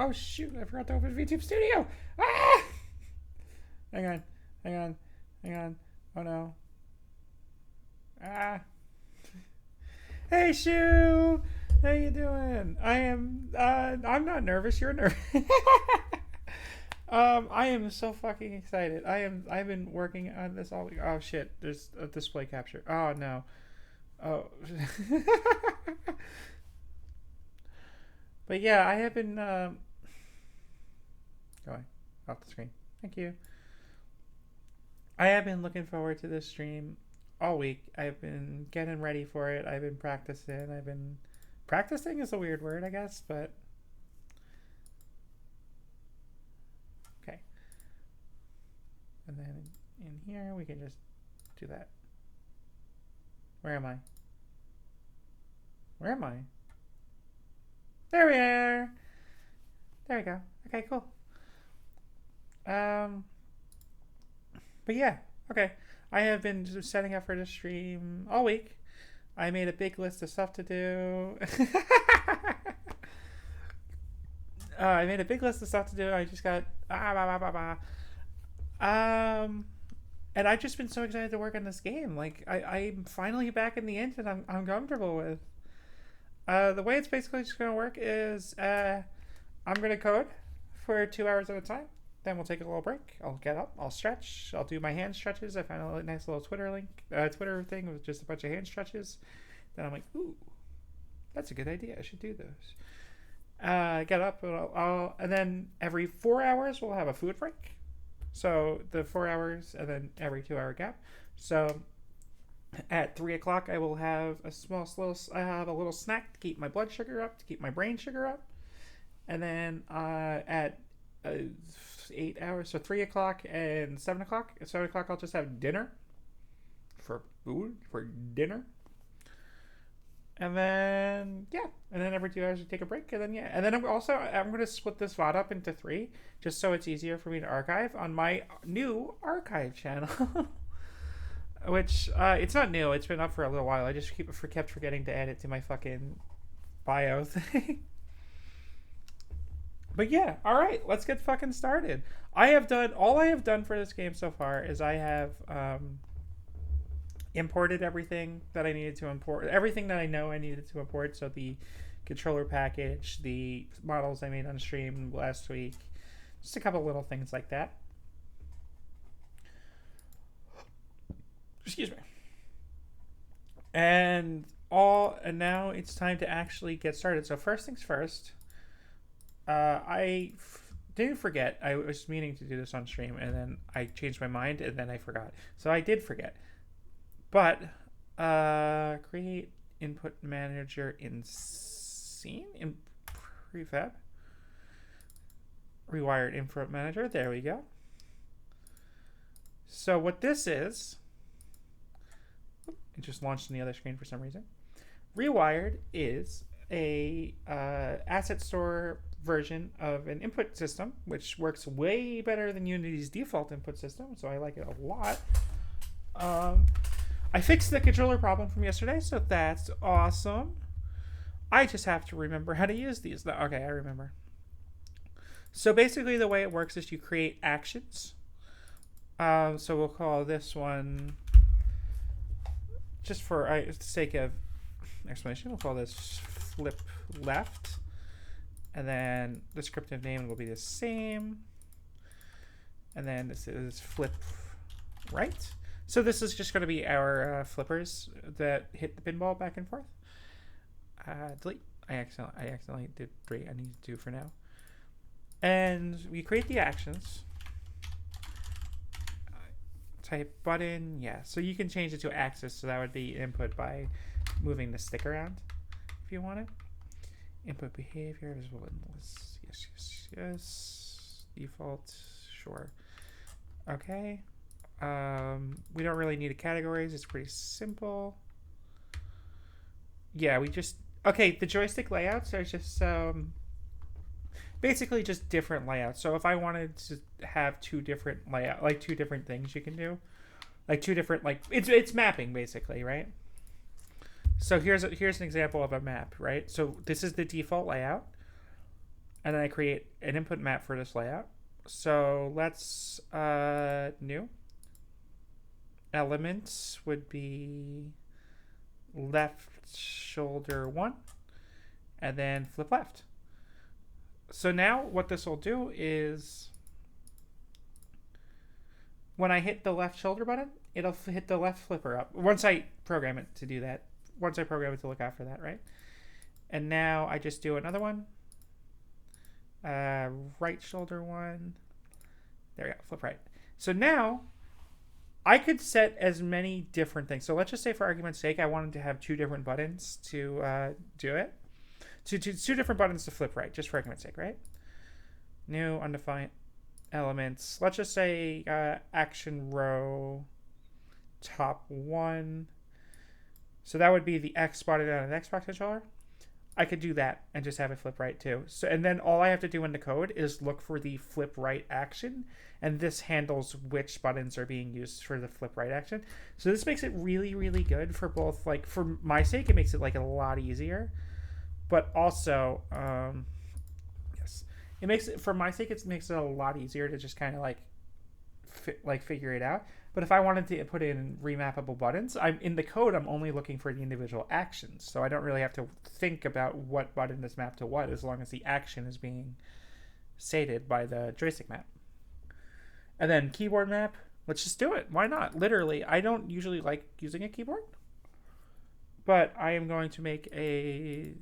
Oh shoot, I forgot to open VTube Studio. Ah! Hang on. Oh no. Ah. Hey Shu! How you doing? I'm not nervous, you're nervous. I am so fucking excited. I've been working on this all week. Oh shit, there's a display capture. Oh no. Oh. But yeah, I have been going off the screen. Thank you. I have been looking forward to this stream all week. I've been getting ready for it. I've been practicing. Practicing is a weird word, I guess, but okay. And then in here, we can just do that. Where am I? There we are. There we go. Okay, cool. But yeah, okay. I have been setting up for the stream all week. I made a big list of stuff to do. I made a big list of stuff to do. I just got and I've just been so excited to work on this game. Like I'm finally back in the engine I'm comfortable with. The way it's basically just gonna work is I'm gonna code for 2 hours at a time. Then we'll take a little break. I'll get up. I'll stretch. I'll do my hand stretches. I found a nice little Twitter thing with just a bunch of hand stretches. Then I'm like, ooh, that's a good idea. I should do those. Get up, and then every 4 hours we'll have a food break. So the 4 hours, and then every 2 hour gap. So at 3 o'clock, I will have a little snack to keep my blood sugar up, to keep my brain sugar up, and then at 8 hours, so 3 o'clock and 7 o'clock. At 7 o'clock, I'll just have dinner for dinner. And then, yeah. And then every 2 hours, we take a break. And then, yeah. And then I'm going to split this VOD up into 3, just so it's easier for me to archive on my new archive channel. Which, it's not new. It's been up for a little while. I just kept forgetting to add it to my fucking bio thing. But yeah, all right, let's get fucking started. All I have done for this game so far is I have imported everything that I needed to import, everything that I know I needed to import. So the controller package, the models I made on stream last week, just a couple little things like that. Excuse me. And now it's time to actually get started. So first things first. I didn't forget. I was meaning to do this on stream, and then I changed my mind, and then I forgot. So I did forget. But create input manager in scene in Prefab. Rewired input manager. There we go. So what this is, it just launched on the other screen for some reason. Rewired is a asset store version of an input system, which works way better than Unity's default input system, so I like it a lot. I fixed the controller problem from yesterday, so that's awesome. I just have to remember how to use these. Okay, I remember. So basically the way it works is you create actions. So we'll call this one, just for the sake of explanation, we'll call this flip left. And then the descriptive name will be the same. And then this is flip right. So this is just going to be our flippers that hit the pinball back and forth. Delete. I accidentally did 3. I need to do for now. And we create the actions. Type button. Yeah. So you can change it to axis. So that would be input by moving the stick around if you want it. Input behavior visible in the list. Yes. Default. Sure. Okay. We don't really need a categories. It's pretty simple. Yeah, okay, the joystick layouts are just basically just different layouts. So if I wanted to have 2 different layout, like 2 different things you can do, like 2 different, like it's mapping basically, right? So here's an example of a map, right? So this is the default layout. And then I create an input map for this layout. So let's new elements would be left shoulder 1 and then flip left. So now what this will do is when I hit the left shoulder button, it'll hit the left flipper up. Once I program it to do that. Once I program it to look out for that, right? And now I just do another one. Right shoulder 1. There we go, flip right. So now I could set as many different things. So let's just say for argument's sake, I wanted to have 2 different buttons to do it. Two different buttons to flip right, just for argument's sake, right? New undefined elements. Let's just say action row top 1. So that would be the X spotted on an Xbox controller. I could do that and just have it flip right too. So, and then all I have to do in the code is look for the flip right action, and this handles which buttons are being used for the flip right action. So this makes it really, really good for both, like for my sake, it makes it like a lot easier, but also, yes, it makes it, for my sake, it makes it a lot easier to just kind of like figure it out. But if I wanted to put in remappable buttons, I'm in the code, I'm only looking for the individual actions. So I don't really have to think about what button is mapped to what, as long as the action is being stated by the joystick map. And then keyboard map, let's just do it. Why not? Literally, I don't usually like using a keyboard, but I am going to make a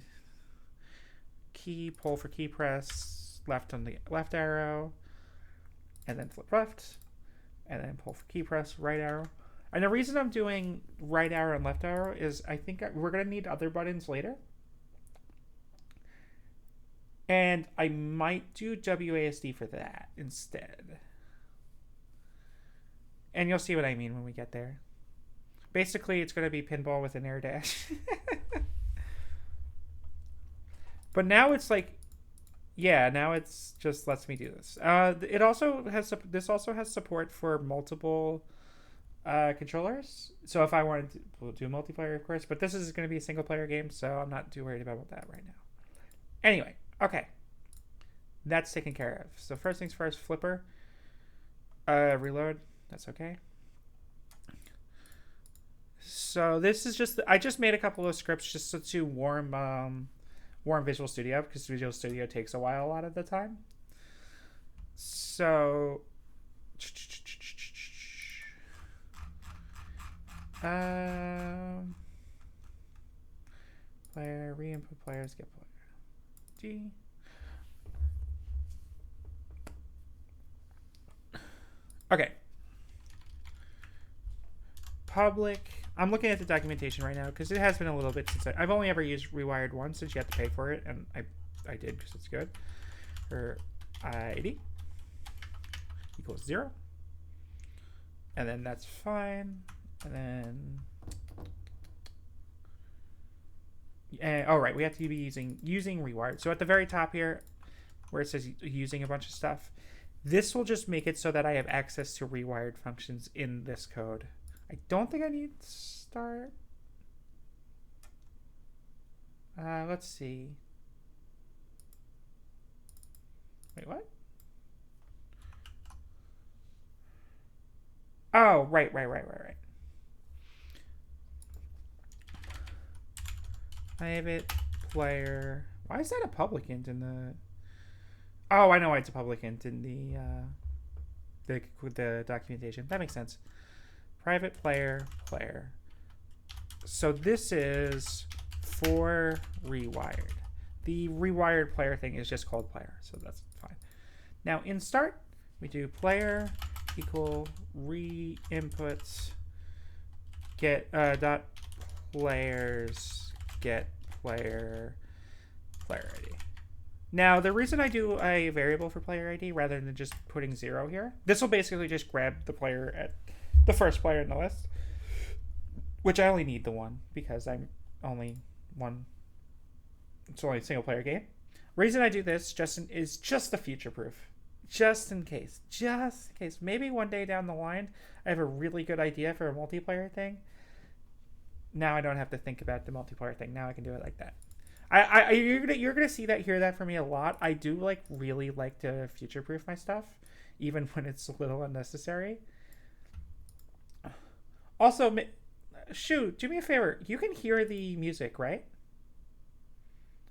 key pull for key press left on the left arrow, and then flip left. And then pull for key press, right arrow. And the reason I'm doing right arrow and left arrow is I think we're going to need other buttons later. And I might do WASD for that instead. And you'll see what I mean when we get there. Basically, it's going to be pinball with an air dash. But now it's like, yeah, now it's just lets me do this. It also has support for multiple controllers. So if I wanted to, we'll do multiplayer, of course. But this is going to be a single player game, so I'm not too worried about that right now. Anyway, okay, that's taken care of. So first things first, flipper, reload. That's okay. So this is just I just made a couple of scripts just to warm Visual Studio, because Visual Studio takes a while a lot of the time. So player, re-input players, get player G. Okay. Public. I'm looking at the documentation right now because it has been a little bit since I've only ever used Rewired once, since you have to pay for it, and I did because it's good. For ID equals 0, and then that's fine, and then oh right, we have to be using Rewired. So at the very top here, where it says using a bunch of stuff, this will just make it so that I have access to Rewired functions in this code. I don't think I need start. Let's see. Wait, what? Oh, right. Private player. Why is that a public int in the? Oh, I know why it's a public int in the documentation. That makes sense. Private player. So this is for Rewired. The Rewired player thing is just called player, so that's fine. Now in start, we do player equal re-inputs get dot players get player ID. Now the reason I do a variable for player ID rather than just putting 0 here, this will basically just grab the player at the first player in the list, which I only need the one because I'm only one. It's only a single player game. Reason I do this is just the future proof, just in case. Maybe one day down the line I have a really good idea for a multiplayer thing. Now I don't have to think about the multiplayer thing. Now I can do it like that. You're gonna see that, hear that from me a lot. I do like really like to future proof my stuff, even when it's a little unnecessary. Also, shoot, do me a favor. You can hear the music, right?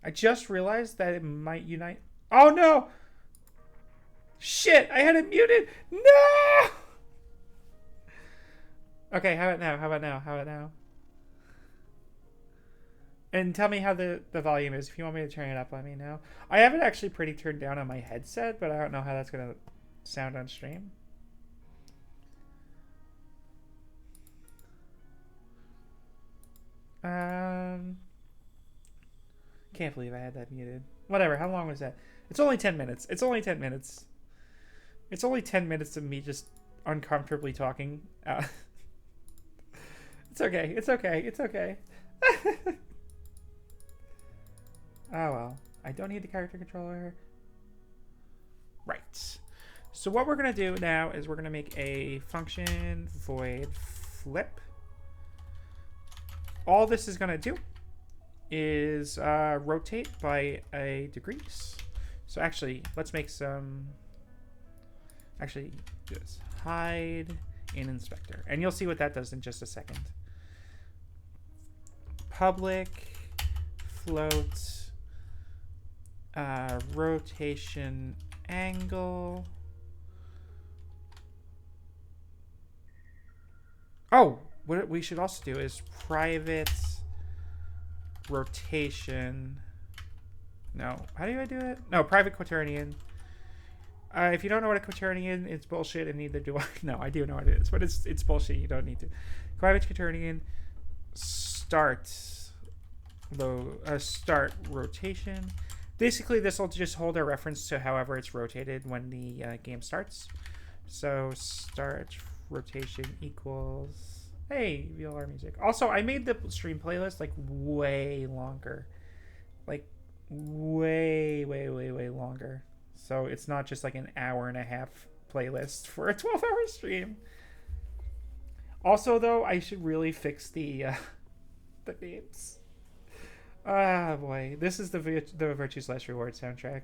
I just realized that it might unite. Oh no! Shit! I had it muted. No! Okay, how about now? How about now? How about now? And tell me how the volume is. If you want me to turn it up, let me know. I have it actually pretty turned down on my headset, but I don't know how that's going to sound on stream. Can't believe I had that muted. Whatever, how long was that? It's only 10 minutes. It's only 10 minutes. It's only 10 minutes of me just uncomfortably talking. It's okay. It's okay. It's okay. Oh well, I don't need the character controller. Right. So what we're gonna do now is we're gonna make a function void flip. All this is gonna do is rotate by a degrees. So actually, let's make some. Actually, just hide in inspector, and you'll see what that does in just a second. Public float. Rotation angle. Oh, what we should also do is private rotation. No, how do I do it? No, private quaternion. If you don't know what a quaternion, it's bullshit, and neither do I. No, I do know what it is, but it's bullshit. You don't need to. Private quaternion. Start rotation. Basically, this will just hold a reference to however it's rotated when the game starts. So start rotation equals. Hey, VLR music. Also, I made the stream playlist like way longer, like way longer. So it's not just like an hour and a half playlist for a 12-hour stream. Also, though, I should really fix the names. Ah, boy. This is the Virtue / Reward soundtrack.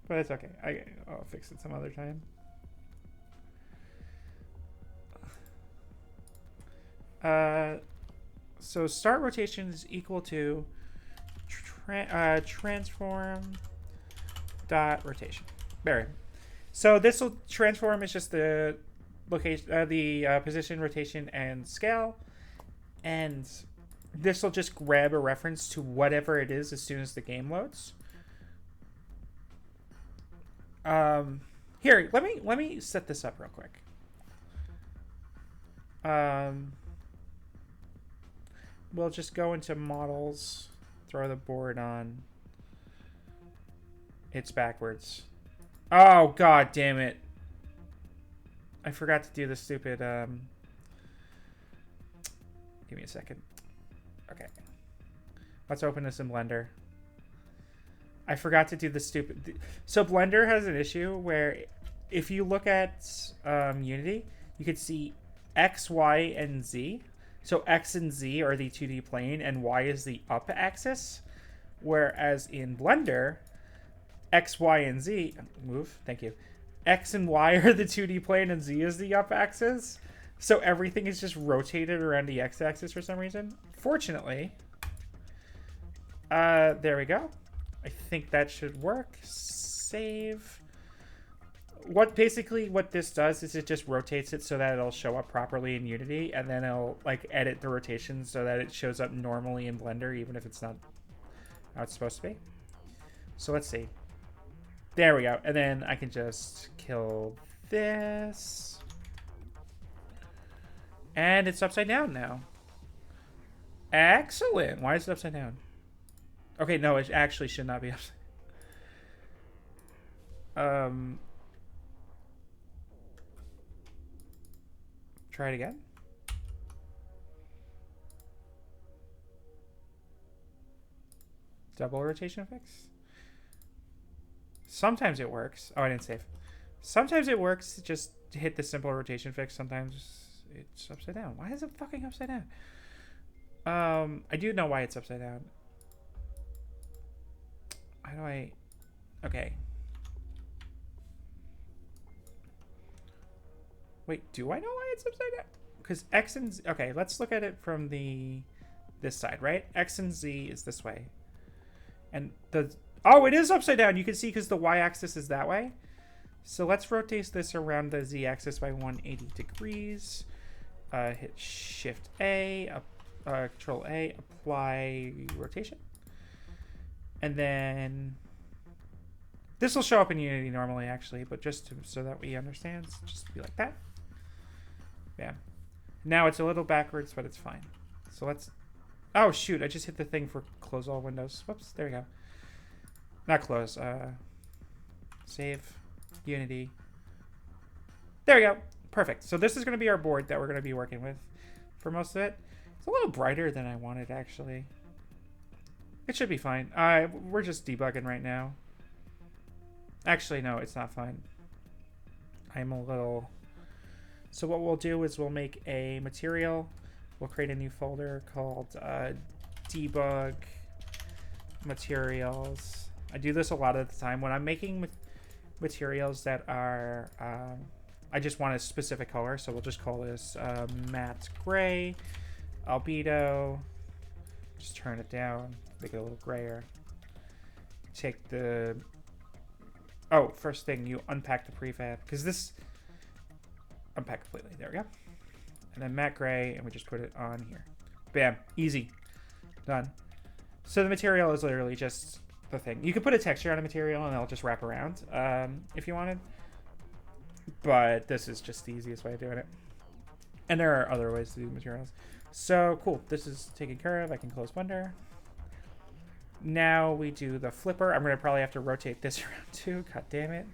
But it's okay. I'll fix it some other time. So start rotation is equal to transform dot rotation. There. So this will transform is just the location, position, rotation, and scale. And this will just grab a reference to whatever it is as soon as the game loads. Here, let me set this up real quick. We'll just go into models, throw the board on. It's backwards. Oh, god damn it. I forgot to do the stupid, give me a second. Okay. Let's open this in Blender. I forgot to do the stupid... So Blender has an issue where if you look at Unity, you could see X, Y, and Z. So X and Z are the 2D plane, and Y is the up axis. Whereas in Blender, X, Y, and Z... Move. Thank you. X and Y are the 2D plane, and Z is the up axis. So everything is just rotated around the x-axis for some reason. Fortunately, there we go. I think that should work. Save. Basically what this does is it just rotates it so that it'll show up properly in Unity, and then it'll like edit the rotation so that it shows up normally in Blender, even if it's not how it's supposed to be. So let's see. There we go. And then I can just kill this. And it's upside down now. Excellent. Why is it upside down? Okay, no, it actually should not be upside down. Try it again. Double rotation fix. Sometimes it works. Oh, I didn't save. Sometimes it works just to hit the simple rotation fix. Sometimes it's upside down. Why is it fucking upside down? I do know why it's upside down. How do I... Okay. Wait, do I know why it's upside down? Because X and Z... Okay, let's look at it from this side, right? X and Z is this way. And the... Oh, it is upside down. You can see because the Y-axis is that way. So let's rotate this around the Z-axis by 180 degrees. Hit Shift A, Control A, apply rotation. And then this will show up in Unity normally, actually, but just so that we understand, just be like that. Yeah. Now it's a little backwards, but it's fine. So let's... Oh, shoot. I just hit the thing for close all windows. Whoops. There we go. Not close. Save. Unity. There we go. Perfect. So this is going to be our board that we're going to be working with for most of it. It's a little brighter than I wanted, actually. It should be fine. We're just debugging right now. Actually, no, it's not fine. I'm a little... So what we'll do is we'll make a material. We'll create a new folder called debug materials. I do this a lot of the time when I'm making materials that are... I just want a specific color, so we'll just call this matte gray, albedo. Just turn it down, make it a little grayer. Take the... Oh, first thing, you unpack the prefab, because this... Unpack completely, there we go. And then matte gray, and we just put it on here. Bam, easy, done. So the material is literally just the thing. You could put a texture on a material, and it'll just wrap around if you wanted. But this is just the easiest way of doing it. And there are other ways to do materials. So, cool. This is taken care of. I can close Blender. Now we do the flipper. I'm going to probably have to rotate this around too. God damn it.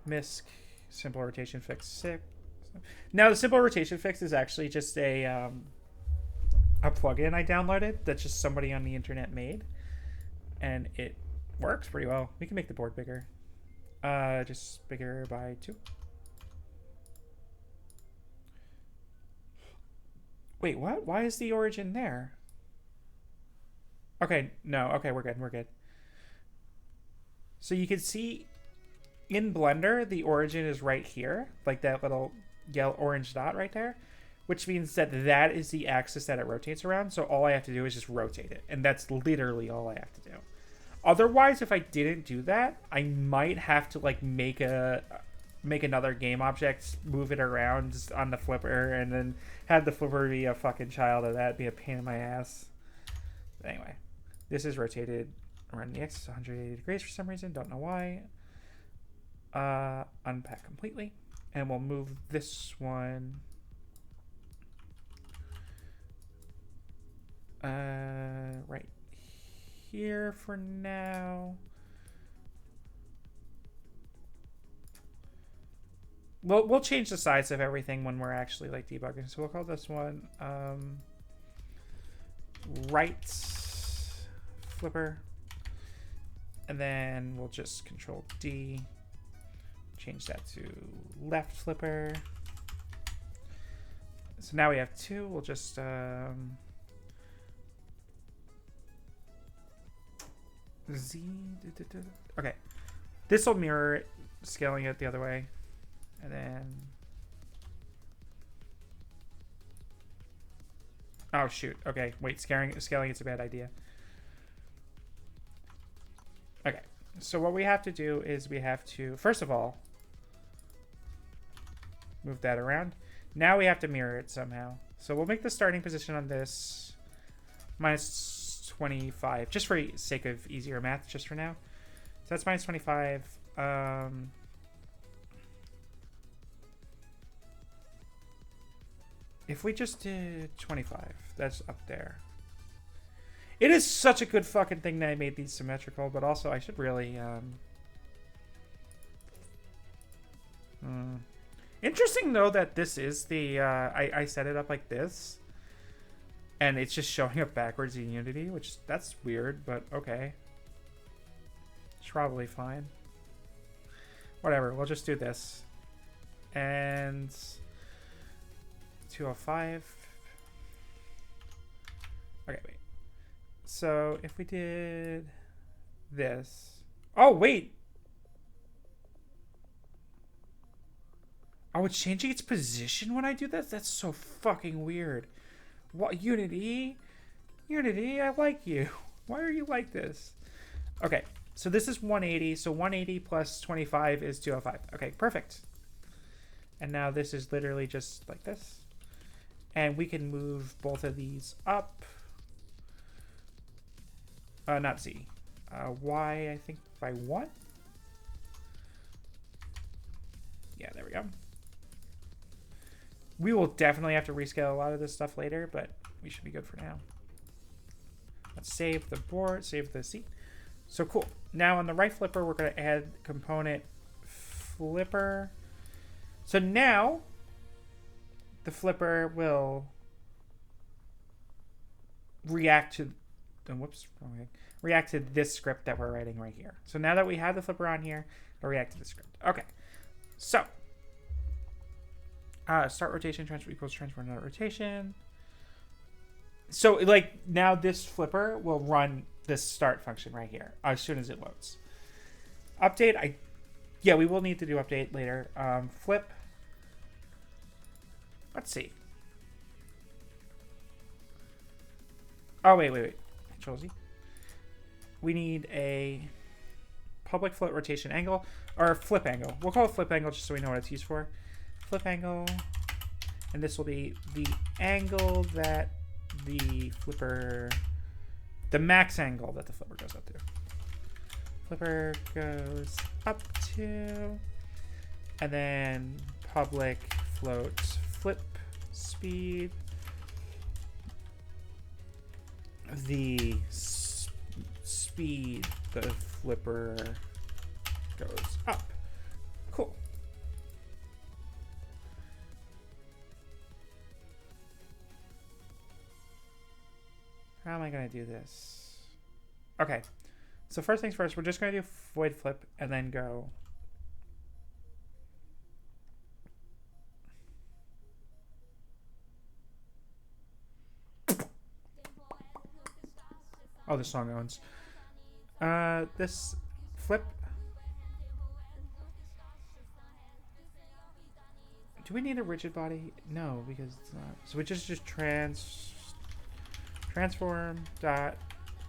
MISC, simple rotation fix 6. Now, the simple rotation fix is actually just a plugin I downloaded that just somebody on the internet made, and it works pretty well. We can make the board bigger, just bigger by 2. Wait, what? Why is the origin there? Okay, no, okay, we're good. So you can see in Blender the origin is right here, like that little yellow orange dot right there, which means that that is the axis that it rotates around. So all I have to do is just rotate it. And that's literally all I have to do. Otherwise, if I didn't do that, I might have to like make another game object, move it around just on the flipper, and then have the flipper be a fucking child of that, be a pain in my ass. But anyway, this is rotated around the axis 180 degrees for some reason. Don't know why. Unpack completely. And we'll move this one... right here for now. We'll change the size of everything when we're actually like debugging. So we'll call this one right flipper, and then we'll just Control D, change that to left flipper. So now we have 2. We'll just Z. Okay, this will mirror it, scaling it the other way, and then. Oh shoot! Okay, wait. Scaling it's a bad idea. Okay, so what we have to do is we have to first of all move that around. Now we have to mirror it somehow. So we'll make the starting position on this -25, just for sake of easier math, just for now. So that's -25. If we just did 25, that's up there. It is such a good fucking thing that I made these symmetrical, but also I should really... Interesting, though, that this is the... I set it up like this. And it's just showing up backwards in Unity, which that's weird, but okay. It's probably fine. Whatever, we'll just do this. And 205. Okay, wait. So if we did this. Oh, wait. Oh, it's changing its position when I do this? That's so fucking weird. What, Unity? Unity, I like you. Why are you like this? Okay, so this is 180. So 180 plus 25 is 205. Okay, perfect. And now this is literally just like this. And we can move both of these up. Not Z. Y, I think, by 1. Yeah, there we go. We will definitely have to rescale a lot of this stuff later, but we should be good for now. Let's save the board, save the seat. So cool. Now on the right flipper, we're going to add component flipper. So now the flipper will react to react to this script that we're writing right here. So now that we have the flipper on here, it'll react to the script. Okay. So start rotation, transfer equals transfer not rotation. So like now this flipper will run this start function right here as soon as it loads. Update, yeah, we will need to do update later. Flip. Let's see. Oh, wait. Control Z. We need a public float rotation angle, or flip angle. We'll call it flip angle just so we know what it's used for. Flip angle. And this will be the angle that the max angle that the flipper goes up to. Flipper goes up to, and then public float flip speed. The speed the flipper goes up. Cool. How am I going to do this? Okay. So first things first, we're just going to do void flip and then go. Oh, the song owns. This flip. Do we need a rigid body? No, because it's not. So we just transform dot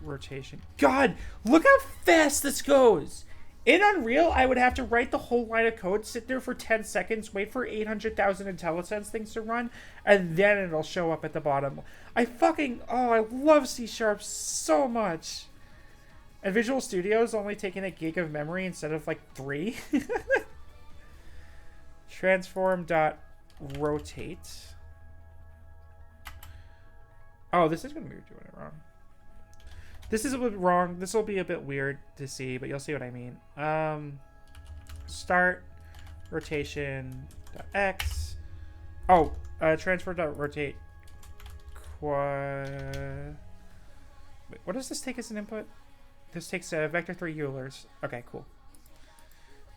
rotation. God, look how fast this goes. In Unreal, I would have to write the whole line of code, sit there for 10 seconds, wait for 800,000 IntelliSense things to run, and then it'll show up at the bottom. I love C# so much. And Visual Studio's only taking a gig of memory instead of like 3. Transform dot rotate. Oh, this is going to be doing it wrong. This is a bit wrong. This will be a bit weird to see, but you'll see what I mean. Start rotation .x. Oh, transfer .rotate. Wait, what does this take as an input? This takes vector 3 Eulers. Okay, cool.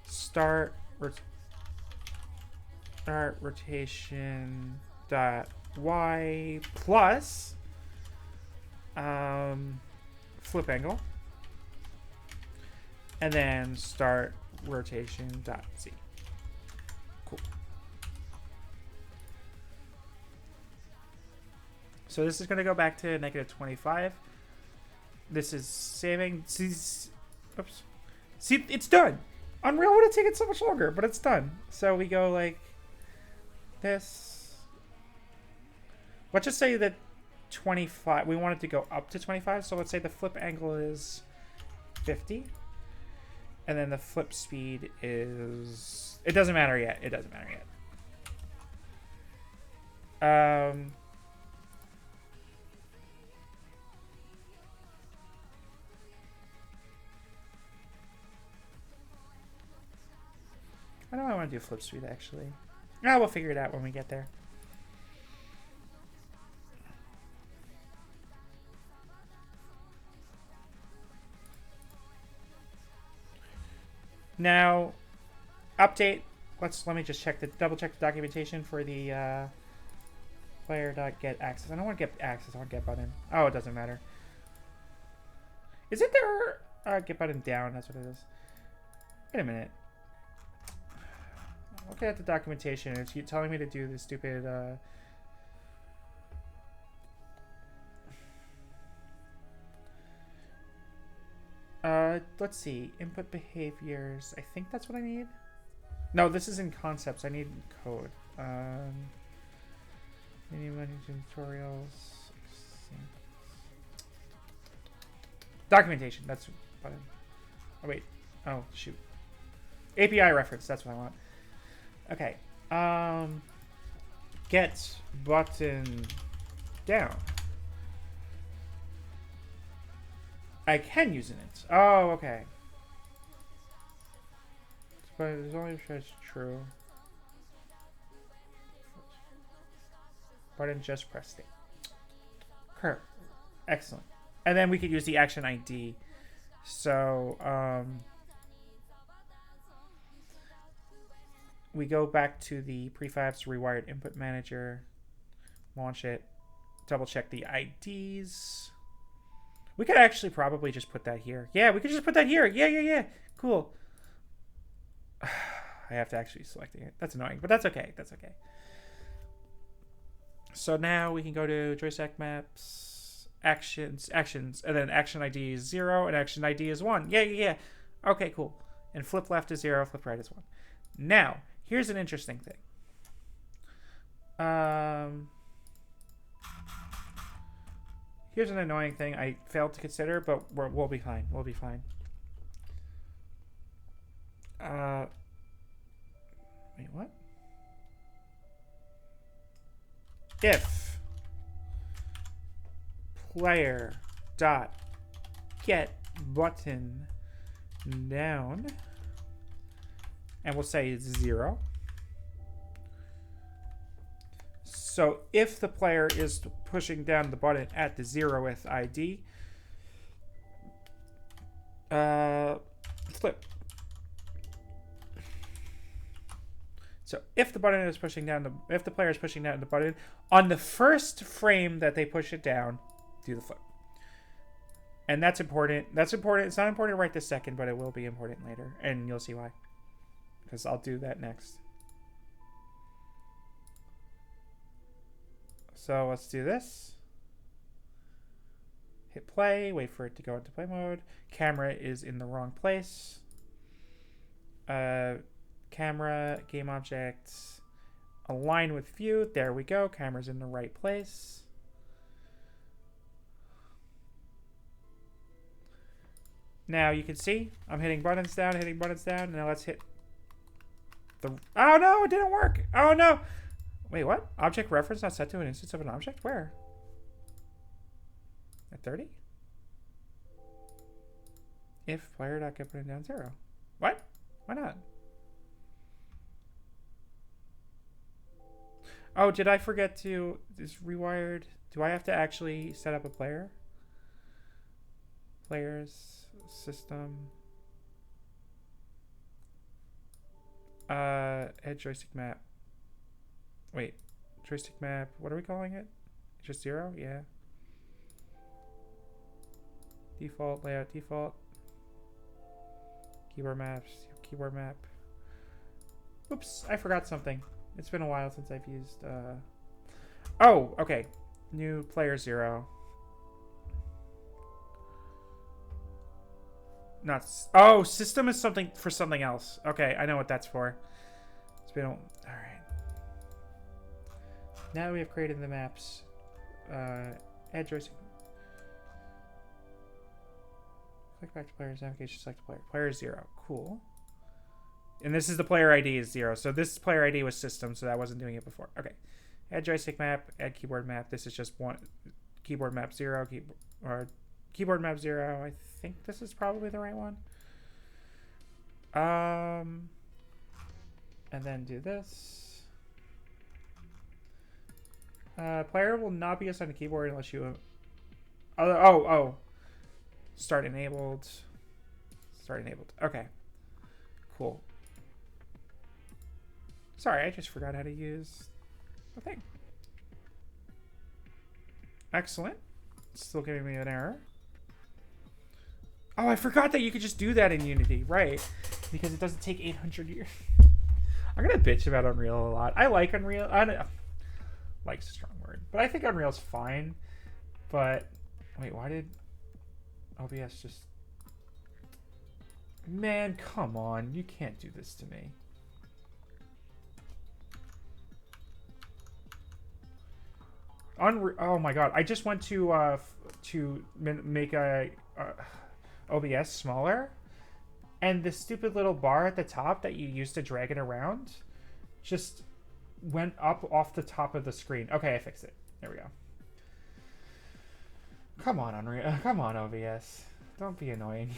Start rotation .y plus flip angle, and then start rotation .z. Cool. So this is going to go back to -25. This is saving. Oops. See, it's done. Unreal would have taken so much longer, but it's done. So we go like this. Let's just say that 25. We want it to go up to 25. So let's say the flip angle is 50. And then the flip speed is... It doesn't matter yet. It doesn't matter yet. How do I want to do flip speed, actually? Ah, we'll figure it out when we get there. Now, update. Let me just double check the documentation for the player.get access. I don't want to get access. I want get button. Oh, it doesn't matter. Is it there? Get button down. That's what it is. Wait a minute. Looking at the documentation, it's telling me to do this stupid. Let's see. Input behaviors. I think that's what I need. No, this is in concepts. I need code. Many tutorials. Documentation. That's button. Oh wait. Oh shoot. API reference. That's what I want. Okay. Get button down. I can use it. Oh, okay. But it's only if it's true. Button just press state. Curve. Excellent. And then we could use the action ID. So, we go back to the Prefab's Rewired Input Manager. Launch it. Double check the IDs. We could actually probably just put that here. Yeah, we could just put that here. Yeah. Cool. I have to actually select it. That's annoying, but that's okay. That's okay. So now we can go to joystick maps, actions, and then action ID is 0 and action ID is 1. Yeah. Okay, cool. And flip left is 0, flip right is 1. Now, here's an interesting thing. Here's an annoying thing I failed to consider, but we'll be fine. We'll be fine. Wait, what? If player dot get button down, and we'll say 0. So if the player is pushing down the button at the 0th ID, flip. So if the button is pushing down if the player is pushing down the button on the first frame that they push it down, do the flip. And that's important. That's important. It's not important right this second, but it will be important later, and you'll see why. Because I'll do that next. So let's do this. Hit play, wait for it to go into play mode. Camera is in the wrong place. Camera, game objects, align with view. There we go. Camera's in the right place. Now you can see I'm hitting buttons down. Now let's hit the... Oh no, it didn't work. Oh no. Wait, what? Object reference not set to an instance of an object? Where? At 30? If player.get button down 0. What? Why not? Oh, did I forget to... Is Rewired... Do I have to actually set up a player? Players... System... Head joystick map. Wait. Joystick map... What are we calling it? Just 0? Yeah. Default, layout default. Keyboard maps, keyboard map. Oops, I forgot something. It's been a while since I've used, Oh, okay. New player 0. Not... Oh, system is something for something else. Okay, I know what that's for. It's been... Alright. Now we have created the maps. Add joystick. Click back to player's navigation, select player. Player 0. Cool. And this is the player ID is 0. So this player ID was system, so that wasn't doing it before. Okay. Add joystick map, add keyboard map. This is just one keyboard map 0, keyboard map 0. I think this is probably the right one. And then do this. Player will not be assigned a keyboard unless you... Oh. Start enabled. Start enabled. Okay. Cool. Sorry, I just forgot how to use the thing. Excellent. It's still giving me an error. Oh, I forgot that you could just do that in Unity, right? Because it doesn't take 800 years. I'm gonna bitch about Unreal a lot. I like Unreal. Like's a strong word, but I think Unreal's fine. But wait, why did OBS just? Man, come on! You can't do this to me. Oh my god! I just went to make a OBS smaller, and the stupid little bar at the top that you used to drag it around just went up off the top of the screen. Okay, I fixed it. There we go. Come on, Unreal. Come on, OBS. Don't be annoying.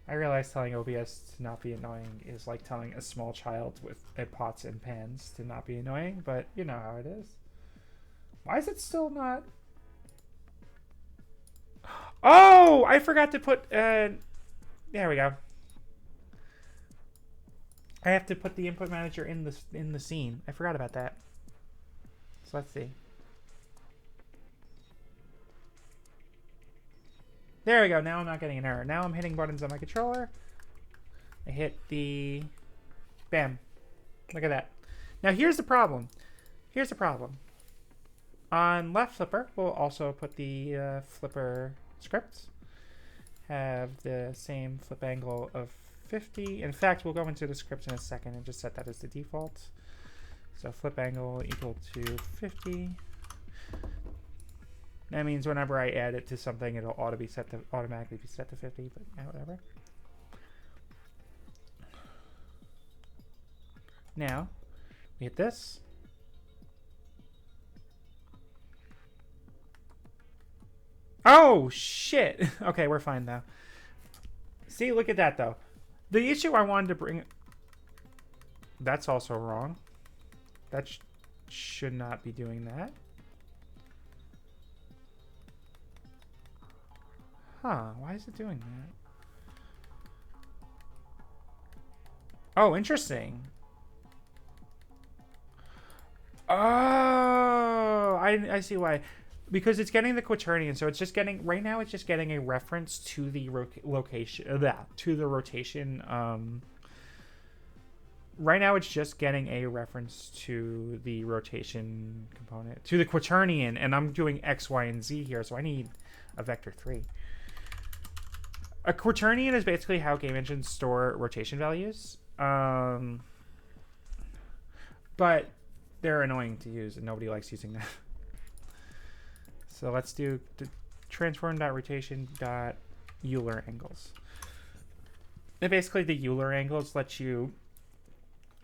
I realize telling OBS to not be annoying is like telling a small child with pots and pans to not be annoying, but you know how it is. Why is it still not? Oh, I forgot to put, there we go. I have to put the input manager in the scene. I forgot about that. So let's see. There we go. Now I'm not getting an error. Now I'm hitting buttons on my controller. I hit the, bam. Look at that. Now here's the problem. Here's the problem. On left flipper, we'll also put the flipper script. Have the same flip angle of 50. In fact, we'll go into the script in a second and just set that as the default. So flip angle equal to 50. That means whenever I add it to something, it'll automatically be set to 50, but yeah, whatever. Now, we hit this. Oh, shit. Okay, we're fine now. See, look at that, though. The issue I wanted to bring... That's also wrong. That should not be doing that. Huh, why is it doing that? Oh, interesting. Oh, I see why. Because it's getting the quaternion, so it's just getting, right now it's just getting a reference to the location, to the rotation. Right now it's just getting a reference to the rotation component, to the quaternion, and I'm doing X, Y, and Z here, so I need a vector 3. A quaternion is basically how game engines store rotation values. But they're annoying to use, and nobody likes using that. So let's do the transform.rotation.Euler Angles. And basically the Euler Angles let you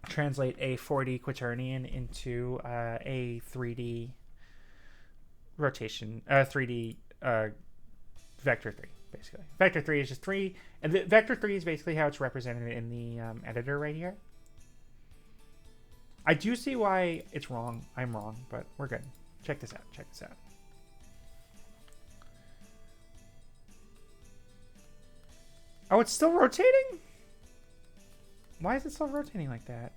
translate a 4D quaternion into a 3D rotation, 3D vector 3, basically. Vector 3 is just 3, and the vector 3 is basically how it's represented in the editor right here. I do see why it's wrong. I'm wrong, but we're good. Check this out. Check this out. Oh, it's still rotating? Why is it still rotating like that?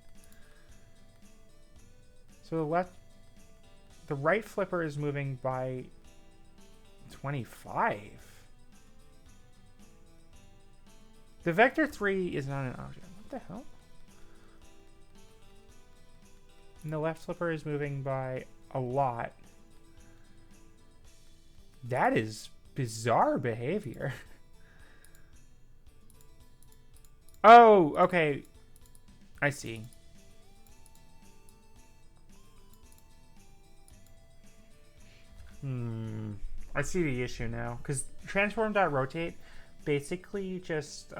So the right flipper is moving by 25. The vector 3 is not an object. What the hell? And the left flipper is moving by a lot. That is bizarre behavior. Oh, okay. I see. I see the issue now. Because transform.rotate basically just...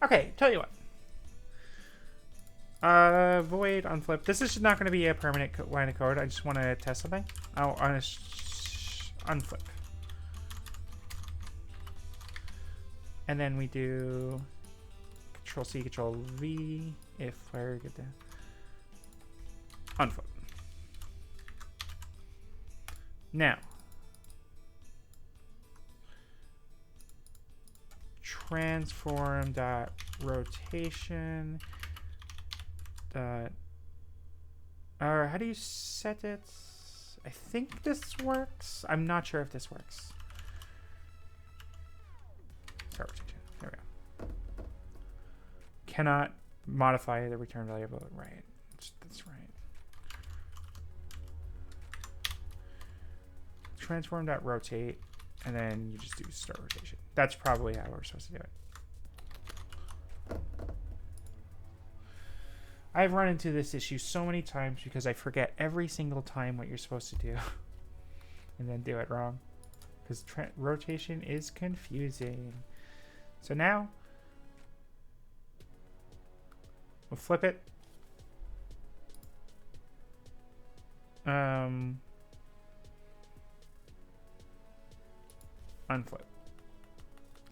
Okay, tell you what. Void unflip. This is not going to be a permanent line of code. I just want to test something. I'll unflip. And then we do Control C, Control V if I get the unflip. Now, transform.rotation. . Or how do you set it? I think this works. I'm not sure if this works. Start rotation. There we go. Cannot modify the return value, but right. That's right. Transform.rotate, and then you just do start rotation. That's probably how we're supposed to do it. I've run into this issue so many times because I forget every single time what you're supposed to do and then do it wrong because rotation is confusing. So now we'll flip it. Unflip.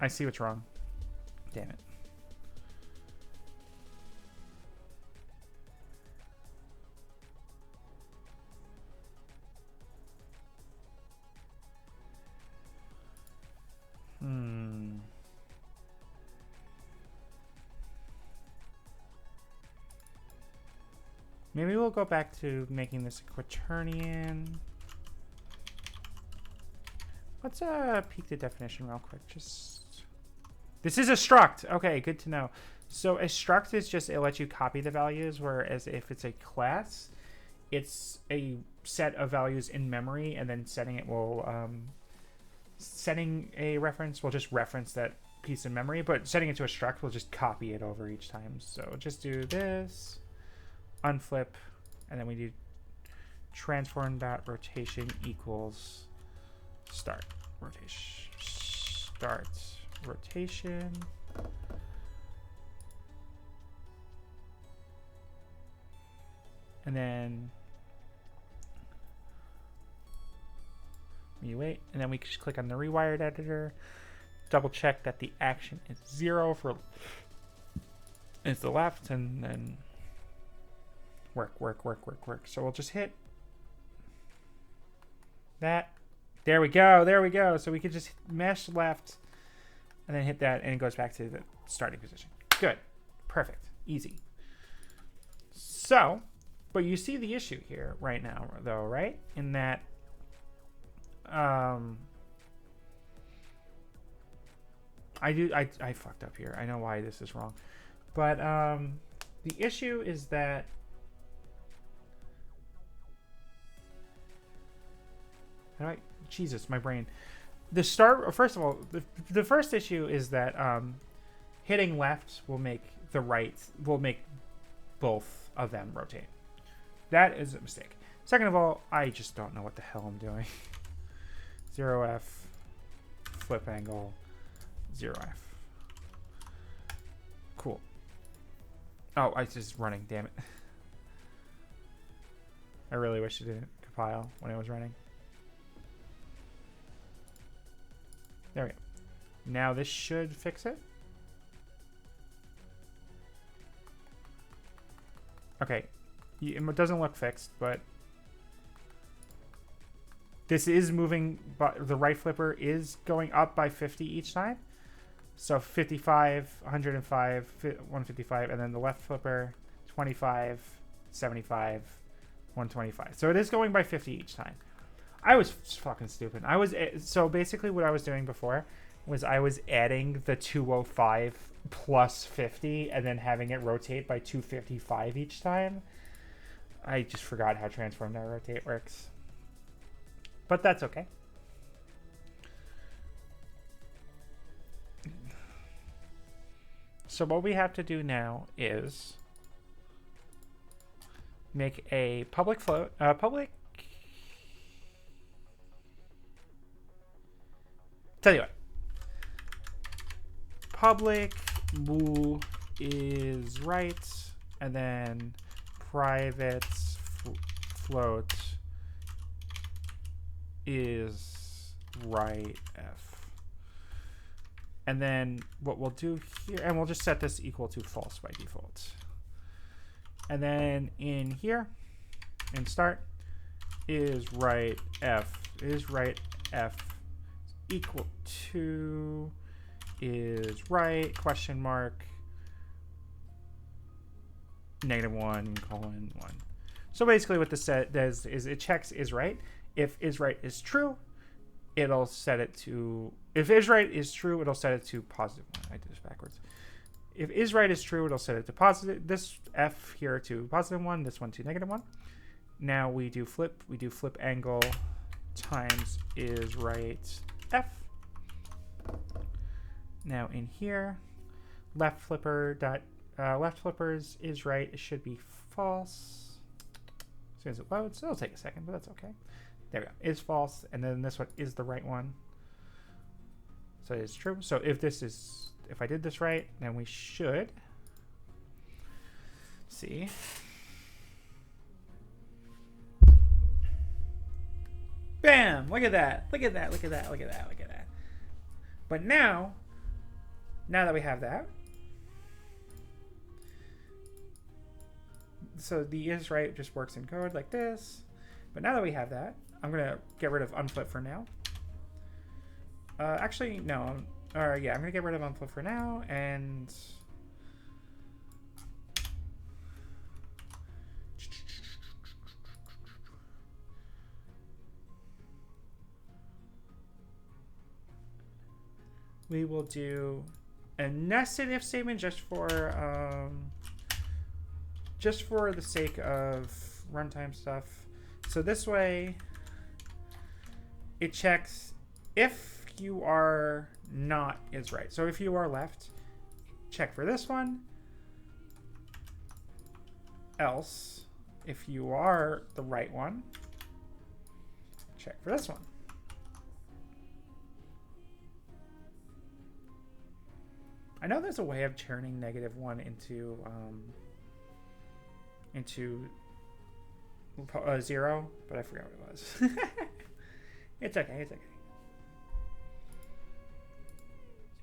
I see what's wrong. Damn it. Maybe we'll go back to making this a quaternion. Let's peek the definition real quick. This is a struct. Okay, good to know. So a struct is just, it lets you copy the values, whereas if it's a class, it's a set of values in memory, and then setting it will setting a reference will just reference that piece in memory, but setting it to a struct will just copy it over each time. So just do this, unflip, and then we do transform.rotation equals start rotation. Start rotation. And then we wait, and then we just click on the Rewired editor, double check that the action is 0 for is the left, and then work. So we'll just hit that. There we go. So we could just mesh left and then hit that, and it goes back to the starting position. Good. Perfect. Easy. So, but you see the issue here right now, though, right? In that I fucked up here. I know why this is wrong. But the issue is that Jesus, my brain. First of all, the first issue is that hitting left will make both of them rotate. That is a mistake. Second of all, I just don't know what the hell I'm doing. 0F, flip angle, 0F. Cool. Oh, I was just running, damn it. I really wish it didn't compile when I was running. There we go. Now this should fix it. Okay. It doesn't look fixed, but this is moving, but the right flipper is going up by 50 each time. So 55, 105, 155, and then the left flipper, 25, 75, 125. So it is going by 50 each time. I was fucking stupid. So basically what I was doing before was I was adding the 205 plus 50 and then having it rotate by 255 each time. I just forgot how transform.rotate works. But that's okay. So what we have to do now is make a public float, tell you what, public bool is right, and then private float is right F. And then what we'll do here, and we'll just set this equal to false by default. And then in here, in start, is right F equal to is right question mark -1:1. So basically what this set does is it checks is right. If is right is true, it'll set it to, if is right is true, it'll set it to +1. I did this backwards. If is right is true, it'll set it to positive, this F here to +1, this one to -1. Now we do flip angle times is right F. Now in here, left flippers is right, it should be false. As soon as it loads, it'll take a second, but that's okay. There we go, is false, and then this one is the right one. So it is true. So if I did this right, then we should see. Bam! Look at that. Look at that. Look at that. Look at that. Look at that. But now that we have that, so the is right just works in code like this. But now that we have that, I'm going to get rid of unflip for now. Actually, no. Yeah, I'm going to get rid of unflip for now, and we will do a nested if statement just for the sake of runtime stuff. So this way, it checks if you are not is right. So if you are left, check for this one. Else, if you are the right one, check for this one. I know there's a way of turning -1 into 0, but I forgot what it was. It's okay. It's okay.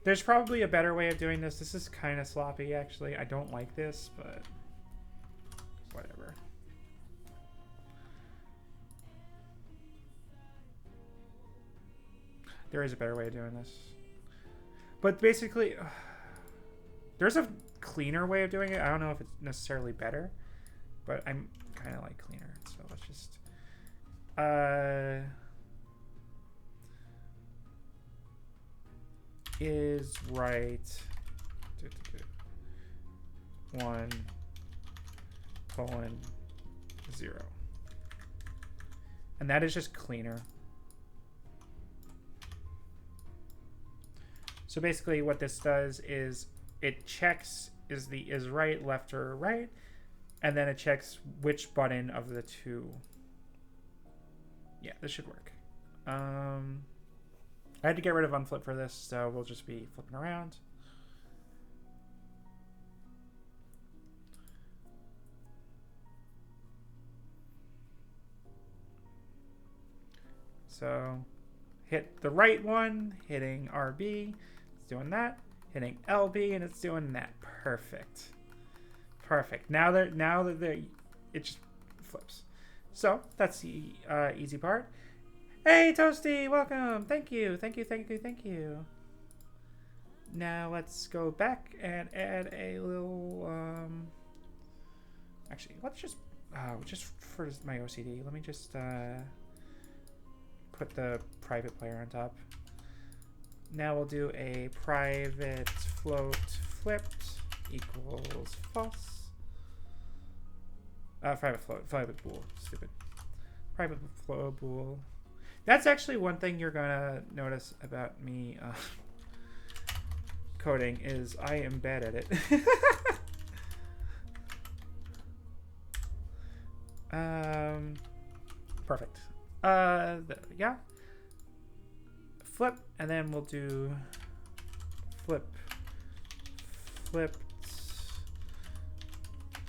There's probably a better way of doing this. This is kind of sloppy, actually. I don't like this, but whatever. There is a better way of doing this. But basically, there's a cleaner way of doing it. I don't know if it's necessarily better, but I'm kind of like cleaner. So let's just... is right 1:0, and that is just cleaner. So basically what this does is it checks is right, left, or right, and then it checks which button of the two. Yeah, this should work. I had to get rid of unflip for this, so we'll just be flipping around. So hit the right one, hitting RB, it's doing that. Hitting LB, and it's doing that. Perfect. Perfect. Now that it just flips. So that's the easy part. Hey, Toasty, welcome. Thank you. Now let's go back and add a little. Actually, let's just for my OCD, let me just put the private player on top. Now we'll do a private float flipped equals false. Private bool. Stupid. Private float bool. That's actually one thing you're gonna notice about me coding is I am bad at it. Perfect. There we go. Flip, and then we'll do flipped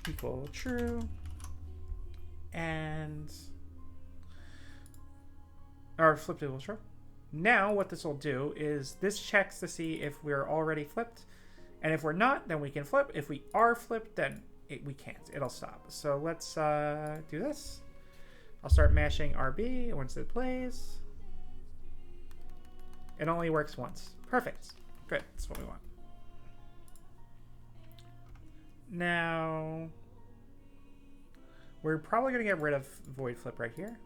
equal true, and or flipped equal true. Now what this will do is this checks to see if we're already flipped, and if we're not, then we can flip. If we are flipped, then we can't. It'll stop. So let's do this. I'll start mashing RB once it plays. It only works once. Perfect. Good. That's what we want. Now We're probably going to get rid of void flip right here.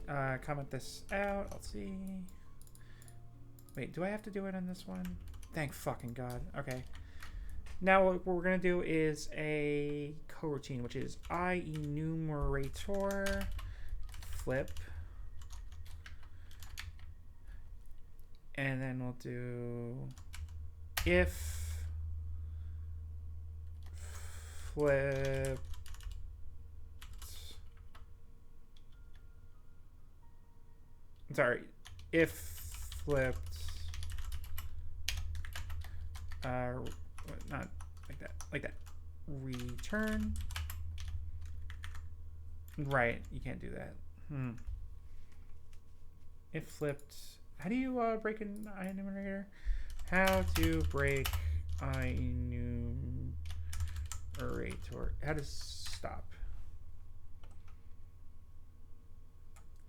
Comment this out. Let's see. Wait, do I have to do it on this one? Thank fucking God. Okay. Now what we're going to do is a coroutine, which is I enumerator flip. And then we'll do if flip sorry, if flipped not like that return. Right, you can't do that. If flipped, how do you break an enumerator? How to break enumerator. How to stop.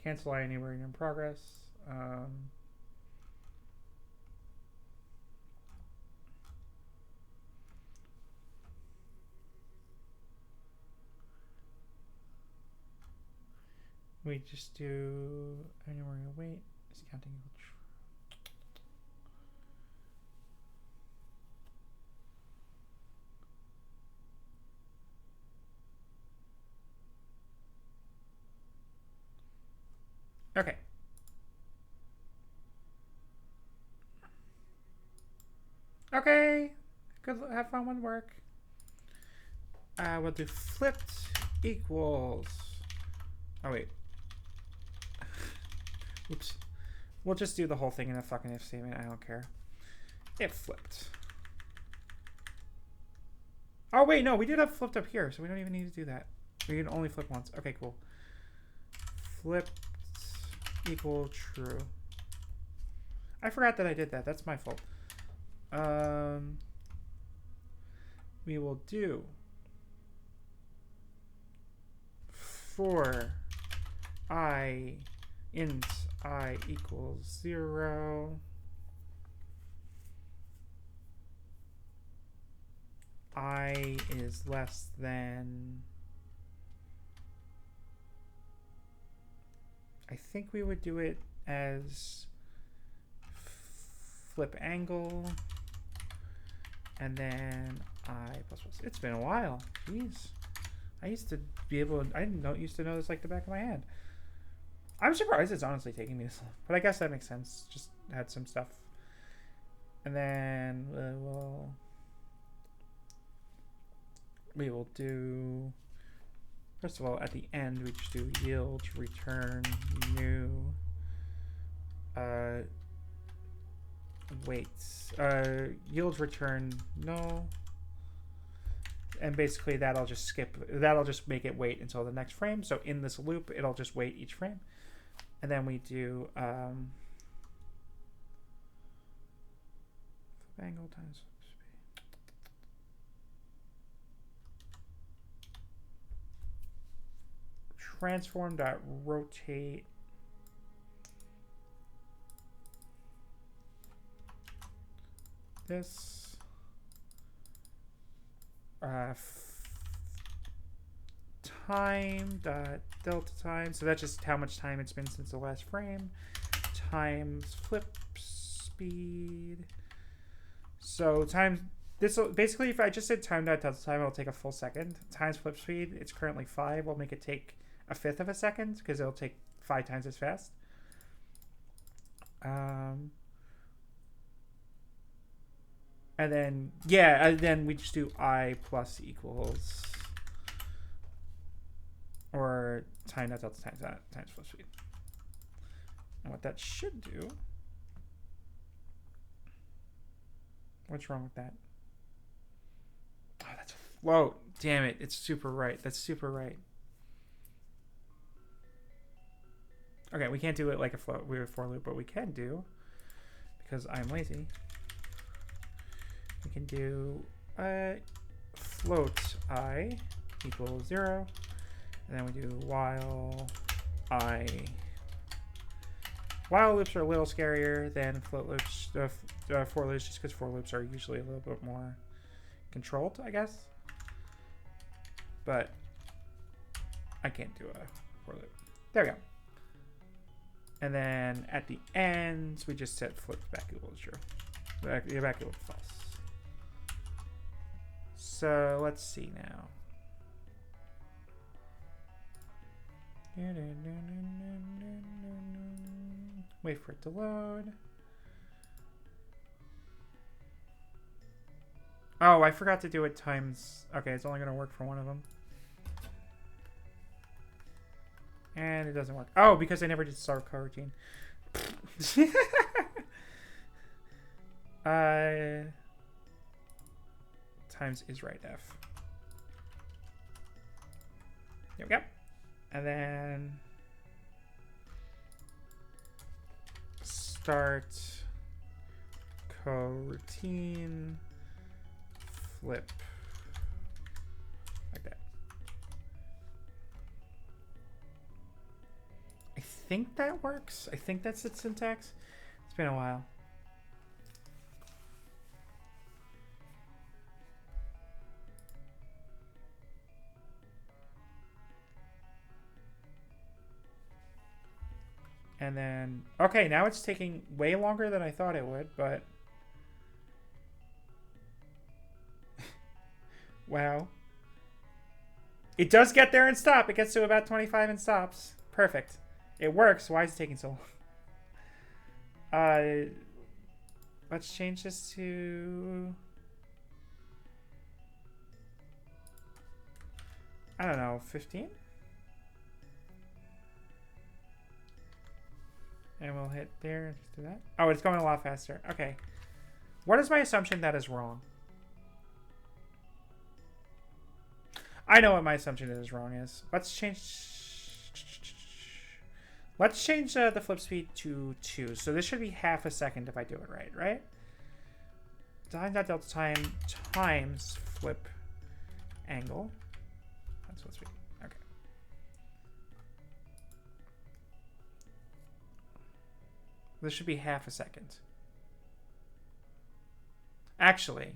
Cancel enumerator in progress. We just do enumerator wait. Is counting equal true? Okay. Okay. Good. Have fun with work. We'll do flipped equals. Oh wait. Oops. We'll just do the whole thing in a fucking if statement. I don't care. If flipped. Oh wait, no, we did have flipped up here, so we don't even need to do that. We can only flip once. Okay, cool. Flipped equal true. I forgot that I did that. That's my fault. We will do for I int I equals 0. I is less than. I think we would do it as flip angle and then I plus plus. It's been a while. Jeez. I used to be able to, I didn't used to know this like the back of my hand. I'm surprised it's honestly taking me this long, but I guess that makes sense. Just had some stuff. And then we will do, first of all, at the end, we just do yield return new weights. Yield return null. And basically that'll just make it wait until the next frame. So in this loop, it'll just wait each frame. And then we do angle times speed. Transform dot rotate this time dot delta time, so that's just how much time it's been since the last frame, times flip speed. So time, this will basically, if I just did time dot delta time, it'll take a full second. Times flip speed, it's currently 5. We'll make it take 1/5 of a second because it'll take 5 times as fast. And then, yeah, and then we just do I plus equals, or time dot delta times that times flip speed. And what that should do, what's wrong with that? Oh, that's a float. Damn it, it's super right. That's super right. Okay, we can't do it like a float. We have a for loop, but we can do, because I'm lazy, we can do float I equals 0, and then we do while I. While loops are a little scarier than float loops, for loops, just because for loops are usually a little bit more controlled, I guess. But I can't do a for loop. There we go. And then at the ends, we just set flip back equals true. Back equals false. So let's see now. Wait for it to load. Oh, I forgot to do it times. Okay, it's only going to work for one of them. And it doesn't work. Oh, because I never did start coroutine. Times is right F. There we go. And then start coroutine flip like that. I think that works. I think that's its syntax. It's been a while. And then, okay, now it's taking way longer than I thought it would, but wow. It does get there and stop. It gets to about 25 and stops. Perfect. It works. Why is it taking so long? Let's change this to, I don't know, 15? And we'll hit there and just do that. Oh, it's going a lot faster. Okay. What is my assumption that is wrong? I know what my assumption is wrong is. Let's change the flip speed to 2. So this should be half a second if I do it right, right? Time.delta time times flip angle. That's flip speed. Okay. This should be half a second. Actually,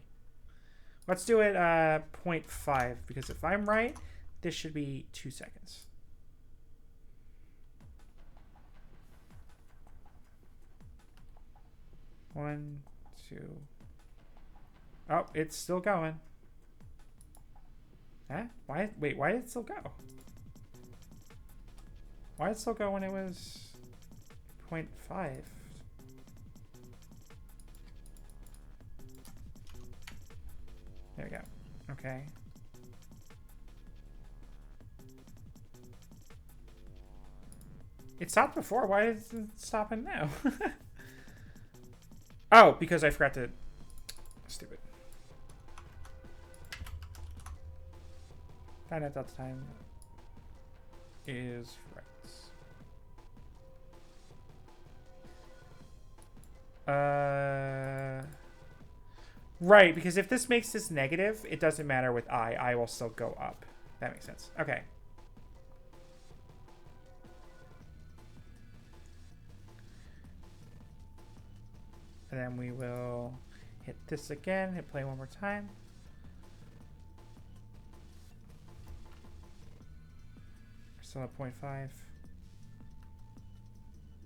let's do it 0.5, because if I'm right, this should be 2 seconds. One, two. Oh, it's still going. Huh? Why? Wait, why did it still go? Why did it still go when it was 0.5? There we go. Okay. It stopped before. Why is it stopping now? Oh, because I forgot to... Stupid. Find out that time is right. Right, because if this makes this negative, it doesn't matter with I. I will still go up. That makes sense. Okay. And then we will hit this again, hit play one more time. Still at 0.5.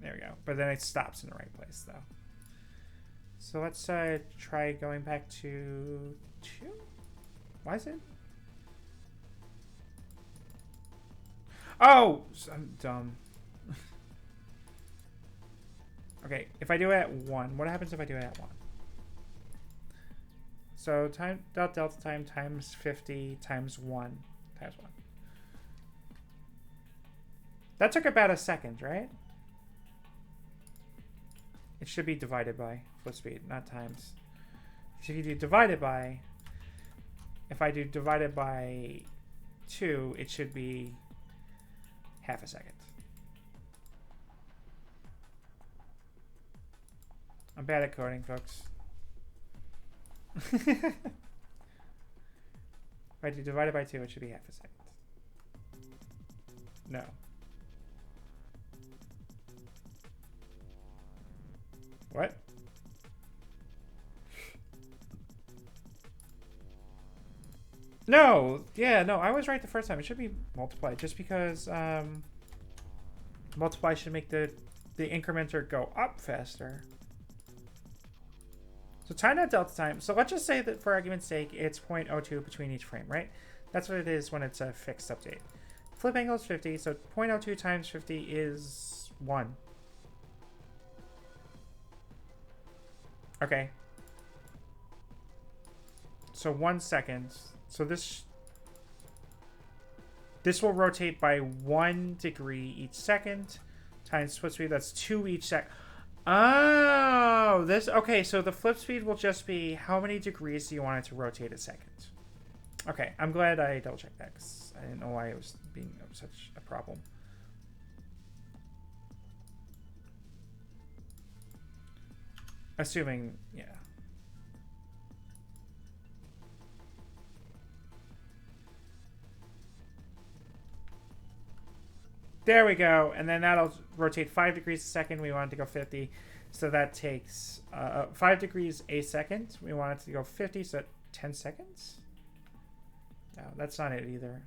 There we go. But then it stops in the right place, though. So let's try going back to 2. Why is it? Oh, I'm dumb. Okay, if I do it at 1, what happens if I do it at 1? So delta time times 50 times 1 times 1. That took about a second, right? It should be divided by flip speed, not times. So if you do divided by, if I do divided by 2, it should be half a second. I'm bad at coding, folks. If I do divided by 2, it should be half a second. No. What? No, yeah, no, I was right the first time. It should be multiply, just because multiply should make the incrementer go up faster. So time not delta time. So let's just say that for argument's sake, it's 0.02 between each frame, right? That's what it is when it's a fixed update. Flip angle is 50, so 0.02 times 50 is 1. Okay. So 1 second. So this will rotate by 1 degree each second times flip speed. That's 2 each second. Oh, this. Okay, so the flip speed will just be how many degrees do you want it to rotate a second? Okay, I'm glad I double checked that because I didn't know why it was being such a problem. Assuming, yeah. There we go. And then that'll rotate 5 degrees a second. We want it to go 50. So that takes 5 degrees a second. We want it to go 50, so 10 seconds? No, that's not it either.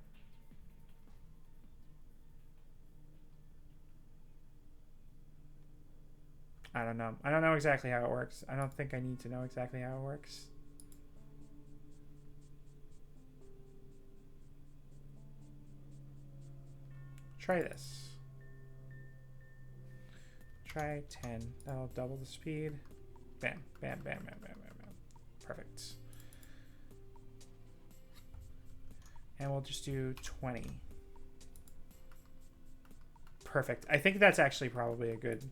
I don't know. I don't know exactly how it works. I don't think I need to know exactly how it works. Try this. Try 10. That'll double the speed. Bam, bam, bam, bam, bam, bam, bam. Perfect. And we'll just do 20. Perfect. I think that's actually probably a good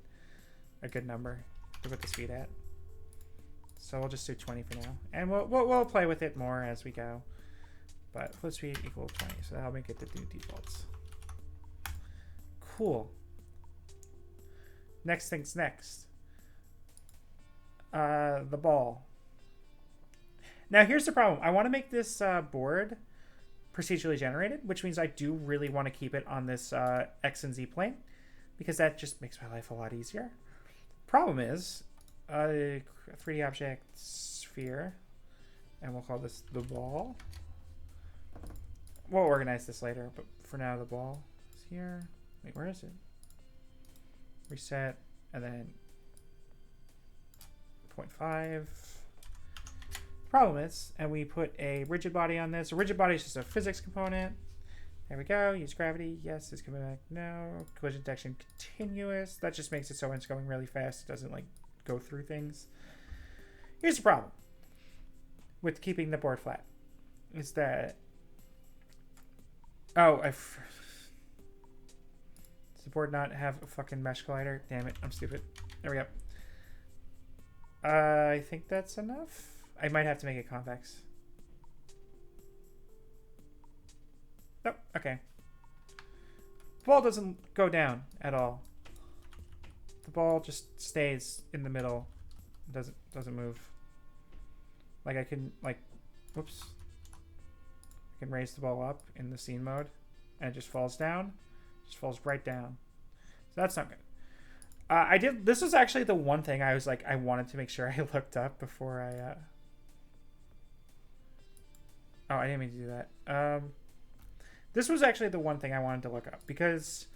number to put the speed at. So we'll just do 20 for now, and we'll play with it more as we go. But flip speed equal 20, so that'll make it the new defaults. Cool. Next thing's next. The ball. Now here's the problem. I want to make this board procedurally generated, which means I do really want to keep it on this X and Z plane, because that just makes my life a lot easier. Problem is, a 3D object sphere, and we'll call this the ball. We'll organize this later, but for now the ball is here. Wait, where is it? Reset, and then 0.5. Problem is, and we put a rigid body on this. A rigid body is just a physics component. There we go. Use gravity. Yes, it's coming back. No. Collision detection continuous. That just makes it so when it's going really fast, it doesn't like go through things. Here's the problem with keeping the board flat. Is that does the board not have a fucking mesh collider? Damn it, I'm stupid. There we go. I think that's enough. I might have to make it convex. Nope, okay. The ball doesn't go down at all. The ball just stays in the middle. Doesn't move. Like I can whoops. I can raise the ball up in the scene mode and it just falls down. Just falls right down. So that's not good. This was actually the one thing I was like, I wanted to make sure I looked up before I oh, I didn't mean to do that. This was actually the one thing I wanted to look up, because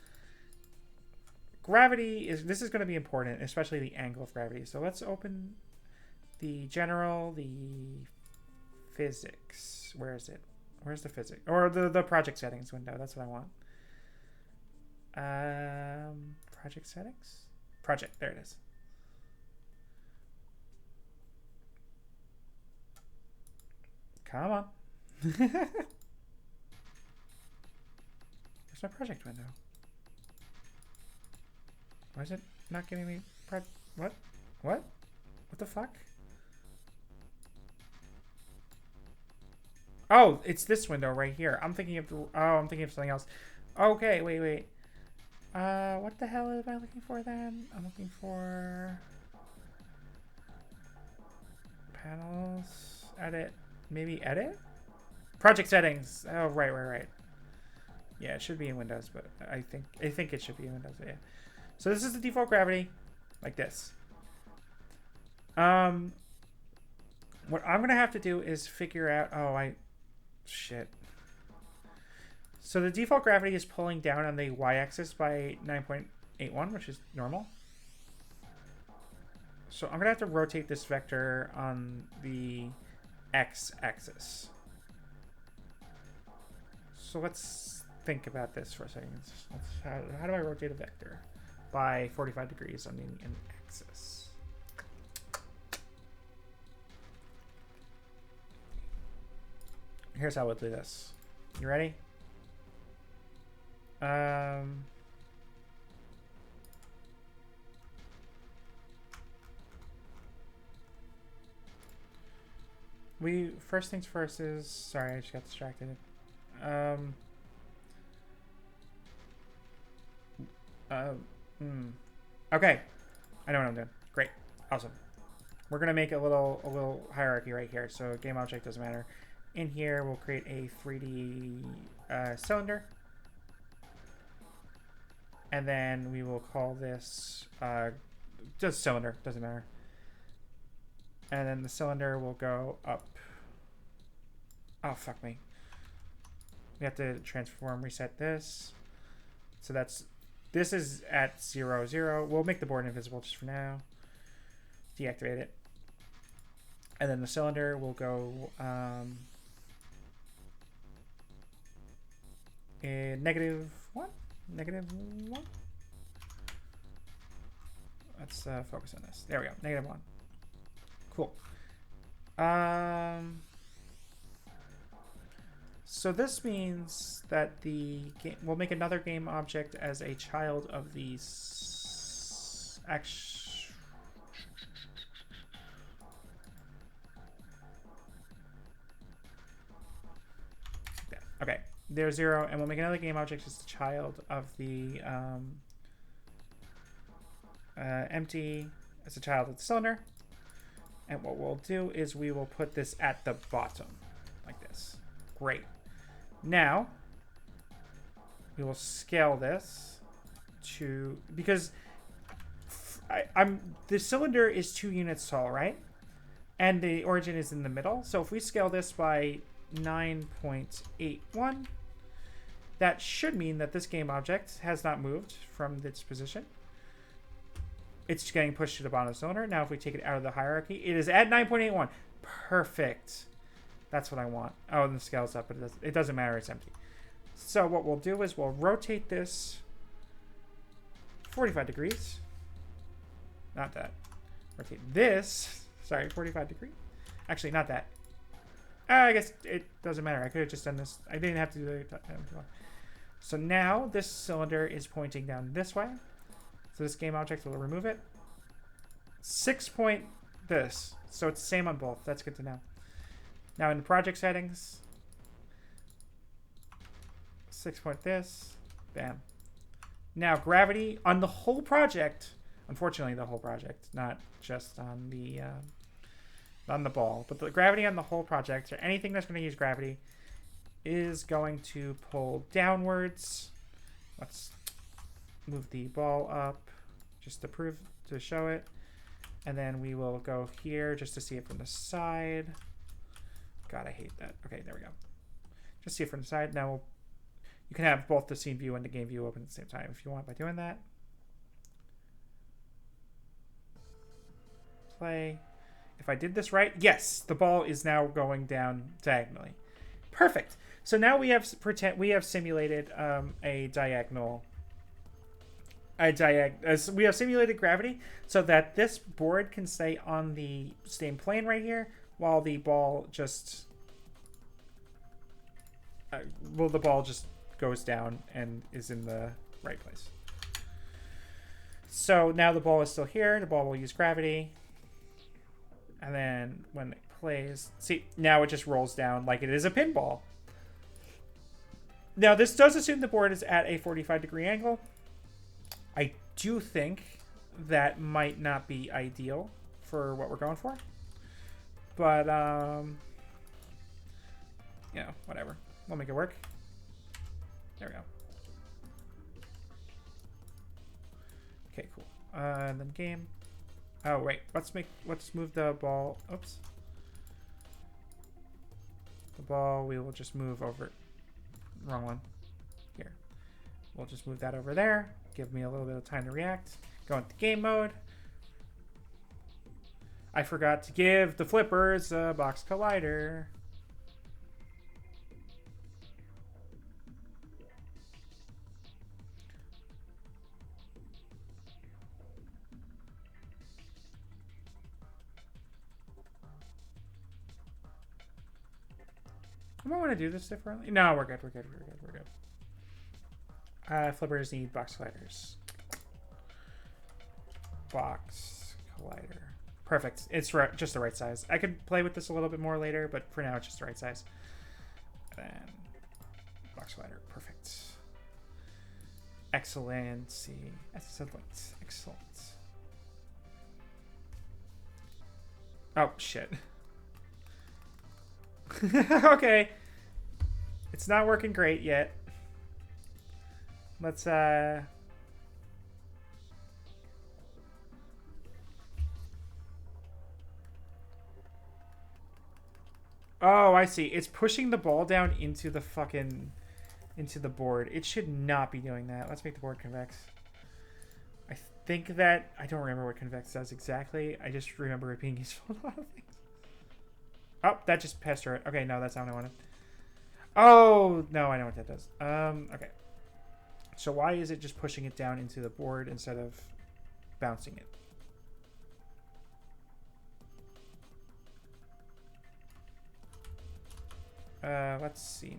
gravity this is going to be important, especially the angle of gravity. So let's open the general, the physics. Where is it? Where's the physics? Or the project settings window. That's what I want. Project settings? Project, there it is. Come on. There's my project window. Why is it not giving me what? What? What the fuck? Oh, it's this window right here. I'm thinking of something else. Okay, wait. What the hell am I looking for then? I'm looking for panels, edit, maybe edit? Project settings. Oh, right. Yeah, it should be in Windows, but I think it should be in Windows. Yeah. So this is the default gravity, like this. What I'm gonna have to do is figure out. Oh, Shit. So the default gravity is pulling down on the y-axis by 9.81, which is normal. So I'm going to have to rotate this vector on the x-axis. So let's think about this for a second. How do I rotate a vector? By 45 degrees on the axis. Here's how we'll do this. You ready? First things first is, sorry, I just got distracted. Okay, I know what I'm doing. Great, awesome. We're gonna make a little hierarchy right here. So game object doesn't matter. In here, we'll create a 3D cylinder, and then we will call this just cylinder. Doesn't matter. And then the cylinder will go up. Oh, fuck me. We have to transform, reset this. So this is at 0, 0. We'll make the board invisible just for now. Deactivate it. And then the cylinder will go in -1. -1. Let's focus on this. There we go. -1. Cool. So this means that the game, we'll make another game object as a child of these. Okay, there's 0, and we'll make another game object as a child of the empty as a child of the cylinder. And what we'll do is we will put this at the bottom, like this. Great. Now, we will scale this to, because the cylinder is 2 units tall, right? And the origin is in the middle. So if we scale this by 9.81, that should mean that this game object has not moved from its position. It's getting pushed to the bottom of the cylinder. Now, if we take it out of the hierarchy, it is at 9.81. Perfect. That's what I want. Oh, and the scale's up, but it doesn't matter. It's empty. So what we'll do is we'll rotate this 45 degrees. Not that. Rotate this. Sorry, 45 degrees. Actually, not that. I guess it doesn't matter. I could have just done this. I didn't have to do it. So now this cylinder is pointing down this way. So this game object will remove it. 6 point this. So it's the same on both. That's good to know. Now in the project settings, 6 point this. Bam. Now gravity on the whole project. Unfortunately, the whole project, not just on the ball, but the gravity on the whole project, or anything that's going to use gravity, is going to pull downwards. Let's move the ball up just to show it. And then we will go here just to see it from the side. God, I hate that. Okay, there we go. Just see it from the side. Now you can have both the scene view and the game view open at the same time if you want by doing that. Play. If I did this right, yes, the ball is now going down diagonally. Perfect. So now we have simulated a diagonal. We have simulated gravity so that this board can stay on the same plane right here, while the ball just goes down and is in the right place. So now the ball is still here. The ball will use gravity. And then when it plays, see, now it just rolls down like it is a pinball. Now this does assume the board is at a 45-degree angle. I do think that might not be ideal for what we're going for. But, you know, whatever. We'll make it work. There we go. Okay, cool. And then game. Oh, wait. Let's move the ball. Oops. The ball, we will just move over. Wrong one. Here. We'll just move that over there. Give me a little bit of time to react. Go into game mode. I forgot to give the flippers a box collider. I might want to do this differently. No, we're good. We're good. We're good. We're good. Flippers need box colliders. Box collider. Perfect. It's just the right size. I could play with this a little bit more later, but for now it's just the right size. And then box collider. Perfect. Excellent. Excellent. Excellent. Oh, shit. Okay. It's not working great yet. Let's Oh, I see. It's pushing the ball down into the board. It should not be doing that. Let's make the board convex. I think that I don't remember what convex does exactly. I just remember it being useful in a lot of things. Oh, that just passed through it. Okay, no, that's not what I wanted. Oh, no, I know what that does. Okay. So why is it just pushing it down into the board instead of bouncing it? Let's see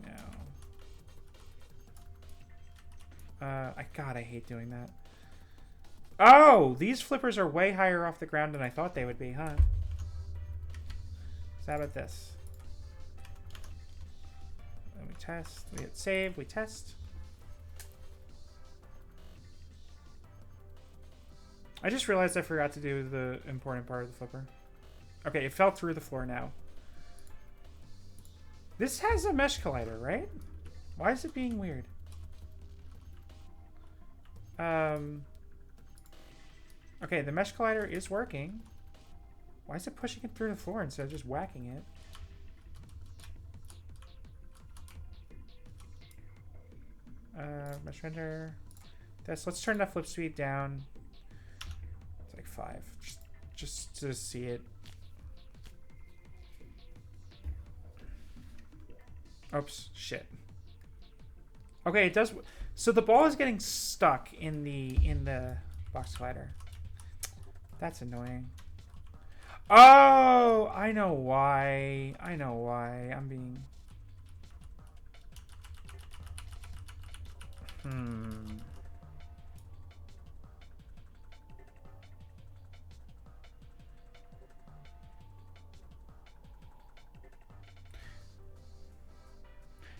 now. God, I hate doing that. Oh, these flippers are way higher off the ground than I thought they would be, huh? So how about this? Then we test. We hit save. We test. I just realized I forgot to do the important part of the flipper. Okay, it fell through the floor now. This has a mesh collider, right? Why is it being weird? Okay, the mesh collider is working. Why is it pushing it through the floor instead of just whacking it? Mesh render. Let's turn the flip speed down. It's like 5. Just to see it. Oops, shit. Okay, it does. So the ball is getting stuck in the box collider. That's annoying. Oh, I know why. I know why. I'm being...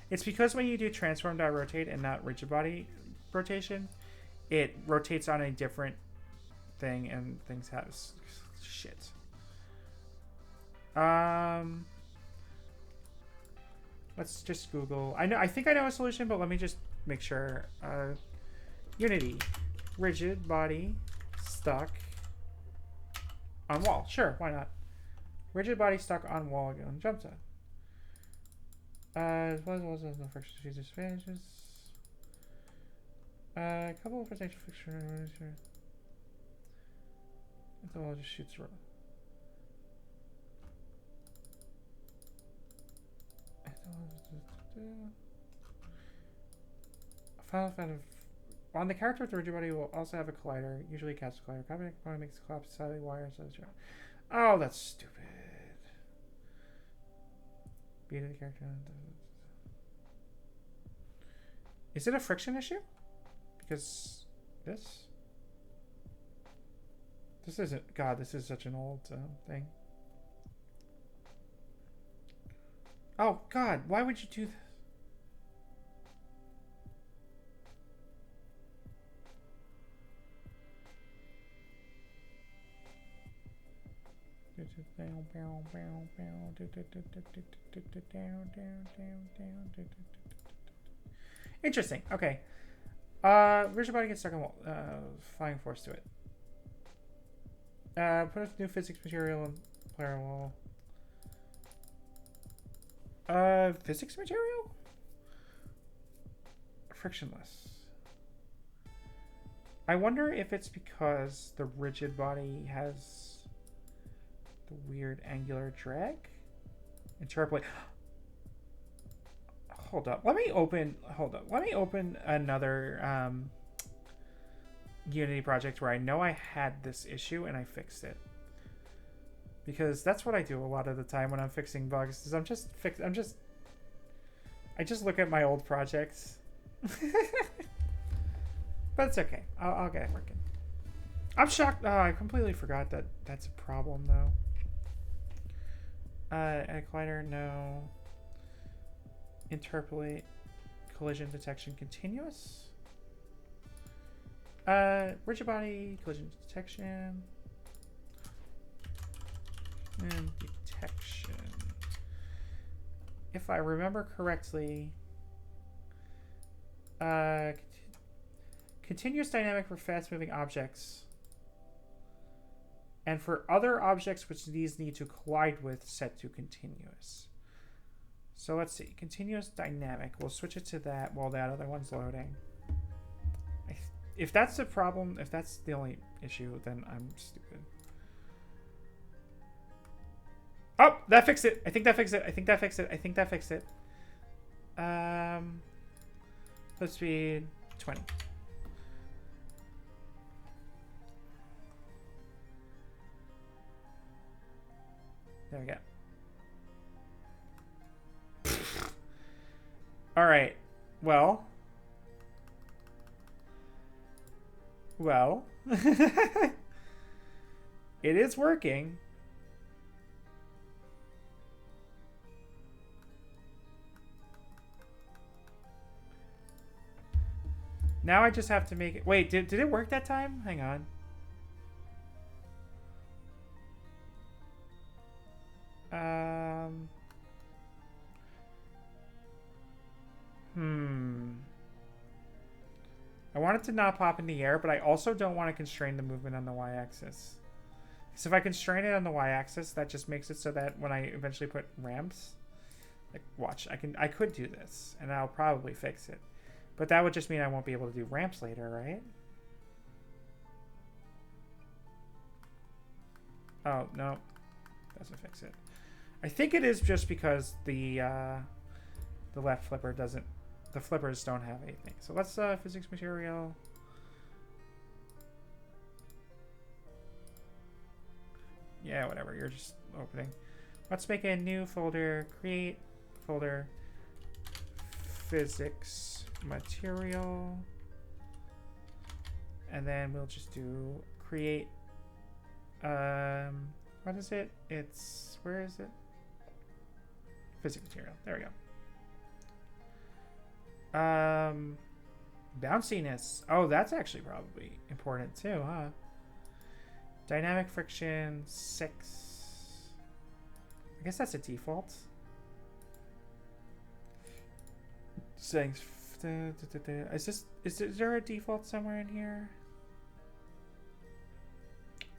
It's because when you do transform.rotate and not rigid body rotation, it rotates on a different thing and things have shit. Let's just Google. I think I know a solution, but let me just make sure. Unity, rigid body, stuck on wall. Sure, why not? Rigid body stuck on wall on jump zone. No friction disadvantages. A couple of potential friction. The wall just shoots roll. On the character with the rigid body will also have a collider, usually a cast collider. Copy component makes the collapse slightly wire. Oh, that's stupid. Beat of the character. Is it a friction issue? Because this isn't. God, this is such an old thing. Oh God, why would you do this? Interesting. Okay. Rigid body gets stuck on wall. Flying force to it. Put a new physics material on player wall. Physics material? Frictionless. I wonder if it's because the rigid body has the weird angular drag. Interpolate. Hold up. Let me open another Unity project where I know I had this issue and I fixed it. Because that's what I do a lot of the time when I'm fixing bugs. Is I just look at my old projects. But it's okay. I'll get it working. I'm shocked. Oh, I completely forgot that that's a problem, though. Add collider, no. Interpolate. Collision detection continuous. Rigid body, collision detection. And detection. If I remember correctly, continuous dynamic for fast-moving objects, and for other objects which these need to collide with, set to continuous. So let's see, continuous dynamic. We'll switch it to that while that other one's loading. If that's the problem, if that's the only issue, then I'm stupid. Oh, that fixed it. I think that fixed it. I think that fixed it. I think that fixed it. Let's speed 20. There we go. All right. Well. It is working. Now I just have to make it. Wait, did it work that time? Hang on. I want it to not pop in the air, but I also don't want to constrain the movement on the y-axis. Because if I constrain it on the y-axis, that just makes it so that when I eventually put ramps, like watch, I could do this, and I'll probably fix it. But that would just mean I won't be able to do ramps later, right? Oh, no. Doesn't fix it. I think it is just because the left flipper doesn't... The flippers don't have anything. So let's physics material. Yeah, whatever. You're just opening. Let's make a new folder. Create folder. Physics material. And then we'll just do create. What is it? It's... Where is it? Physics material. There we go. Bounciness. Oh, that's actually probably important too, huh? Dynamic friction 6. I guess that's a default. Settings. Is there a default somewhere in here?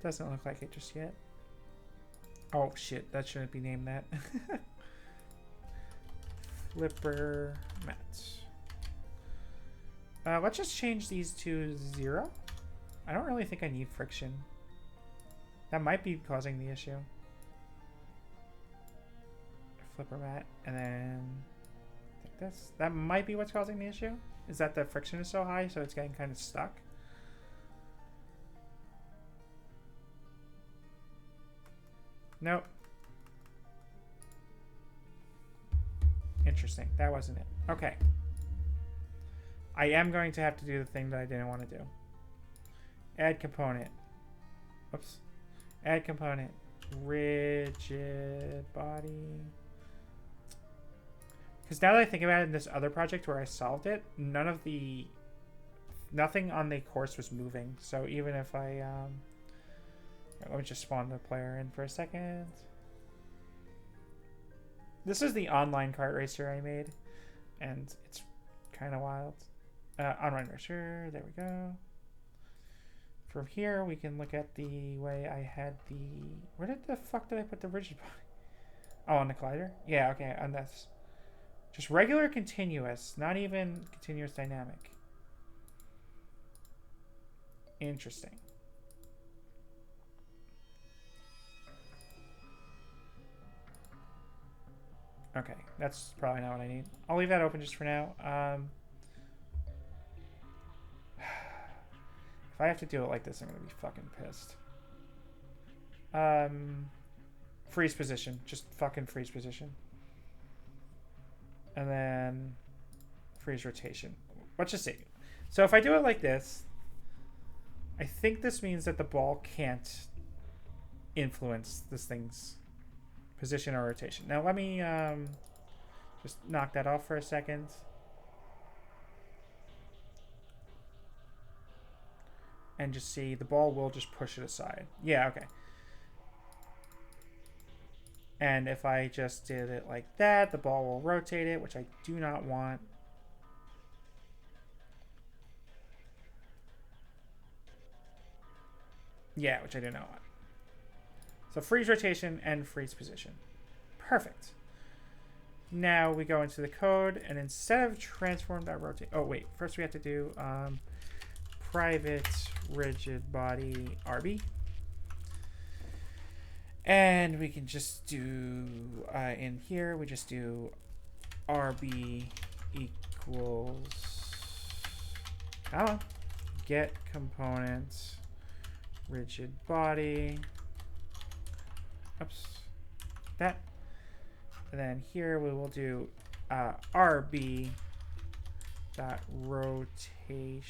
Doesn't look like it just yet. Oh shit, that shouldn't be named that. Flipper mats. Let's just change these to 0. I don't really think I need friction. That might be causing the issue. Flipper mat, and then like this. That might be what's causing the issue. Is that the friction is so high, so it's getting kind of stuck. Nope. Interesting. That wasn't it. Okay. I am going to have to do the thing that I didn't want to do. Add component. Oops. Add component. Rigid body. Because now that I think about it, in this other project where I solved it, nothing on the course was moving. So even if I, let me just spawn the player in for a second. This is the online kart racer I made, and it's kind of wild. Online racer, there we go. From here, we can look at the way I had the... Where the fuck did I put the rigid body? Oh, on the collider? Yeah, okay, on this. Just regular continuous, not even continuous dynamic. Interesting. Okay, that's probably not what I need. I'll leave that open just for now. If I have to do it like this, I'm going to be fucking pissed. Freeze position. Just fucking freeze position. And then freeze rotation. Let's just see. So if I do it like this, I think this means that the ball can't influence this thing's position or rotation. Now let me just knock that off for a second. And just see, the ball will just push it aside. Yeah, okay. And if I just did it like that, the ball will rotate it, which I do not want. Yeah, which I do not want. So freeze rotation and freeze position. Perfect. Now we go into the code, and instead of transform.rotate... Oh, wait. First we have to do private rigid body RB. And we can just do, in here, we just do RB equals, get component rigid body. Oops. That. And then here we will do RB dot rotation,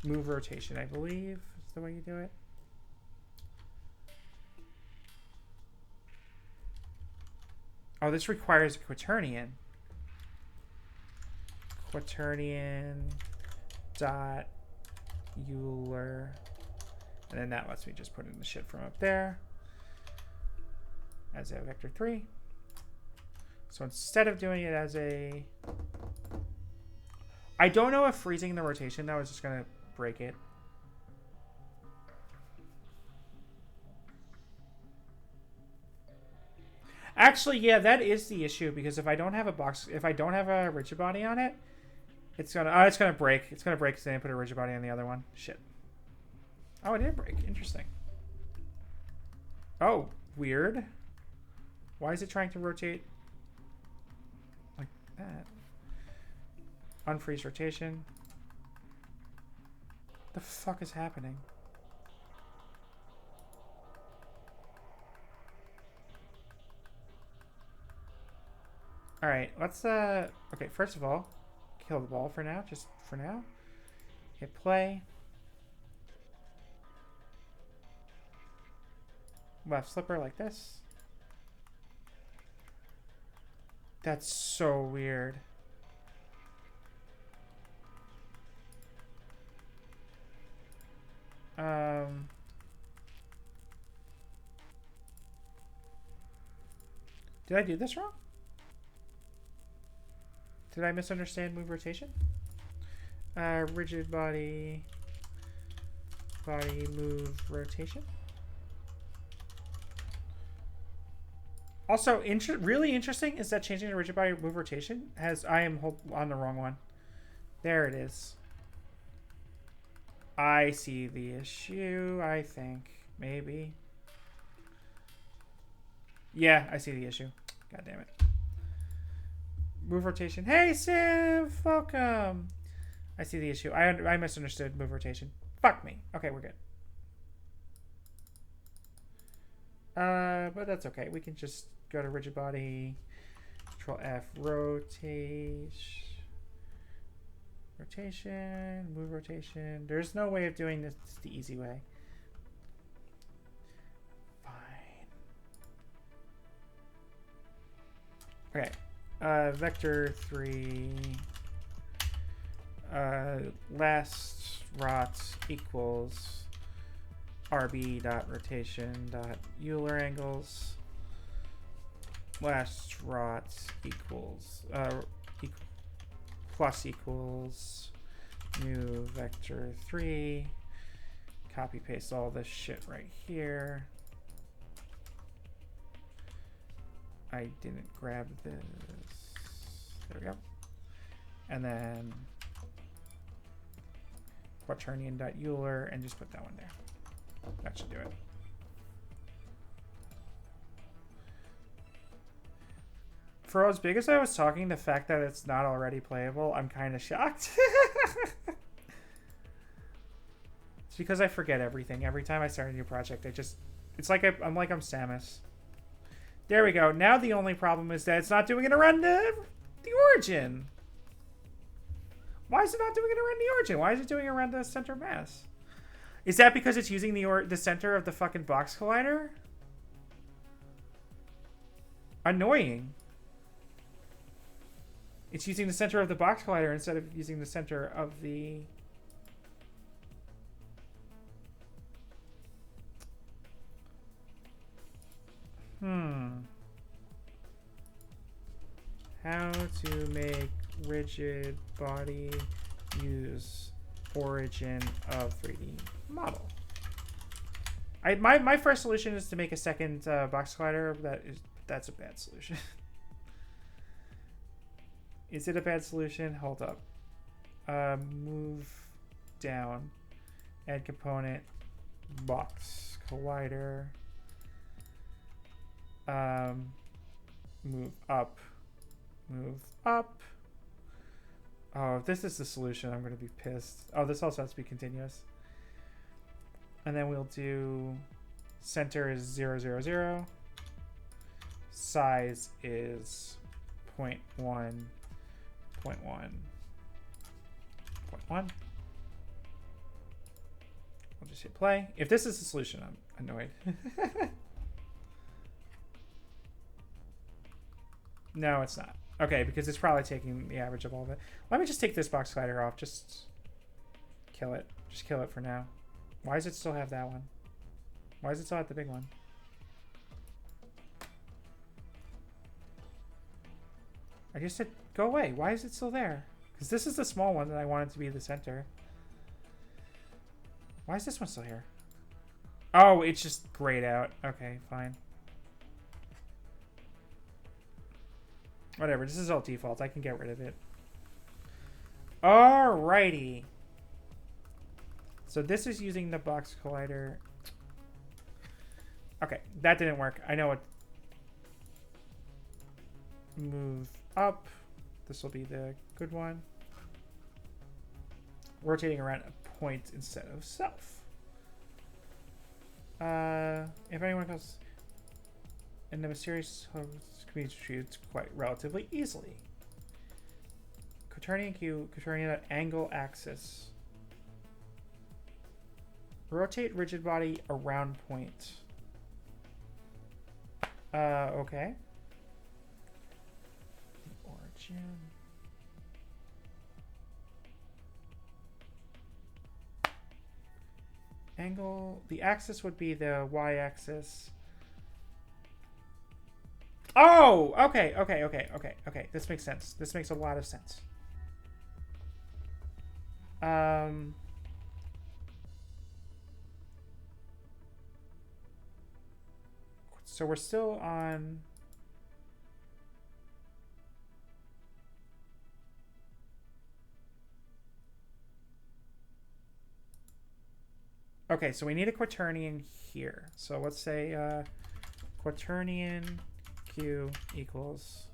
move rotation, I believe is the way you do it. Oh, this requires a quaternion. Quaternion dot Euler. And then that lets me just put in the shit from up there as a vector 3. So instead of doing it as a... I don't know if freezing the rotation, that was just going to break it. Actually, yeah, that is the issue, because if I don't have a box, if I don't have a rigid body on it, it's gonna break. It's gonna break because I didn't put a rigid body on the other one. Shit. Oh, it did break. Interesting. Oh, weird. Why is it trying to rotate like that? Unfreeze rotation. What the fuck is happening? All right, let's okay, first of all, kill the ball for now, just for now. Hit play. Left slipper like this. That's so weird. Did I do this wrong? Did I misunderstand move rotation? Rigid body move rotation. Also, really interesting is that changing the rigid body move rotation has... I am on the wrong one. There it is. I see the issue, I think. Maybe. Yeah, I see the issue. God damn it. Move rotation. Hey, Civ! Welcome! I see the issue. I misunderstood move rotation. Fuck me. Okay, we're good. But that's okay. We can just go to rigid body. Control F. Rotation. Move rotation. There's no way of doing this the easy way. Fine. Okay. Vector 3. Last rot equals RB dot rotation dot Euler Angles. Last rot equals plus equals new vector 3. Copy paste all this shit right here. I didn't grab this. There we go. And then quaternion.euler and just put that one there. That should do it. For as big as I was talking, the fact that it's not already playable, I'm kind of shocked. It's because I forget everything. Every time I start a new project, it's like I'm Samus. There we go. Now the only problem is that it's not doing it around the origin. Why is it not doing it around the origin? Why is it doing it around the center of mass? Is that because it's using the center of the fucking box collider? Annoying. It's using the center of the box collider instead of using the center of the... How to make rigid body use origin of 3D model. My first solution is to make a second box collider. That's a bad solution. Is it a bad solution? Hold up. Move down. Add component. Box collider. Move up. Move up. Oh, if this is the solution, I'm going to be pissed. Oh, this also has to be continuous. And then we'll do center is 0, 0, 0. Size is 0.1, 0.1, 0.1. We'll just hit play. If this is the solution, I'm annoyed. No, it's not. Okay, because it's probably taking the average of all of it. Let me just take this box slider off. Just kill it. Just kill it for now. Why does it still have that one? Why does it still have the big one? I just said go away. Why is it still there? Because this is the small one that I wanted to be the center. Why is this one still here? Oh, it's just grayed out. Okay, fine. Whatever, this is all default. I can get rid of it. Alrighty. So this is using the box collider. Okay, that didn't work. I know what. Move up. This will be the good one. Rotating around a point instead of self. If anyone goes... And the mysterious host can be treated quite relatively easily. Quaternion Q, quaternion at angle axis. Rotate rigid body around point. Okay. The origin. Angle, the axis would be the y-axis. Oh, okay. This makes sense. This makes a lot of sense. So we're still on... Okay, so we need a quaternion here. So let's say quaternion Q equals...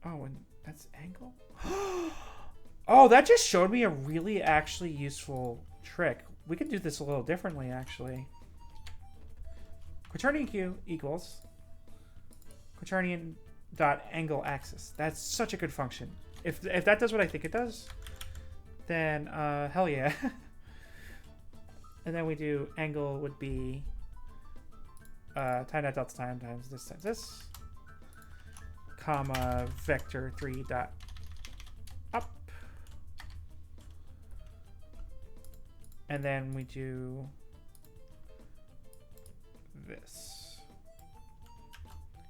Oh, and that's angle? Oh, that just showed me a really actually useful trick. We could do this a little differently, actually. Quaternion Q equals quaternion dot angle axis. That's such a good function. If that does what I think it does, then hell yeah. And then we do angle would be time dot delta time times this, comma vector 3 dot up, and then we do this,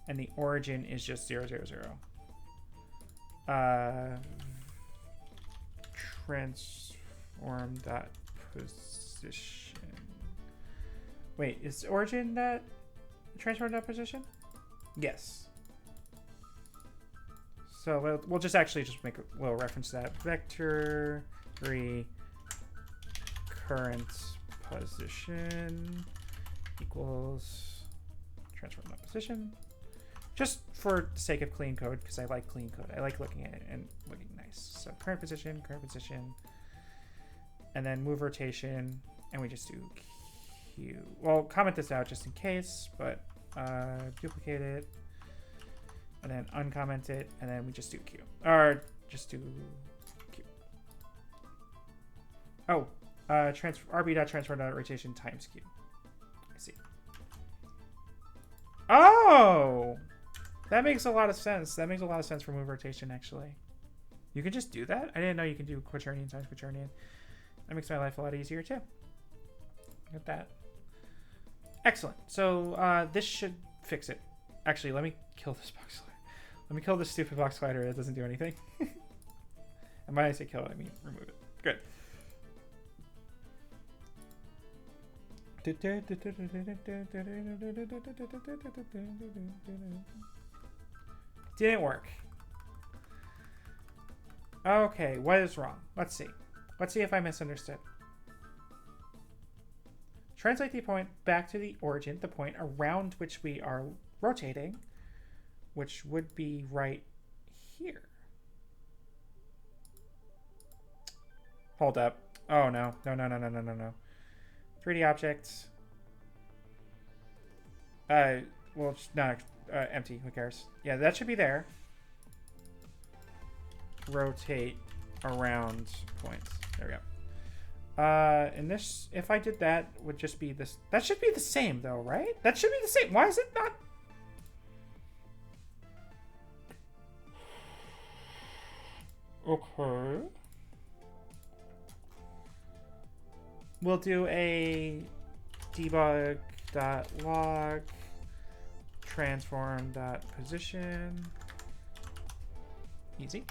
and the origin is just 0, 0, 0. Transform dot position. Wait, is origin that transform dot position? Yes. So we'll just actually just make a little reference to that. Vector 3 current position equals transform that position. Just for the sake of clean code, because I like clean code. I like looking at it and looking nice. So current position, and then move rotation, and we just do Q. Well, comment this out just in case, but duplicate it, and then uncomment it, and then we just do Q. Or just do Q. Oh, rb.transform.rotation times Q. I see. Oh! That makes a lot of sense. That makes a lot of sense for move rotation, actually. You can just do that? I didn't know you can do quaternion times quaternion. That makes my life a lot easier, too. Look at that. Excellent. So this should fix it. Actually, let me kill this box slider. Let me kill this stupid box slider that doesn't do anything. And when I say kill it, I mean remove it. Good. Didn't work. Okay, what is wrong? Let's see. Let's see if I misunderstood. Translate the point back to the origin, the point around which we are rotating, which would be right here. Hold up. Oh, no. No. 3D objects. Well, it's not empty. Who cares? Yeah, that should be there. Rotate around points. There we go. And this, if I did that, would just be this. That should be the same, though, right? That should be the same. Why is it not? Okay. We'll do a debug.log transform.position. Easy.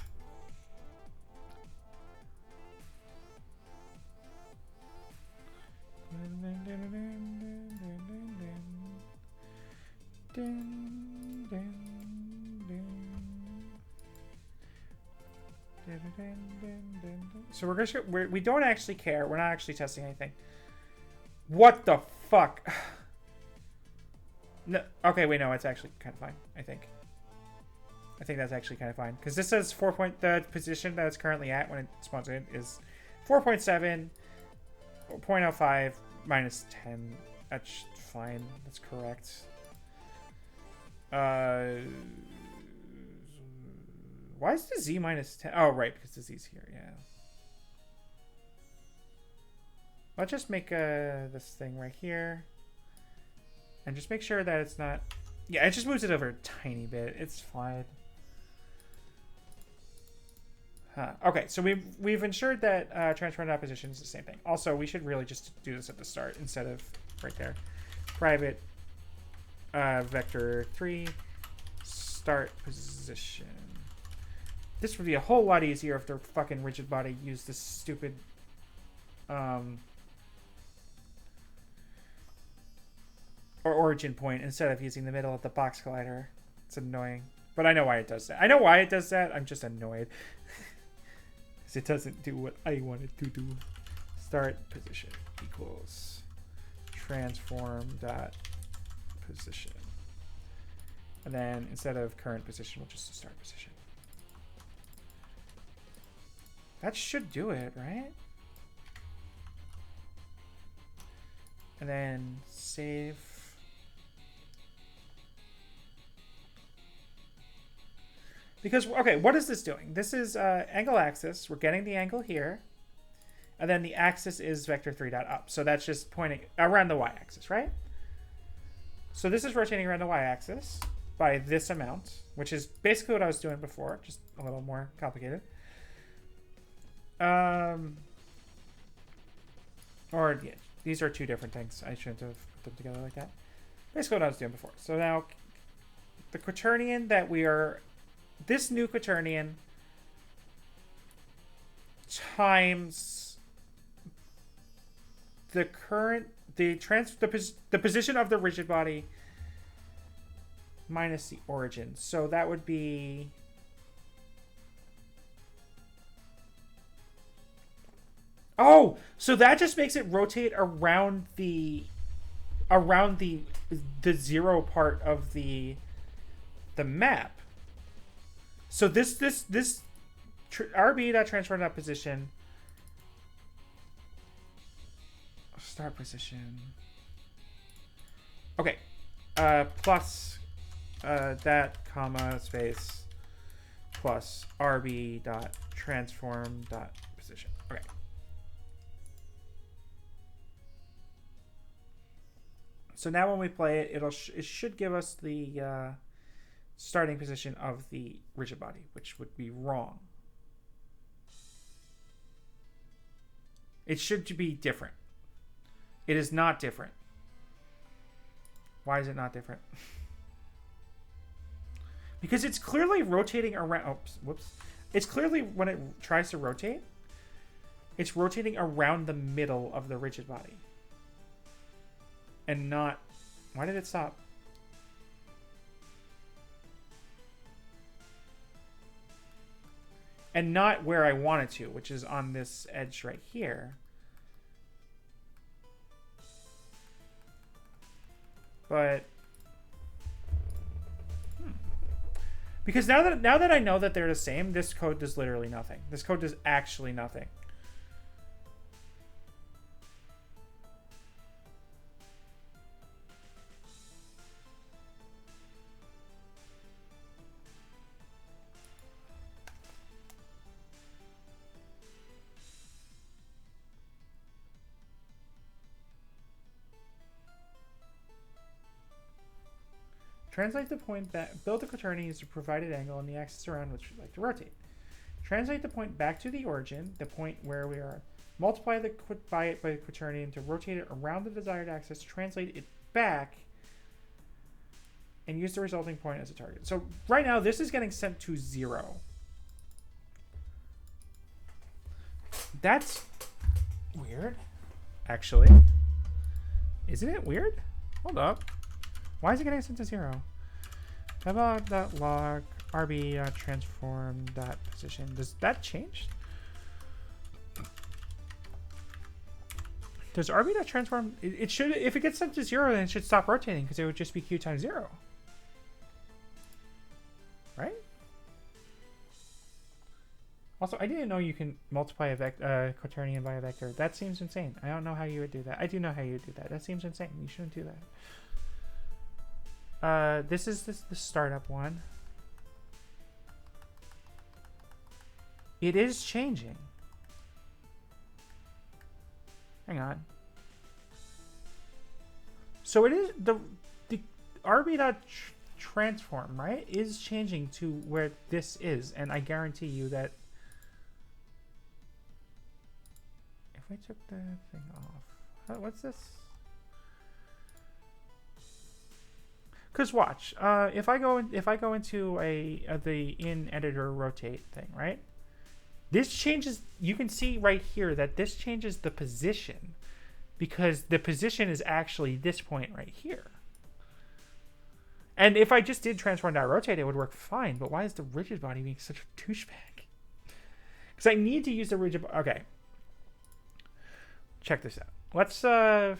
So we don't actually care. We're not actually testing anything. What the fuck? No. Okay, wait, no, it's actually kind of fine. I think that's actually kind of fine because this says 4 point. The position that it's currently at when it spawns in is 4.7, 0.05 minus 10. That's fine. That's correct. Why is the Z minus 10? Oh, right, because the Z's here. Yeah. Let's just make this thing right here. And just make sure that it's not... Yeah, it just moves it over a tiny bit. It's fine. Huh. Okay, so we've ensured that transform.position is the same thing. Also, we should really just do this at the start instead of right there. Private vector 3 start position. This would be a whole lot easier if their fucking rigid body used this stupid or origin point instead of using the middle of the box collider. It's annoying. But I know why it does that. I know why it does that. I'm just annoyed. Because it doesn't do what I want it to do. Start position equals transform dot position. And then instead of current position, we'll just start position. That should do it, right? And then save. Because, okay, what is this doing? This is angle axis. We're getting the angle here. And then the axis is vector 3.up. So that's just pointing around the y-axis, right? So this is rotating around the y-axis by this amount, which is basically what I was doing before, just a little more complicated. Or, yeah, these are two different things. I shouldn't have put them together like that. Basically what I was doing before. So now, the quaternion that we are... This new quaternion times the current... The position of the rigid body minus the origin. So that would be Oh, so that just makes it rotate around the zero part of the map. So this RB.transform.position start position. Okay, plus that comma space plus RB.transform.position. Okay. So now when we play it, it should give us the starting position of the rigid body, which would be wrong. It should be different. It is not different. Why is it not different? Because it's clearly rotating around. Oops, whoops. It's clearly, when it tries to rotate, it's rotating around the middle of the rigid body. And not... Why did it stop? And not where I want it to, which is on this edge right here. But... Because now that I know that they're the same, this code does literally nothing. This code does actually nothing. Translate the point back. Build the quaternion is the provided angle on the axis around which we'd like to rotate. Translate the point back to the origin, the point where we are. Multiply by it by the quaternion to rotate it around the desired axis. Translate it back, and use the resulting point as a target. So right now, this is getting sent to 0. That's weird, actually. Isn't it weird? Hold up. Why is it getting sent to 0? Log RB transform position. Does that change? Does RB transform? It should. If it gets sent to 0, then it should stop rotating because it would just be Q times 0. Right? Also, I didn't know you can multiply a quaternion by a vector. That seems insane. I don't know how you would do that. I do know how you would do that. That seems insane. You shouldn't do that. This is the startup one. It is changing. Hang on. So it is the RB.transform, right? Is changing to where this is, and I guarantee you that if I took the thing off, what's this? Because watch, if I go into the in editor rotate thing, right? This changes. You can see right here that this changes the position, because the position is actually this point right here. And if I just did transform.rotate, it would work fine. But why is the rigid body being such a douchebag? Because I need to use the rigid. Okay, check this out. Let's put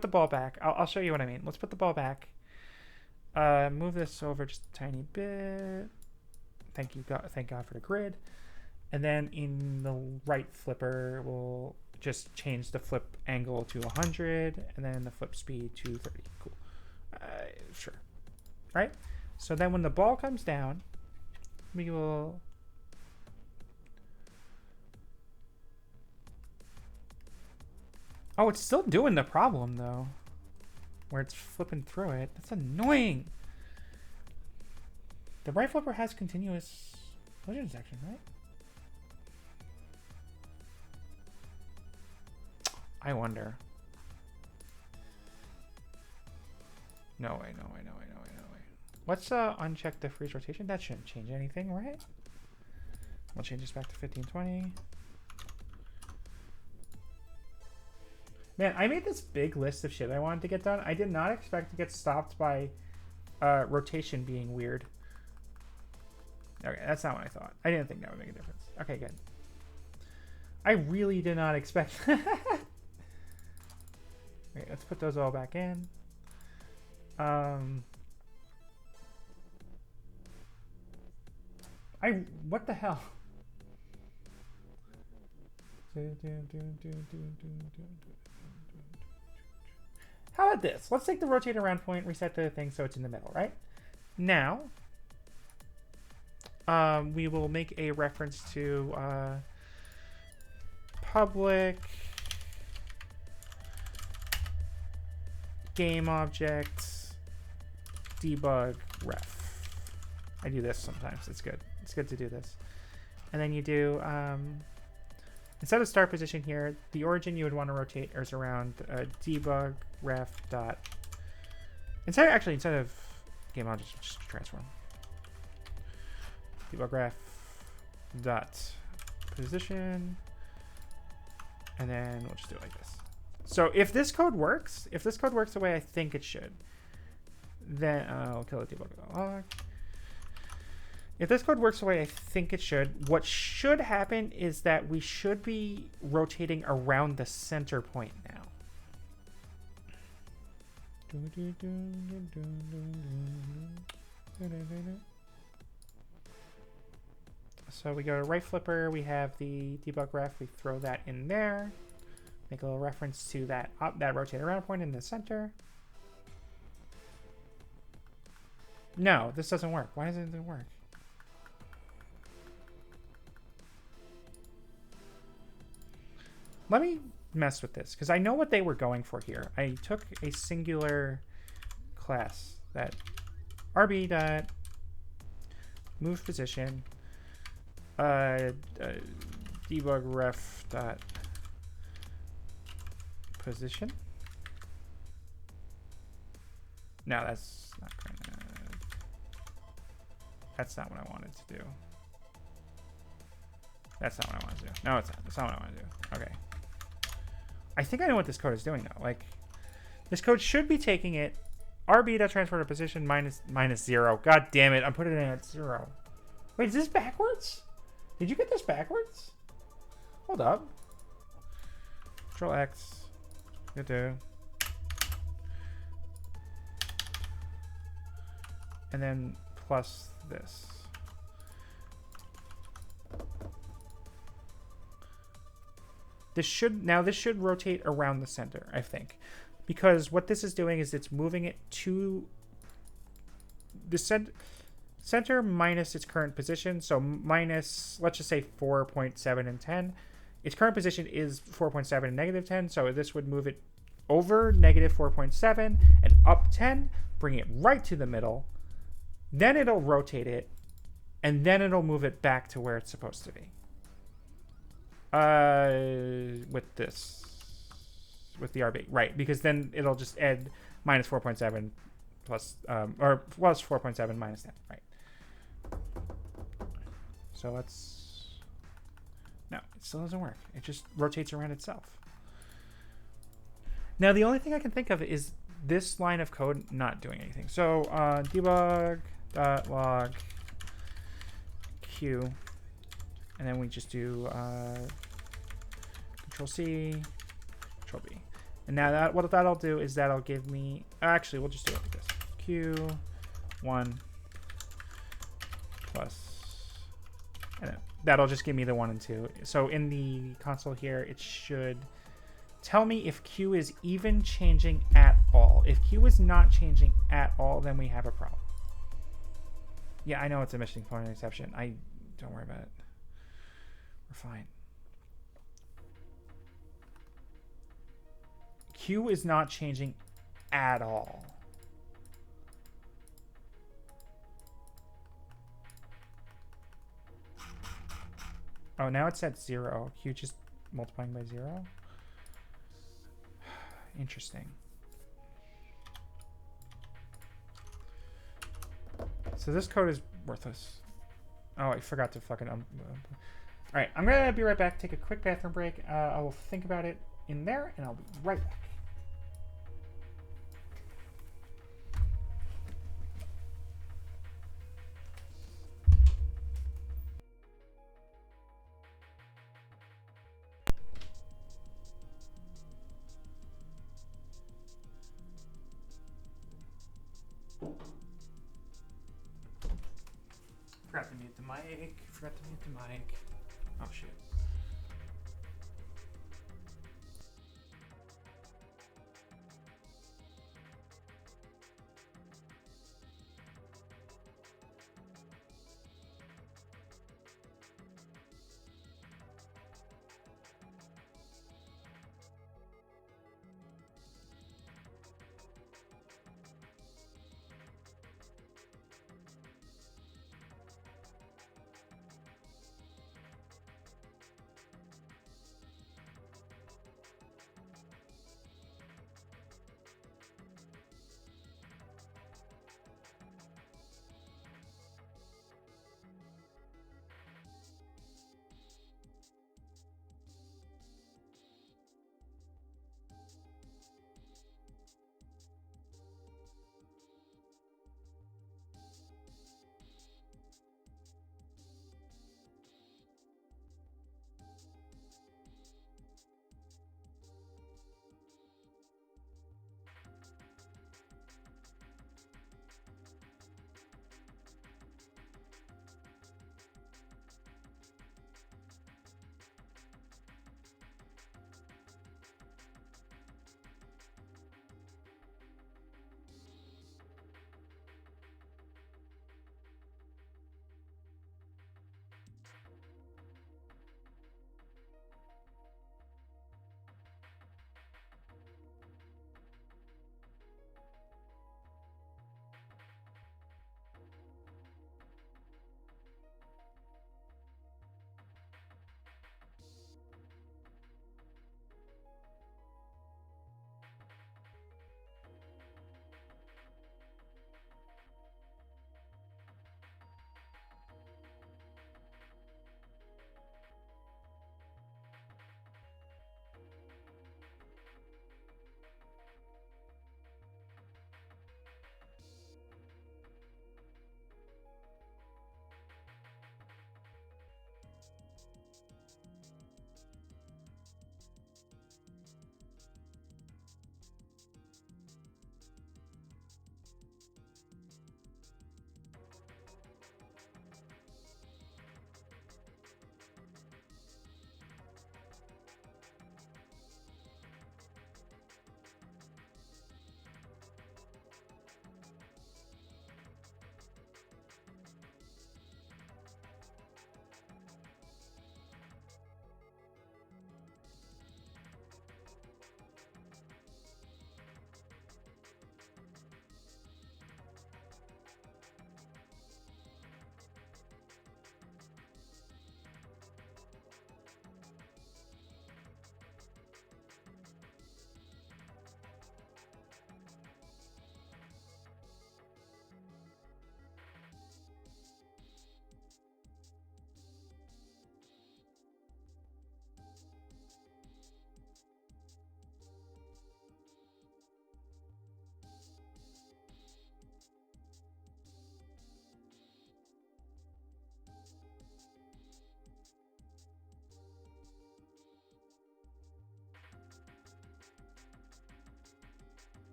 the ball back. I'll show you what I mean. Let's put the ball back. Move this over just a tiny bit. Thank God for the grid. And then in the right flipper, we'll just change the flip angle to 100, and then the flip speed to 30. Cool. Sure. Right? So then when the ball comes down, we will... Oh, it's still doing the problem, though. Where it's flipping through it. That's annoying. The right flipper has continuous collision section, right? I wonder. No way. Let's uncheck the freeze rotation. That shouldn't change anything, right? We'll change this back to 1520. Man, I made this big list of shit I wanted to get done. I did not expect to get stopped by rotation being weird. Okay, that's not what I thought. I didn't think that would make a difference. Okay, good. I really did not expect that. Wait, let's put those all back in. What the hell? How about this? Let's take the rotate around point, reset the thing so it's in the middle, right? Now, we will make a reference to public game objects debug ref. I do this sometimes. It's good. It's good to do this. And then you do, instead of start position here, the origin you would want to rotate is around debug ref dot. Instead of game objects, just transform. Debug ref dot position, and then we'll just do it like this. So if this code works, the way I think it should, then I'll kill the debug log. If this code works the way I think it should, what should happen is that we should be rotating around the center point now. So we go to right flipper, we have the debug ref, we throw that in there, make a little reference to that rotate around point in the center. No, this doesn't work. Why doesn't it work? Let me mess with this, because I know what they were going for here. I took a singular class that rb dot move position debug ref dot position. No, that's not gonna, that's not what I wanted to do. That's not what I want to do. No, it's not. That's not what I want to do. Okay. I think I know what this code is doing though. Like, this code should be taking it rb.transfer to position minus 0. God damn it, I'm putting it in at 0. Wait, is this backwards? Did you get this backwards? Hold up. Control X. Good to. And then plus this. This should rotate around the center, I think, because what this is doing is it's moving it to the center minus its current position. So minus, let's just say 4.7 and 10. Its current position is 4.7 and negative 10. So this would move it over negative 4.7 and up 10, bring it right to the middle. Then it'll rotate it, and then it'll move it back to where it's supposed to be. With the RB, right? Because then it'll just add minus 4.7 plus, or plus 4.7 minus 10, right? So let's, no, it still doesn't work. It just rotates around itself. Now, the only thing I can think of is this line of code not doing anything. So debug.log q, and then we just do Control C, Control B. And now what that'll do is that'll give me, actually, we'll just do it like this. Q1 plus, and that'll just give me the 1 and 2. So in the console here, it should tell me if Q is even changing at all. If Q is not changing at all, then we have a problem. Yeah, I know it's a missing component exception. Don't worry about it. We're fine. Q is not changing at all. Oh, now it's at 0. Q just multiplying by 0. Interesting. So this code is worthless. Oh, I forgot to fucking... All right, I'm going to be right back. Take a quick bathroom break. I will think about it in there, and I'll be right back. forgot to mute the mic. Oh, shit.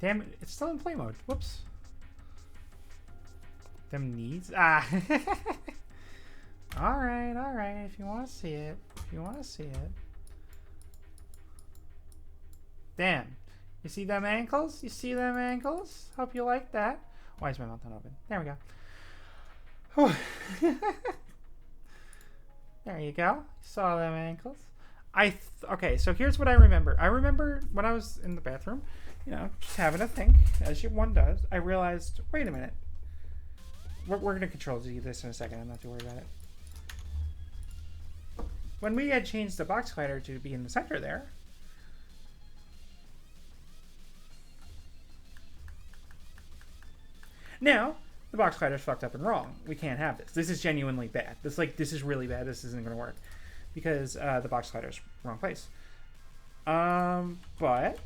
Damn it, it's still in play mode. Whoops. Them needs? Ah. Alright, if you want to see it. Damn. You see them ankles? Hope you like that. Why is my mouth not open? There we go. There you go. Saw them ankles. Okay, so here's what I remember. I remember when I was in the bathroom, just having a think, as one does. I realized, wait a minute. We're going to control this in a second. I'm not too worried about it. When we had changed the box collider to be in the center there, now the box collider's fucked up and wrong. We can't have this. This is genuinely bad. This is really bad. This isn't going to work because the box collider's wrong place. But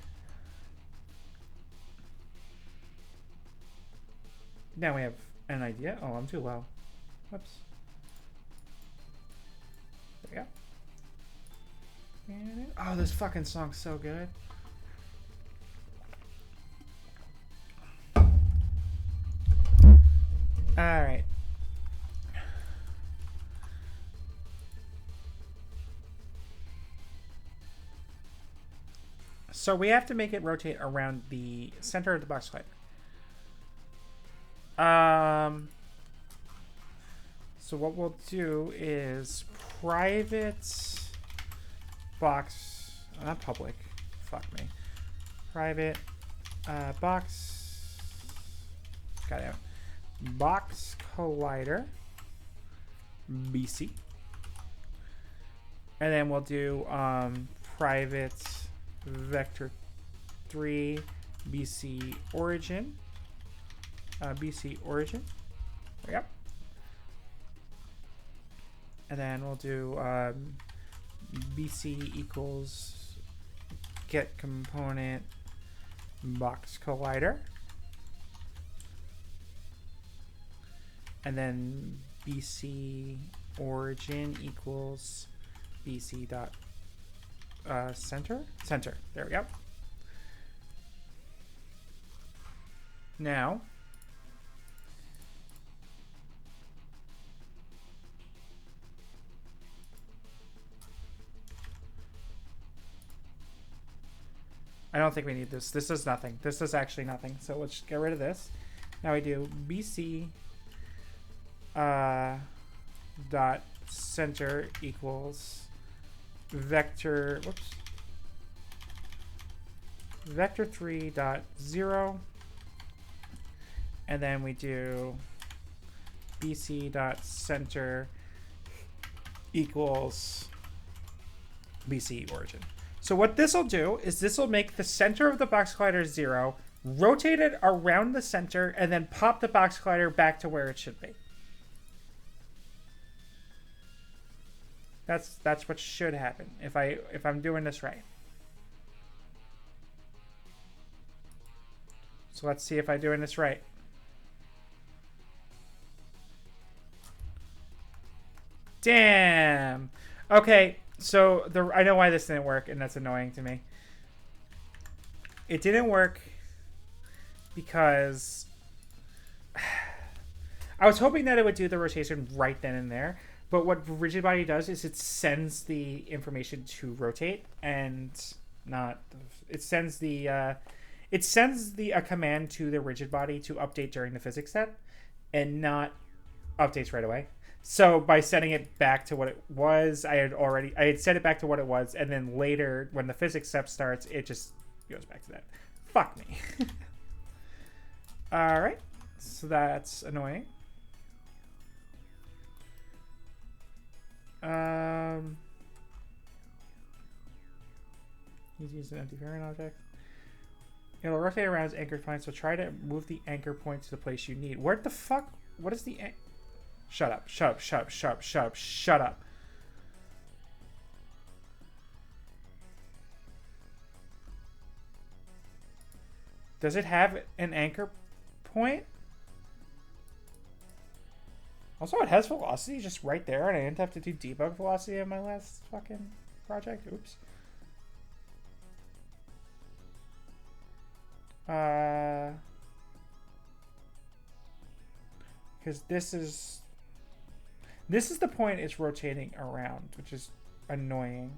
now we have an idea. Oh, I'm too low. Whoops. There we go. Oh, this fucking song's so good. All right. So we have to make it rotate around the center of the box collider. So what we'll do is private box, not public. Fuck me. Private box. Got it. Box collider BC. And then we'll do private vector 3 BC origin. BC origin. There we go. And then we'll do BC equals get component box collider. And then BC origin equals BC dot center. There we go. Now I don't think we need this. This is nothing. This is actually nothing. So let's get rid of this. Now we do BC dot center equals vector, whoops, vector 3 dot 0, and then we do BC dot center equals BC origin. So what this will do is this will make the center of the box collider 0, rotate it around the center, and then pop the box collider back to where it should be. That's what should happen if I'm doing this right. So let's see if I'm doing this right. Damn. Okay, so I know why this didn't work, and that's annoying to me. It didn't work because I was hoping that it would do the rotation right then and there. But what rigid body does is it sends the information to rotate and not. It sends a command to the rigid body to update during the physics step, and not updates right away. So by setting it back to what it was, I had set it back to what it was, and then later when the physics step starts, it just goes back to that. Fuck me. All right, so that's annoying. He's used an empty parent object. It'll rotate around its anchored point, so try to move the anchor point to the place you need. Where the fuck? What is the Shut up, shut up, shut up, shut up, shut up, shut up. Does it have an anchor point? Also, it has velocity just right there, and I didn't have to do debug velocity in my last fucking project. Oops. Because this is the point it's rotating around, which is annoying.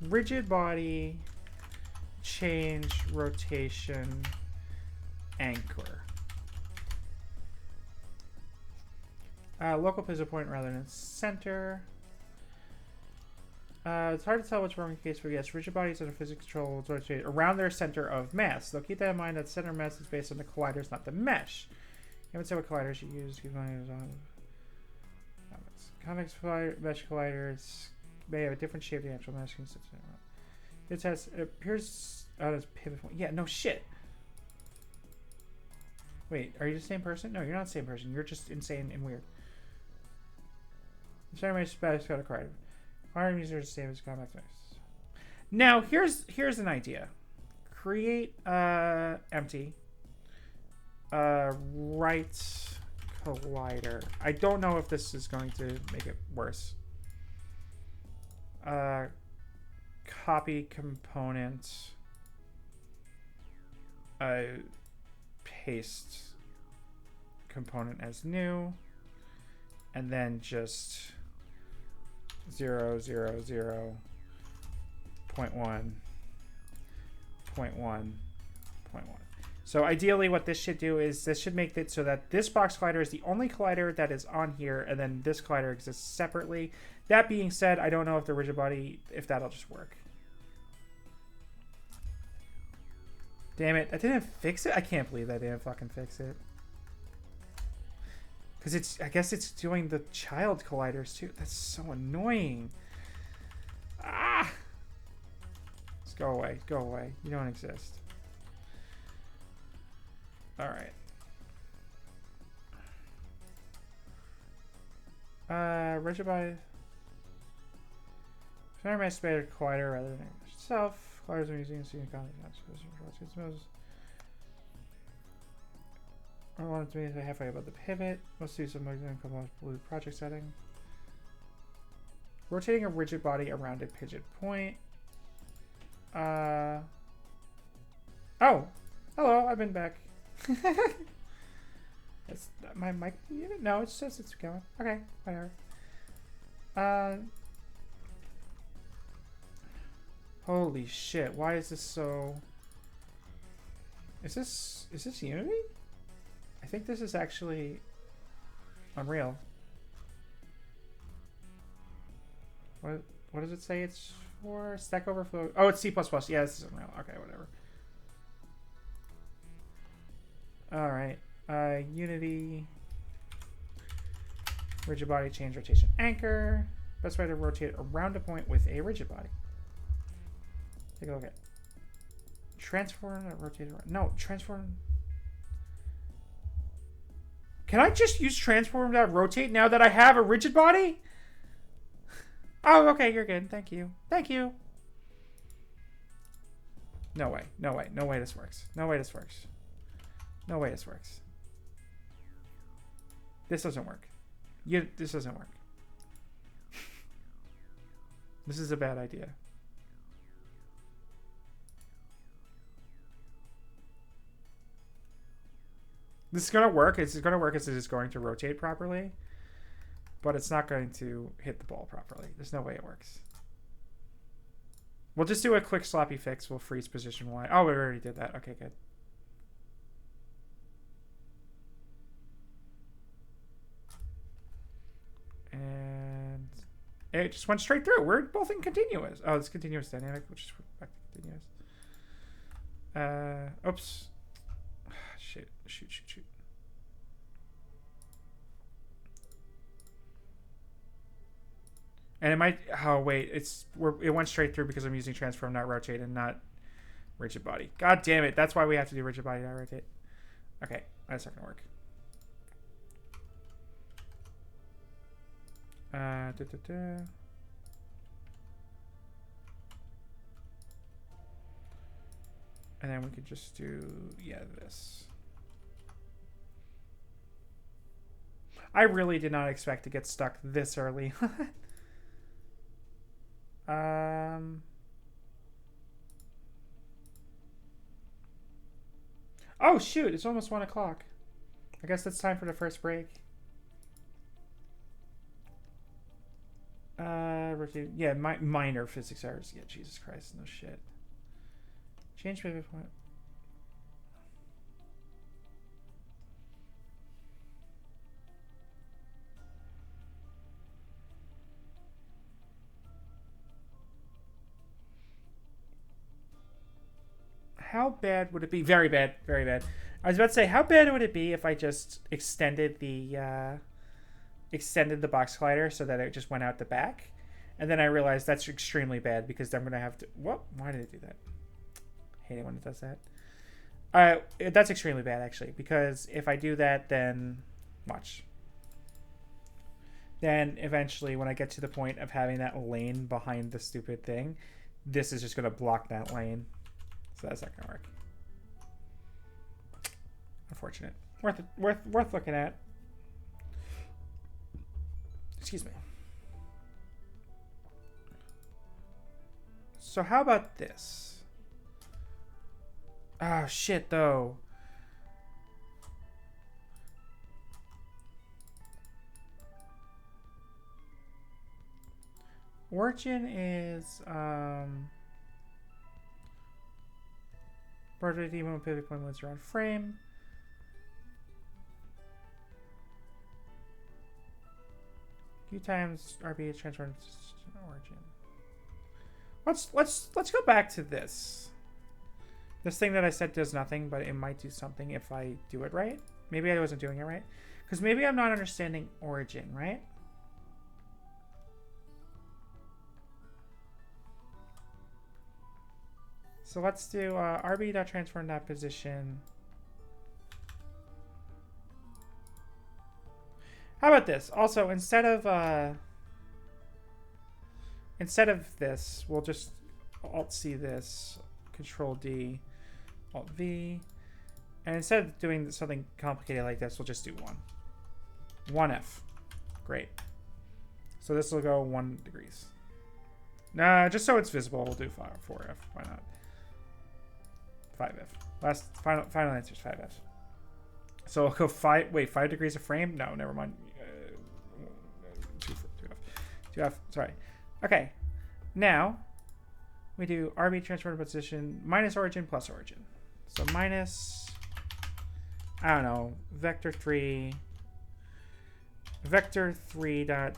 Rigid body, change rotation, anchor. Local pivot point rather than center. It's hard to tell which wrong case, but yes, rigid bodies under physics control will rotate around their center of mass. Though keep that in mind that center of mass is based on the colliders, not the mesh. You haven't said what colliders you use. Convex mesh colliders may have a different shape than the actual mesh. It appears as pivot point. Yeah, no shit. Wait, are you the same person? No, you're not the same person. You're just insane and weird. The center mesh is got a collider. Our users the same as convex mesh. Now here's an idea. Create empty right collider. I don't know if this is going to make it worse. copy component, paste component as new, and then just 0, 0, 0, 0.1, 0.1, 0.1. So ideally what this should do is this should make it so that this box collider is the only collider that is on here, and then this collider exists separately. That being said, I don't know if the rigid body, if that'll just work. Damn it, I didn't fix it? I can't believe I didn't fucking fix it. Because it's, I guess it's doing the child colliders too. That's so annoying. Ah! Just go away, go away. You don't exist. Alright. Rigid body. Center estimated collider rather than itself. Colliders are using I want it to be halfway above the pivot. Let's do some blue project setting. Rotating a rigid body around a pivot point. Oh, hello, I've been back. It's my mic muted? No, it says it's going. Okay, whatever. Holy shit, why is this so... Is this Unity? I think this is actually Unreal. What does it say it's for? Stack Overflow. Oh, it's C++. Yeah, this is Unreal. Okay, whatever. Alright. Unity. Rigid body, change rotation anchor. Best way to rotate around a point with a rigid body. Take a look at transform, rotate around. No, transform. Can I just use transform.rotate now that I have a rigid body? Oh, okay, you're good. Thank you. Thank you. No way. No way. No way this works. No way this works. No way this works. This doesn't work. This doesn't work. This is a bad idea. This is going to work. It's going to work as it is going to rotate properly. But it's not going to hit the ball properly. There's no way it works. We'll just do a quick sloppy fix. We'll freeze position Y. Oh, we already did that. Okay, good. And it just went straight through. We're both in continuous. Oh, it's continuous dynamic, which is back to continuous. Oops. Shit. Shoot. And it might... Oh, wait. It went straight through because I'm using transform, not rotate, and not rigid body. God damn it. That's why we have to do rigid body, not rotate. Okay. That's not going to work. And then we could just do... Yeah, this. I really did not expect to get stuck this early. Oh, shoot. It's almost 1 o'clock. I guess it's time for the first break. Yeah, minor physics errors. Yeah, Jesus Christ. No shit. Change pivot point. How bad would it be? Very bad. Very bad. I was about to say, how bad would it be if I just extended the box collider so that it just went out the back? And then I realized that's extremely bad because I'm going to have to... What? Why did it do that? I hate it when it does that. That's extremely bad, actually, because if I do that, then... Watch. Then eventually, when I get to the point of having that lane behind the stupid thing, this is just going to block that lane. So that's not going to work. Unfortunate. Worth looking at. Excuse me. So how about this? Oh, shit, though. Origin is, Portrait even when pivot point moves around frame. Q times RB transforms origin. Let's go back to this. This thing that I said does nothing, but it might do something if I do it right. Maybe I wasn't doing it right. Because maybe I'm not understanding origin, right? So let's do RB.transform that position. How about this? Also, instead of this, we'll just Alt-C this, Control-D, Alt-V. And instead of doing something complicated like this, we'll just do 1F. Great. So this will go 1 degrees. Nah, just so it's visible, we'll do 4F. Why not? 5F. Final answer is 5F. So I'll go 5 degrees of frame? No, never mind. 2F. Sorry. Okay. Now we do RB transform position minus origin plus origin. So minus, I don't know, vector 3 dot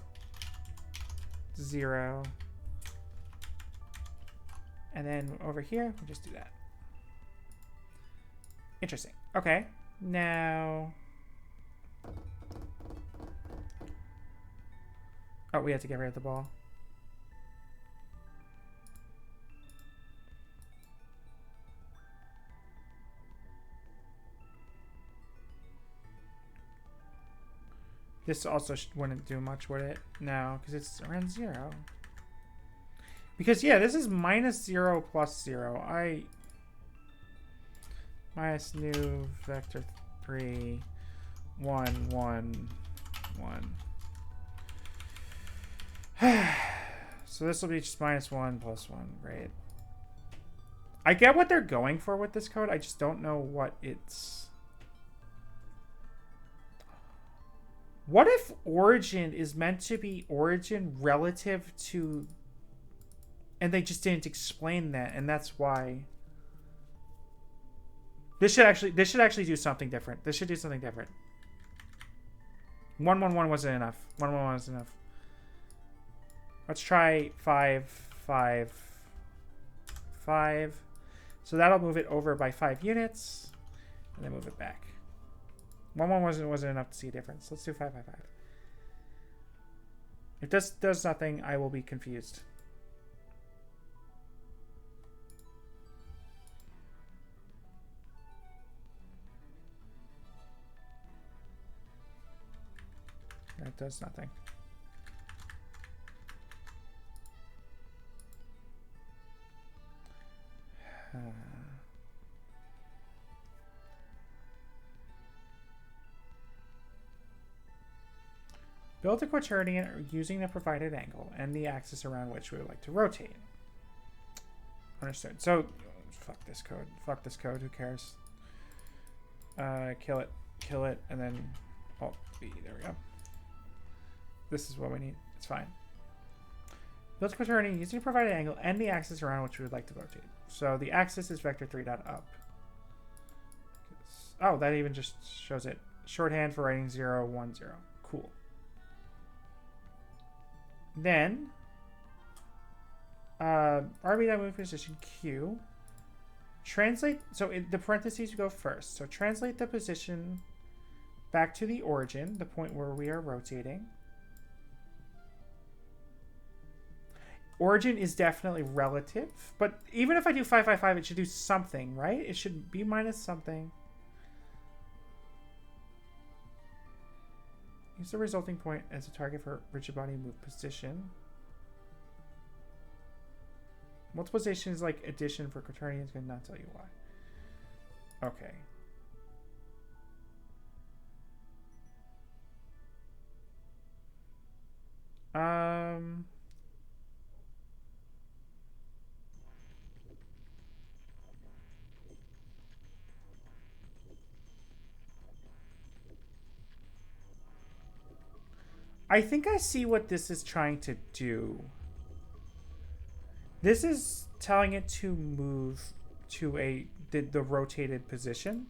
0. And then over here, we'll just do that. Interesting. Okay. Now, oh, we have to get rid of the ball. This also wouldn't do much, would it? No, because it's around 0. Because, yeah, this is minus 0 plus 0. Minus new vector 3, 1, 1, 1. So this will be just minus 1 plus 1. Great. I get what they're going for with this code. I just don't know what it's... What if origin is meant to be origin relative to... And they just didn't explain that, and that's why... This should actually do something different. This should do something different. 1, 1, 1 wasn't enough. 1, 1, 1 wasn't enough. Let's try 5, 5, 5. So that'll move it over by 5 units, and then move it back. 1, 1 wasn't enough to see a difference. Let's do 5, 5, 5. If this does nothing, I will be confused. That does nothing. Build a quaternion using the provided angle and the axis around which we would like to rotate. Understood. So, fuck this code. Fuck this code. Who cares? Kill it. Kill it. And then Alt-B. There we go. This is what we need. It's fine. Build a quaternion using the provided angle and the axis around which we would like to rotate. So the axis is vector 3 dot up. Oh, that even just shows it. Shorthand for writing 0, 1, 0. Cool. Then, RB move position Q. Translate, so the parentheses go first. So translate the position back to the origin, the point where we are rotating. Origin is definitely relative, but even if I do 5, 5, 5, it should do something, right? It should be minus something. Use the resulting point as a target for rigid body move position. Multiplication is like addition for quaternions. Going to not tell you why. Okay. I think I see what this is trying to do. This is telling it to move to the rotated position.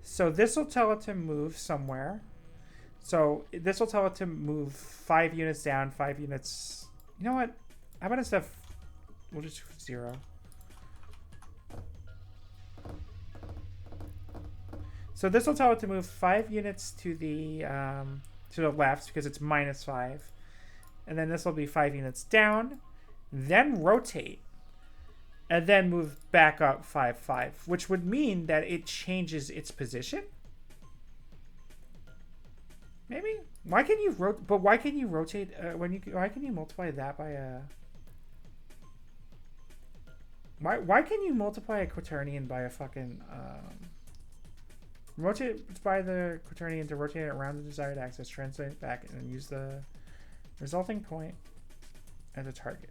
So this will tell it to move somewhere. So this will tell it to move 5 units down, 5 units. You know what? How about instead of, we'll just 0. So this will tell it to move 5 units to the left because it's -5. And then this will be 5 units down, then rotate, and then move back up 5, 5, which would mean that it changes its position. Maybe? Why can you but why can you rotate why can you multiply that by a why can you multiply a quaternion by a fucking rotate by the quaternion to rotate it around the desired axis, translate it back, and then use the resulting point as a target.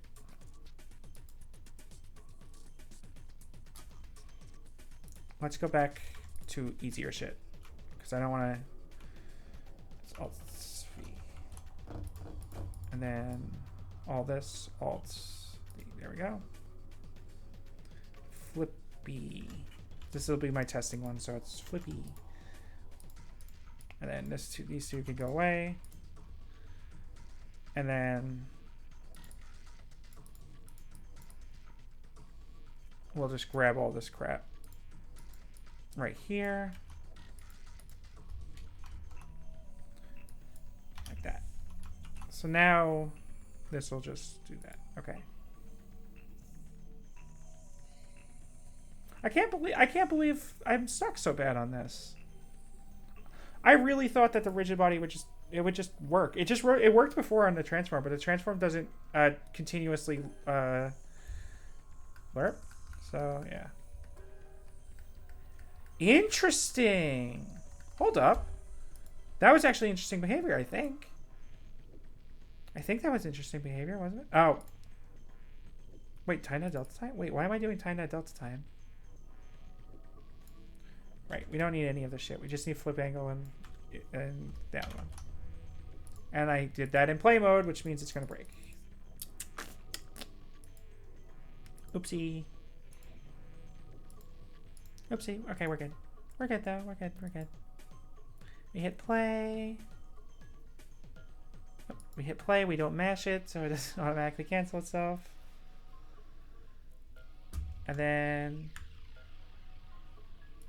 Let's go back to easier shit because I don't want to. Alt V, and then all this Alt V. There we go. Flippy. This will be my testing one, so it's flippy. And then these two can go away. And then we'll just grab all this crap right here. Like that. So now this will just do that. Okay. I can't believe I'm stuck so bad on this. I really thought that the rigid body would just work. It worked before on the transform, but the transform doesn't continuously lerp. So yeah. Interesting. Hold up. That was actually interesting behavior, I think. I think that was interesting behavior, wasn't it? Oh. Wait, tie net delta time? Wait, why am I doing tie net delta time? Right, we don't need any of this shit. We just need flip angle and down one. And I did that in play mode, which means it's going to break. Oopsie. Oopsie. Okay, we're good. We're good, though. We're good. We're good. We hit play. We hit play. We don't mash it, so it doesn't automatically cancel itself. And then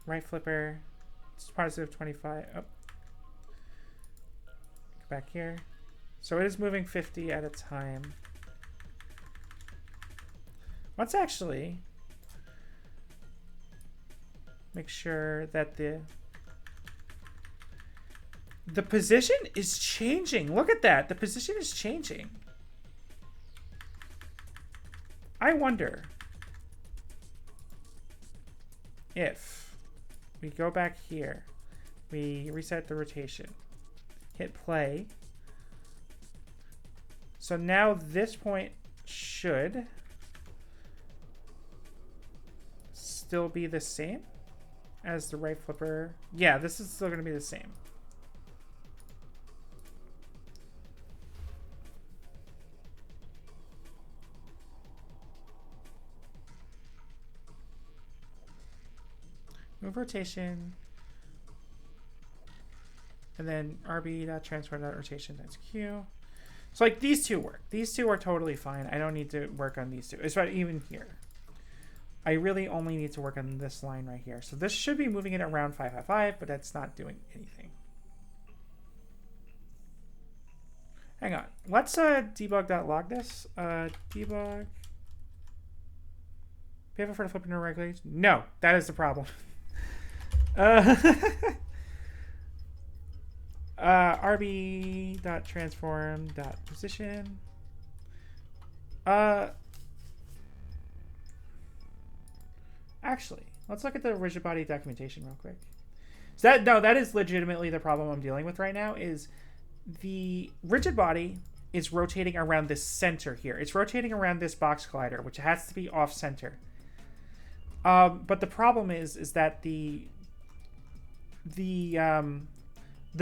right flipper. It's positive 25. Oh. Go back here. So it is moving 50 at a time. Let's actually make sure that the position is changing. Look at that. The position is changing. I wonder if we go back here, we reset the rotation, hit play. So now this point should still be the same as the right flipper. Yeah, this is still going to be the same. Move rotation, and then rb.transform.rotation, that's Q. So like these two work. These two are totally fine. I don't need to work on these two. It's about even here. I really only need to work on this line right here. So this should be moving it around 555, but that's not doing anything. Hang on. Let's debug.log this. Debug. Pivot for the flipping regulation. No, that is the problem. rb.transform.position. Actually, let's look at the rigid body documentation real quick. So that is legitimately the problem I'm dealing with right now. Is the rigid body is rotating around this center here. It's rotating around this box collider, which has to be off center. But the problem is that the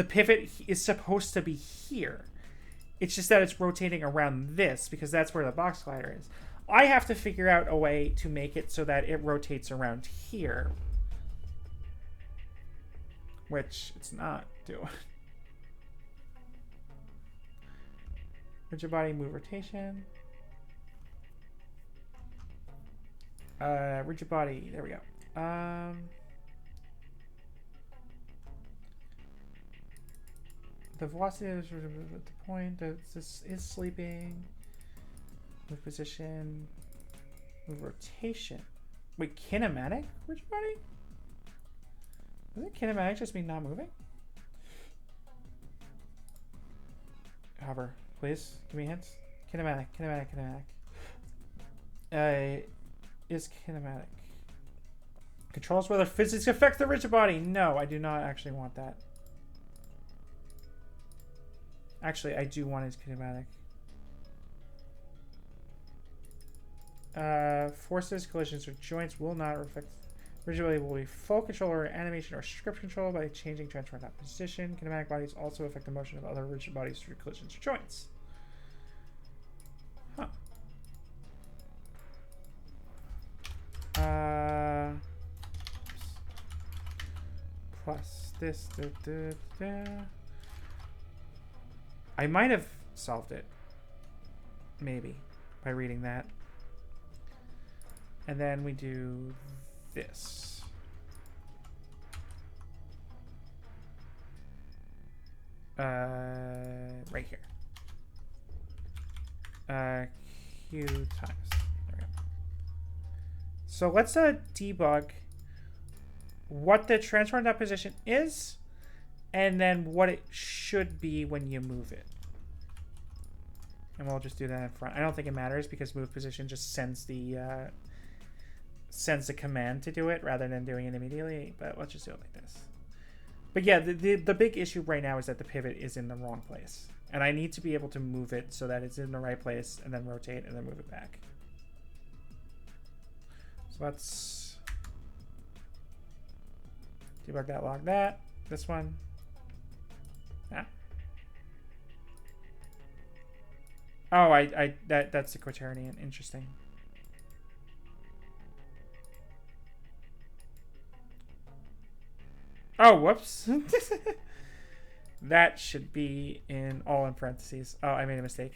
pivot is supposed to be here, It's just that it's rotating around this because that's where the box collider is. I have to figure out a way to make it so that it rotates around here, which it's not doing. Rigid body, move rotation. Rigid body, there we go. The velocity is at the point that this is sleeping. Move position. Move rotation. Wait, kinematic rigid body? Doesn't kinematic just mean not moving? Hover, please. Give me hints. Kinematic. Is kinematic. Controls whether physics affect the rigid body. No, I do not actually want that. Actually, I do want his kinematic. Forces, collisions, or joints will not affect. Rigid body will be full control over animation or script control by changing transfer dot position. Kinematic bodies also affect the motion of other rigid bodies through collisions or joints. Huh. Plus this. I might have solved it. Maybe. By reading that. And then we do this. Right here. Q times. There we go. So let's debug what the transform dot position is, and then what it should be when you move it. And we'll just do that in front. I don't think it matters because move position just sends the command to do it rather than doing it immediately. But let's just do it like this. But yeah, the big issue right now is that the pivot is in the wrong place. And I need to be able to move it so that it's in the right place and then rotate and then move it back. So let's debug that, log that. This one. Yeah. Oh, that's the quaternion. Interesting. Oh, whoops. That should be all in parentheses. Oh, I made a mistake.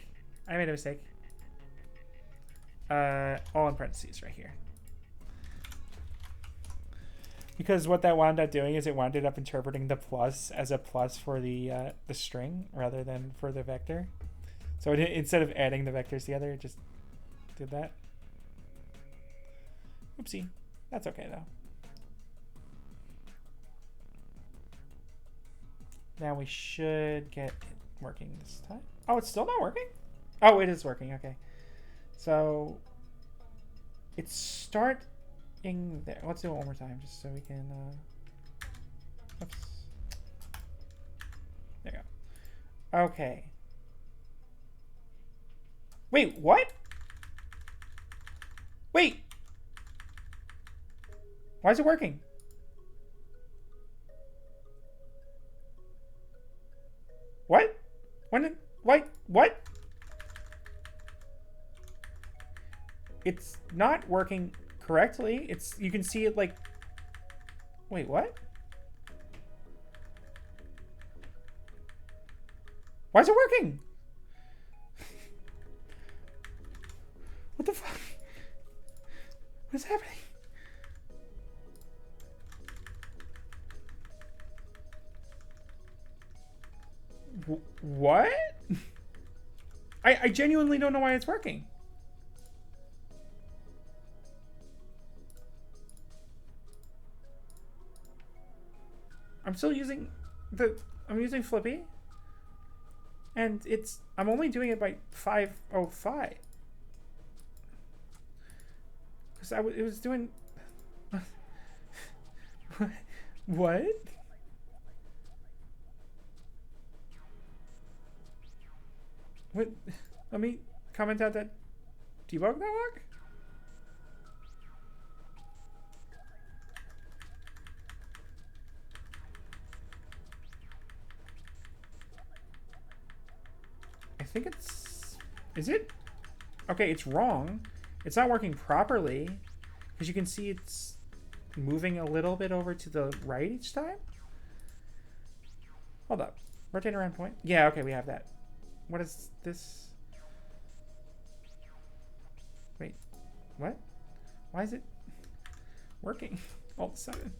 All in parentheses right here. Because what that wound up doing is it wound up interpreting the plus as a plus for the string rather than for the vector. So instead of adding the vectors together, it just did that. Oopsie. That's okay, though. Now we should get it working this time. Oh, it's still not working? Oh, it is working. Okay. So it's starting there. Let's do it one more time just so we can... oops. There you go. Okay. Wait, what? Wait. Why is it working? What? When did... What? It's not working correctly. It's... You can see it like... Wait, what? Why is it working? What the fuck? What is happening? What? I genuinely don't know why it's working. I'm still using I'm using Flippy. And I'm only doing it by 505. Because it was doing... What? What? Let me comment out that debug that log. I think it's... Is it? Okay, it's wrong. It's not working properly. Because you can see it's moving a little bit over to the right each time. Hold up. Rotate around point. Yeah, okay, we have that. What is this? Wait. What? Why is it working all of a sudden?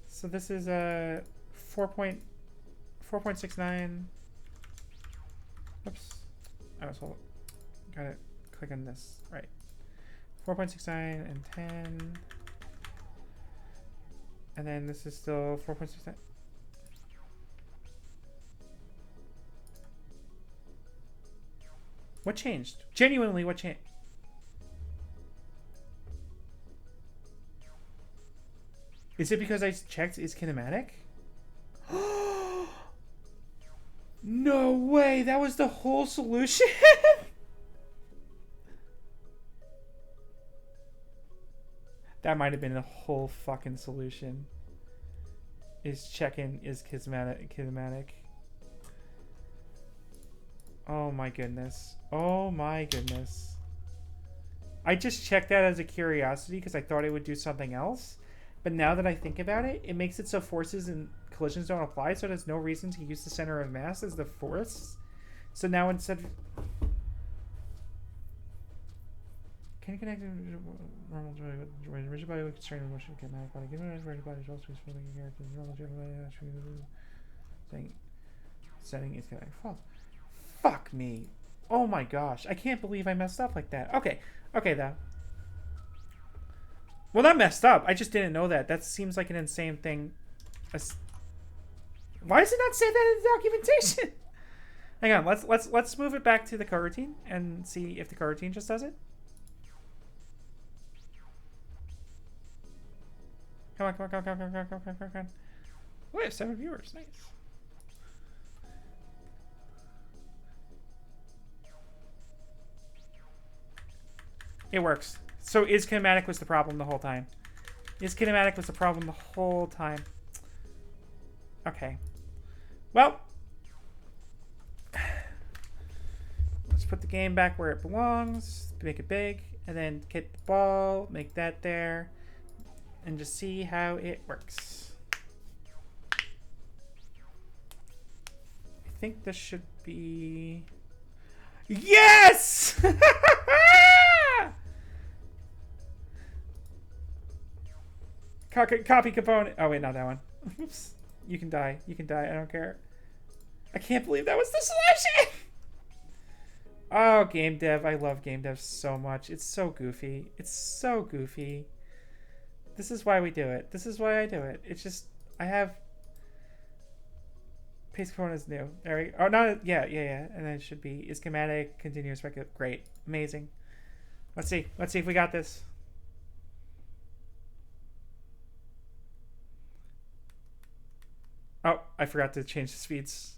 So this is a 4.69. Oops. I was hold. Gotta click on this. Right. 4.69 and 10. And then this is still 4.69. What changed? Genuinely, what changed? Is it because I checked is kinematic? No way! That was the whole solution? That might have been the whole fucking solution. Is checking is kinematic. Oh my goodness. Oh my goodness. I just checked that as a curiosity because I thought it would do something else. But now that I think about it, it makes it so forces and collisions don't apply, so there's no reason to use the center of mass as the force. So now instead of... Can you connect normal rigid body with constrained motion kinematic body? Given a rigid body is also useful to character. Normal saying setting is kinetic. Fuck me. Oh my gosh. I can't believe I messed up like that. Okay. Okay, though. Well, not messed up. I just didn't know that. That seems like an insane thing. Why does it not say that in the documentation? Hang on. Let's move it back to the coroutine and see if the coroutine just does it. Come on. Oh, we have 7 viewers. Nice. It works. So is kinematic was the problem the whole time. Is kinematic was the problem the whole time. Okay. Well. Let's put the game back where it belongs. Make it big. And then get the ball. Make that there. And just see how it works. I think this should be... Yes! Copy component. Oh, wait, not that one. Oops. You can die. You can die. I don't care. I can't believe that was the solution! Oh, game dev. I love game dev so much. It's so goofy. It's so goofy. This is why we do it. This is why I do it. It's just, I have... Paste component is new. There we go. Oh, no. Yeah. And then it should be is schematic, continuous record. Great. Amazing. Let's see. Let's see if we got this. Oh, I forgot to change the speeds.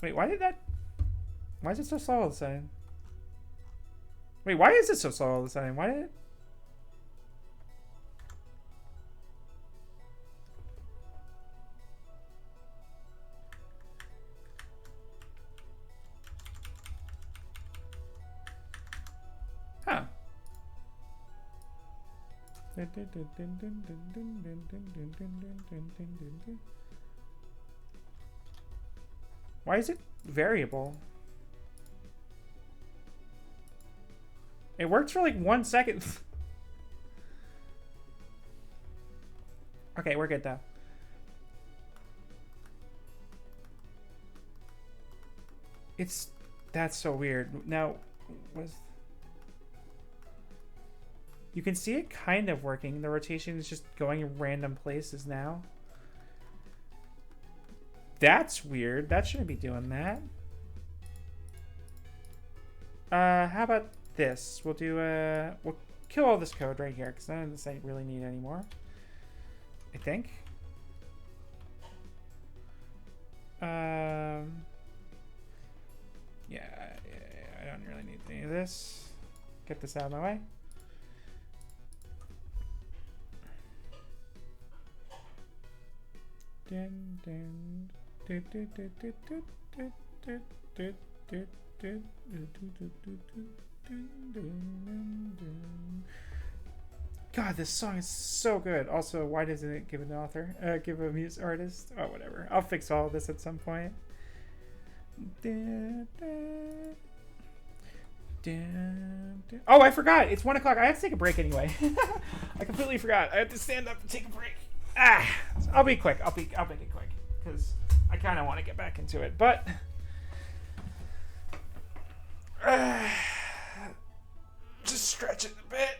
Wait, why did that... Why is it so slow all of a sudden? Wait, why is it so slow all of a sudden? Why did it... Huh. Why is it variable? It works for like 1 second. Okay, we're good though. That's so weird. Now, you can see it kind of working. The rotation is just going in random places now. That's weird. That shouldn't be doing that. How about this? We'll do we'll kill all this code right here because none of this I really need anymore. I think. Yeah, I don't really need any of this. Get this out of my way. Dun, dun. God, this song is so good. Also, why doesn't it give an author? Give a music artist? Oh, whatever. I'll fix all of this at some point. Oh, I forgot. It's 1 o'clock. I have to take a break anyway. I completely forgot. I have to stand up and take a break. I'll be quick. I'll make it quick because I kind of want to get back into it, but just stretch it a bit.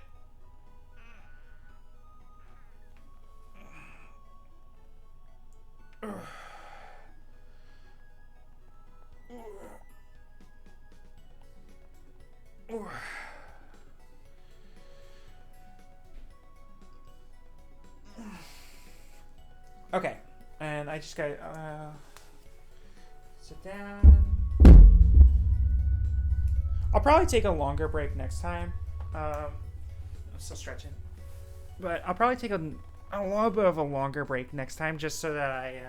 Okay, and I just got sit down. I'll probably take a longer break next time. I'm still stretching, but I'll probably take a little bit of a longer break next time, just so that I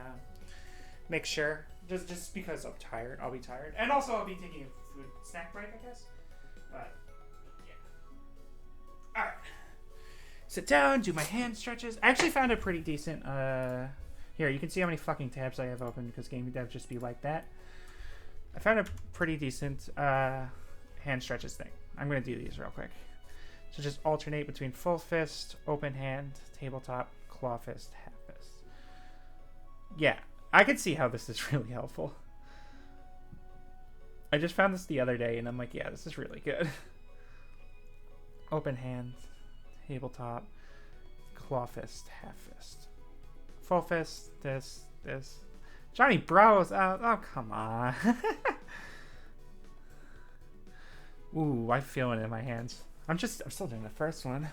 make sure. Just because I'm tired, I'll be tired, and also I'll be taking a food snack break, I guess. But yeah. All right. Sit down, do my hand stretches. I actually found a pretty decent. Here, you can see how many fucking tabs I have open because gamedev just be like that. I found a pretty decent hand stretches thing. I'm gonna do these real quick. So just alternate between full fist, open hand, tabletop, claw fist, half fist. Yeah, I can see how this is really helpful. I just found this the other day and I'm like, yeah, this is really good. Open hand, tabletop, claw fist, half fist. Full fist, this. Johnny Bros. Oh, come on. Ooh, I'm feeling it in my hands. I'm still doing the first one.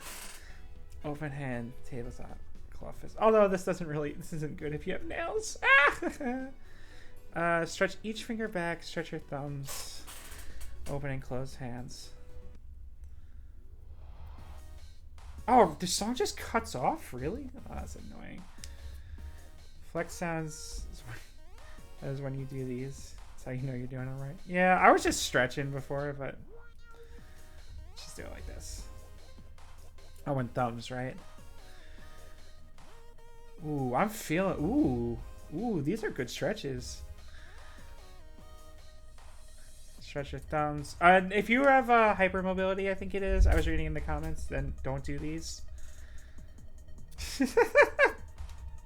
Open hand, tabletop, claw fist. Although this isn't good if you have nails. Stretch each finger back, stretch your thumbs. Open and close hands. Oh, the song just cuts off? Really? Oh, that's annoying. Flex sounds is when you do these. That's how you know you're doing it right. Yeah, I was just stretching before, but just do it like this. Oh, and thumbs, right? Ooh, I'm feeling... Ooh, these are good stretches. Stretch your thumbs. If you have hypermobility, I think it is. I was reading in the comments. Then don't do these.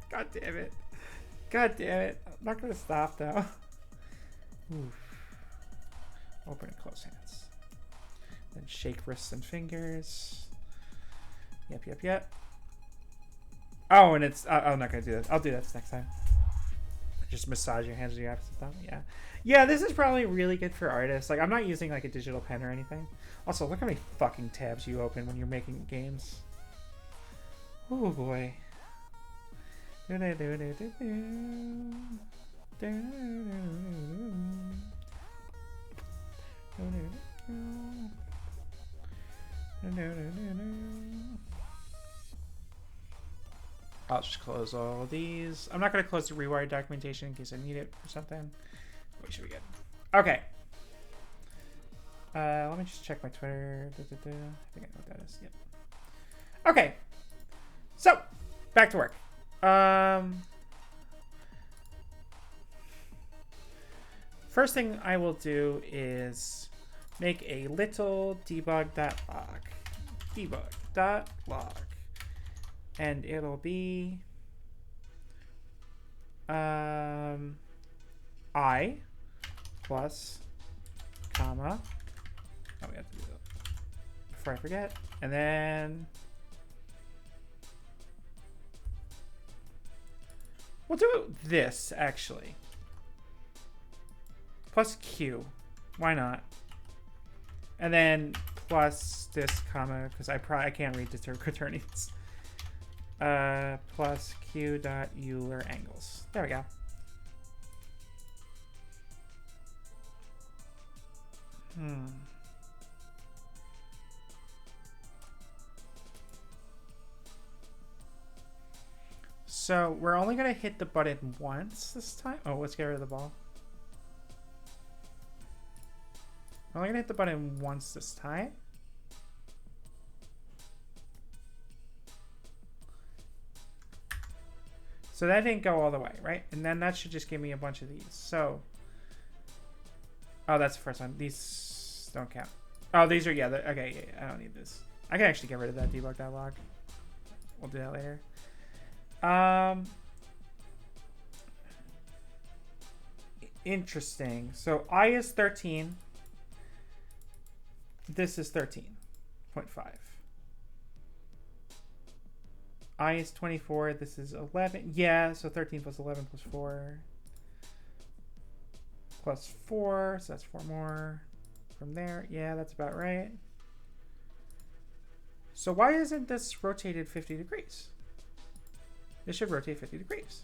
God damn it. God damn it. I'm not going to stop, though. Oof. Open and close hands. Then shake wrists and fingers. Yep. Oh, and it's... I'm not going to do that. I'll do that next time. Just massage your hands with your opposite thumb. Yeah, this is probably really good for artists. Like, I'm not using like a digital pen or anything. Also, look how many fucking tabs you open when you're making games. Oh boy. I'll just close all these. I'm not going to close the Rewired documentation in case I need it for something. What should we get? Okay. Let me just check my Twitter. I think I know what that is. Yep. Okay. So, back to work. First thing I will do is make a little debug.log. Debug.log. And it'll be I plus comma. Oh, we have to do that before I forget. And then we'll do this actually. Plus Q. Why not? And then plus this comma because I can't read quaternions. Plus Q dot Euler Angles. There we go. So we're only going to hit the button once this time. Oh, let's get rid of the ball. We're only going to hit the button once this time. So that didn't go all the way, right? And then that should just give me a bunch of these. So, oh, that's the first one. These don't count. Oh, these are, yeah, okay, yeah, I don't need this. I can actually get rid of that debug dialog. We'll do that later. Interesting. So I is 13. This is 13.5. I is 24. This is 11. Yeah, so 13 plus 11 plus 4. Plus 4. So that's 4 more from there. Yeah, that's about right. So why isn't this rotated 50 degrees? This should rotate 50 degrees.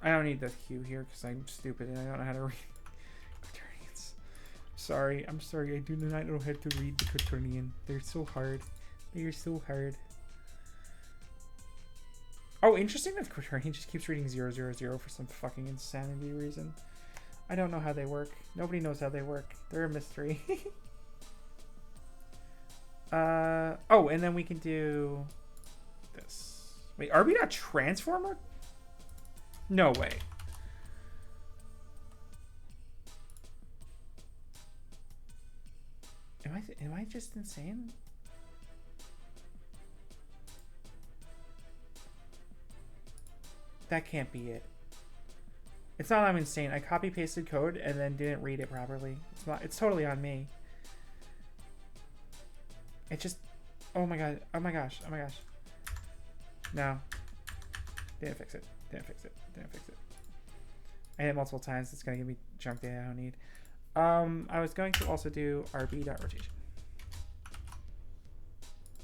I don't need the hue here because I'm stupid and I don't know how to read quaternions. Sorry, I'm sorry. I do not know how to read the quaternion. They're so hard. They are so hard. Oh, interesting that quaternion just keeps reading 0, 0, 0 for some fucking insanity reason. I don't know how they work. Nobody knows how they work. They're a mystery. Oh, and then we can do this. Wait, are we not transformer? No way. Am I just insane? That can't be it. It's not I'm insane. I copy pasted code and then didn't read it properly. It's not, it's totally on me. It just, oh my god. Oh my gosh. Oh my gosh. No. Didn't fix it. Didn't fix it. Didn't fix it. I hit it multiple times. It's going to give me junk data I don't need. I was going to also do rb.rotation,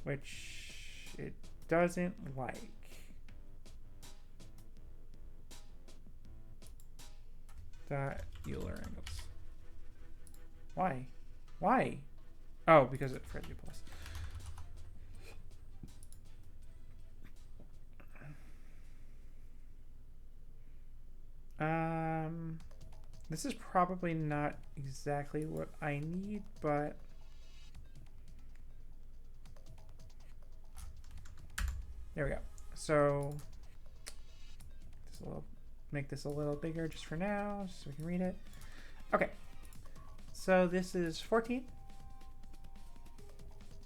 which it doesn't like. That Euler Angles. Why? Why? Oh, because it for plus. This is probably not exactly what I need, but there we go. So just a little, make this a little bigger just for now, just so we can read it. Okay. So this is 14.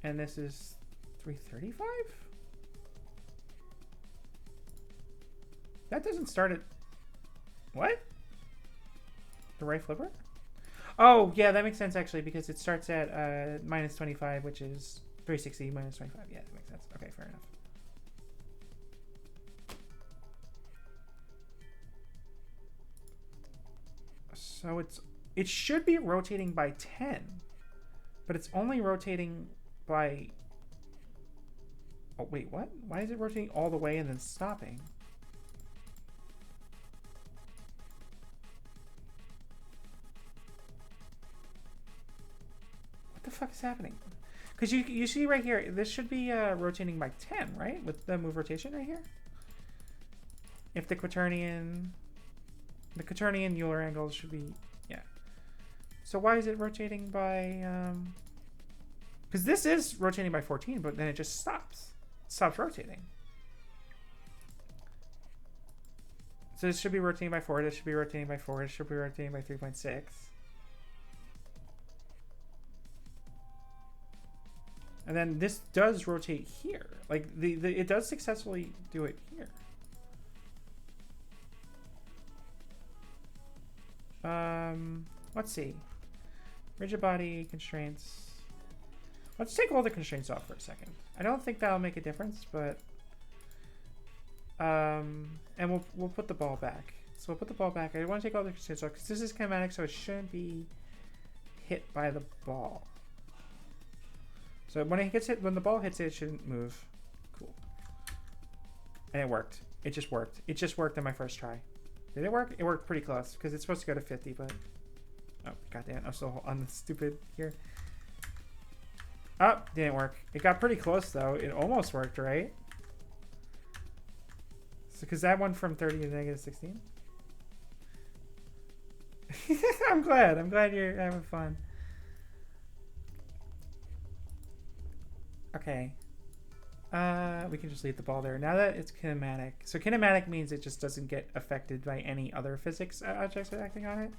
And this is 335? That doesn't start at what? The right flipper? Oh, yeah, that makes sense actually because it starts at minus 25, which is 360 minus 25. Yeah, that makes sense. Okay, fair enough. So it should be rotating by 10, but it's only rotating by, oh wait, what? Why is it rotating all the way and then stopping? What the fuck is happening? Because you see right here, this should be rotating by 10, right? With the move rotation right here. If the quaternion Euler angles should be, yeah. So why is it rotating by, because this is rotating by 14, but then it just stops. It stops rotating. So this should be rotating by 4, this should be rotating by 4, this should be rotating by 3.6. And then this does rotate here. Like it does successfully do it here. Let's see. Rigid body constraints. Let's take all the constraints off for a second. I don't think that'll make a difference, but and we'll put the ball back. So we'll put the ball back. I want to take all the constraints off because this is kinematic, so it shouldn't be hit by the ball. So when it gets hit, when the ball hits it, it shouldn't move. Cool. And it worked. It just worked. It just worked on my first try. Did it work? It worked pretty close because it's supposed to go to 50, but oh goddamn! I'm still on the stupid here. Oh, didn't work. It got pretty close though. It almost worked, right? So because that went from 30 to negative 16. I'm glad. I'm glad you're having fun. Okay. We can just leave the ball there. Now that it's kinematic. So kinematic means it just doesn't get affected by any other physics objects acting on it.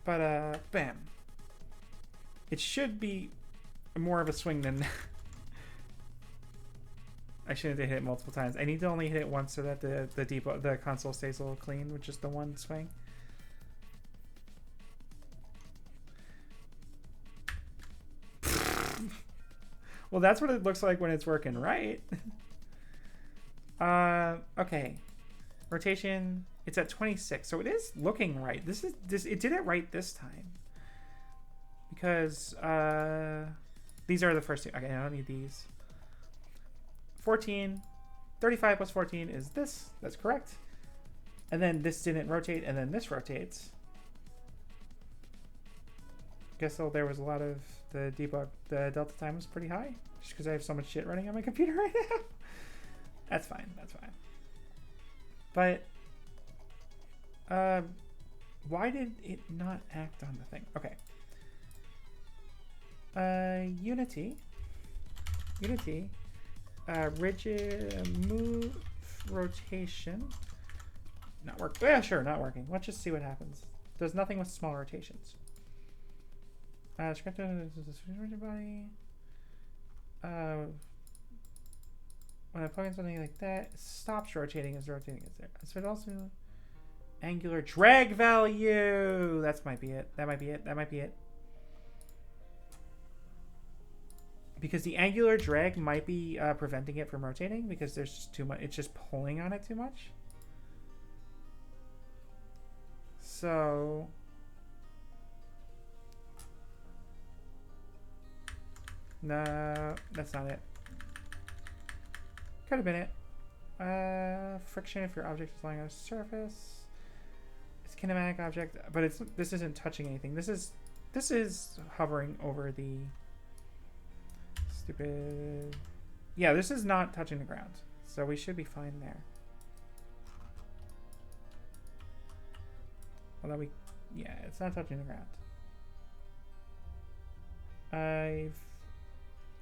But, bam. It should be more of a swing than... I shouldn't have hit it multiple times. I need to only hit it once so that the console stays a little clean with just the one swing. Well, that's what it looks like when it's working right. Okay. Rotation, it's at 26, so it is looking right. It did it right this time. Because these are the first two. Okay, I don't need these. 14, 35 plus 14 is this. That's correct. And then this didn't rotate, and then this rotates. Guess so there was a lot of the delta time was pretty high just because I have so much shit running on my computer right now. That's fine. But why did it not act on the thing? Okay. Unity, rigid move rotation. Not work. Yeah, sure, not working. Let's just see what happens. Does nothing with small rotations. Rigid body. When I plug in something like that, it stops rotating as rotating is there. So it also angular drag value. That might be it. That might be it. Because the angular drag might be preventing it from rotating because there's just too much. It's just pulling on it too much. So no, that's not it. Could have been it. Friction if your object is lying on a surface. It's a kinematic object, but this isn't touching anything. This is hovering over the stupid. Yeah, this is not touching the ground, so we should be fine there. Although yeah, it's not touching the ground.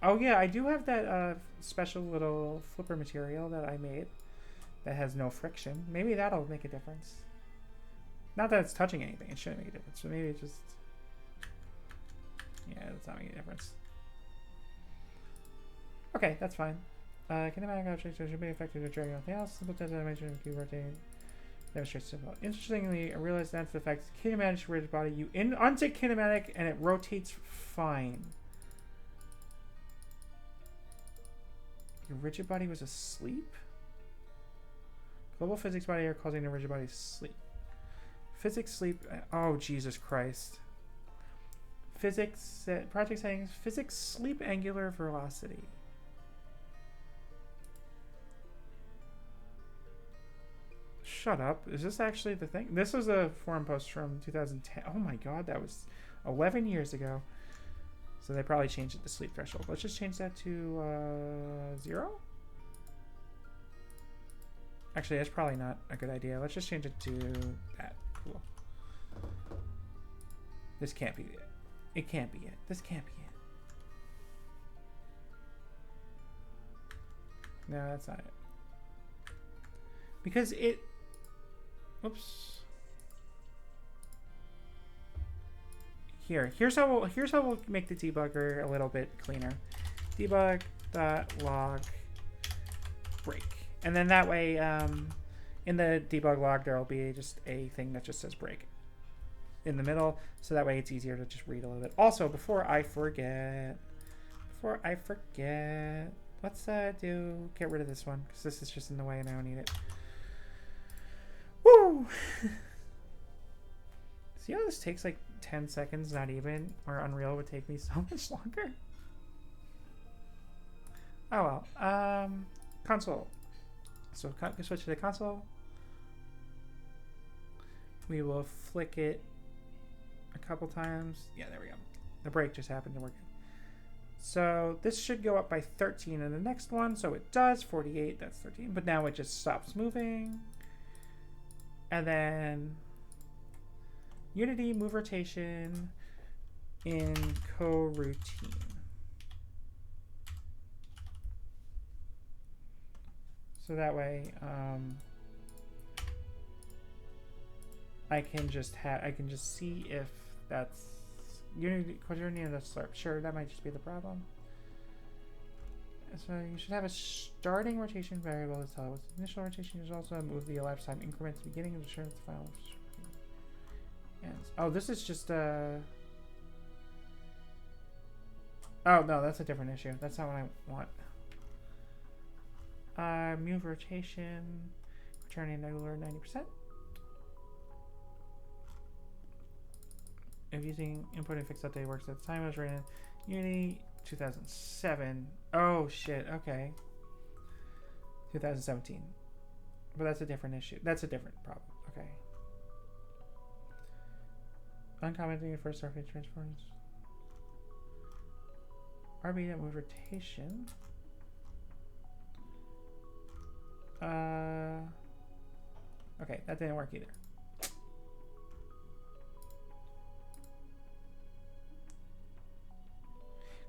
Oh yeah, I do have that special little flipper material that I made that has no friction. Maybe that'll make a difference. Not that it's touching anything. It shouldn't make a difference. So maybe it just... yeah, it's not making a difference. Okay, that's fine. Kinematic objects should be affected by dragging nothing else. Simple test animation keep rotating. Demonstrates simple. Interestingly, I realized that's the fact kinematic rigid body. You untick kinematic and it rotates fine. Your rigid body was asleep? Global physics body are causing the rigid body to sleep. Physics sleep. Oh, Jesus Christ. Physics, project settings, physics sleep angular velocity. Shut up. Is this actually the thing? This was a forum post from 2010. Oh my god, that was 11 years ago. So they probably changed it to sleep threshold. Let's just change that to 0. Actually, that's probably not a good idea. Let's just change it to that. Cool. This can't be it. It can't be it. This can't be it. No, that's not it. Because it... Oops. Here's how we'll make the debugger a little bit cleaner. Debug.log break. And then that way, in the debug log, there'll be just a thing that just says break in the middle. So that way it's easier to just read a little bit. Also, before I forget, let's get rid of this one because this is just in the way and I don't need it. Woo! See how this takes like 10 seconds, not even, or Unreal would take me so much longer? Oh well. Console. So switch to the console. We will flick it a couple times. Yeah, there we go. The brake just happened to work. So this should go up by 13 in the next one. So it does. 48, that's 13. But now it just stops moving. And then Unity move rotation in coroutine. So that way, I can just see if that's Unity quaternion and the slurp. Sure, that might just be the problem. So you should have a starting rotation variable to tell what the initial rotation is. Also move the elapsed time increment to the beginning of the the final. Oh, this is just a. Oh no, that's a different issue. That's not what I want. Move rotation, returning Euler 90%. If using input and fixed update works at the time I was written Unity 2007. Oh shit, okay. 2017. But that's a different issue. That's a different problem. Okay. Uncommenting the first surface transforms. RB that move rotation. Okay, that didn't work either.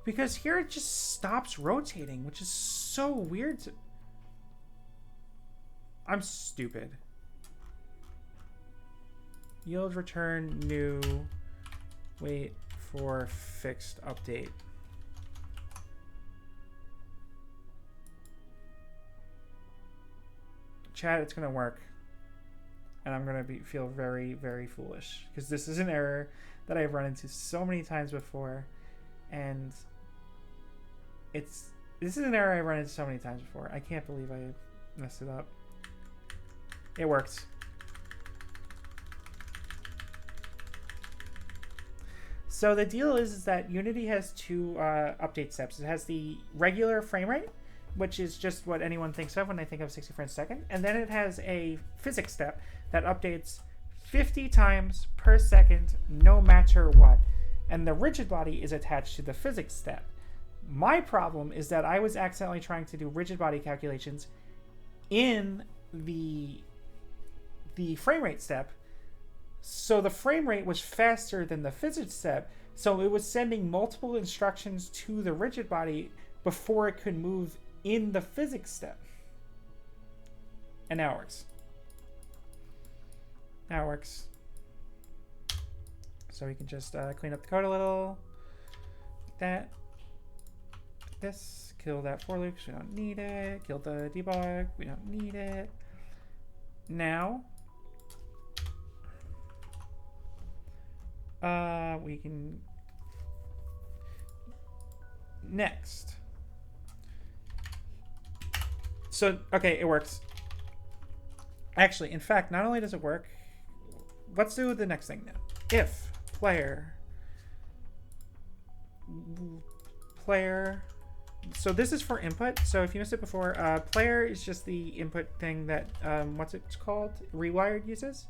Because here it just stops rotating, which is so weird. I'm stupid. Yield return new. Wait for fixed update. Chat, it's gonna work. And I'm gonna feel very, very foolish. Because this is an error that I've run into so many times before. And this is an error I've run into so many times before. I can't believe I messed it up. It worked. So the deal is that Unity has two update steps. It has the regular frame rate, which is just what anyone thinks of when they think of 60 frames a second. And then it has a physics step that updates 50 times per second, no matter what. And the rigid body is attached to the physics step. My problem is that I was accidentally trying to do rigid body calculations in the frame rate step. So the frame rate was faster than the physics step. So it was sending multiple instructions to the rigid body before it could move in the physics step. And now it works. Now it works. So we can just clean up the code a little. Like that. This. Kill that for loop because we don't need it. Kill the debug. We don't need it. Now. We can. Next. So, okay, it works. Actually, in fact, not only does it work, let's do the next thing now. If player, so this is for input. So if you missed it before, player is just the input thing that, what's it called? Rewired uses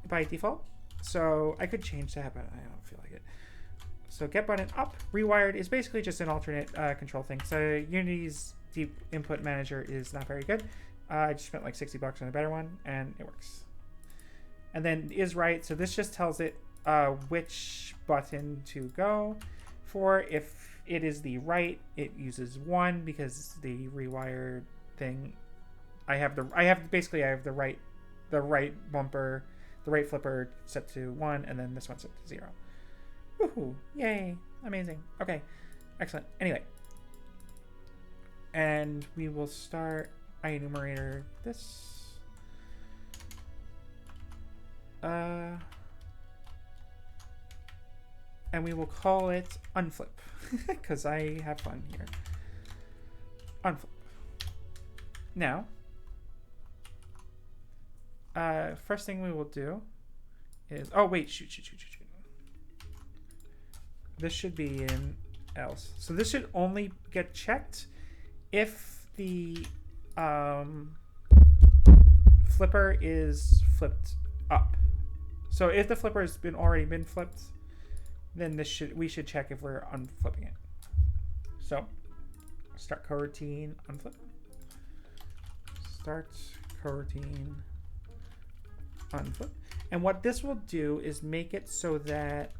by default. So I could change that, but I don't feel like it. So get button up. Rewired is basically just an alternate control thing. So Unity's deep input manager is not very good. I just spent like $60 on a better one, and it works. And then is right. So this just tells it which button to go for. If it is the right, it uses 1 because the rewired thing. I have the right bumper, the right flipper set to 1, and then this one set to 0. Woohoo! Yay! Amazing. Okay, excellent. Anyway, and we will start enumerator this. And we will call it unflip because I have fun here. Unflip. Now, first thing we will do is, oh wait, shoot. This should be in else. So this should only get checked if the flipper is flipped up. So if the flipper has already been flipped, then we should check if we're unflipping it. So start coroutine, unflip. Start coroutine, unflip. And what this will do is make it so that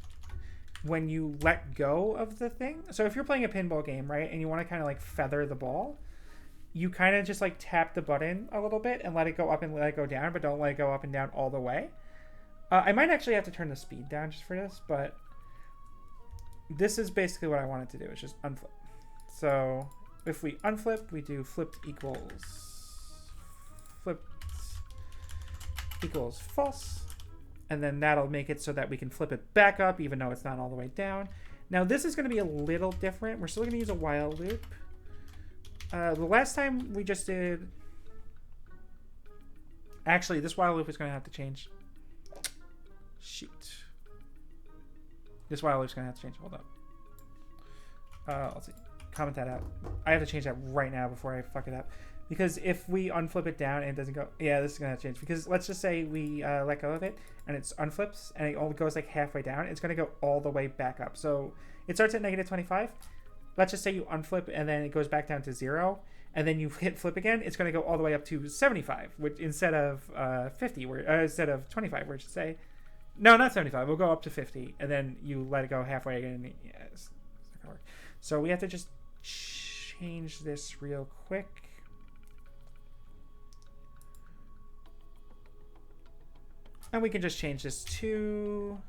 when you let go of the thing, so if you're playing a pinball game, right, and you want to kind of like feather the ball, you kind of just like tap the button a little bit and let it go up and let it go down, but don't let it go up and down all the way. I might actually have to turn the speed down just for this, but this is basically what I wanted to do, is just unflip. So if we unflip, we do flipped equals false. And then that'll make it so that we can flip it back up, even though it's not all the way down. Now this is going to be a little different. We're still going to use a while loop. The last time we just did... Actually, this while loop is going to have to change. Shoot. This while loop is going to have to change. Hold up. Let's see. Comment that out. I have to change that right now before I fuck it up. Because if we unflip it down and it doesn't go... Yeah, this is going to change. Because let's just say we let go of it and it's unflips and it only goes like halfway down. It's going to go all the way back up. So it starts at negative 25. Let's just say you unflip and then it goes back down to 0. And then you hit flip again. It's going to go all the way up to 75, which instead of 50, instead of 25, where it should say... No, not 75. We'll go up to 50. And then you let it go halfway again. Yeah, it's not going to work. So we have to just change this real quick. And we can just change this to,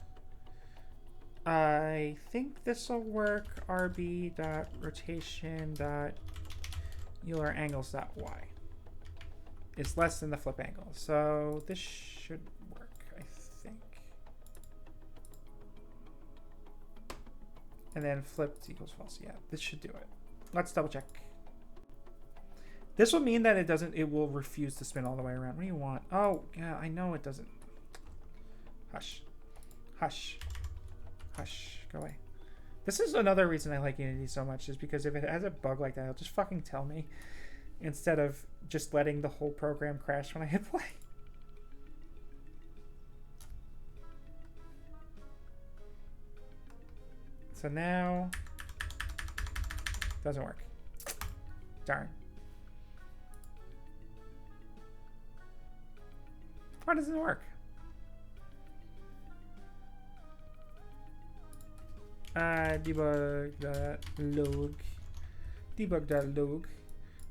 I think this will work, rb.rotation.Euler Angles.y. It's less than the flip angle. So this should work, I think. And then flipped equals false. Yeah, this should do it. Let's double check. This will mean that it will refuse to spin all the way around. What do you want? Oh, yeah, I know it doesn't. Hush. Hush. Hush. Go away. This is another reason I like Unity so much, is because if it has a bug like that, it'll just fucking tell me instead of just letting the whole program crash when I hit play. So now... Doesn't work. Darn. Why doesn't it work? Debug.log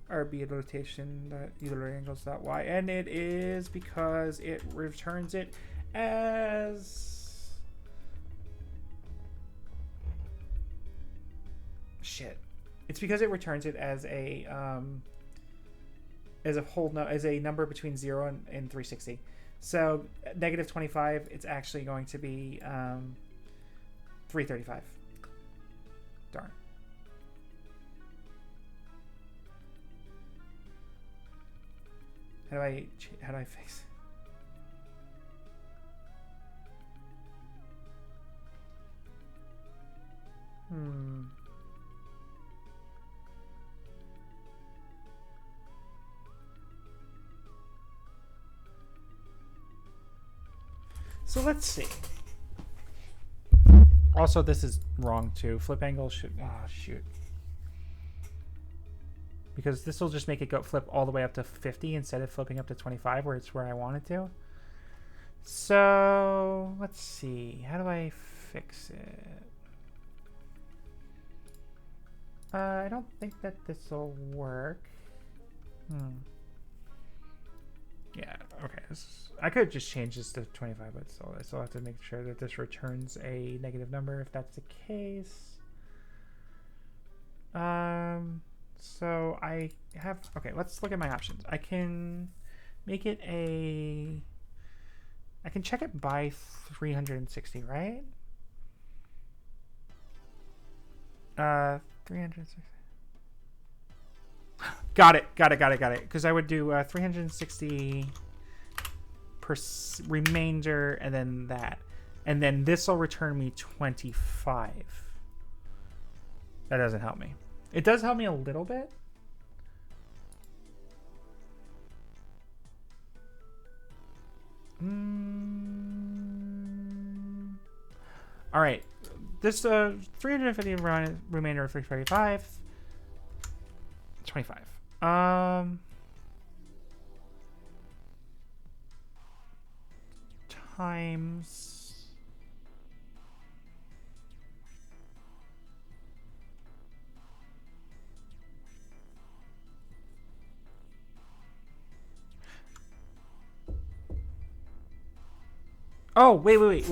rb rotation.Euler Angles.y, and it is because it returns it as shit. It's because it returns it as a as a number between 0 and 360. So negative 25, it's actually going to be 335. Darn. How do I fix it? So let's see. Also, this is wrong too. Flip angle should... Oh, shoot. Because this will just make it go flip all the way up to 50 instead of flipping up to 25, where it's where I want it to. So, let's see. How do I fix it? I don't think that this will work. Yeah, okay. I could just change this to 25, but I still have to make sure that this returns a negative number if that's the case. So I have... Okay, let's look at my options. I can make it a... I can check it by 360, right? 360. Got it. Because I would do 360 per remainder, and then that. And then this will return me 25. That doesn't help me. It does help me a little bit. All right. This 350 remainder of 345. 25. Times. Oh, wait.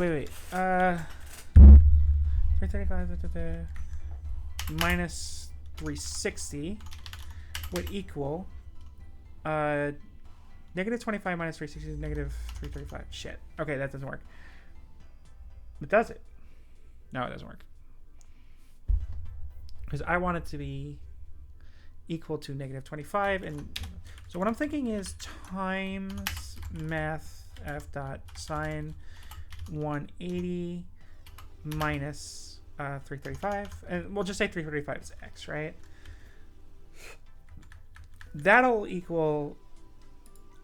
335 minus 360 would equal negative 25 minus 360 is negative 335. Shit. Okay, that doesn't work. But does it? No, it doesn't work. Because I want it to be equal to negative 25. And so what I'm thinking is times math f dot sine 180 minus 335. And we'll just say 335 is x, right? That'll equal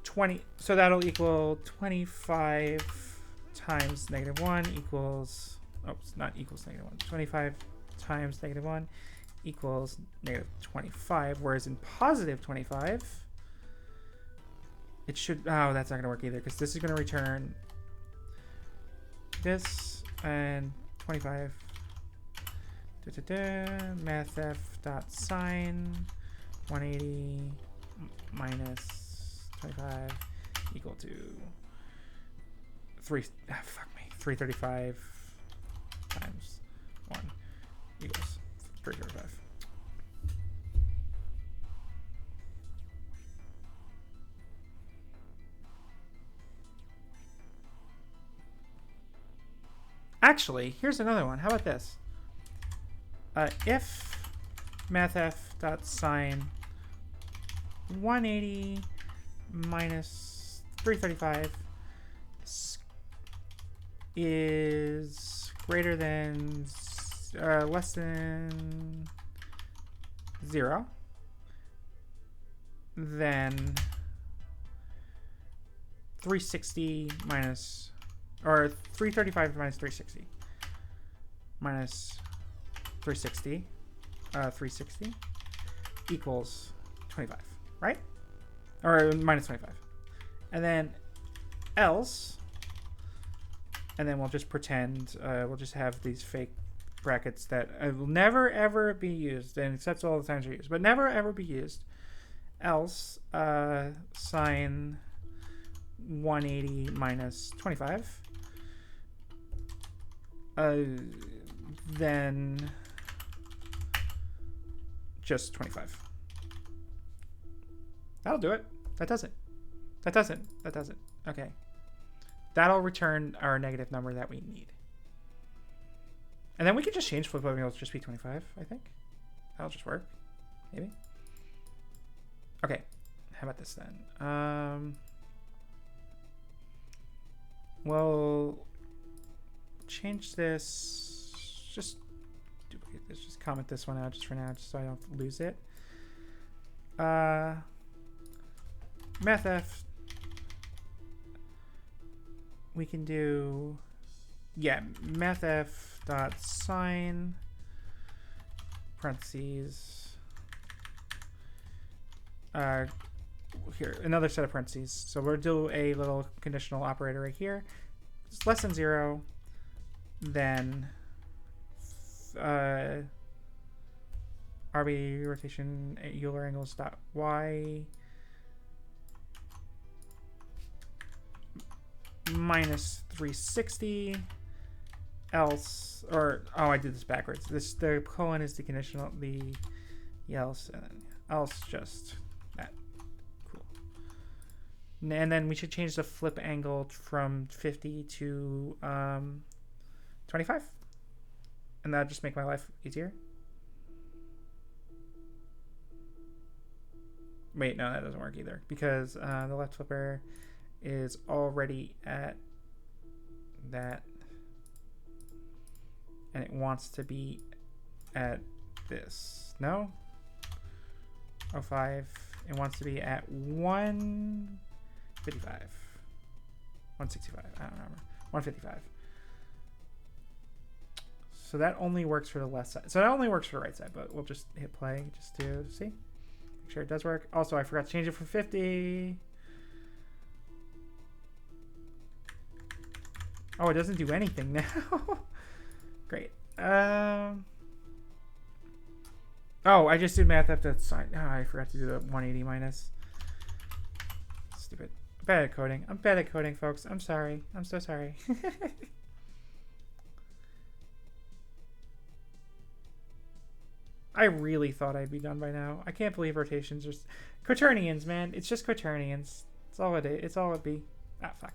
20. So that'll equal 25 times negative 1 equals, oh, it's not equals negative 1. 25 times negative 1 equals negative 25. Whereas in positive 25, it should, oh, that's not going to work either, because this is going to return this and 25. Math f dot sine 180 minus 25 equal to 335 times 1 equals 335. Actually, here's another one. How about this? If math f dot sine 180 minus 335 is greater than less than 0, then 360 minus, or 335 minus 360 minus 360 equals 25, right? Or minus 25. And then else, and then we'll just pretend, we'll just have these fake brackets that will never ever be used, and except all the times they're used, but never ever be used. Else sine 180 minus 25, then just 25. That'll do it. That doesn't. Okay. That'll return our negative number that we need. And then we can just change flip open to just be 25, I think. That'll just work. Maybe. Okay. How about this then? We'll change this. Just duplicate this. Just comment this one out just for now, just so I don't lose it. Math f. We can do, yeah, math f dot sine parentheses. Here, another set of parentheses. So we'll do a little conditional operator right here. It's less than 0, then RB rotation Euler Angles dot y minus 360 else, or oh, I did this backwards. The colon is the conditional, the else, and then else just that. Cool. And then we should change the flip angle from 50 to 25, and that'll just make my life easier. Wait, no, that doesn't work either, because the left flipper is already at that, and it wants to be at this. No? 05. It wants to be at 155. 165. I don't remember. 155. So that only works for the left side. So that only works for the right side, but we'll just hit play just to see. Make sure it does work. Also, I forgot to change it for 50. Oh, it doesn't do anything now. Great. Oh, I just did math after that sign. Oh, I forgot to do the 180 minus. Stupid. I'm bad at coding. I'm bad at coding, folks. I'm sorry. I'm so sorry. I really thought I'd be done by now. I can't believe rotations are quaternions, man. It's just quaternions. It's all it is. It's all it be. Ah, fuck.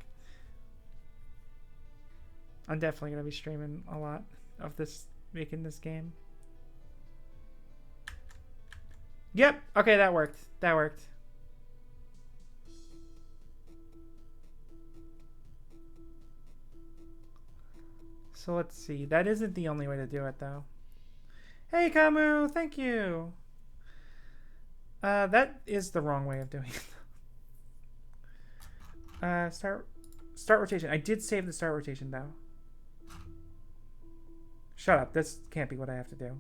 I'm definitely gonna be streaming a lot of this, making this game. Yep. Okay, that worked. That worked. So let's see. That isn't the only way to do it, though. Hey, Kamu, thank you. That is the wrong way of doing it. Start rotation. I did save the start rotation, though. Shut up. This can't be what I have to do.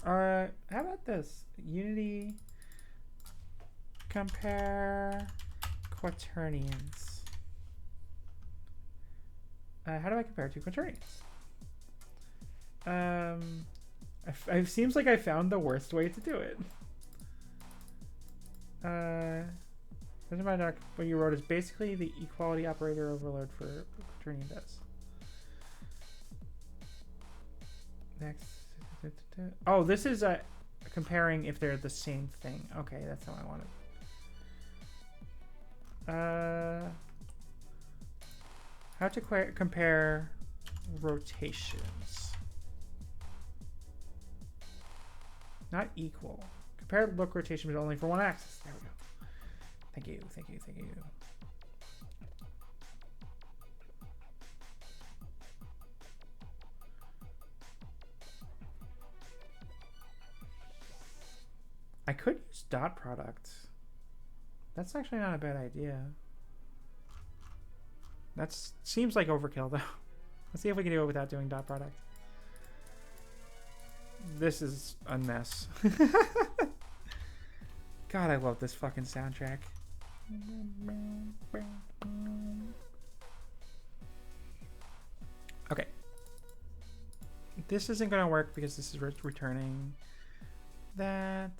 How about this? Unity compare quaternions. How do I compare two quaternions? It seems like I found the worst way to do it. Doesn't matter what you wrote is basically the equality operator overload for quaternion does. Next. Oh, this is comparing if they're the same thing. Okay, that's how I want it. How to compare rotations. Not equal. Compare look rotation, but only for one axis. There we go. Thank you, thank you, thank you. I could use dot product. That's actually not a bad idea. That seems like overkill, though. Let's see if we can do it without doing dot product. This is a mess. God, I love this fucking soundtrack. Okay. This isn't going to work because this is returning that.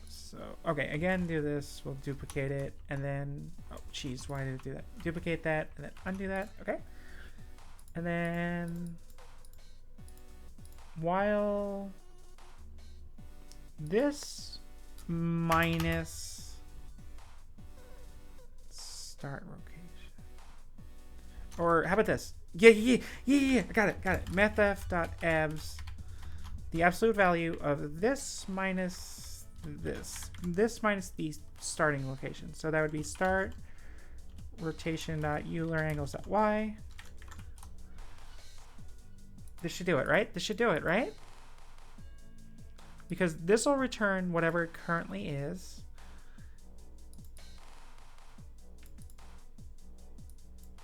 So, okay, again, do this. We'll duplicate it, and then, oh, jeez, why did it do that? Duplicate that, and then undo that. Okay. And then, while this minus start location, or how about this? Yeah, I got it. Mathf.abs, the absolute value of this minus this minus the starting location. So that would be start rotation.Euler Angles.y. This should do it, right? This should do it, right? Because this will return whatever it currently is.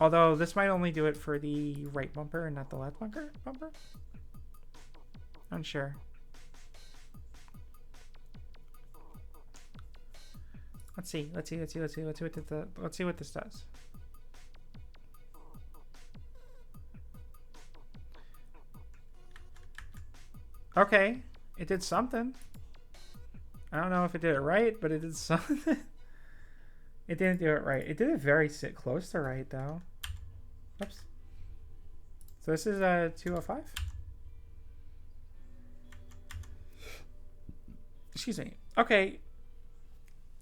Although this might only do it for the right bumper and not the left bumper. Unsure. Let's see what this does. Okay, it did something. I don't know if it did it right, but it did something. It didn't do it right. It did it very close to right, though. Oops. So this is 205. Excuse me. Okay.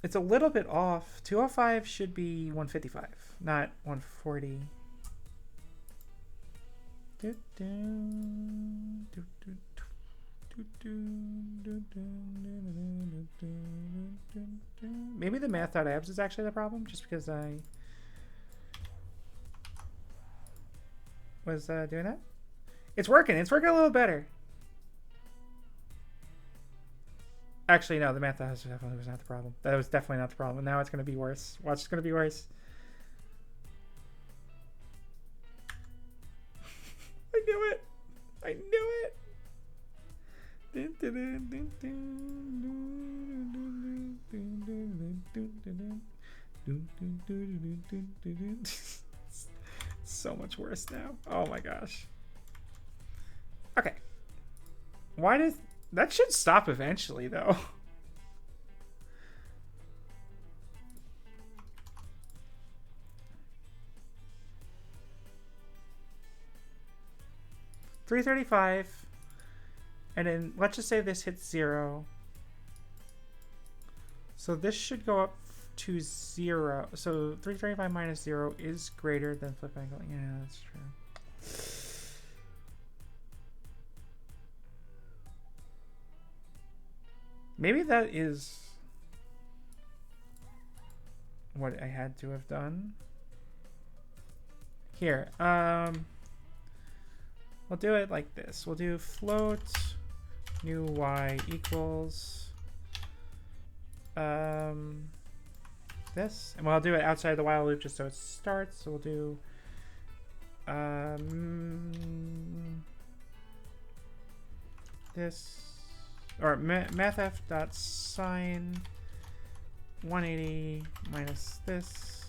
It's a little bit off. 205 should be 155, not 140. Maybe the math.abs is actually the problem, just because I was doing that. It's working. It's working a little better. Actually, no, the math definitely was not the problem. That was definitely not the problem. Now it's going to be worse. Watch, it's going to be worse. I knew it. I knew it. So much worse now. Oh my gosh. Okay. Why does that should stop eventually though? $335, and then let's just say this hits 0. So this should go up to 0. So 335 minus 0 is greater than flip angle. Yeah, that's true. Maybe that is what I had to have done. Here, we'll do it like this. We'll do float new y equals this, and we'll do it outside the while loop just so it starts. So we'll do this, or mathf dot sine 180 minus this,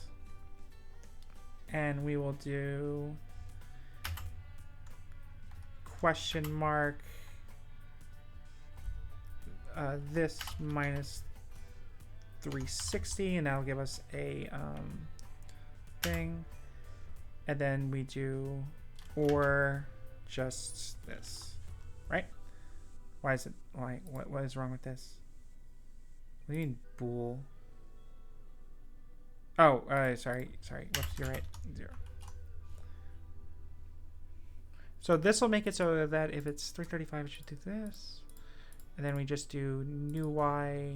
and we will do question mark this minus 360, and that'll give us a thing, and then we do or just this, right? Why is it, why, what is wrong with this? What do you mean bool? Oh, sorry, whoops, you're right, 0. So this will make it so that if it's 335, it should do this. And then we just do new y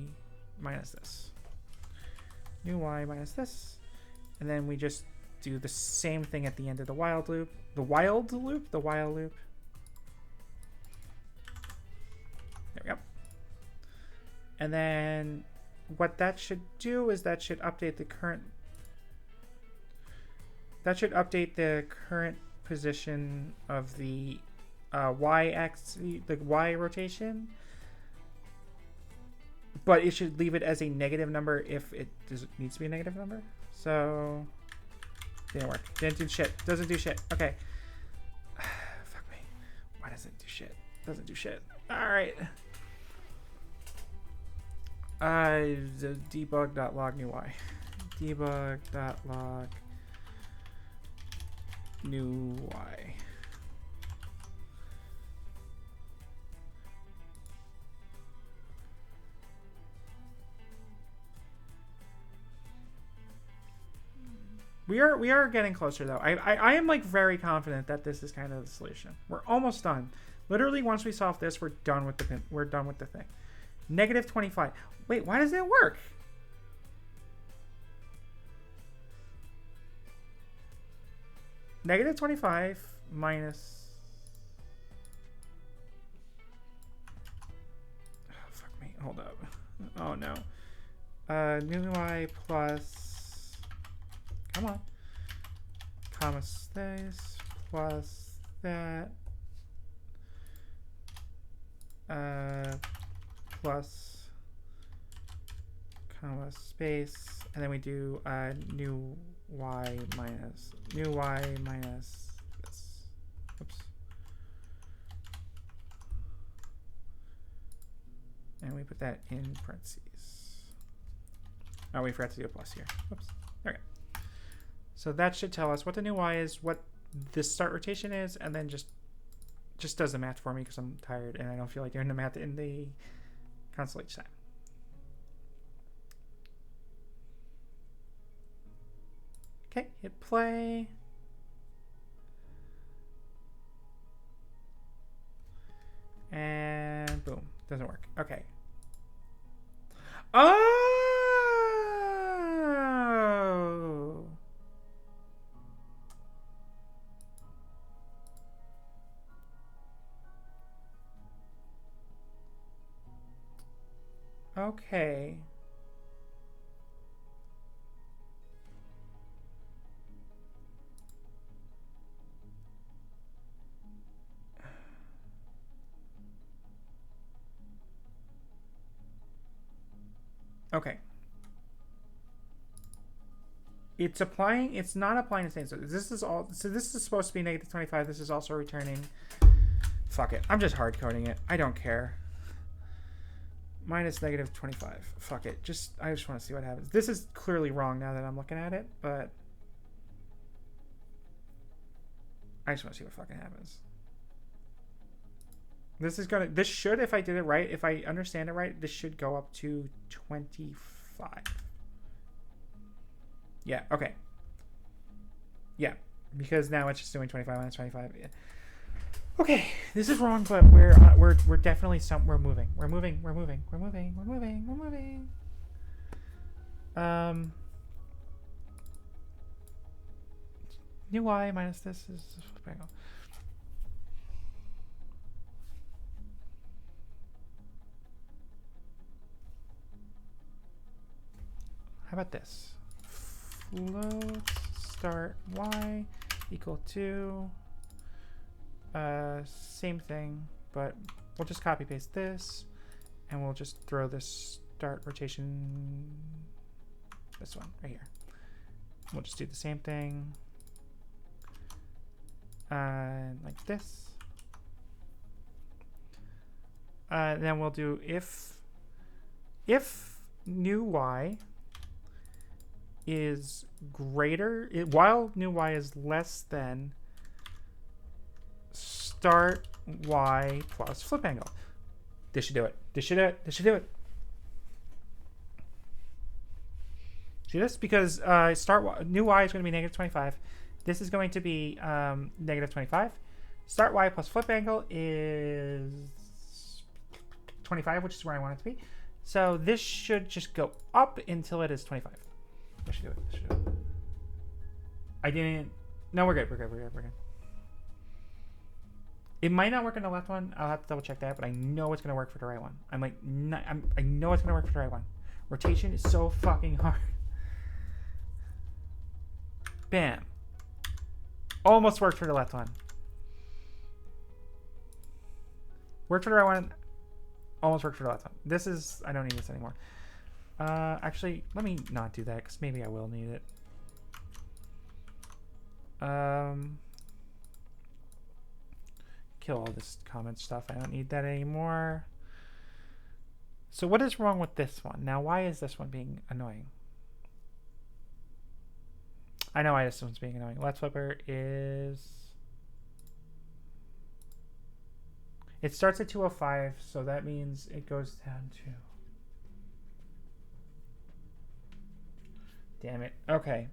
minus this. New y minus this. And then we just do the same thing at the end of the while loop. The while loop? The while loop. There we go. And then what that should do is that should update the current... That should update the current position of the y-axis, the y rotation, but it should leave it as a negative number if it needs to be a negative number. So didn't work. Didn't do shit. Doesn't do shit. Okay. Fuck me. Why doesn't it do shit? Doesn't do shit. All right. The debug.log new y. Debug.log new y. We are getting closer though. I am like very confident that this is kind of the solution. We're almost done. Literally, once we solve this, we're done with the thing. Negative 25. Wait, why doesn't it work? Negative 25 minus... Oh, fuck me. Hold up. Oh, no. New y plus... Come on. Comma this plus that. Plus... comma space. And then we do new y minus this. Oops. And we put that in parentheses. Oh, we forgot to do a plus here. Oops. There we go. So that should tell us what the new y is, what this start rotation is, and then just does the math for me because I'm tired and I don't feel like doing the math in the console each time. Okay, hit play. And boom, doesn't work. Okay. Oh! Okay. Okay. It's applying. It's not applying the same. So this is all. So this is supposed to be negative 25. This is also returning. Fuck it. I'm just hard coding it. I don't care. Minus negative 25. Fuck it. I just want to see what happens. This is clearly wrong now that I'm looking at it, but I just want to see what fucking happens. This should, if I did it right, if I understand it right, this should go up to 25. Yeah, okay. Yeah, because now it's just doing 25 minus 25. Yeah. Okay, this is wrong, but we're definitely we're moving. We're moving. New y minus this is angle. How about this? Float start y equal to same thing, but we'll just copy paste this and we'll just throw this start rotation, this one right here. We'll just do the same thing like this. Then we'll do if new y is greater, while new y is less than start y plus flip angle. This should do it. This should do it. This should do it. See this? Because new y is going to be negative 25. This is going to be negative 25. Start y plus flip angle is 25, which is where I want it to be. So this should just go up until it is 25. This should do it. This should do it. I didn't. No, we're good. We're good. We're good. We're good. It might not work on the left one. I'll have to double check that, but I know it's going to work for the right one. I know it's going to work for the right one. Rotation is so fucking hard. Bam. Almost worked for the left one. Worked for the right one. Almost worked for the left one. This is, I don't need this anymore. Actually, let me not do that because maybe I will need it. Kill all this comment stuff. I don't need that anymore. So what is wrong with this one? Now, why is this one being annoying? I know why this one's being annoying. Let's flipper is... It starts at 205, so that means it goes down to... Damn it. Okay.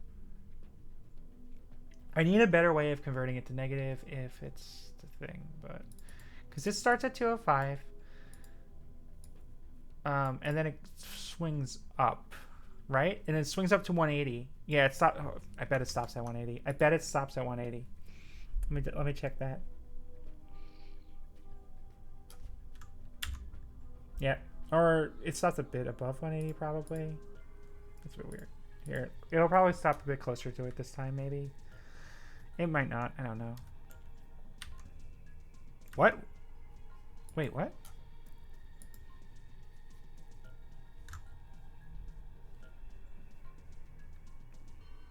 I need a better way of converting it to negative if it's the thing, but... Because this starts at 205, and then it swings up, right? And it swings up to 180. Yeah, it stopped. Oh, I bet it stops at 180. I bet it stops at 180. Let me check that. Yeah, or it stops a bit above 180 probably. That's a bit weird. Here, it'll probably stop a bit closer to it this time, maybe. It might not. I don't know. What? Wait, what?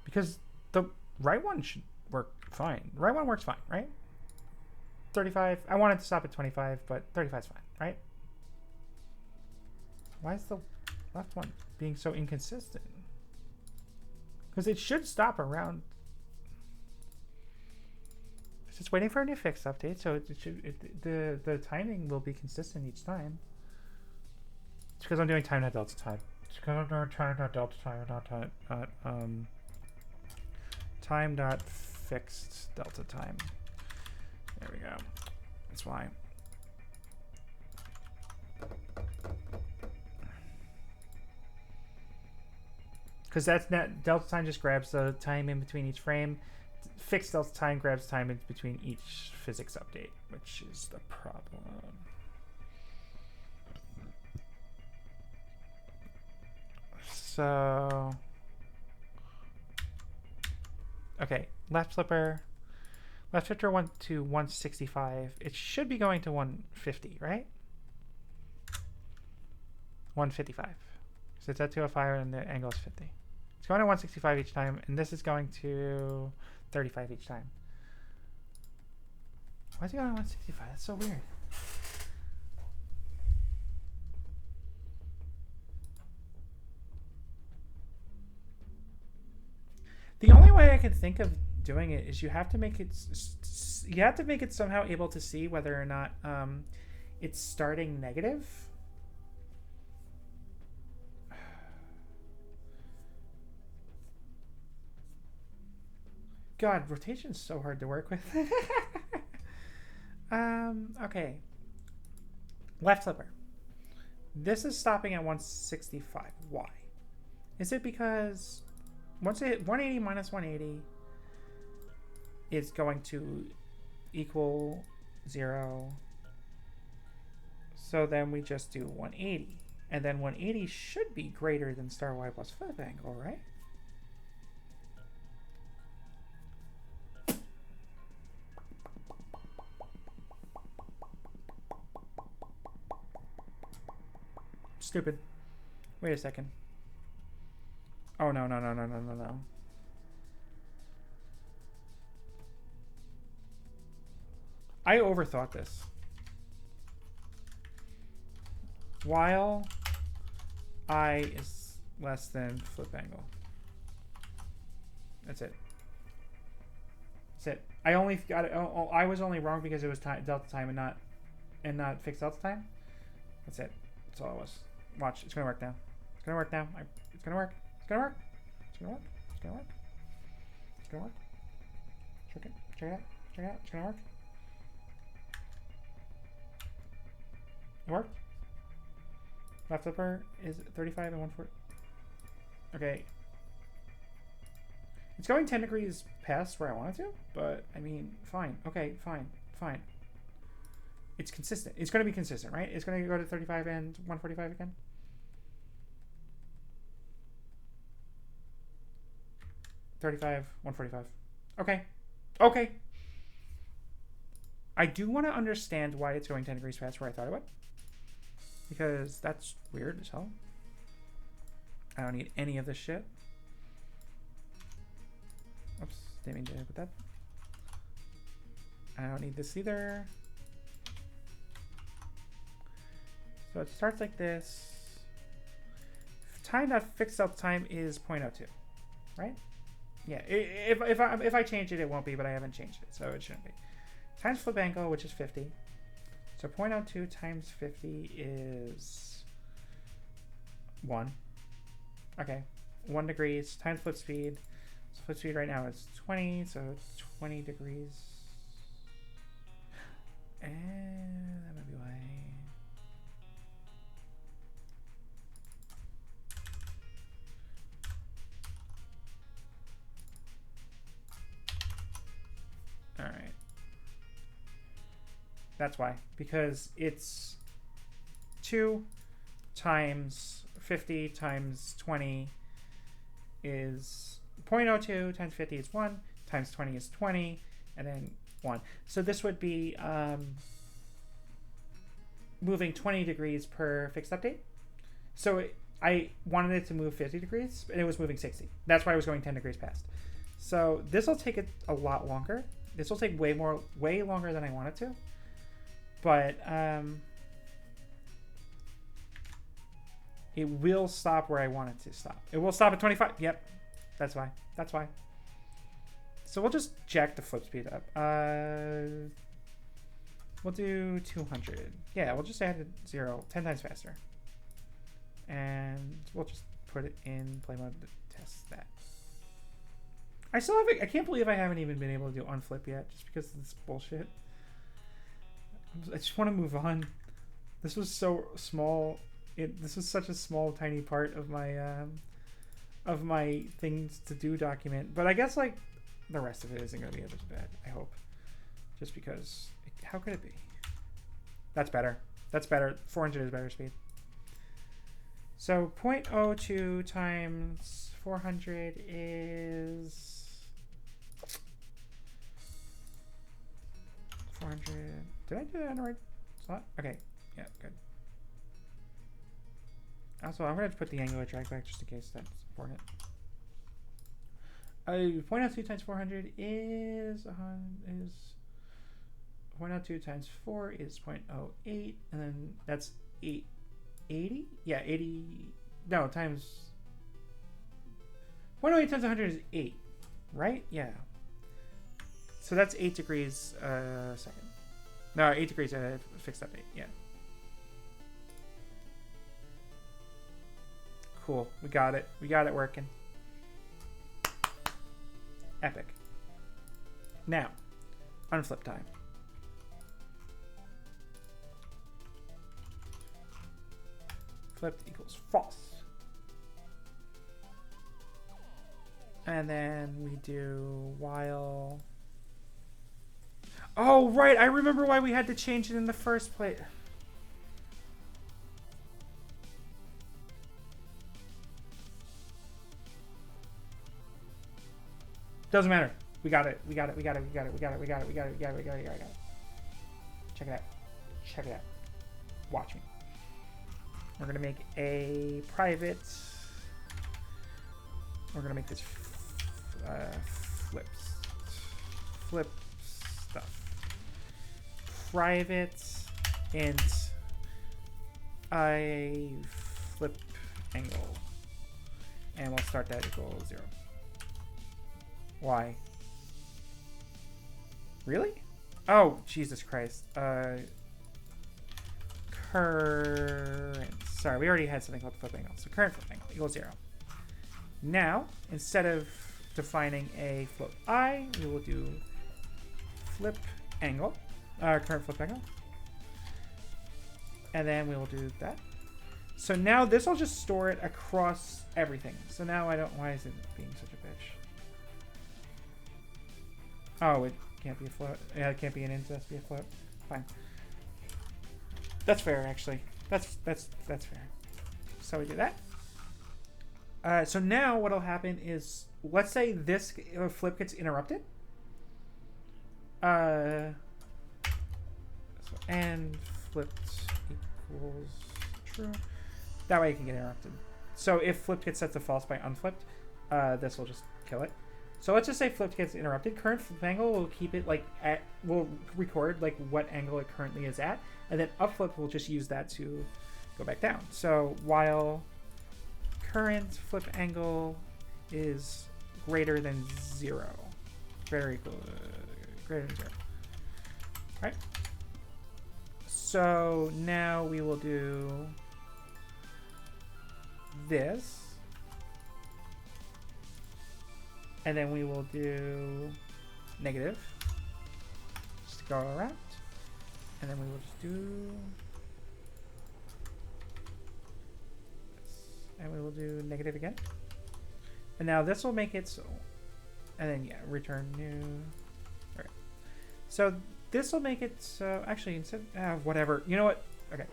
Because the right one should work fine. The right one works fine, right? 35. I wanted to stop at 25, but 35 is fine, right? Why is the left one being so inconsistent? Because it should stop around. It's just waiting for a new fix update, so the timing will be consistent each time. It's because I'm doing time not delta time. It's because I'm doing time not delta time, not time dot fixed delta time. There we go. That's why. Because that's net delta time just grabs the time in between each frame. Fixed delta time grabs time in between each physics update, which is the problem. So, okay, left flipper went to 165. It should be going to 150, right? 155. So it's at 205 and the angle is 50. It's going to 165 each time, and this is going to 35 each time. Why is it going to 165? That's so weird. The only way I can think of doing it is you have to make it somehow able to see whether or not it's starting negative. God, rotation is so hard to work with. Okay. Left flipper. This is stopping at 165. Why? Is it because once it 180 minus 180 is going to equal 0. So then we just do 180. And then 180 should be greater than star y plus flip angle, right? Stupid. Wait a second. Oh, no. I overthought this. While I is less than flip angle. That's it. That's it. I only got it. Oh, I was only wrong because it was delta time and not fixed delta time. That's it. That's all it was. Watch. It's gonna work now. It's gonna work now. It's gonna work. It's gonna work. It's gonna work. It's gonna work. It's gonna work. Check it. Check it out. Check it out. It's gonna work. It worked. Left flipper is 35 and 140. Okay. It's going 10 degrees past where I want it to, but I mean, fine. Okay, fine. It's consistent. It's going to be consistent, right? It's going to go to 35 and 145 again. $35, $145. Okay. I do want to understand why it's going 10 degrees past where I thought it would. Because that's weird as hell. I don't need any of this shit. Oops, didn't mean to put that. I don't need this either. So it starts like this. Time.fixed up time is 0.02, right? Yeah, if I change it, it won't be, but I haven't changed it, so it shouldn't be. Times flip angle, which is 50. So 0.02 times 50 is 1. Okay, 1 degrees times flip speed. So flip speed right now is 20, so it's 20 degrees. And that might be why. All right. That's why, because it's 2 times 50 times 20 is 0.02 times 50 is 1 times 20 is 20 and then 1. So this would be moving 20 degrees per fixed update. So I wanted it to move 50 degrees and it was moving 60. That's why I was going 10 degrees past. So this will take it a lot longer. This will take way longer than I want it to. But it will stop where I want it to stop. It will stop at 25. Yep, that's why. So we'll just jack the flip speed up. We'll do 200. Yeah, we'll just add a 0, 10 times faster. And we'll just put it in play mode to test that. I can't believe I haven't even been able to do unflip yet, just because of this bullshit. I just want to move on. This was so small. This was such a small, tiny part of my things to do document. But I guess like the rest of it isn't going to be as bad. I hope, just because. How could it be? That's better. 400 is better speed. So 0.02 times 400 is 400. Did I do that in the right slot? Okay, yeah, good. Also, I'm going to put the angular drag back just in case that's important. 0.02 times 400 is 0.02 times 4 is 0.08, and then that's 80? Yeah, 80. No, times 0.08 times 100 is 8, right? Yeah. So that's 8 degrees a second. No, 8 degrees fixed up 8, yeah. Cool, we got it. We got it working. Epic. Now, unflip time. Flipped equals false. And then we do while. Oh, right. I remember why we had to change it in the first place. Doesn't matter. We got it. We got it. We got it. We got it. We got it. We got it. We got it. We got it. We got it. We got it. Check it out. Check it out. Watch me. We're going to make a private. We're going to make this flip stuff. Private int I flip angle. And we'll start that equal 0. Why? Really? Oh, Jesus Christ. Current. Sorry, we already had something called flip angle. So current flip angle equals 0. Now, instead of defining a float I, we will do flip angle, current flip angle. And then we will do that. So now this will just store it across everything. So now I don't, why is it being such a bitch? Oh, it can't be a float. Yeah, it can't be an int, it has to be a float. Fine. That's fair, actually. That's fair. So we do that. So now what'll happen is, let's say this flip gets interrupted. And flipped equals true. That way it can get interrupted. So if flipped gets set to false by unflipped, this will just kill it. So let's just say flipped gets interrupted. Current flip angle will keep it like at, will record like what angle it currently is at, and then upflip will just use that to go back down. So while current flip angle is greater than 0, greater than 0. All right. So now we will do this. And then we will do negative, just to go around. And then we will just do this. And we will do negative again. And now this will make it so, and then yeah, return new. All right. So this will make it so, actually instead, whatever, you know what? Okay.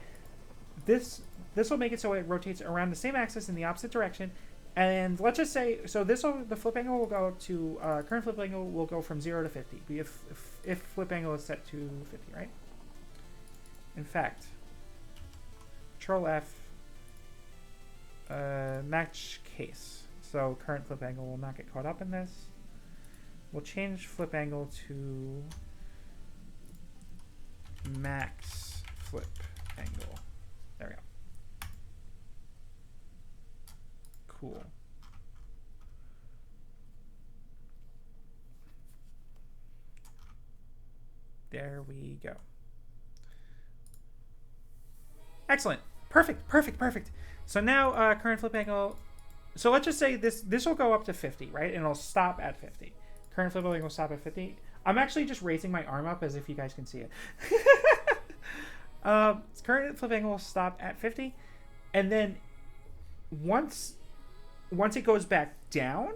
This will make it so it rotates around the same axis in the opposite direction. And let's just say, so the flip angle will go to, current flip angle will go from 0 to 50, if flip angle is set to 50, right? In fact, Control F, match case. So current flip angle will not get caught up in this. We'll change flip angle to max flip angle. There we go. Cool. There we go. Excellent. Perfect, perfect, perfect. So now current flip angle. So let's just say this will go up to 50, right? And it'll stop at 50. Current flip angle will stop at 50. I'm actually just raising my arm up as if you guys can see it. Current flip angle will stop at 50. And then once it goes back down,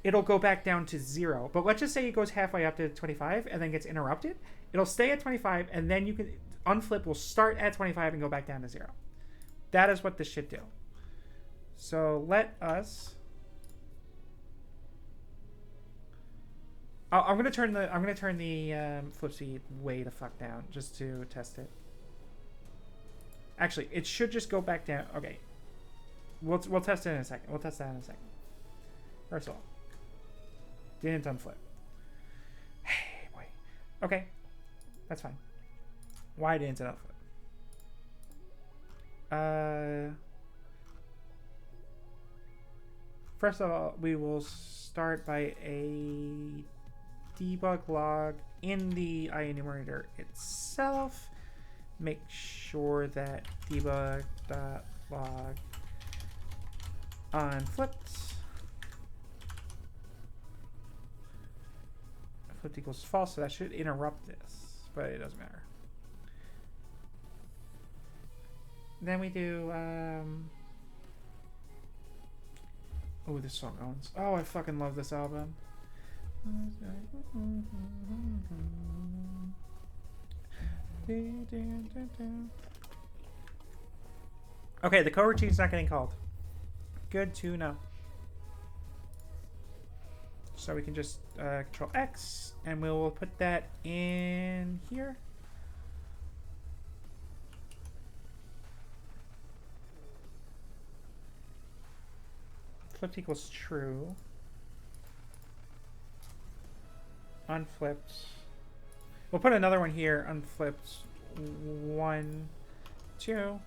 it'll go back down to 0. But let's just say it goes halfway up to 25 and then gets interrupted. It'll stay at 25, and then you can unflip will start at 25 and go back down to 0. That is what this should do. So let us. I'm gonna turn the flip speed way the fuck down just to test it. Actually, it should just go back down. Okay, we'll test it in a second. We'll test that in a second. First of all, didn't unflip. Hey boy. Okay, that's fine. Why didn't it unflip? First of all, we will start by a debug log in the IEnumerator itself. Make sure that debug.log unflipped. Flipped equals false, so that should interrupt this, but it doesn't matter. Then we do oh, this song owns. Oh, I fucking love this album. Okay, the coroutine's not getting called. Good to know. So we can just Control X, and we'll put that in here. Flipped equals true. Unflipped. We'll put another one here. Unflipped 1, 2.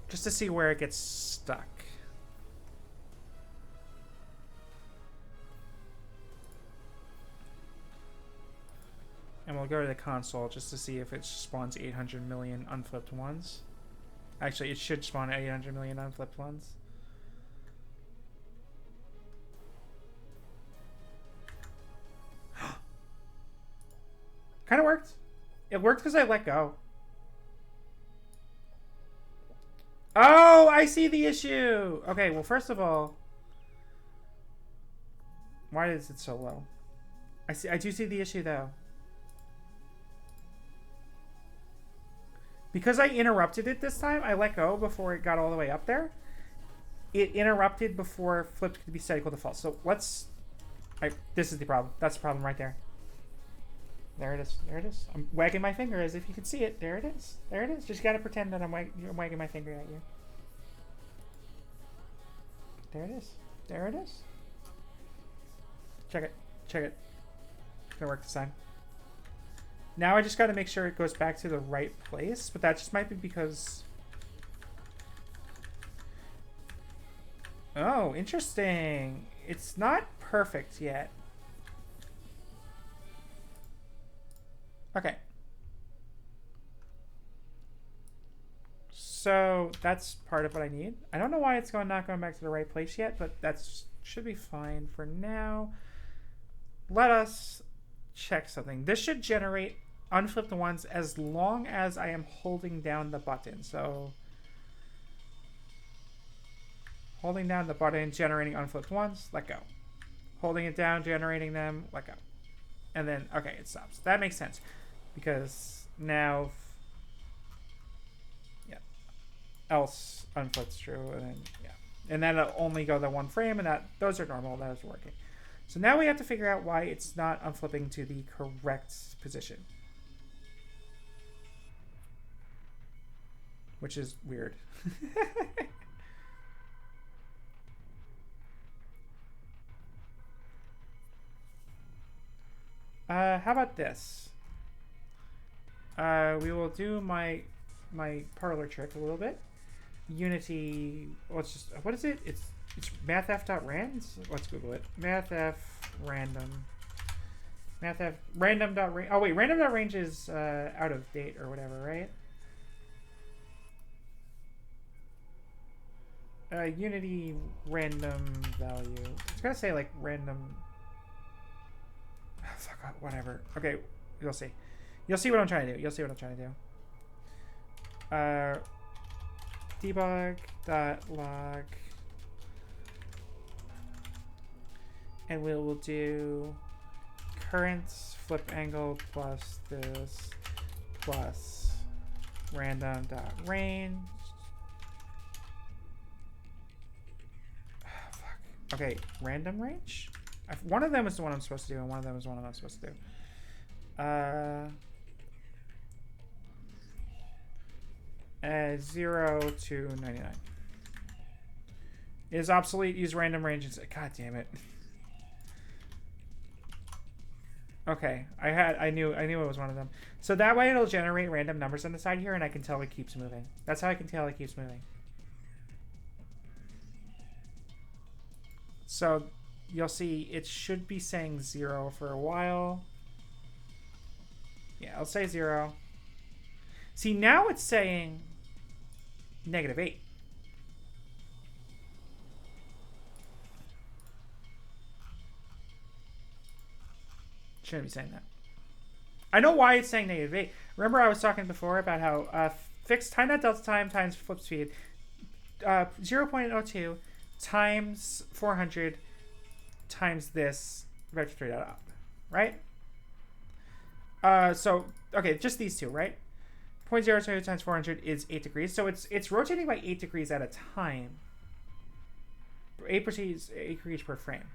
Just to see where it gets stuck. And we'll go to the console just to see if it spawns 800 million unflipped ones. Actually, it should spawn 800 million unflipped ones. Kind of worked. It worked because I let go. Oh, I see the issue. Okay, well, first of all, why is it so low? I do see the issue though. Because I interrupted it this time, I let go before it got all the way up there. It interrupted before flipped could be set equal to false. So let's. This is the problem. That's the problem right there. There it is. There it is. I'm wagging my finger as if you could see it. There it is. There it is. Just gotta pretend that I'm wagging my finger at you. There it is. There it is. Check it. Check it. It's gonna work this time. Now I just gotta make sure it goes back to the right place, but that just might be because... Oh, interesting. It's not perfect yet. Okay. So that's part of what I need. I don't know why it's not going back to the right place yet, but that should be fine for now. Let us check something. This should generate unflipped ones as long as I am holding down the button. So holding down the button, generating unflipped ones, let go. Holding it down, generating them, let go. And then, okay, it stops. That makes sense. Because now, yeah, else unflips true, and then, yeah. And then it'll only go the one frame, and those are normal, that is working. So now we have to figure out why it's not unflipping to the correct position. Which is weird. How about this? We will do my parlor trick a little bit. Unity. Let's just. What is it? It's mathf.rands. Let's Google it. Mathf random. Mathf random.range. Oh wait, random.range is out of date or whatever, right? Unity random value. It's gotta say like random. Oh, fuck, whatever. Okay, you'll see. You'll see what I'm trying to do. You'll see what I'm trying to do. Debug.log. And we will do current flip angle plus this plus random.range. Okay, random range? One of them is the one I'm supposed to do, and one of them is the one I'm not supposed to do. 0 to 99. Is obsolete. Use random range. God damn it. Okay, I knew it was one of them. So that way it'll generate random numbers on the side here, and I can tell it keeps moving. That's how I can tell it keeps moving. So you'll see it should be saying 0 for a while. Yeah, I'll say 0. See, now it's saying -8. Shouldn't be saying that. I know why it's saying -8. Remember I was talking before about how fixed time net delta time times flip speed 0.02 times 400 times this vector 3 dot up, right? So okay, just these two, right? 0.02 times 400 is 8 degrees, so it's rotating by 8 degrees at a time. 8 degrees per frame.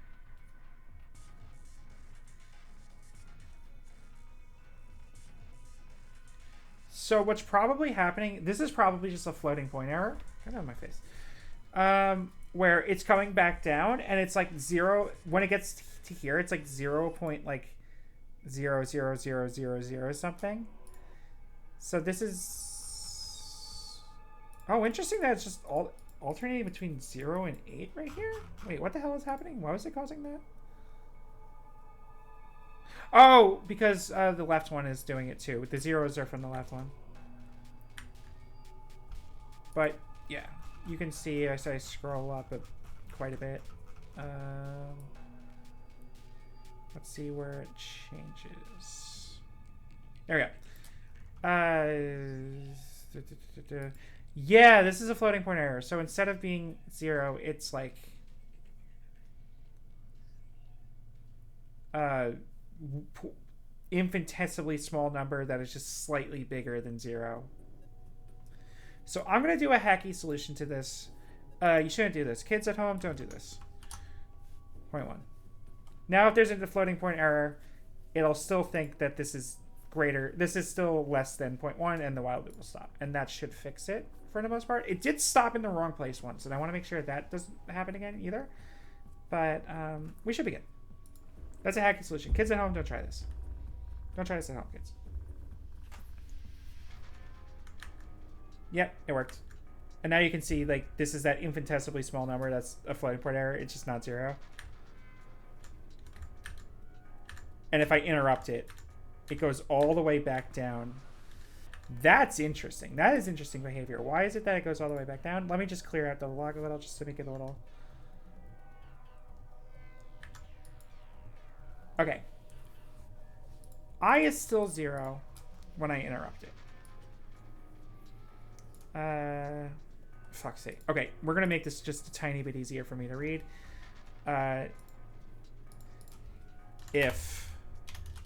So what's probably happening, this is probably just a floating point error. Get out of my face. Where it's coming back down, and it's like 0, when it gets to here, it's like 0.00000 something. So this is... Oh, interesting that it's just alternating between 0 and 8 right here? Wait, what the hell is happening? Why was it causing that? Oh, because the left one is doing it too. The zeros are from the left one. But, yeah. You can see as I scroll up quite a bit. Let's see where it changes. There we go. Yeah, this is a floating point error. So instead of being 0, it's like... infinitesimally small number that is just slightly bigger than 0. So I'm going to do a hacky solution to this. You shouldn't do this. Kids at home, don't do this. 0.1. Now if there's a floating point error, it'll still think that this is greater. This is still less than 0.1, and the while loop will stop. And that should fix it for the most part. It did stop in the wrong place once, and I want to make sure that doesn't happen again either. But we should be good. That's a hacky solution. Kids at home, don't try this. Don't try this at home, kids. Yep, it worked. And now you can see, like, this is that infinitesimally small number. That's a floating point error. It's just not 0. And if I interrupt it, it goes all the way back down. That's interesting. That is interesting behavior. Why is it that it goes all the way back down? Let me just clear out the log a little just to make it a little... Okay. I is still 0 when I interrupt it. Fuck's sake. Okay, we're going to make this just a tiny bit easier for me to read. If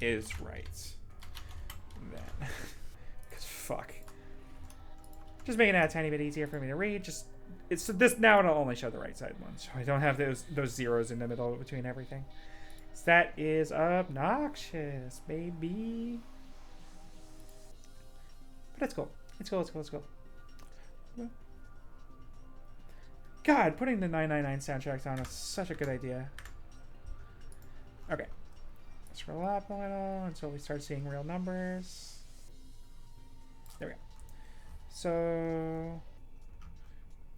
is right. Then. Because fuck. Just making it a tiny bit easier for me to read. Just it's this now it'll only show the right side one, so I don't have those zeros in the middle between everything. So that is obnoxious, baby. But it's cool. It's cool. It's cool. It's cool. God, putting the 999 soundtracks on is such a good idea. Okay. Scroll up a little until we start seeing real numbers. There we go. So,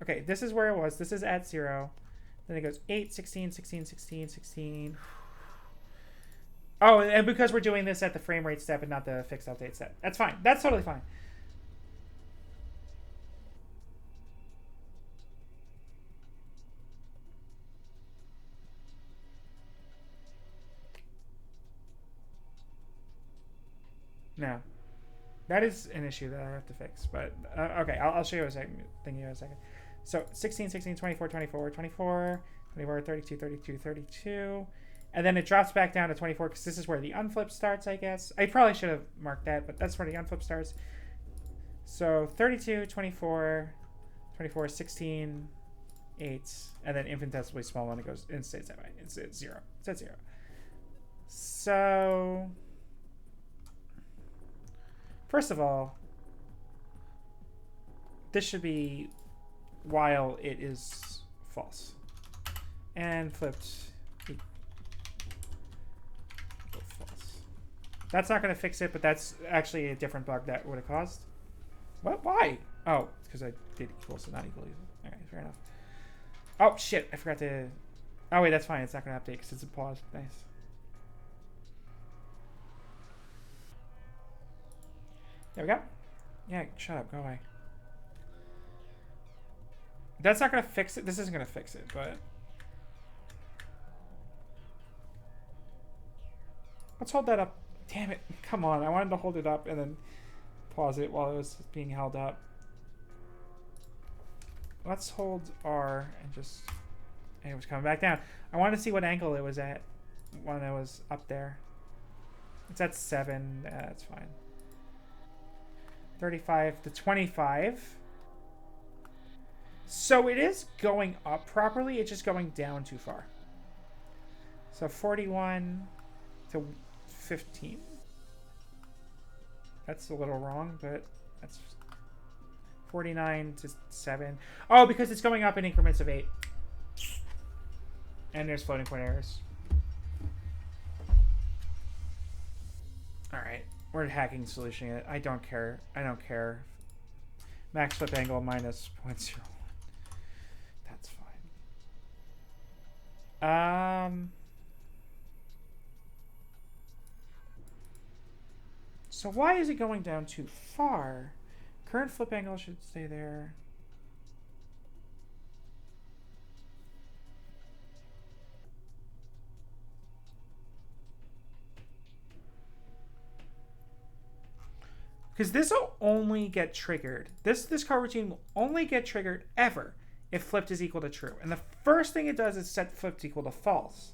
okay, this is where it was. This is at 0. Then it goes 8, 16, 16, 16, 16. Oh, and because we're doing this at the frame rate step and not the fixed update step. That's fine. That's totally fine. No. That is an issue that I have to fix. But, okay, I'll show you a second. So, 16, 16, 24, 24, 24, 24, 32, 32, 32. And then it drops back down to 24 because this is where the unflip starts, I guess. I probably should have marked that, but that's where the unflip starts. So, 32, 24, 24, 16, 8, and then infinitesimally small when it goes and stays that way. It's at 0. It's at 0. So first of all, this should be while it is false. And flipped equal false. That's not going to fix it, but that's actually a different bug that would have caused. What? Why? Oh, it's because I did equal, so not equal. All right, fair enough. Oh, shit. I forgot to... Oh, wait, that's fine. It's not going to update because it's a pause. Nice. There we go. Yeah, shut up. Go away. That's not going to fix it. This isn't going to fix it, but... Let's hold that up. Damn it. Come on. I wanted to hold it up and then pause it while it was being held up. Let's hold R and just... And it was coming back down. I wanted to see what angle it was at when it was up there. It's at 7. That's fine. 35 to 25. So it is going up properly. It's just going down too far. So 41 to 15. That's a little wrong, but that's 49 to 7. Oh, because it's going up in increments of 8. And there's floating point errors. All right. We're hacking solutioning it. I don't care. I don't care. Max flip angle minus 0.01. That's fine. So why is it going down too far? Current flip angle should stay there. Because this will only get triggered. This coroutine will only get triggered ever if flipped is equal to true. And the first thing it does is set flipped equal to false.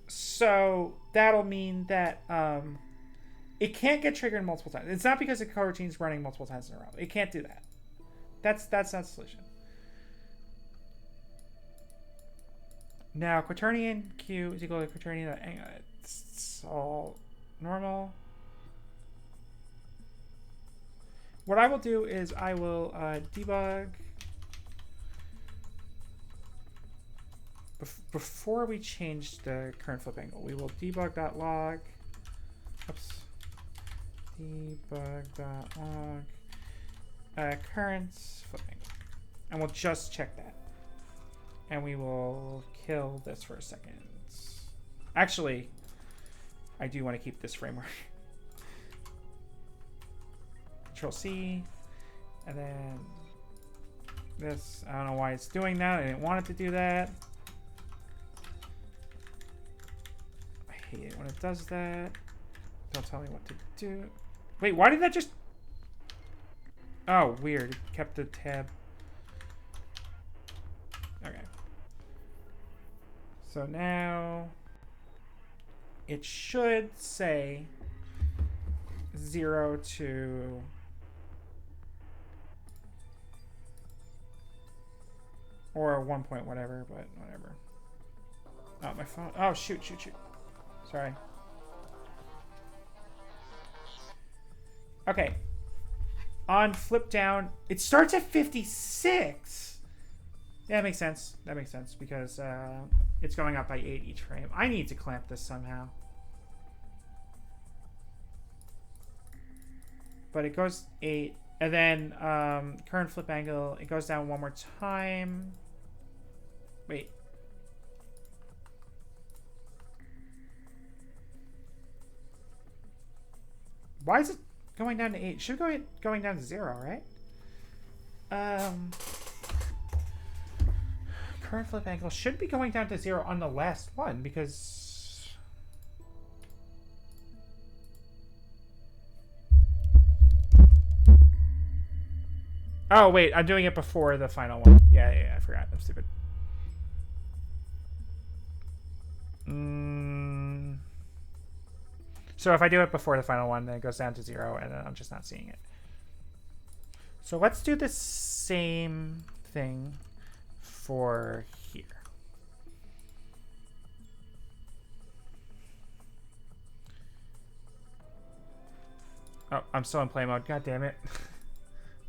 So that'll mean that it can't get triggered multiple times. It's not because the coroutine is running multiple times in a row. It can't do that. That's not the solution. Now quaternion Q is equal to quaternion. It's all normal. What I will do is I will debug before we change the current flip angle. We will debug.log. Oops. Debug.log current flip angle, and we'll just check that. And we will kill this for a second. Actually, I do want to keep this framework. Control C, and then this. I don't know why it's doing that. I didn't want it to do that. I hate it when it does that. Don't tell me what to do. Wait, why did that just... Oh, weird. It kept the tab. Okay. So now it should say 0 to... Or 1 point whatever, but whatever. Oh, my phone. Oh, shoot. Sorry. Okay. On flip down, it starts at 56. Yeah, that makes sense. That makes sense because it's going up by 8 each frame. I need to clamp this somehow. But it goes 8. And then current flip angle, it goes down one more time. Wait. Why is it going down to 8? It should be going down to 0, right? Current flip angle should be going down to 0 on the last one because... Oh, wait. I'm doing it before the final one. Yeah, I forgot. I'm stupid. So if I do it before the final one, then it goes down to 0, and then I'm just not seeing it. So let's do the same thing for here. Oh, I'm still in play mode. God damn it.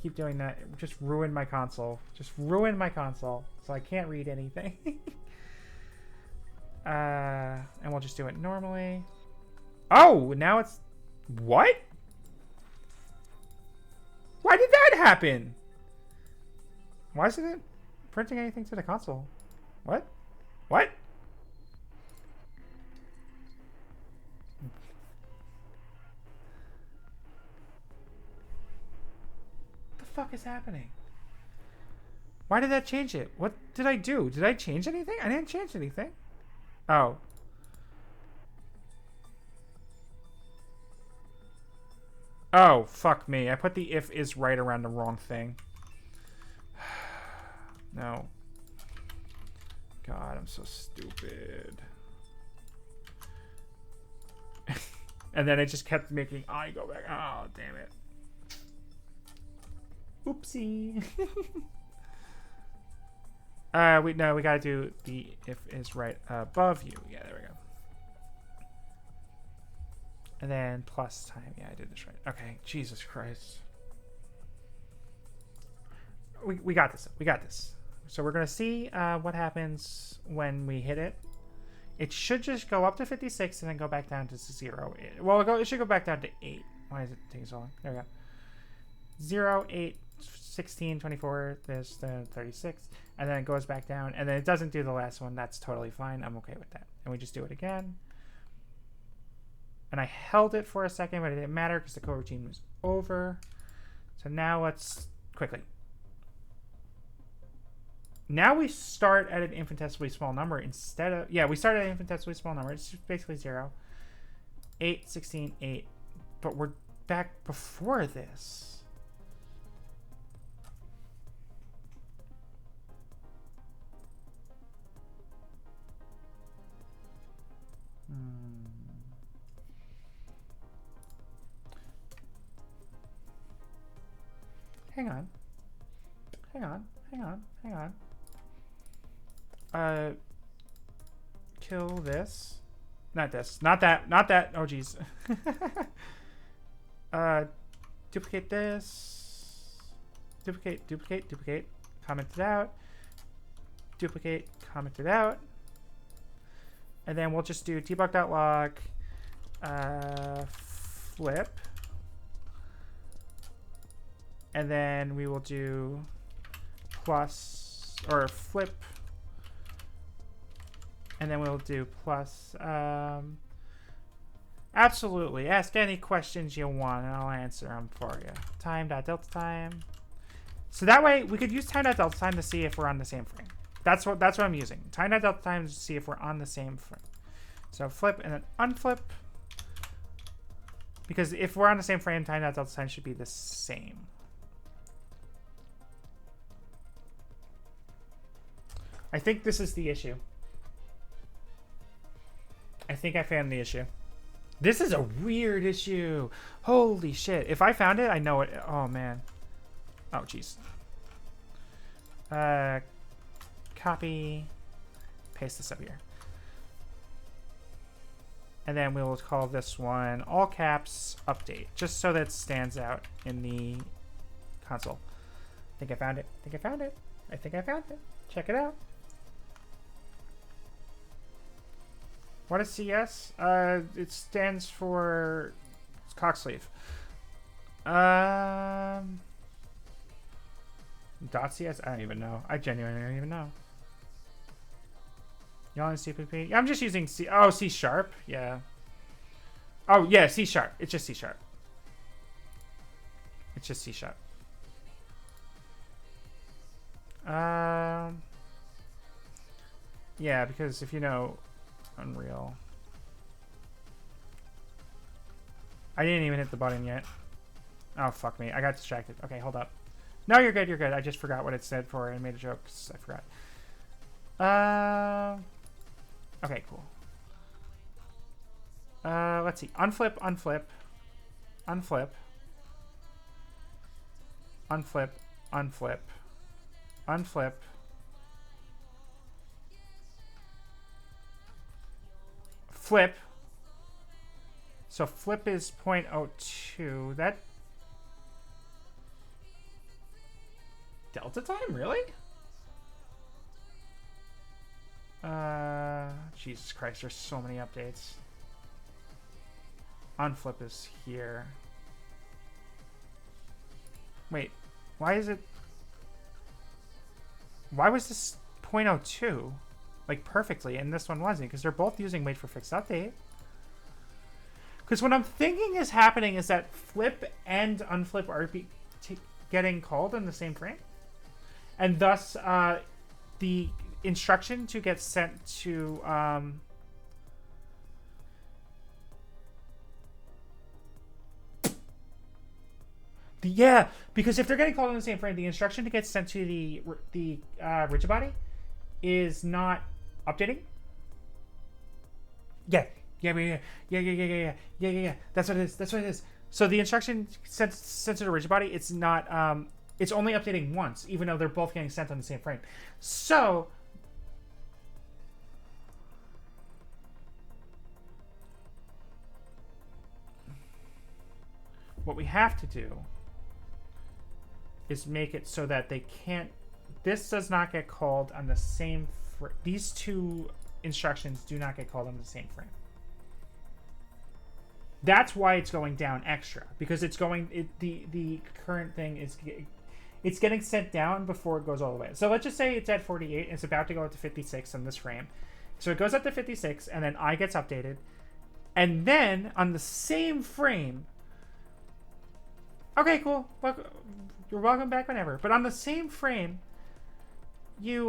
Keep doing that. It just ruined my console. Just ruined my console. So I can't read anything. And we'll just do it normally. Oh, now it's... What? Why did that happen? Why isn't it printing anything to the console? What? What? Fuck is happening? Why did that change it? What did I do? Did I change anything? I didn't change anything. Oh. Oh, fuck me. I put the if is right around the wrong thing. No. God, I'm so stupid. And then it just kept making I go back. Oh, damn it. Oopsie. We gotta do the if is right above you. Yeah, there we go. And then plus time. Yeah, I did this right. Okay, Jesus Christ. We got this. We got this. So we're gonna see what happens when we hit it. It should just go up to 56 and then go back down to 0. Well, it should go back down to 8. Why is it taking so long? There we go. 0, 8, 16, 24, this, then 36, and then it goes back down, and then it doesn't do the last one. That's totally fine. I'm okay with that. And we just do it again. And I held it for a second, but it didn't matter because the coroutine was over. So now let's quickly. Now we start at an infinitesimally small number instead of... Yeah, we start at an infinitesimally small number. It's basically 0. 8, 16, 8. But we're back before this. Hang on. Hang on. Hang on. Hang on. Kill this. Not this. Not that. Not that. Oh, jeez. Duplicate this. Duplicate, duplicate, duplicate. Comment it out. Duplicate, comment it out. And then we'll just do debug.log flip. And then we will do plus or flip. And then we'll do plus. Absolutely. Ask any questions you want and I'll answer them for you. Time.delta time. So that way we could use time.delta time to see if we're on the same frame. That's what I'm using. Time.delta time to see if we're on the same frame. So flip and then unflip. Because if we're on the same frame, time.delta time should be the same. I think this is the issue. I think I found the issue. This is a weird issue. Holy shit. If I found it, I know it. Oh, man. Oh, jeez. Copy. Paste this up here. And then we will call this one all caps update, just so that it stands out in the console. I think I found it. I think I found it. I think I found it. Check it out. What is CS? It stands for cocksleeve. .cs? I don't even know. I genuinely don't even know. You on CPP? I'm just using C. Oh, C sharp. Yeah. Oh, yeah, C sharp. It's just C sharp. It's just C sharp. Yeah, because if you know Unreal. I didn't even hit the button yet. Oh, fuck me. I got distracted. Okay, hold up. No, you're good. You're good. I just forgot what it said for and made a joke because I forgot. Okay, cool. Let's see. Unflip, unflip, unflip, unflip, unflip, unflip. Flip. So flip is 0.02. That delta time, really? Jesus Christ, there's so many updates. Unflip is here. Wait, why is it... Why was this 0.02? Like, perfectly, and this one wasn't, because they're both using wait for fixed update. Because what I'm thinking is happening is that flip and unflip are getting called in the same frame. And thus, the instruction to get sent to... yeah, because if they're getting called in the same frame, the instruction to get sent to the rigid body is not updating. Yeah. That's what it is. That's what it is. So the instruction sent to the rigid body, it's not. It's only updating once, even though they're both getting sent on the same frame. So what we have to do is make it so that they can't... This does not get called on the same... These two instructions do not get called on the same frame. That's why it's going down extra. Because it's going... the current thing is... It's getting sent down before it goes all the way. So let's just say it's at 48 and it's about to go up to 56 on this frame. So it goes up to 56 and then I gets updated. And then on the same frame... Okay, cool. You're welcome back whenever. But on the same frame, you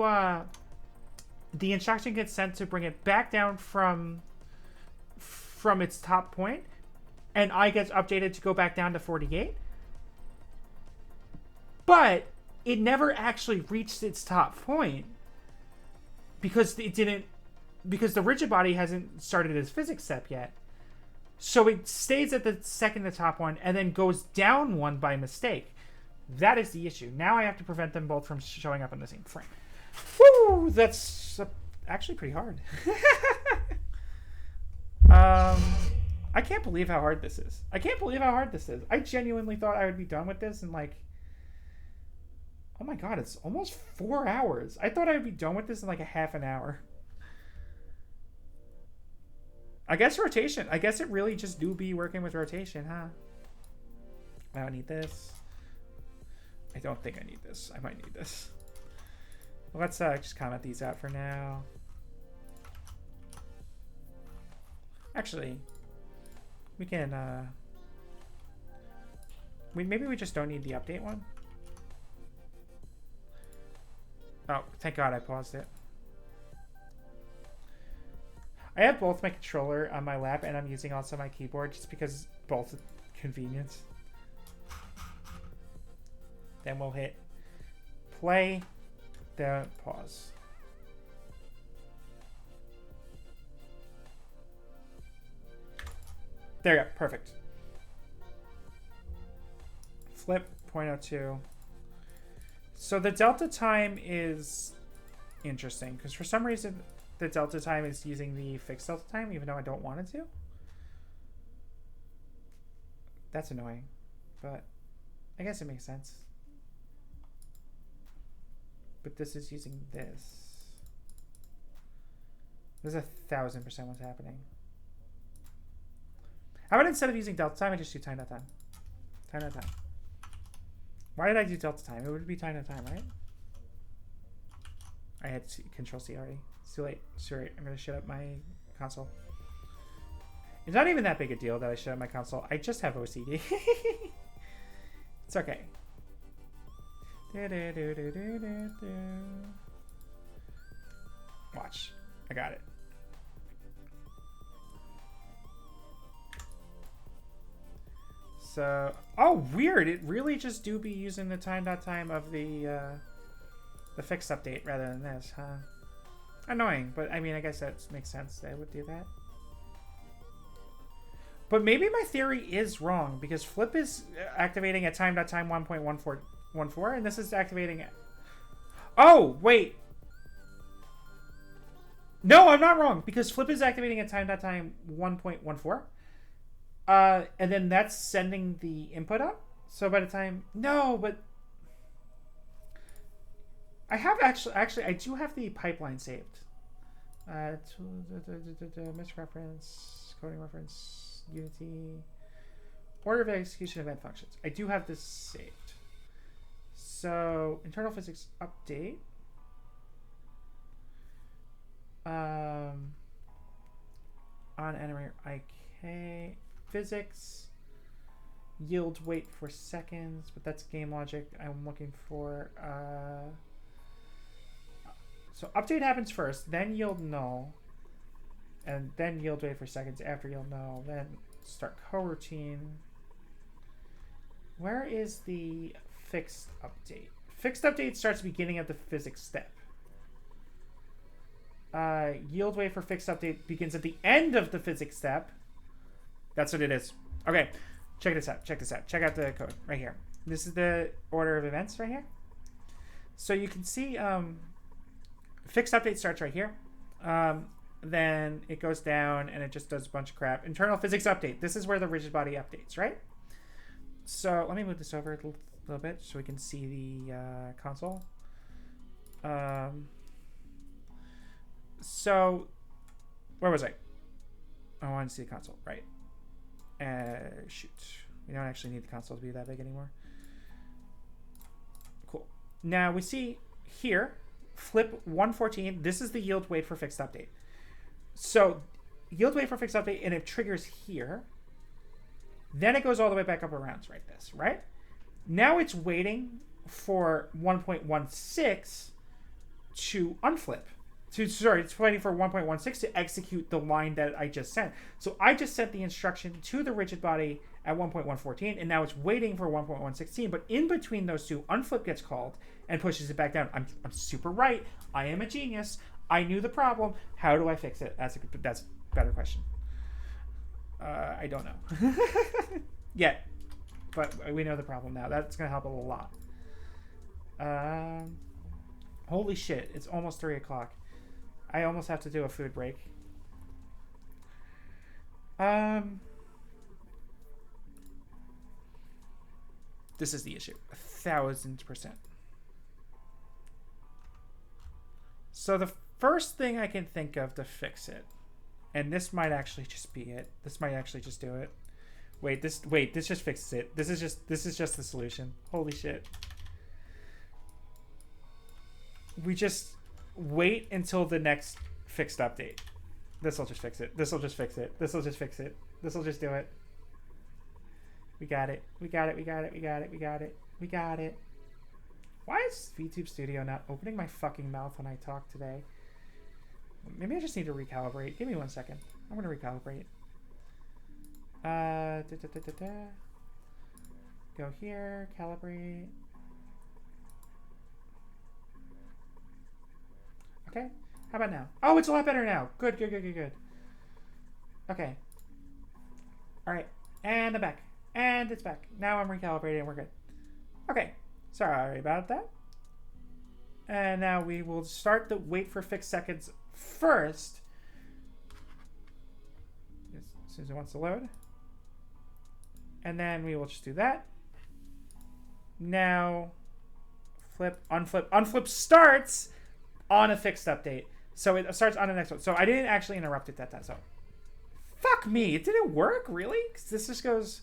the instruction gets sent to bring it back down from its top point, and I gets updated to go back down to 48. But it never actually reached its top point because it didn't, because the rigid body hasn't started its physics step yet. So it stays at the second to top one and then goes down one by mistake. That is the issue. Now I have to prevent them both from showing up in the same frame. Woo! That's actually pretty hard. I can't believe how hard this is. I genuinely thought I would be done with this in like... Oh my god, it's almost 4 hours. I thought I would be done with this in like a half an hour. I guess rotation. I guess it really just do be working with rotation, huh? I don't need this. I don't think I need this. I might need this. Well, let's just comment these out for now. Actually, we can... maybe we just don't need the update one. Oh, thank God I paused it. I have both my controller on my lap and I'm using also my keyboard just because both convenience. Then we'll hit play, then pause. There you go, perfect. Flip 0.02. So the delta time is interesting because for some reason the delta time is using the fixed delta time even though I don't want it to. That's annoying, but I guess it makes sense. But this is using this. This is 1000% what's happening. How about instead of using delta time, I just do time dot time? Time dot time. Why did I do delta time? It would be time dot time, right? I had Control C already. It's too late. Sorry, I'm gonna shut up my console. It's not even that big a deal that I shut up my console. I just have OCD. It's okay. Watch. I got it. So, oh, weird. It really just do be using the time.time of the fixed update rather than this, huh? Annoying, but I mean, I guess that makes sense. They would do that. But maybe my theory is wrong because flip is activating at time.time 1.1414 and this is activating at... Oh, wait. No, I'm not wrong, because flip is activating at time 1.14. And then that's sending the input up. So by the time... No, but... I have actually, I do have the pipeline saved. Misreference, coding reference, Unity, order of execution event functions. I do have this saved. So, internal physics update. On animator IK physics. Yield wait for seconds, but that's game logic. I'm looking for so update happens first, then yield null, and then yield wait for seconds after yield null, then start coroutine. Where is the fixed update? Fixed update starts beginning of the physics step. Yield wait for fixed update begins at the end of the physics step. That's what it is. Okay, check this out. Check this out. Check out the code right here. This is the order of events right here. So you can see fixed update starts right here. Then it goes down and it just does a bunch of crap. Internal physics update. This is where the rigid body updates, right? So let me move this over a little bit so we can see the console. So where was I? I wanted to see the console, right? Shoot. We don't actually need the console to be that big anymore. Cool. Now we see here, flip 114. This is the yield wait for fixed update. So yield wait for fixed update, and it triggers here. Then it goes all the way back up around like this, right? Now it's waiting for 1.16 to unflip. It's waiting for 1.16 to execute the line that I just sent. So I just sent the instruction to the rigid body at 1.114, and now it's waiting for 1.116. But in between those two, unflip gets called and pushes it back down. I'm super right. I am a genius. I knew the problem. How do I fix it? That's a better question. I don't know yet, but we know the problem now. That's gonna help a lot. Holy shit! It's almost 3 o'clock. I almost have to do a food break. This is the issue. 1000%. So the first thing I can think of to fix it, and this might actually just be it. This might actually just do it. Wait, this just fixes it. This is just the solution. Holy shit. We just wait until the next fixed update. This will just fix it. This will just fix it. This will just fix it. This will just do it. We got it. We got it. We got it. We got it. We got it. We got it. Why is VTube Studio not opening my fucking mouth when I talk today? Maybe I just need to recalibrate. Give me 1 second. I'm going to recalibrate. Go here. Calibrate. Okay. How about now? Oh, it's a lot better now. Good, good, good, good, good. Okay. All right. And I'm back. And it's back. Now I'm recalibrating and we're good. Okay. Sorry about that. And now we will start the wait for fixed seconds first. As soon as it wants to load. And then we will just do that. Now, flip, unflip. Unflip starts on a fixed update. So it starts on the next one. So I didn't actually interrupt it that time. So fuck me. It didn't work, really? 'Cause this just goes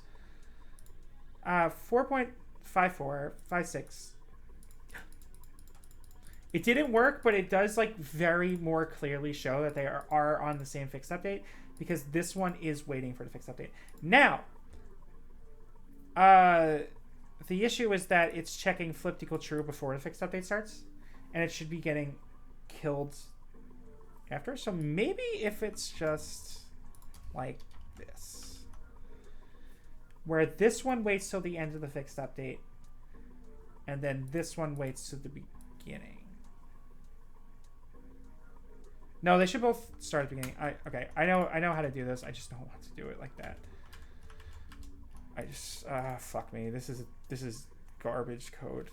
4.54, 56. It didn't work, but it does like very more clearly show that they are on the same fixed update, because this one is waiting for the fixed update. Now, the issue is that it's checking flipped equal true before the fixed update starts, and it should be getting killed after. So maybe if it's just like this, where this one waits till the end of the fixed update, and then this one waits to the beginning. No, they should both start at the beginning. Okay, I know how to do this. I just don't want to do it like that. I just fuck me. This is garbage code.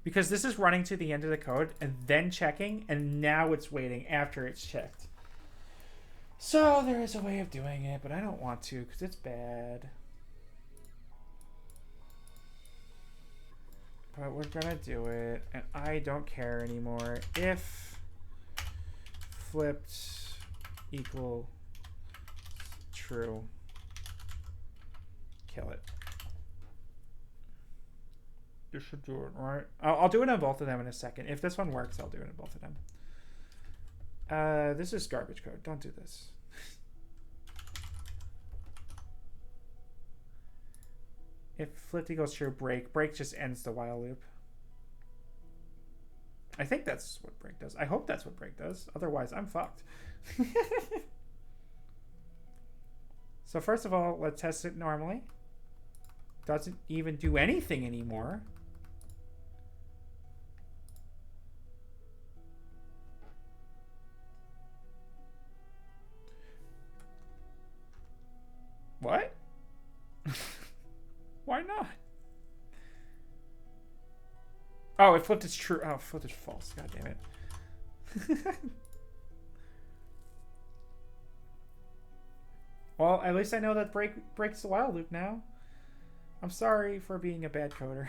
Because this is running to the end of the code and then checking, and now it's waiting after it's checked. So there is a way of doing it, but I don't want to because it's bad. But we're gonna do it, and I don't care anymore. If flipped equal true, kill it. This should do it, right? I'll do it on both of them in a second. If this one works, I'll do it on both of them. This is garbage code. Don't do this. If flipped equals true, break. Break just ends the while loop. I think that's what break does. I hope that's what break does. Otherwise, I'm fucked. So first of all, let's test it normally. Doesn't even do anything anymore. What? Why not? Oh, it flipped is true. Oh, flipped is false. God damn it. Well, at least I know that breaks the while loop now. I'm sorry for being a bad coder.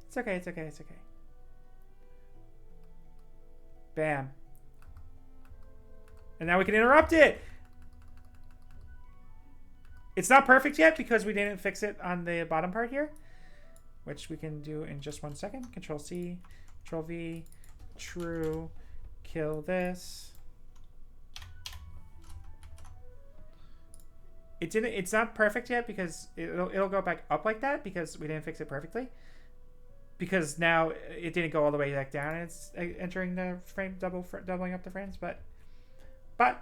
It's okay, it's okay, it's okay. Bam. And now we can interrupt it! It's not perfect yet because we didn't fix it on the bottom part here, which we can do in just 1 second. Control C, Control V, true, kill this. It's not perfect yet because it'll go back up like that because we didn't fix it perfectly. Because now it didn't go all the way back down and it's entering the frame, doubling up the frames, but there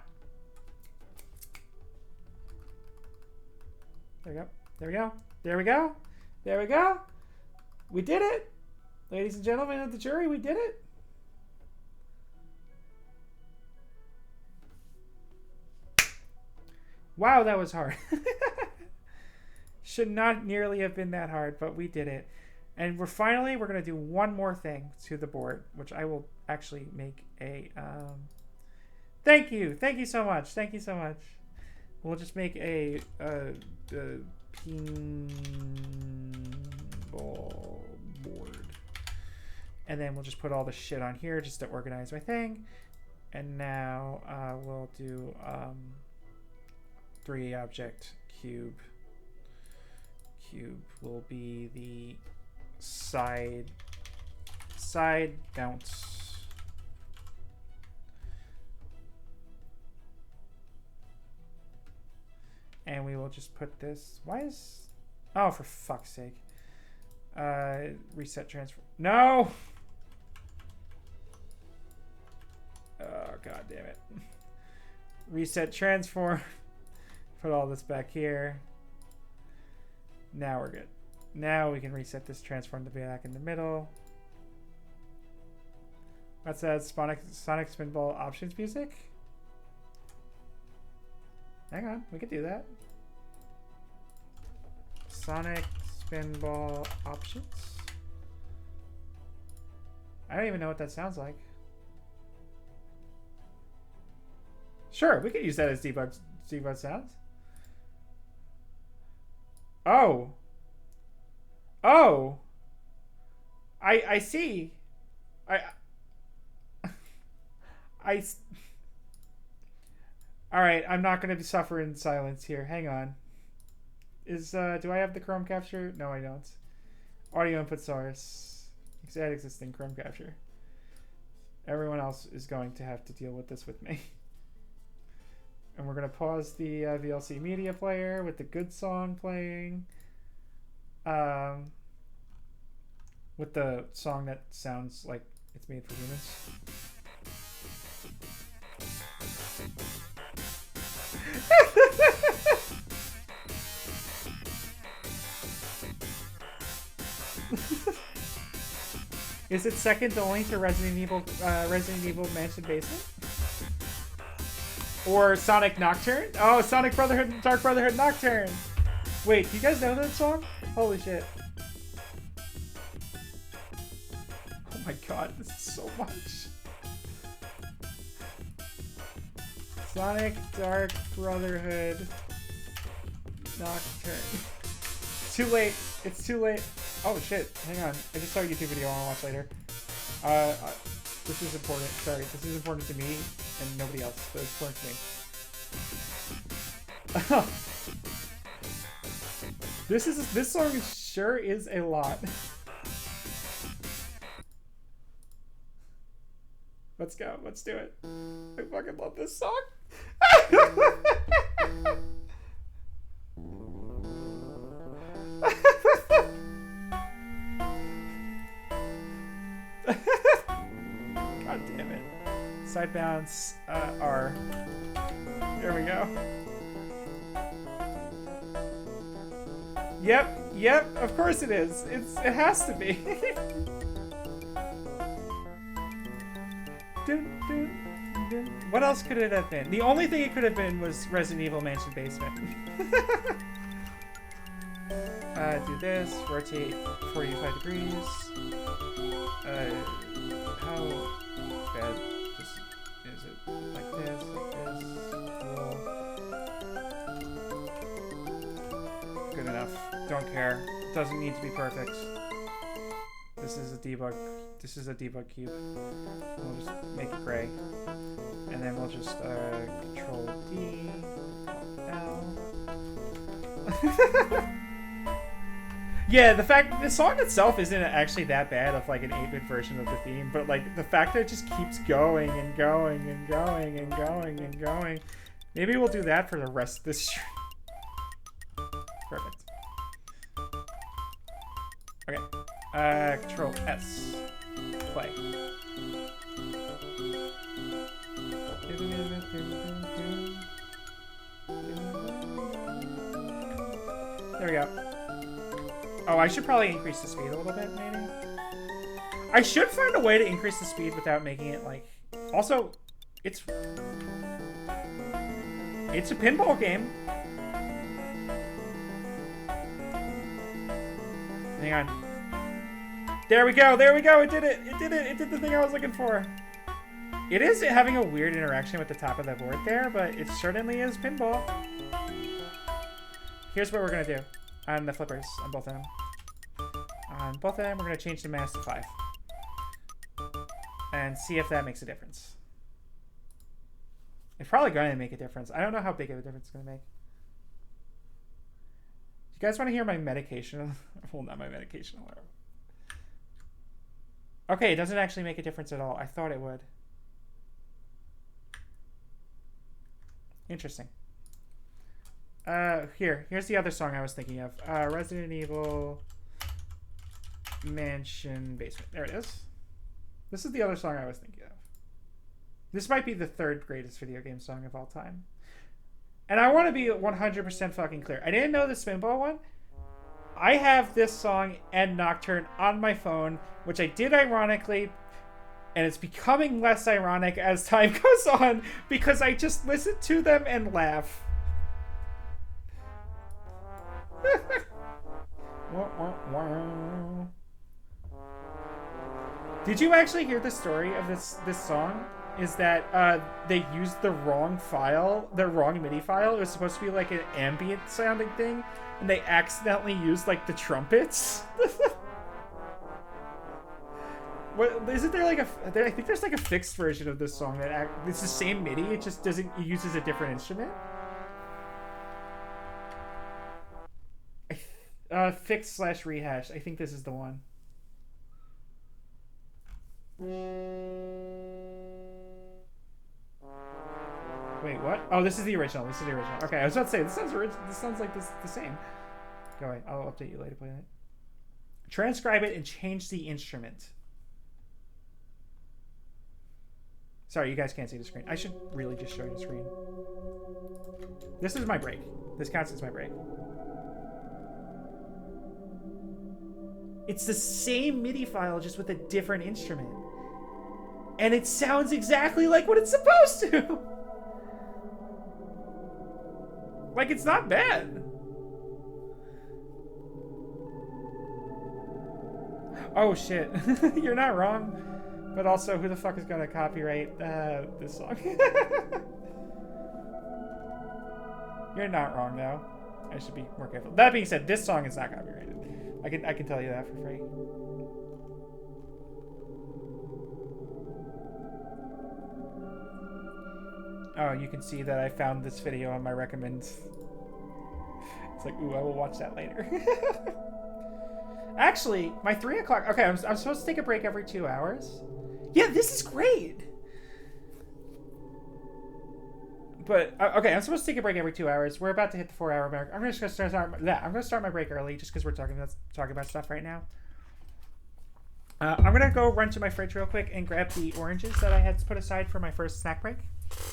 we go. There we go. There we go. There we go. We did it. Ladies and gentlemen of the jury, we did it. Wow, that was hard. Should not nearly have been that hard, but we did it. And we're going to do one more thing to the board, which I will actually make a, thank you. Thank you so much. Thank you so much. We'll just make a pinball board. And then we'll just put all the shit on here just to organize my thing. And now we'll do 3 object cube. Cube will be the side bounce. And we will just put this. Why is... Oh, for fuck's sake. Reset transfer. No! Oh, god damn it. Reset transform. Put all this back here. Now we're good. Now we can reset this transform to be back in the middle. What's that? Sonic Spinball options music? Hang on, we could do that. Sonic Spinball options. I don't even know what that sounds like. Sure, we could use that as debug sounds. Oh. Oh. I see. All right, I'm not going to suffer in silence here. Hang on. Do I have the Chrome capture? No, I don't. Audio input source. Add existing Chrome capture. Everyone else is going to have to deal with this with me. And we're going to pause the VLC media player with the good song playing. With the song that sounds like it's made for humans. Is it second only to Resident Evil Mansion Basement? Or Sonic Nocturne? Oh, Sonic Brotherhood, Dark Brotherhood Nocturne! Wait, do you guys know that song? Holy shit. my god, this is so much. Sonic Dark Brotherhood Nocturne. Too late. It's too late. Oh shit, hang on. I just saw a YouTube video I want to watch later. This is important. Sorry, this is important to me and nobody else, but it's important to me. This song sure is a lot. Let's go. Let's do it. I fucking love this song. God damn it. Side bounce R. There we go. Yep, of course it is. It has to be. What else could it have been? The only thing it could have been was Resident Evil Mansion Basement. Do this, rotate 45 degrees. How bad just is it? Like this, cool. Good enough. Don't care. Doesn't need to be perfect. This is a debug. This is a debug cube. We'll just make it gray. And then we'll just Control D, L. Yeah, the fact the song itself isn't actually that bad of like an 8-bit version of the theme, but like the fact that it just keeps going and going and going and going and going. Maybe we'll do that for the rest of this stream. Perfect. Okay. Control S. Play. There we go. Oh, I should probably increase the speed a little bit, maybe? I should find a way to increase the speed without making it, like... Also, it's a pinball game. Hang on. There we go, there we go, it did it! It did it! It did the thing I was looking for! It is having a weird interaction with the top of the board there, but it certainly is pinball. Here's what we're gonna do. On the flippers, on both of them. On both of them, we're going to change the mass to 5. And see if that makes a difference. It's probably going to make a difference. I don't know how big of a difference it's going to make. You guys want to hear my medication? Well, not my medication alarm. Okay, it doesn't actually make a difference at all. I thought it would. Interesting. Here's the other song I was thinking of. Resident Evil Mansion Basement. There it is. This is the other song I was thinking of. This might be the 3rd greatest video game song of all time. And I want to be 100% fucking clear. I didn't know the Spinball one. I have this song and Nocturne on my phone, which I did ironically, and it's becoming less ironic as time goes on because I just listen to them and laugh. Did you actually hear the story of this song? Is that they used the wrong file, the wrong MIDI file. It was supposed to be like an ambient sounding thing, and they accidentally used like the trumpets. What isn't there like a? I think there's like a fixed version of this song that it's the same MIDI. It just doesn't. It uses a different instrument. Fix/rehash. I think this is the one. Wait, what? Oh, this is the original. This is the original. Okay, I was about to say this sounds like the same. Go away. I'll update you later. Play it. Transcribe it and change the instrument. Sorry, you guys can't see the screen. I should really just show you the screen. This is my break. This counts as my break. It's the same MIDI file, just with a different instrument. And it sounds exactly like what it's supposed to. Like, it's not bad. Oh shit. You're not wrong. But also, who the fuck is gonna copyright this song? You're not wrong, though. I should be more careful. That being said, this song is not copyrighted. I can tell you that for free. Oh, you can see that I found this video on my recommends. It's like, ooh, I will watch that later. Actually, my 3 o'clock... Okay, I'm supposed to take a break every 2 hours. Yeah, this is great! But, okay, I'm supposed to take a break every 2 hours. We're about to hit the 4-hour mark. I'm just going to start my break early just because we're talking about stuff right now. I'm going to go run to my fridge real quick and grab the oranges that I had put aside for my first snack break.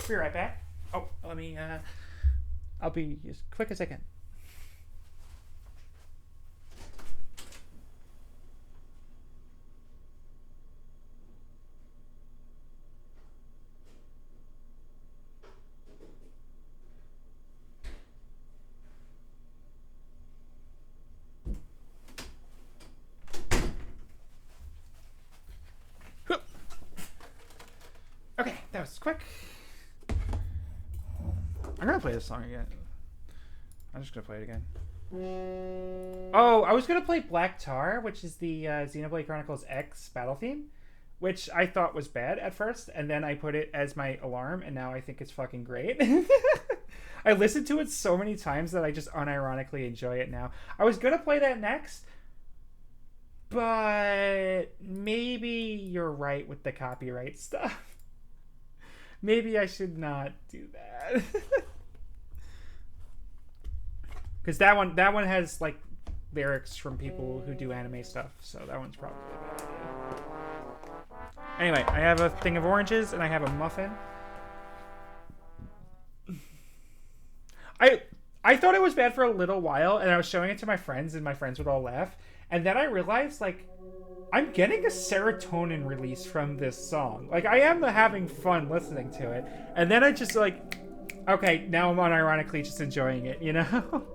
Be right back. Oh, let me, I'll be as quick as I can. Okay, that was quick. I'm gonna play this song again. I'm just gonna play it again. Oh, I was gonna play Black Tar, which is the Xenoblade Chronicles X battle theme, which I thought was bad at first, and then I put it as my alarm, and now I think it's fucking great. I listened to it so many times that I just unironically enjoy it now. I was gonna play that next, but maybe you're right with the copyright stuff. Maybe I should not do that. Because that one has like lyrics from people who do anime stuff, so that one's probably a bad idea. Anyway, I have a thing of oranges and I have a muffin. I thought it was bad for a little while, and I was showing it to my friends, and my friends would all laugh. And then I realized, like, I'm getting a serotonin release from this song. Like, I am having fun listening to it. And then I just, like, okay, now I'm unironically just enjoying it, you know?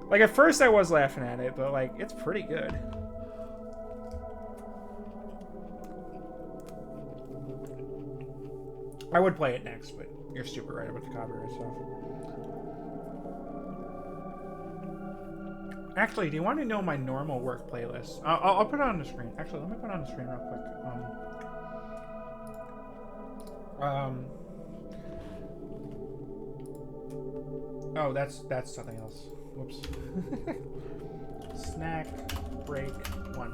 Like, at first I was laughing at it, but, like, it's pretty good. I would play it next, but you're super right about the copyright stuff. Actually, do you want to know my normal work playlist? I'll put it on the screen. Actually, let me put it on the screen real quick. Oh, that's something else. Whoops. Snack break 1.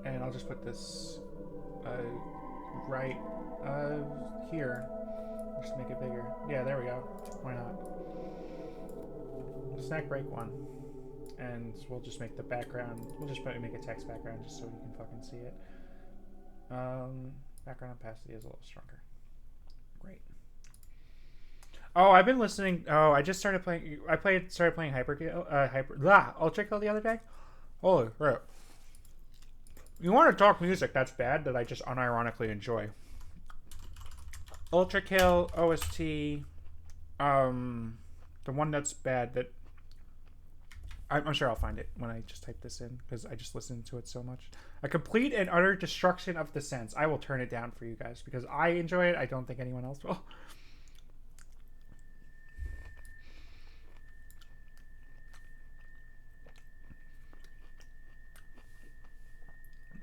And I'll just put this right here. Just make it bigger. Yeah, there we go. Why not? Snack break 1, and we'll just make the background. We'll just make a text background just so you can fucking see it. Background opacity is a little stronger. Great. Oh, I've been listening. Oh, I just started playing. Started playing Ultra Kill the other day. Holy crap! You want to talk music? That's bad. That I just unironically enjoy. Ultra Kill OST. The one that's bad that. I'm sure I'll find it when I just type this in, because I just listened to it so much. A complete and utter destruction of the sense. I will turn it down for you guys because I enjoy it. I don't think anyone else will.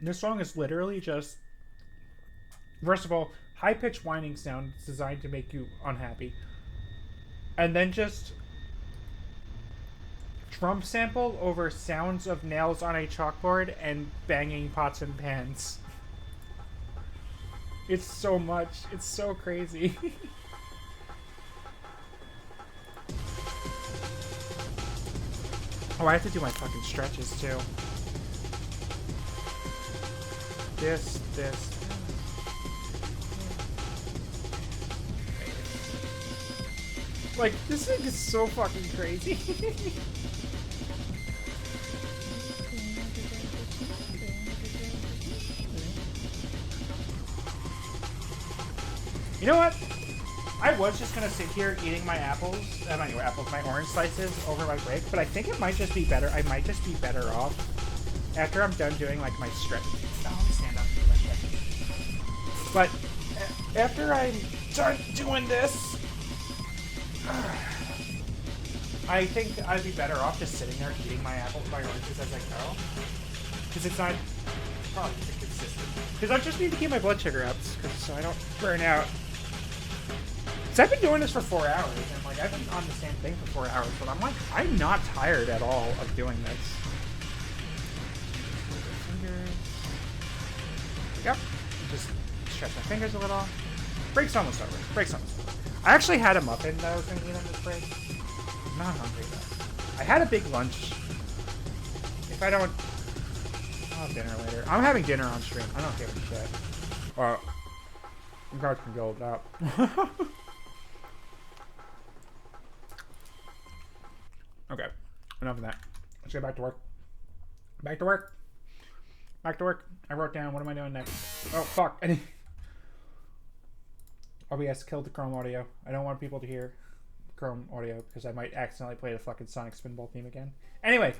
This song is literally just, first of all, high-pitched whining sound designed to make you unhappy. And then just drum sample over sounds of nails on a chalkboard and banging pots and pans. It's so much. It's so crazy. Oh, I have to do my fucking stretches too. This. Like, this thing is so fucking crazy. You know what? I was just gonna sit here eating my my orange slices over my break, but I think it might just be better. I might just be better off after I'm done doing like my stretch. Oh, let me stand up for that second. But after I'm done doing this, I think I'd be better off just sitting there eating my apples, my oranges as I go, because it's not probably consistent. Because I just need to keep my blood sugar up, so I don't burn out. Because I've been doing this for 4 hours, and like I've been on the same thing for 4 hours, but I'm not tired at all of doing this. Fingers. There we go. Just stretch my fingers a little. Break's almost over. Break's almost over. I actually had a muffin that I was going to eat on this break. I'm not hungry though. I had a big lunch. If I don't, I'll have dinner later. I'm having dinner on stream. I don't give a shit. Well, you guys can go with that. Okay, enough of that. Let's get back to work. Back to work. Back to work. I wrote down. What am I doing next? Oh fuck! OBS killed the Chrome audio. I don't want people to hear Chrome audio because I might accidentally play the fucking Sonic Spinball theme again. Anyway,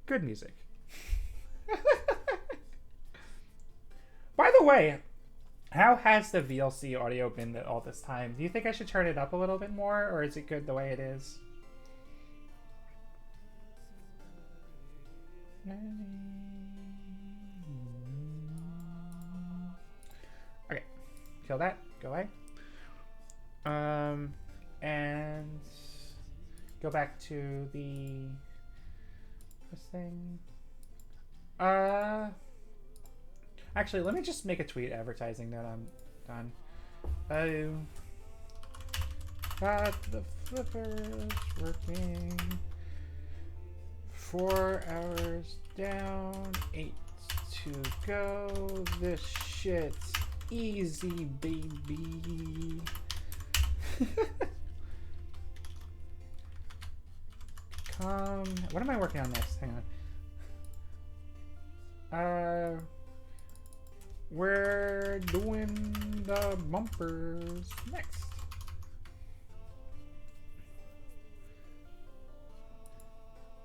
good music. By the way, how has the VLC audio been all this time? Do you think I should turn it up a little bit more, or is it good the way it is? Okay, kill that. Go away. And go back to this thing. Actually, let me just make a tweet advertising that I'm done. Got the flippers working. 4 hours down, 8 to go. This shit's easy, baby. What am I working on next? Hang on. We're doing the bumpers next.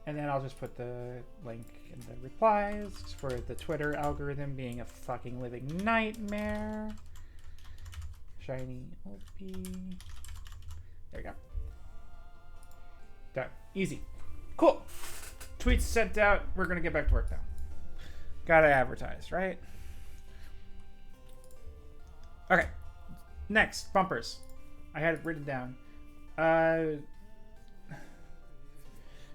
And then I'll just put the link in the replies for the Twitter algorithm being a fucking living nightmare. Shiny OP. There we go. Done. Easy. Cool. Tweets sent out. We're going to get back to work now. Gotta advertise, right? Okay. Next, bumpers. I had it written down.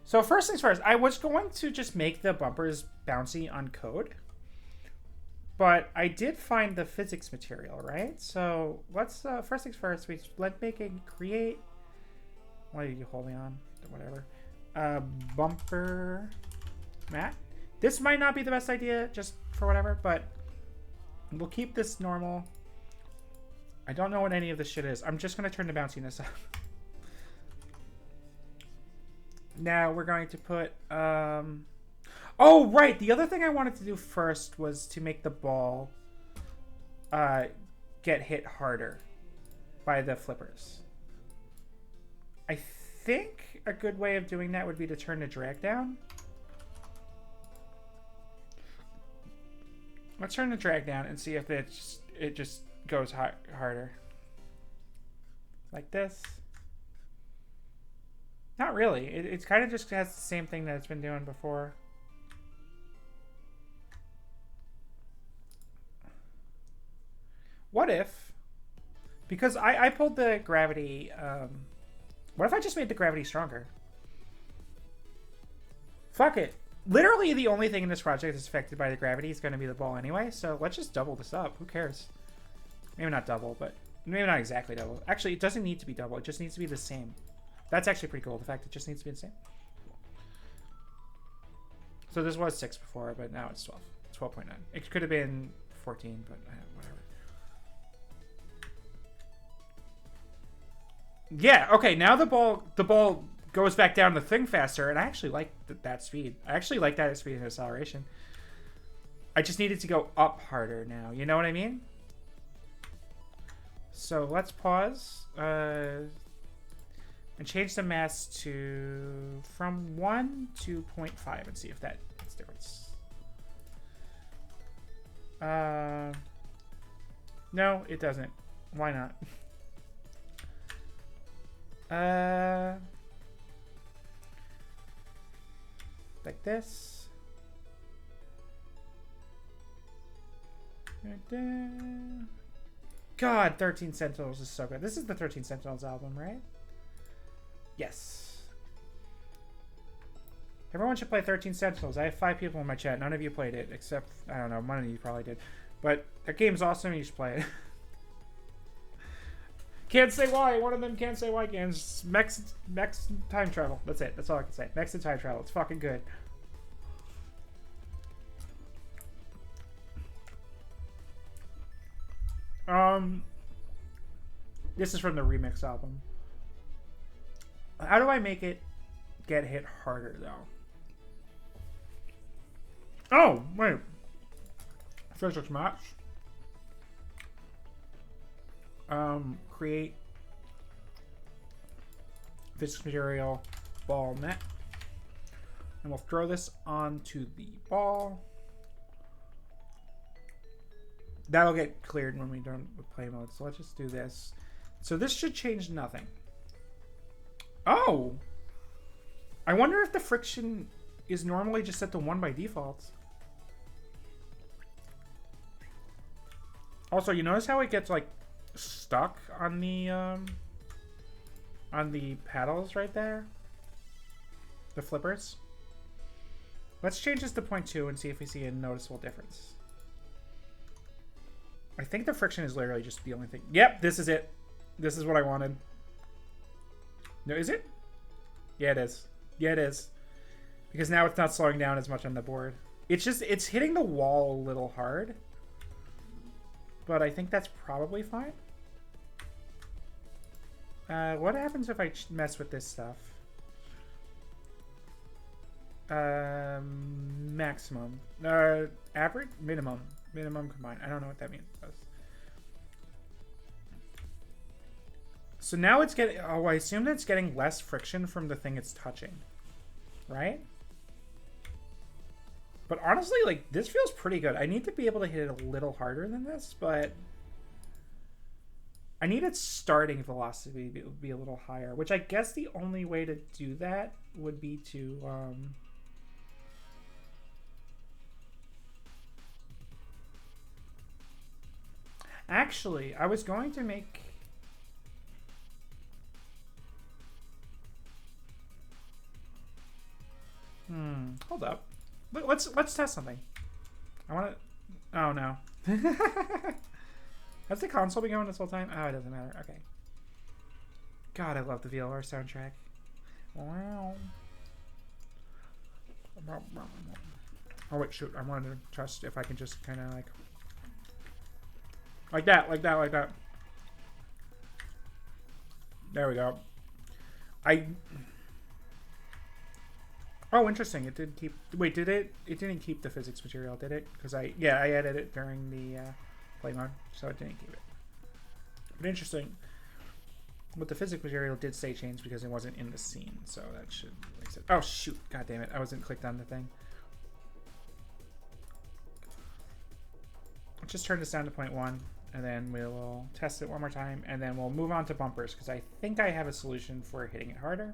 So first things first, I was going to just make the bumpers bouncy on code. But I did find the physics material, right? So let's, first things first, let's make a create, what are you holding on? Whatever. Bumper mat. This might not be the best idea, just for whatever, but we'll keep this normal. I don't know what any of this shit is. I'm just going to turn the bounciness up. Now we're going to put... Oh, right! The other thing I wanted to do first was to make the ball get hit harder by the flippers. I think a good way of doing that would be to turn the drag down. Let's turn the drag down and see if it just goes harder. Like this. Not really. It kind of just has the same thing that it's been doing before. What if, because I pulled the gravity, what if I just made the gravity stronger? Fuck it. Literally the only thing in this project that's affected by the gravity is going to be the ball anyway, so let's just double this up. Who cares? Maybe not double, but maybe not exactly double. Actually, it doesn't need to be double. It just needs to be the same. That's actually pretty cool, the fact it just needs to be the same. So this was 6 before, but now it's 12. 12.9. It could have been 14, but whatever. Yeah, okay, now the ball goes back down the thing faster, and I actually like that speed. I actually like that speed and acceleration. I just need it to go up harder now. You know what I mean? So let's pause and change the mass from 1 to 0.5 and see if that makes a difference. No, it doesn't. Why not? Like this. God, 13 Sentinels is so good. This is the 13 Sentinels album, right? Yes. Everyone should play 13 Sentinels. I have 5 people in my chat. None of you played it, except, I don't know, one of you probably did. But that game's awesome. You should play it. Can't say why. One of them can't say why games. Mechs time travel. That's it. That's all I can say. Mechs and time travel. It's fucking good. This is from the remix album. How do I make it get hit harder, though? Oh, wait. Physics match. Create physics material ball net. And we'll throw this onto the ball. That'll get cleared when we're done with play mode. So let's just do this. So this should change nothing. Oh! I wonder if the friction is normally just set to 1 by default. Also, you notice how it gets, like, stuck on the paddles right there? The flippers? Let's change this to 0.2 and see if we see a noticeable difference. I think the friction is literally just the only thing. Yep, this is it. This is what I wanted. No, is it? Yeah, it is. Yeah, it is. Because now it's not slowing down as much on the board. It's just, it's hitting the wall a little hard. But I think that's probably fine. What happens if I mess with this stuff? Maximum. Average? Minimum. Minimum combined. I don't know what that means. So now it's getting... Oh, I assume that it's getting less friction from the thing it's touching. Right? But honestly, like, this feels pretty good. I need to be able to hit it a little harder than this, but... I need its starting velocity to be a little higher, which I guess the only way to do that would be to... Actually, I was going to make... Hold up. Let's test something. I want to... Oh, no. Has the console been going this whole time? Oh, it doesn't matter. Okay. God, I love the VLR soundtrack. Wow. Oh, wait, shoot. I wanted to test if I can just kind of, like... Like that, like that, like that. There we go. Oh, interesting. It did keep... Wait, did it? It didn't keep the physics material, did it? Because I added it during the play mode, so it didn't keep it. But interesting. But the physics material did stay changed because it wasn't in the scene, so that should make sense. Oh, shoot. God damn it. I wasn't clicked on the thing. Let's just turn this down to 0.1. And then we'll test it one more time, and then we'll move on to bumpers, because I think I have a solution for hitting it harder.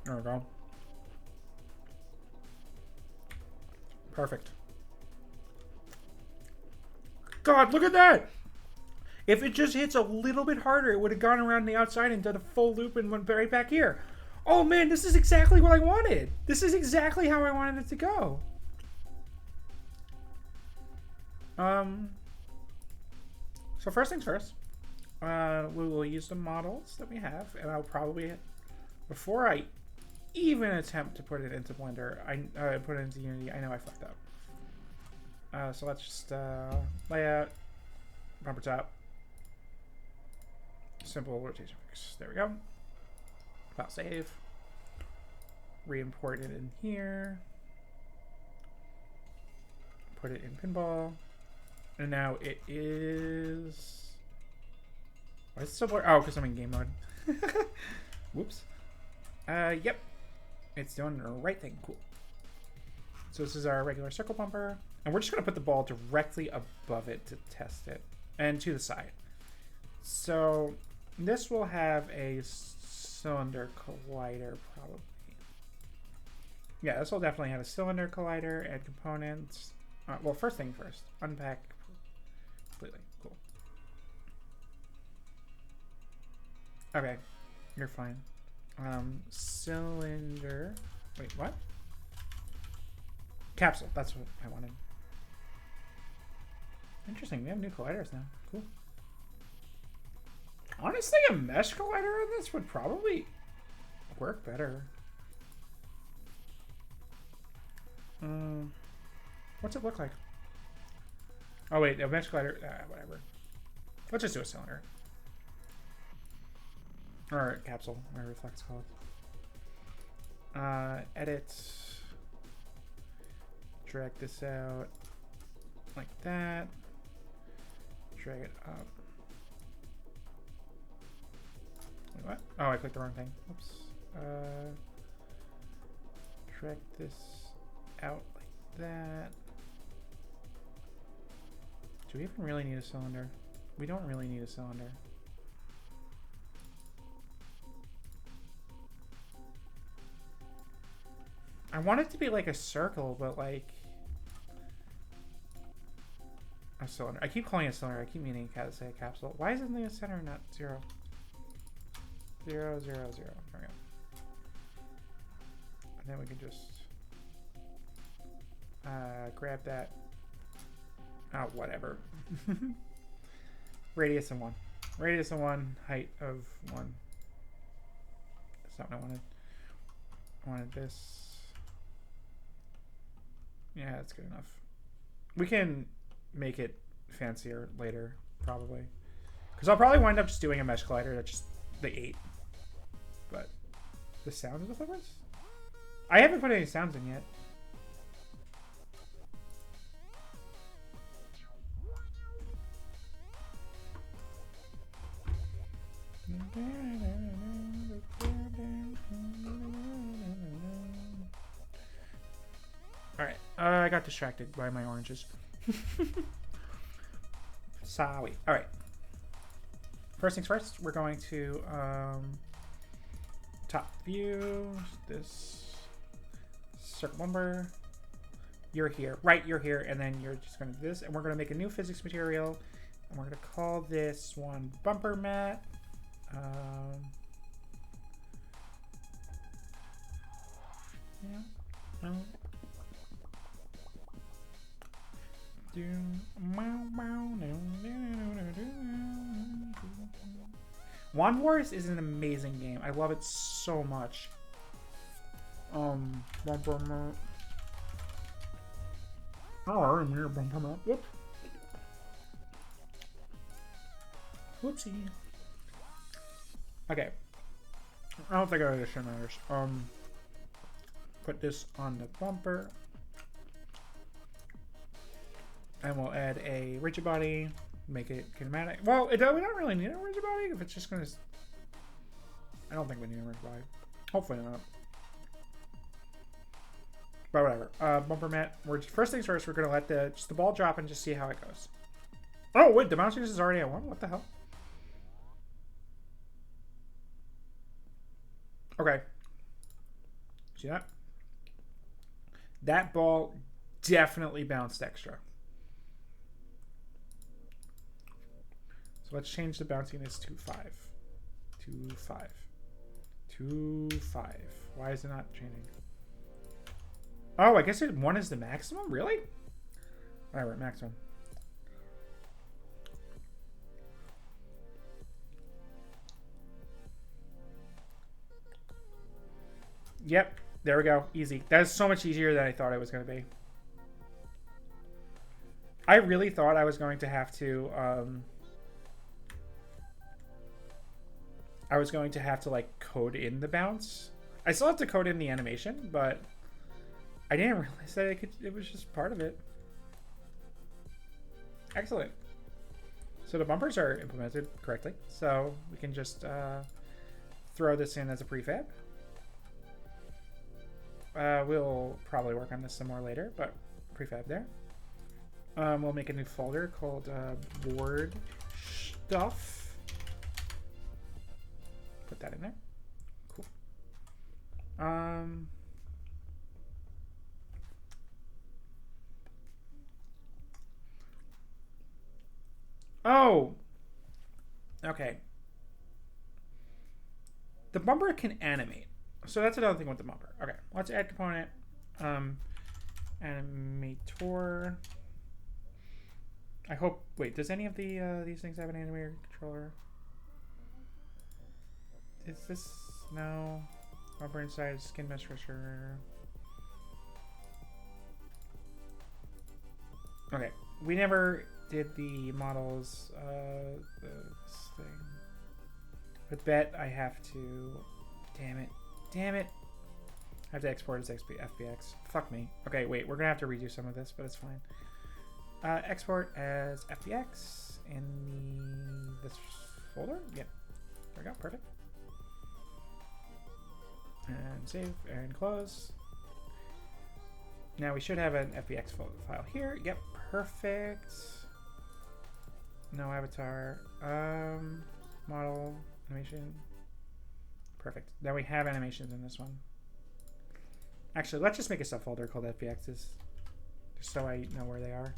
There we go. Perfect. God, look at that! If it just hits a little bit harder, it would have gone around the outside and done a full loop and went right back here. Oh man, this is exactly what I wanted. This is exactly how I wanted it to go. So first things first, we will use the models that we have, and I'll probably, before I even attempt to put it into Blender, I put it into Unity. I know I fucked up. So let's just layout, bumper top, simple rotation fix. There we go. File save. Re-import it in here. Put it in pinball. And now it is... Why is it so blurry? Oh, because I'm in game mode. Whoops. Yep. It's doing the right thing. Cool. So this is our regular circle bumper. And we're just going to put the ball directly above it to test it. And to the side. So this will have a cylinder collider probably. Yeah, this will definitely have a cylinder collider and components. Well, first thing first. Unpack completely. Cool. Okay. You're fine. Cylinder. Wait, what? Capsule. That's what I wanted. Interesting. We have new colliders now. Cool. Honestly, a mesh collider on this would probably work better. What's it look like? Oh wait, a mesh collider. Whatever. Let's just do a cylinder. Or capsule, whatever the fuck it's called. Edit. Drag this out like that. Drag it up. Wait, what? Oh, I clicked the wrong thing. Oops. Drag this out like that. Do we even really need a cylinder? We don't really need a cylinder. I want it to be like a circle, but like a cylinder. I keep calling it a cylinder. I keep meaning to say a capsule. Why isn't the center not 0? 0, 0, 0. There we go. And then we can just grab that. Oh, whatever. Radius of 1. Radius of 1. Height of 1. That's not what I wanted. I wanted this. Yeah, that's good enough. We can make it fancier later, probably. Because I'll probably wind up just doing a mesh collider that's just the 8. But the sound of the flippers? I haven't put any sounds in yet. Alright, I got distracted by my oranges. Sorry. Alright. First things first, we're going to top view, this circle bumper. You're here. Right, you're here, and then you're just going to do this, and we're going to make a new physics material, and we're going to call this one bumper mat. Yeah. Wand Wars is an amazing game. I love it so much. Bumper mat. Oh, I'm here, bumper mat. Whoop. Whoopsie. Okay. I don't think I understand matters. Put this on the bumper. And we'll add a rigid body. Make it kinematic. Well, we don't really need a rigid body if it's just gonna. I don't think we need a rigid body. Hopefully not. But whatever. Bumper mat. First things first. We're gonna let the ball drop and just see how it goes. Oh wait, the mouse is already at 1. What the hell? Okay. See that? That ball definitely bounced extra. So let's change the bounciness to 5. To 5. To 5. Why is it not changing? Oh, I guess 1 is the maximum? Really? Whatever, maximum. Yep, there we go. Easy. That is so much easier than I thought it was going to be. I really thought I was going to have to, like, code in the bounce. I still have to code in the animation, but I didn't realize that it was just part of it. Excellent. So the bumpers are implemented correctly. So we can just throw this in as a prefab. We'll probably work on this some more later, but prefab there. We'll make a new folder called board stuff. Put that in there. Cool. Oh! Okay. The bumper can animate. So that's another thing with the bumper. Okay, let's add component. Animator. I hope. Wait, does any of these things have an animator controller? Is this no? Bumper inside skin mesh pressure. Okay, we never did the models. This thing. With bet, I have to. Damn it. Damn it. I have to export as FBX. Fuck me. Okay, wait. We're going to have to redo some of this, but it's fine. Export as FBX in this folder. Yep. There we go. Perfect. And save and close. Now we should have an FBX file here. Yep. Perfect. No avatar. Model. Animation. Perfect. Now we have animations in this one. Actually, let's just make a subfolder called FBXs, just so I know where they are.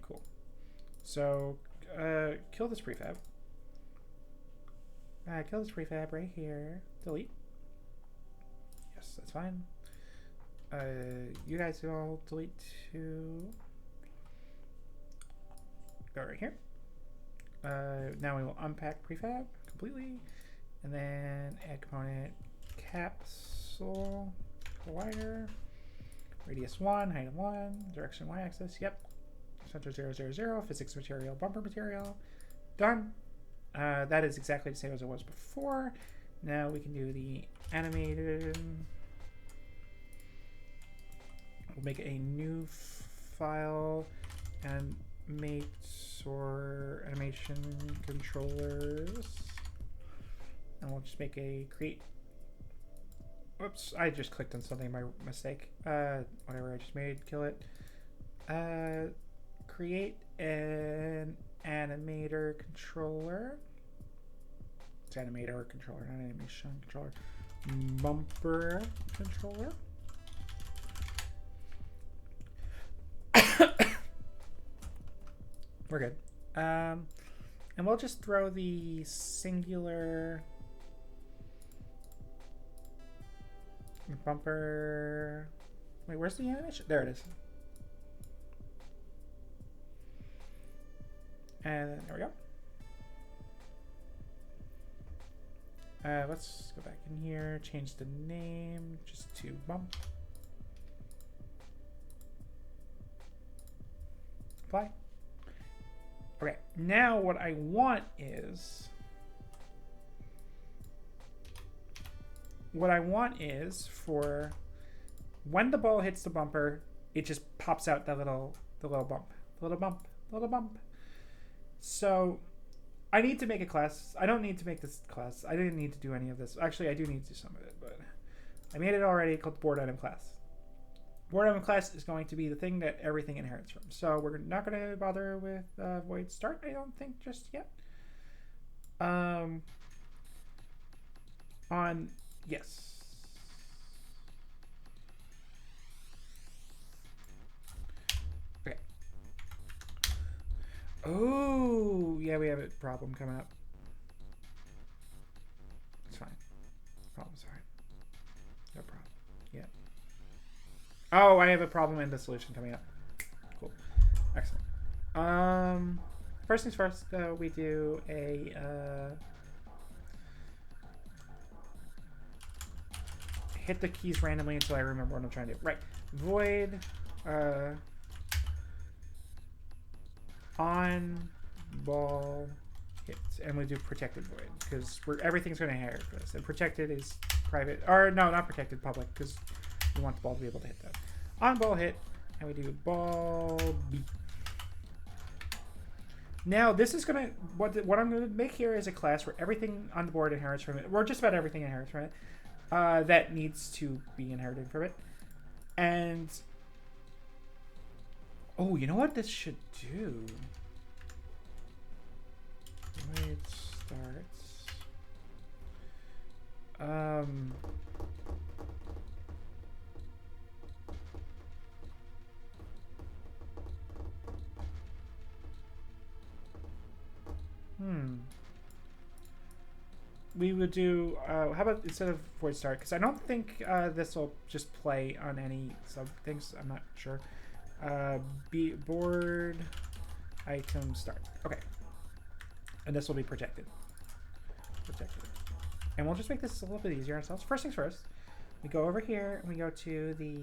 Cool. So, kill this prefab. Kill this prefab right here. Delete. Yes, that's fine. You guys can all delete too. Go right here. Now we will unpack prefab completely, and then add component capsule collider, radius 1, height of 1, direction y-axis. Yep. Center 0, 0, 0, physics material, bumper material. Done. That is exactly the same as it was before. Now we can do the animated. We'll make a new file and make or animation controllers, and we'll just make a create. Whoops, I just clicked on something by mistake. Whatever I just made, kill it. Create an animator controller. It's animator controller, not animation controller. Bumper controller. We're good. And we'll just throw the singular bumper. Wait, where's the animation? There it is. And there we go. Let's go back in here, change the name just to bump. Apply. Okay, now what I want is for when the ball hits the bumper, it just pops out that little bump. So I need to make a class. I don't need to make this class. I didn't need to do any of this. Actually, I do need to do some of it, but I made it already called board item class. Board item class is going to be the thing that everything inherits from. So we're not going to bother with void start, I don't think, just yet. Yes. Okay. Oh, yeah, we have a problem coming up. It's fine. Problem's fine. No problem. Yeah. Oh, I have a problem and the solution coming up. Cool. Excellent. First things first, we do a hit the keys randomly until I remember what I'm trying to do. Right. Void on ball hits, and we do protected void because everything's going to inherit this, and protected is private, or no, not protected, public, because we want the ball to be able to hit that. On ball hit, and we do ball B. Now this is gonna what I'm gonna make here is a class where everything on the board inherits from it, or just about everything inherits from it, that needs to be inherited from it. And oh, you know what this should do? It starts. We would do, how about instead of void start? Because I don't think this will just play on any sub things. I'm not sure. Be board item start. Okay. And this will be protected. And we'll just make this a little bit easier on ourselves. First things first. We go over here and we go to the,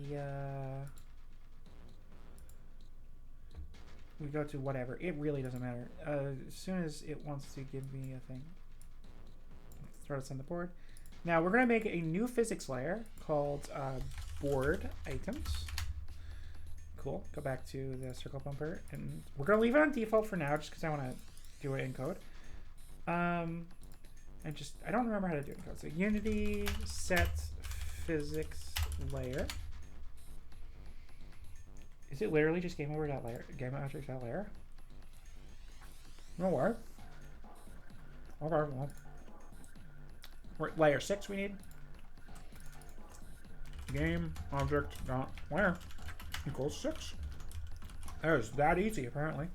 we go to whatever. It really doesn't matter. As soon as it wants to give me a thing. Throw this on the board. Now we're going to make a new physics layer called board items. Cool. Go back to the circle bumper, and we're going to leave it on default for now, just because I want to do it in code. And just I don't remember how to do it in code. So Unity set physics layer. Is it literally just game over.layer? Game object.layer? No work. Okay. Well. Layer 6 we need. Game object dot layer equals 6. That is that easy, apparently.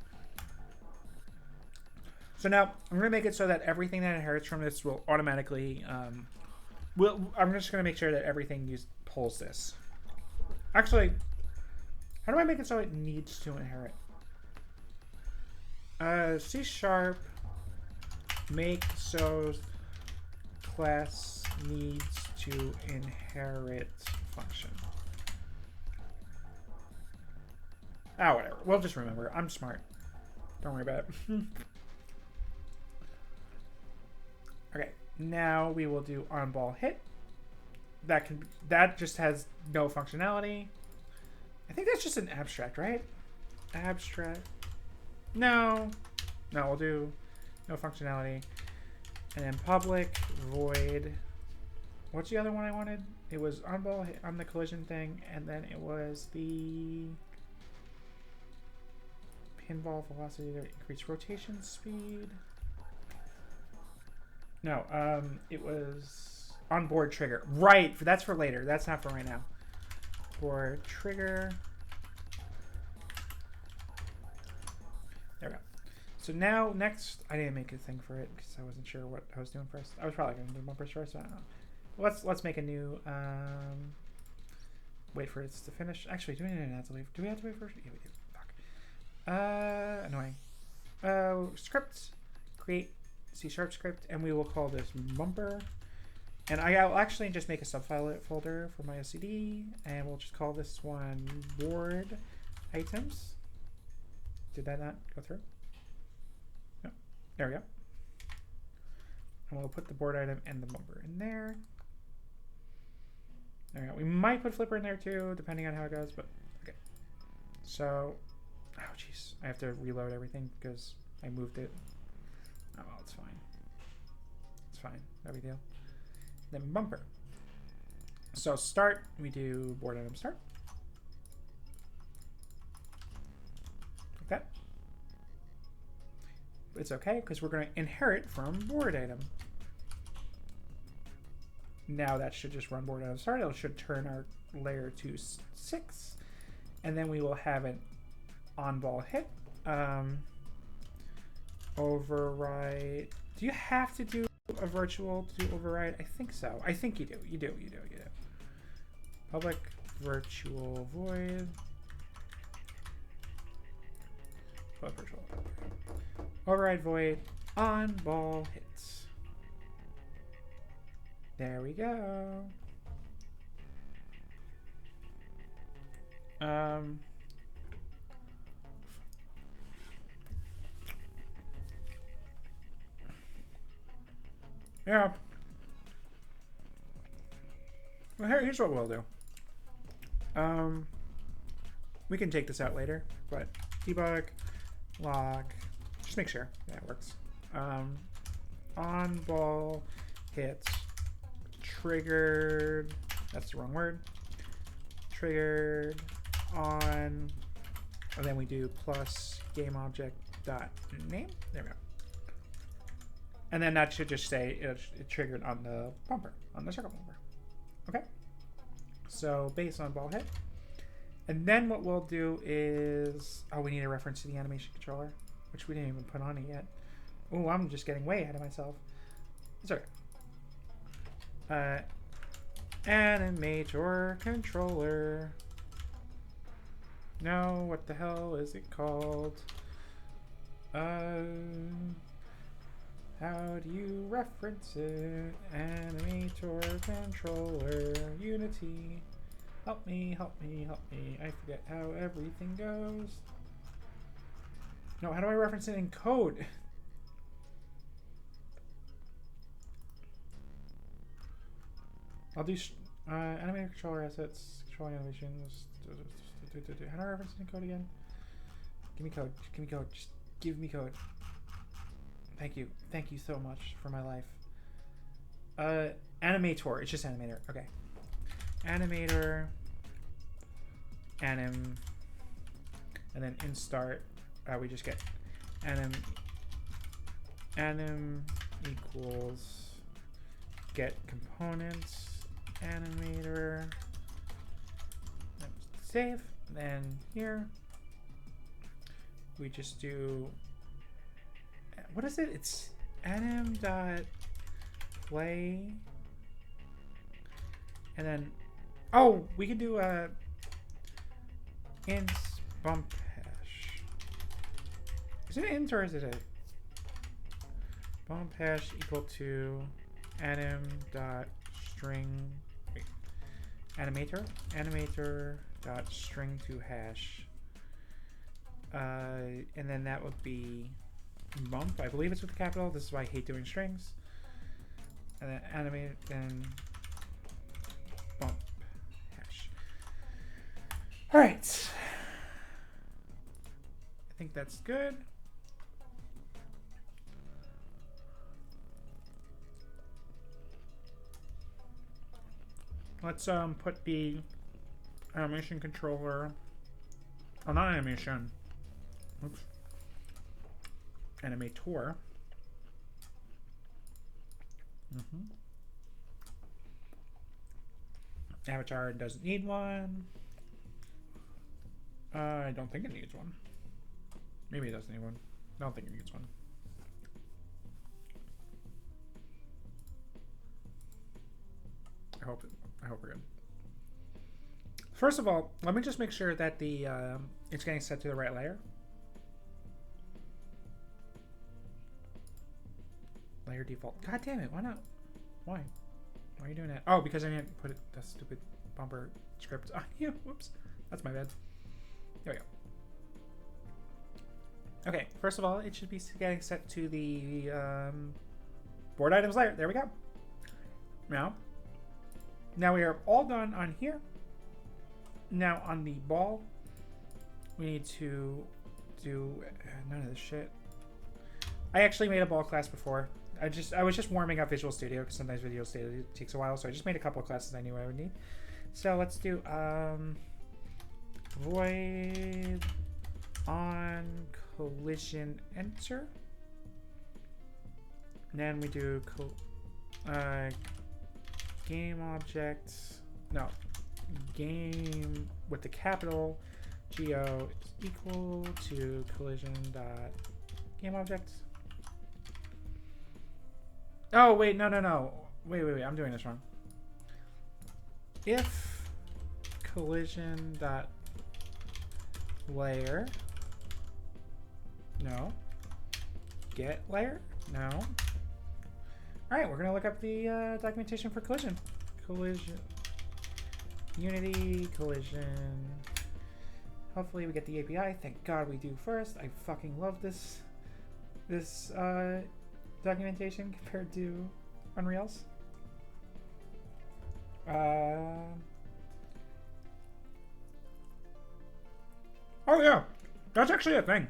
So now I'm going to make it so that everything that inherits from this will automatically. I'm just going to make sure that everything pulls this. Actually, how do I make it so it needs to inherit? C# make so class needs to inherit function. Whatever. We'll just remember. I'm smart. Don't worry about it. Okay. Now we will do on ball hit. That just has no functionality. I think that's just an abstract, right? Abstract. No, we'll do no functionality. And then public void. What's the other one I wanted? It was on ball hit on the collision thing, and then it was the pinball velocity to increase rotation speed. No, it was on board trigger. Right, that's for later. That's not for right now. For trigger. There we go. So now, next, I didn't make a thing for it because I wasn't sure what I was doing first. I was probably going to do bumpers first, so I don't know. Let's make a new, wait for it to finish. Actually, do we have to wait? Do we have to wait first? Yeah, we do. Fuck. Annoying. Script, create C# script, and we will call this bumper. And I'll actually just make a subfile folder for my OCD, and we'll just call this one board items. Did that not go through? No. There we go. And we'll put the board item and the bumper in there. There we go. We might put flipper in there too, depending on how it goes, but okay. So, oh jeez, I have to reload everything because I moved it. Oh well, it's fine. It's fine. No big deal. Then bumper. So start, we do board item start. Like that. It's okay because we're going to inherit from board item. Now that should just run board item start. It should turn our layer to 6, and then we will have an on ball hit. Override. Do you have to do a virtual to do override? I think so. I think you do. You do. Public virtual void. Public virtual. Override void on ball hits. There we go. Yeah. Well, here's what we'll do. We can take this out later, but debug log Just make sure that works. On ball hits triggered. That's the wrong word. Triggered on, and then we do plus game object dot name. There we go. And then that should just say it triggered on the bumper, on the circle bumper. Okay. So base on ball hit. And then what we'll do is, oh, we need a reference to the animation controller, which we didn't even put on it yet. Oh, I'm just getting way ahead of myself. It's okay. Animator controller. No, what the hell is it called? How do you reference it? Animator controller Unity. Help me, help me, help me. I forget how everything goes. No, how do I reference it in code? I'll do animator controller assets, controlling animations. How do I reference it in code again? Give me code. Give me code. Just give me code. Thank you. Thank you so much for my life. Animator. It's just animator. Okay. Animator. Anim. And then in start, we just get anim equals get components animator. Save. Then here we just do, what is it? It's anim dot play, and then we can do a int bump hash. Is it int or is it a bump hash equal to anim dot string animator dot string to hash, and then that would be bump. I believe it's with a capital. This is why I hate doing strings. And then animate and bump hash. All right, I think that's good. Let's put the animation controller, not animation, oops, animator. Avatar doesn't need one. I don't think it needs one. Maybe it doesn't need one. I don't think it needs one. I hope we're good. First of all, let me just make sure that the it's getting set to the right layer. Layer default. God damn it! Why not? Why? Why are you doing that? Oh, because I didn't put that stupid bumper script on you. Whoops. That's my bad. There we go. Okay. First of all, it should be getting set to the board items layer. There we go. Now we are all done on here. Now on the ball, we need to do none of this shit. I actually made a ball class before. I was just warming up Visual Studio because sometimes Visual Studio takes a while, so I just made a couple of classes I knew I would need. So let's do void on collision enter. And then we do game objects. No, game with the capital Go is equal to collision dot game objects. Oh wait, no. Wait. I'm doing this wrong. If collision dot layer, no. Get layer, no. All right, we're gonna look up the documentation for collision. Collision, Unity collision. Hopefully we get the API. Thank God we do first. I fucking love this documentation compared to Unreal's. Oh yeah, that's actually a thing.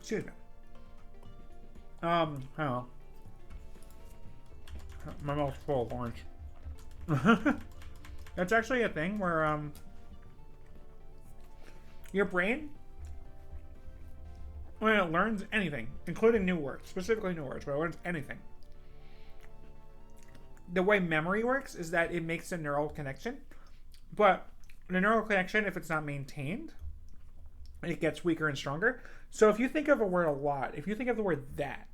Excuse me. I don't know. My mouth's full of orange. That's actually a thing where your brain, when it learns anything, including new words, specifically new words, but it learns anything, the way memory works is that it makes a neural connection, but the neural connection, if it's not maintained, it gets weaker and stronger. So if you think of a word a lot, if you think of the word that,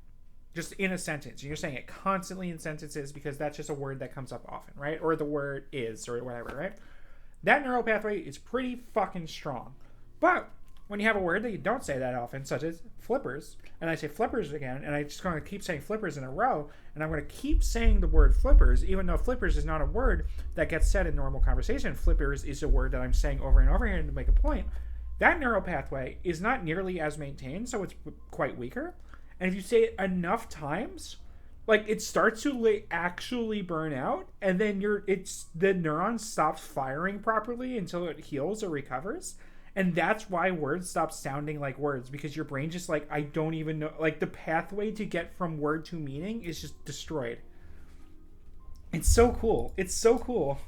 just in a sentence, and you're saying it constantly in sentences because that's just a word that comes up often, right? Or the word is, or whatever, right? That neural pathway is pretty fucking strong. But when you have a word that you don't say that often, such as flippers, and I say flippers again, and I just going to keep saying flippers in a row, and I'm going to keep saying the word flippers, even though flippers is not a word that gets said in normal conversation. Flippers is a word that I'm saying over and over again to make a point. That neural pathway is not nearly as maintained, so it's quite weaker. And if you say it enough times, like it starts to actually burn out, and then the neuron stops firing properly until it heals or recovers. And that's why words stop sounding like words, because your brain just like, I don't even know, like the pathway to get from word to meaning is just destroyed. It's so cool. It's so cool.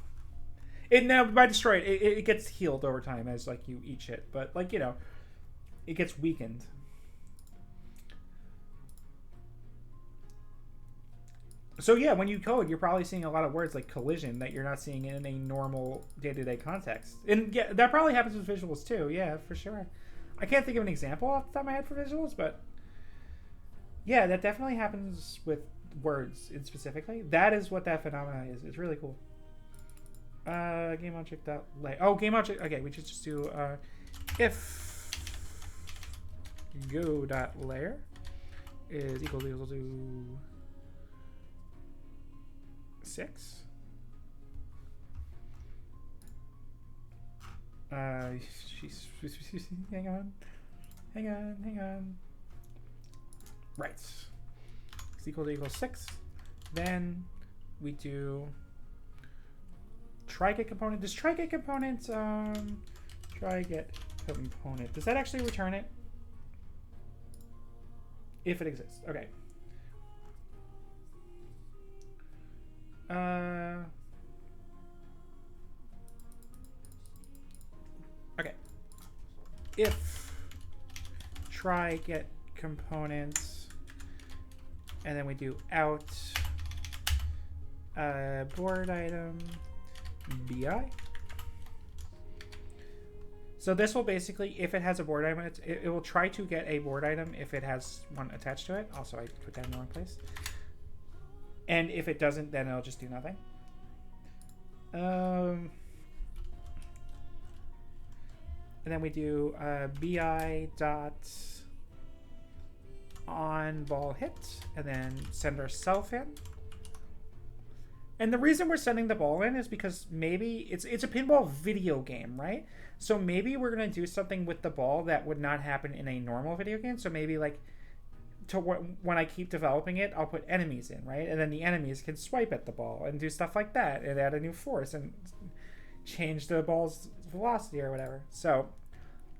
It now by destroyed, it gets healed over time as like you eat shit, but like, you know, it gets weakened. So yeah, when you code, you're probably seeing a lot of words like collision that you're not seeing in a normal day-to-day context. And yeah, that probably happens with visuals too. Yeah, for sure. I can't think of an example off the top of my head for visuals, but yeah, that definitely happens with words specifically. That is what that phenomenon is. It's really cool. GameObject.lay. Oh, GameObject. Okay, we should just do if go.layer is equal to 6. Hang on. Right. It's equal 6. Then we do try get component. Does try get component try get component? Does that actually return it? If it exists. Okay. Okay. If try get components, and then we do out board item bi. So this will basically, if it has a board item, it will try to get a board item if it has one attached to it. Also, I put that in the wrong place. And if it doesn't, then it'll just do nothing. And then we do bi dot on ball hit, and then send ourself in. And the reason we're sending the ball in is because maybe it's a pinball video game, right? So maybe we're gonna do something with the ball that would not happen in a normal video game. So maybe like when I keep developing it, I'll put enemies in, right? And then the enemies can swipe at the ball and do stuff like that and add a new force and change the ball's velocity or whatever. So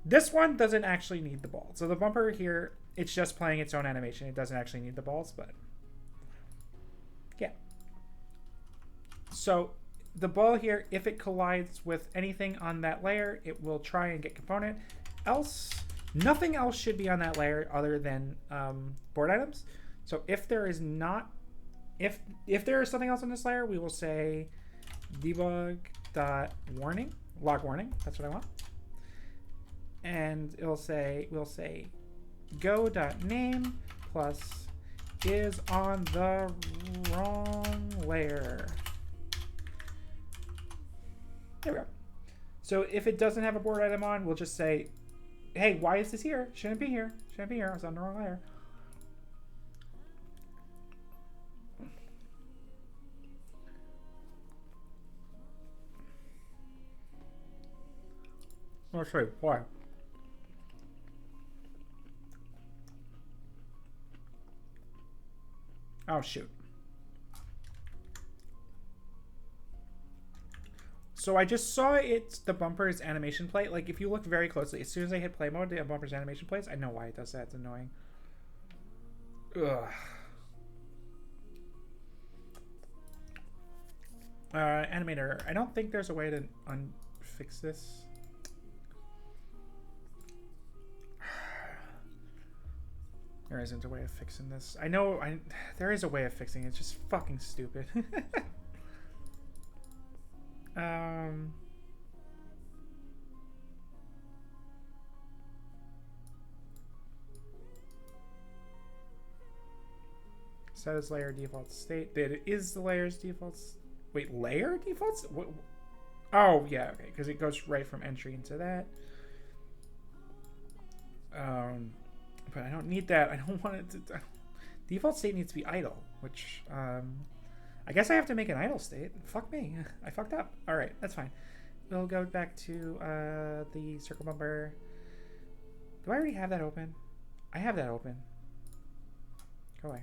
this one doesn't actually need the ball. So the bumper here, it's just playing its own animation. It doesn't actually need the balls, but yeah. So the ball here, if it collides with anything on that layer, it will try and get component. Else, nothing else should be on that layer other than board items. So if there is not, if there is something else on this layer, we will say debug.warning, log warning. That's what I want. And we'll say go.name plus is on the wrong layer. There we go. So if it doesn't have a board item on, we'll just say, hey, why is this here? Shouldn't be here. Shouldn't be here. I was on the wrong layer. Let's see. Why? Oh, shoot. So I just saw the bumper's animation play. Like, if you look very closely, as soon as I hit play mode, the bumper's animation plays. I know why it does that. It's annoying. Ugh. Animator. I don't think there's a way to fix this. There isn't a way of fixing this. I know there is a way of fixing it. It's just fucking stupid. Set as layer default state. That is the layer's default. Wait, layer defaults? What? Oh, yeah, okay, because it goes right from entry into that. But I don't need that. I don't want it to... Default state needs to be idle, which, I guess I have to make an idle state. Fuck me. I fucked up. All right, that's fine. We'll go back to the circle bumper. Do I already have that open? I have that open. Go away.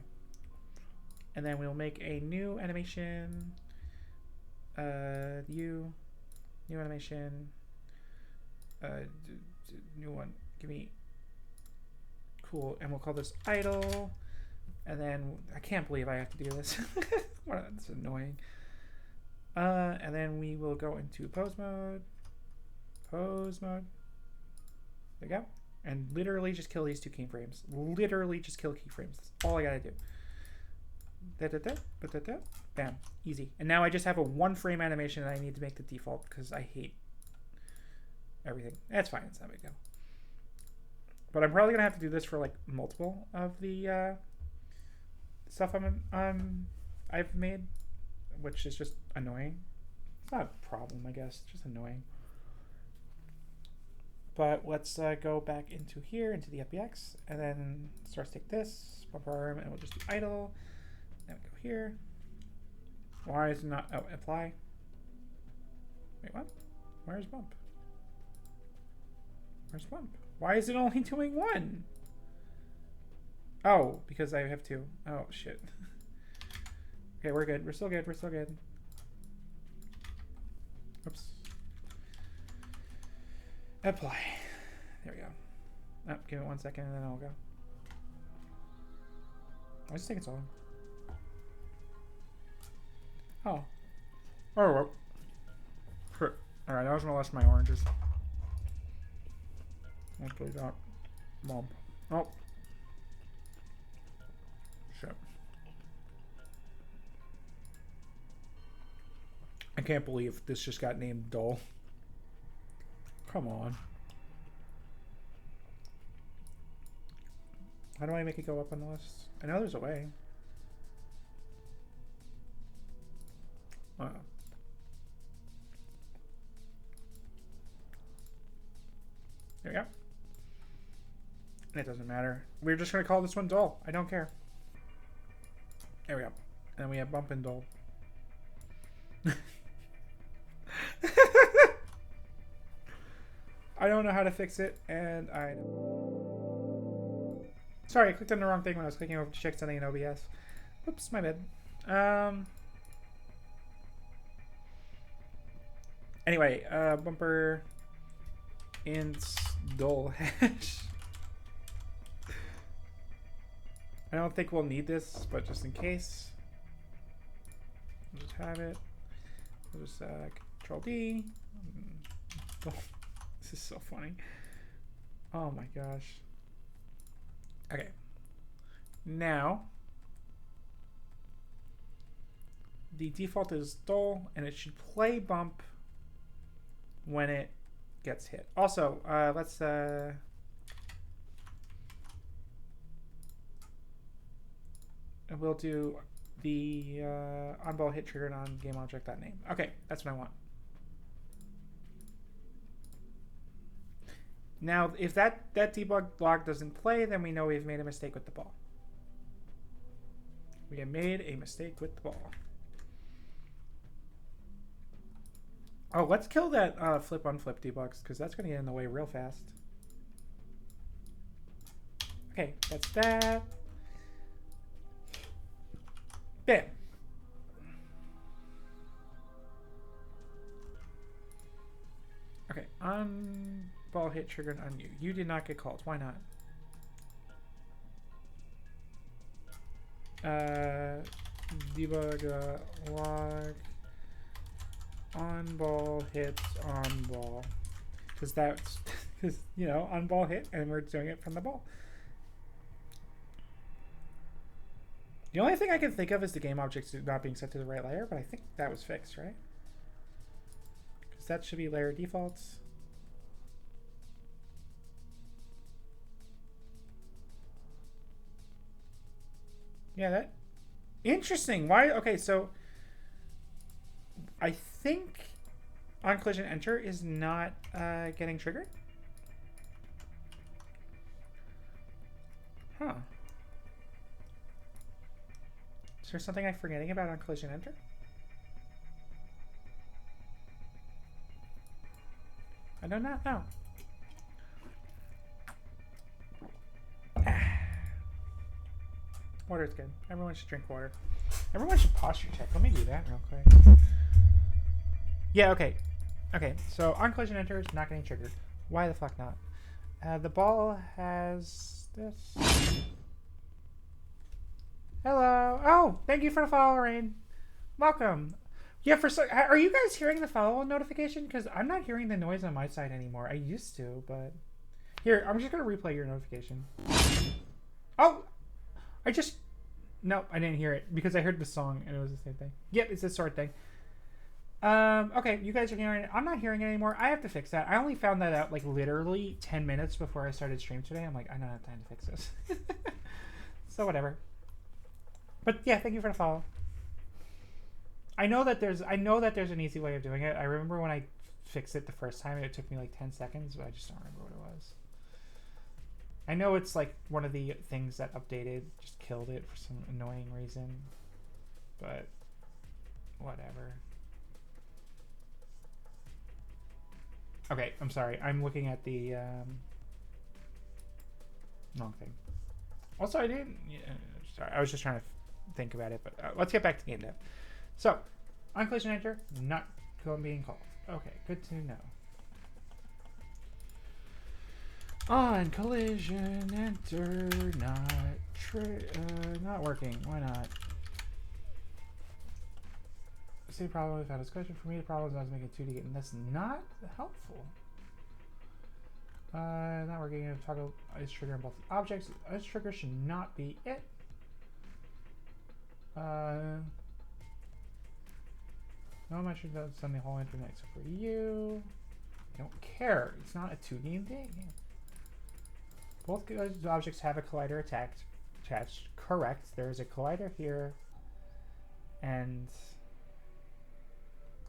And then we'll make a new animation. New animation. New one. Give me... Cool. And we'll call this idle. And then I can't believe I have to do this. That's annoying. And then we will go into pose mode. Pose mode. There we go. And literally just kill these two keyframes. Literally just kill keyframes. That's all I gotta do. Bam. Easy. And now I just have a 1-frame animation that I need to make the default because I hate everything. That's fine. It's not a big deal. But I'm probably gonna have to do this for like multiple of the stuff I've made, which is just annoying. It's not a problem, I guess. It's just annoying. But let's go back into here, into the FBX, and then start to take this bumper arm, and we'll just do idle. Then we go here. Why is it not? Oh, apply. Wait, what? Where's bump? Where's bump? Why is it only doing 1? Oh, because I have 2. Oh, shit. Okay, we're good. We're still good. We're still good. Oops. Apply. There we go. Oh, give it 1 second and then I'll go. I just think it's on. Oh. Oh, well. Sure. Alright, I was gonna list my oranges. Hopefully that bump. Oh. Shit. I can't believe this just got named dull. Come on. How do I make it go up on the list? I know there's a way. There we go. It doesn't matter. We're just going to call this one dull. I don't care. There we go. And then we have bump and dull. I don't know how to fix it, and I don't. Sorry, I clicked on the wrong thing when I was clicking over to check something in OBS. Whoops, my bad. Anyway, bumper int dull hash. I don't think we'll need this, but just in case, we'll just have it. We'll just Control D. This is so funny. Oh my gosh. Okay. Now, the default is dull, and it should play bump when it gets hit. Also, let's we'll do the on ball hit triggered on game object.name. Okay, that's what I want. Now, if that debug log doesn't play, then we know we've made a mistake with the ball. We have made a mistake with the ball. Oh, let's kill that flip unflip debugs, because that's going to get in the way real fast. Okay, that's that. Bam. Okay, on ball hit triggered on you. You did not get called. Why not? Debug log on ball hits on ball, because that's because you know on ball hit and we're doing it from the ball. The only thing I can think of is the game objects not being set to the right layer, but I think that was fixed, right? Because that should be layer defaults. Yeah, that interesting. Why? Okay, so I think on collision enter is not getting triggered. Huh. Is there something I'm forgetting about on collision enter? I do not know. Water's good. Everyone should drink water. Everyone should posture check. Let me do that real quick. Yeah, okay. Okay, so on collision enter is not getting triggered. Why the fuck not? The ball has this. Hello. Oh, thank you for the follow, Rain. Welcome. Yeah, are you guys hearing the follow notification? Because I'm not hearing the noise on my side anymore. I used to, but here, I'm just gonna replay your notification. Oh, nope, I didn't hear it because I heard the song and it was the same thing. Yep, it's this sort of thing. Okay, you guys are hearing it. I'm not hearing it anymore. I have to fix that. I only found that out like literally 10 minutes before I started stream today. I'm like, I don't have time to fix this. So whatever. But yeah, thank you for the follow. I know that there's an easy way of doing it. I remember when I fixed it the first time and it took me like 10 seconds, but I just don't remember what it was. I know it's like one of the things that updated just killed it for some annoying reason, but whatever. Okay, I'm sorry. I'm looking at the wrong thing. Also, I didn't. Yeah, sorry, I was just trying to think about it, but let's get back to game dev. So, on collision enter, not being called. Okay, good to know. On collision enter, not working. Why not? See, problem without a discussion. For me, the problem is I was making 2D, and that's not helpful. Not working. Toggle ice trigger on both objects. Ice trigger should not be it. No, I should have done the whole internet except for you. I don't care. It's not a 2D thing. Both objects have a collider attached. Correct. There is a collider here, and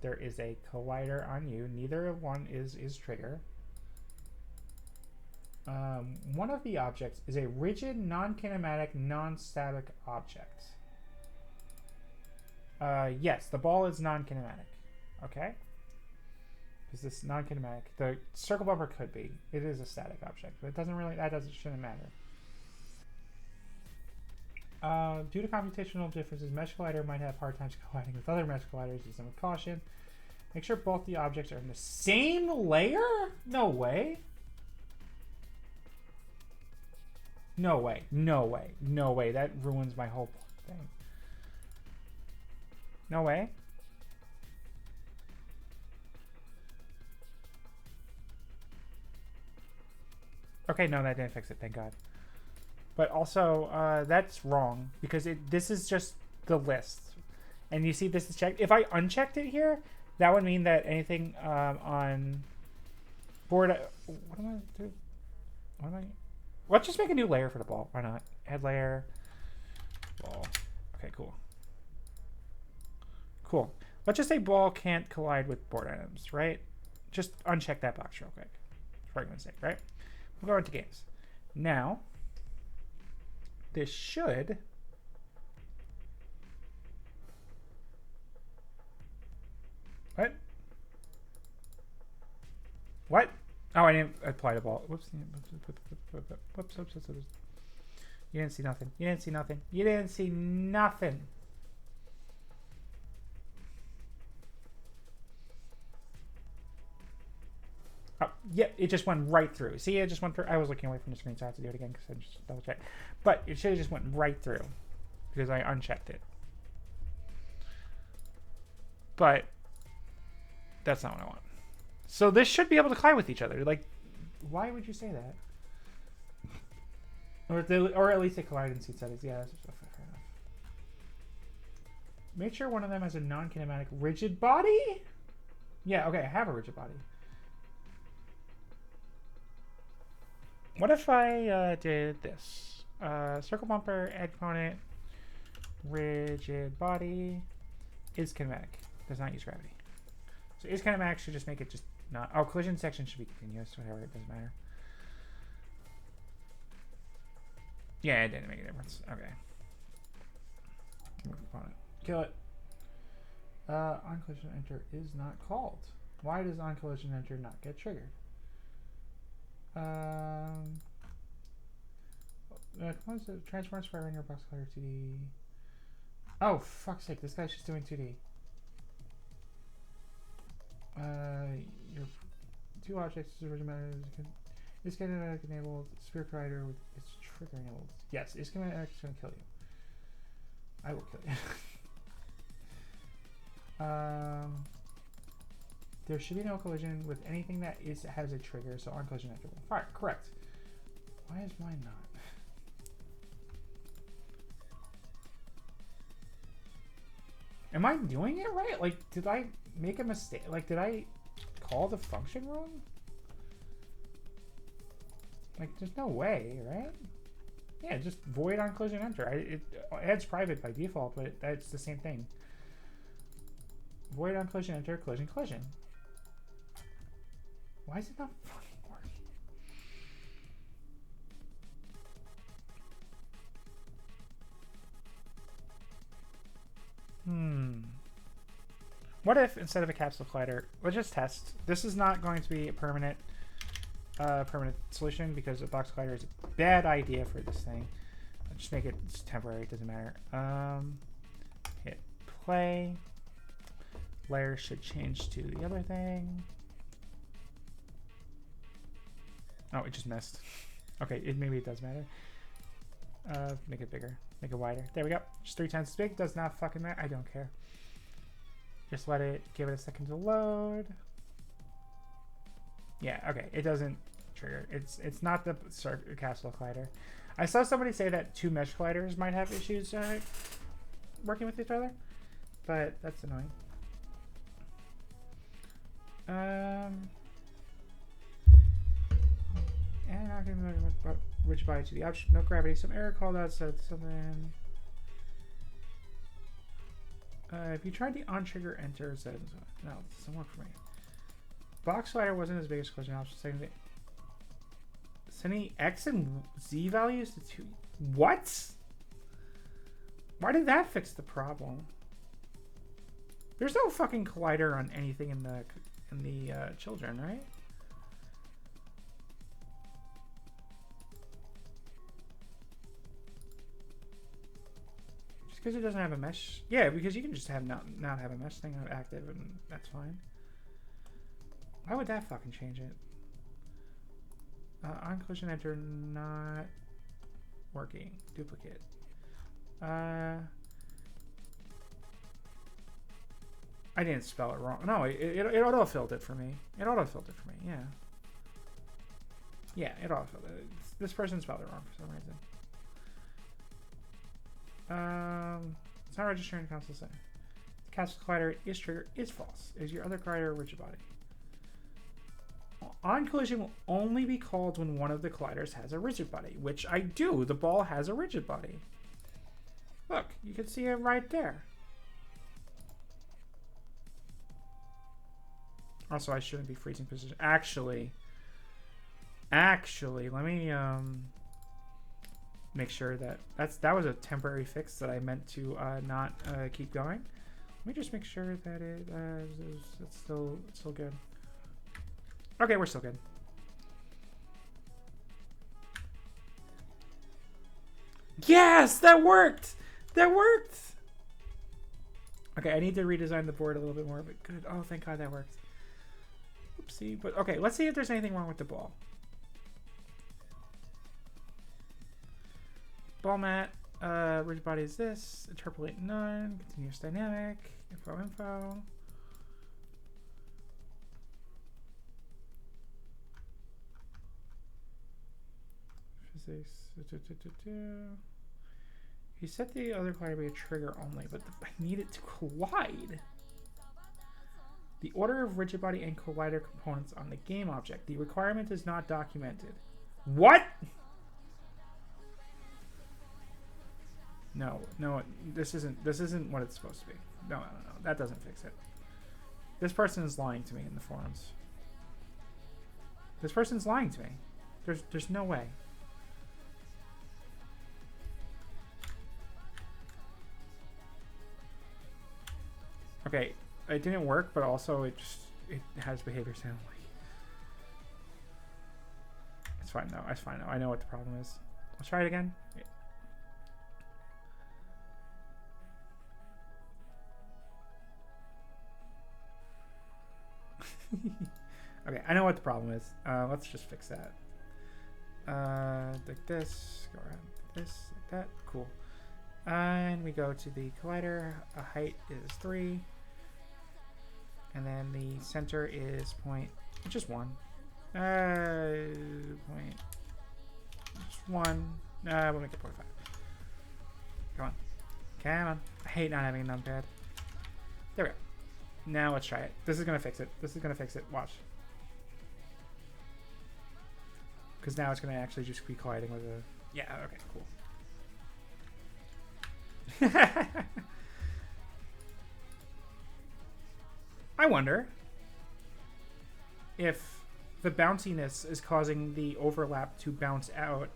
there is a collider on you. Neither one is trigger. One of the objects is a rigid, non-kinematic, non-static object. Yes, the ball is non-kinematic. Okay? Is this non-kinematic? The circle bumper could be. It is a static object, but it doesn't really. Shouldn't matter. Due to computational differences, mesh collider might have hard times colliding with other mesh colliders. Use them with caution. Make sure both the objects are in the same layer? No way. No way. No way. No way. That ruins my whole thing. No way. Okay, no, that didn't fix it. Thank God. But also, that's wrong because this is just the list. And you see this is checked. If I unchecked it here, that would mean that anything on board... What am I doing? What am I... Let's just make a new layer for the ball. Why not? Head layer. Ball. Okay, cool. Cool. Let's just say ball can't collide with board items, right? Just uncheck that box real quick. For argument's sake, right? We'll go into games. Now, this should... What? What? Oh, I didn't apply the ball. Whoops. Whoops. You didn't see nothing. You didn't see nothing. You didn't see nothing. Yep, it just went right through. See, it just went through. I was looking away from the screen, so I have to do it again because I just double checked. But it should have just went right through because I unchecked it. But that's not what I want. So this should be able to collide with each other. Like, why would you say that? Or at least they collide in seat settings. Yeah, that's fair enough. Make sure one of them has a non-kinematic rigid body? Yeah, okay, I have a rigid body. What if I did this? Circle bumper, add component, rigid body, is kinematic. Does not use gravity. So is kinematic should just make it just not... Oh, collision section should be continuous. Whatever, it doesn't matter. Yeah, it didn't make a difference. Okay. Component. Kill it. On collision enter is not called. Why does on collision enter not get triggered? Components that transforms by linear box color 2D. Oh, fuck's sake! This guy's just doing 2D. Your two objects is kinematic enabled. Sphere collider with its trigger enabled. Yes, is kinematic is going to kill you. I will kill you. There should be no collision with anything that has a trigger, so on collision enter will fire. Correct. Why is mine not? Am I doing it right? Like, did I make a mistake? Like, did I call the function wrong? Like, there's no way, right? Yeah, just void on collision enter. It adds private by default, but that's the same thing. Void on collision enter, collision, collision. Why is it not fucking working? What if instead of a capsule collider, let's just test. This is not going to be a permanent solution because a box collider is a bad idea for this thing. I'll just make it temporary. It doesn't matter. Hit play. Layer should change to the other thing. Oh, it just missed. Okay, maybe it does matter. Make it bigger. Make it wider. There we go. Just 3 times as big. Does not fucking matter. I don't care. Just let it, give it a second to load. Yeah, okay. It doesn't trigger. It's not the castle collider. I saw somebody say that 2 mesh colliders might have issues working with each other, but that's annoying. And not going to rigid body to the option. No gravity. Some error called out said something. If you tried the on trigger enter, it said no, it doesn't work for me. Box slider wasn't as big as collision option. Sending X and Z values to 2. What? Why did that fix the problem? There's no fucking collider on anything in the children, right? Because it doesn't have a mesh. Yeah, because you can just have not have a mesh thing active and that's fine. Why would that fucking change it? On collision enter not working. Duplicate. I didn't spell it wrong. No, it auto-filled it for me. It auto-filled it for me, yeah. Yeah, it auto-filled it. This person spelled it wrong for some reason. It's not registering console setting. The castle collider is trigger is false. Is your other collider a rigid body? On collision will only be called when one of the colliders has a rigid body, which I do. The ball has a rigid body. Look, you can see it right there. Also, I shouldn't be freezing position. Actually, let me make sure that that was a temporary fix that I meant to not keep going. Let me just make sure that it's still good. Okay, we're still good. Yes, that worked. That worked. Okay, I need to redesign the board a little bit more, but good. Oh, thank God that worked. Oopsie. But okay, let's see if there's anything wrong with the ball. Ball mat. Rigid body is this. Interpolate none. Continuous dynamic. Info. Physics. He set the other collider to be a trigger only, but I need it to collide. The order of rigid body and collider components on the game object. The requirement is not documented. What? No, this isn't what it's supposed to be. No, that doesn't fix it. This person is lying to me in the forums. This person's lying to me. There's no way. Okay, it didn't work, but also it has behavior sound like. It's fine though. It's fine now. I know what the problem is. Let's try it again. Yeah. Okay, I know what the problem is. Let's just fix that. Like this, go around this, like that. Cool. And we go to the collider. Height is 3. And then the center is just 1. Just 1. We'll make it 0.5. Come on. Come on. I hate not having a numpad. There we go. Now let's try it. This is going to fix it. This is going to fix it. Watch. Because now it's going to actually just be colliding with a... Yeah, okay, cool. I wonder if the bounciness is causing the overlap to bounce out.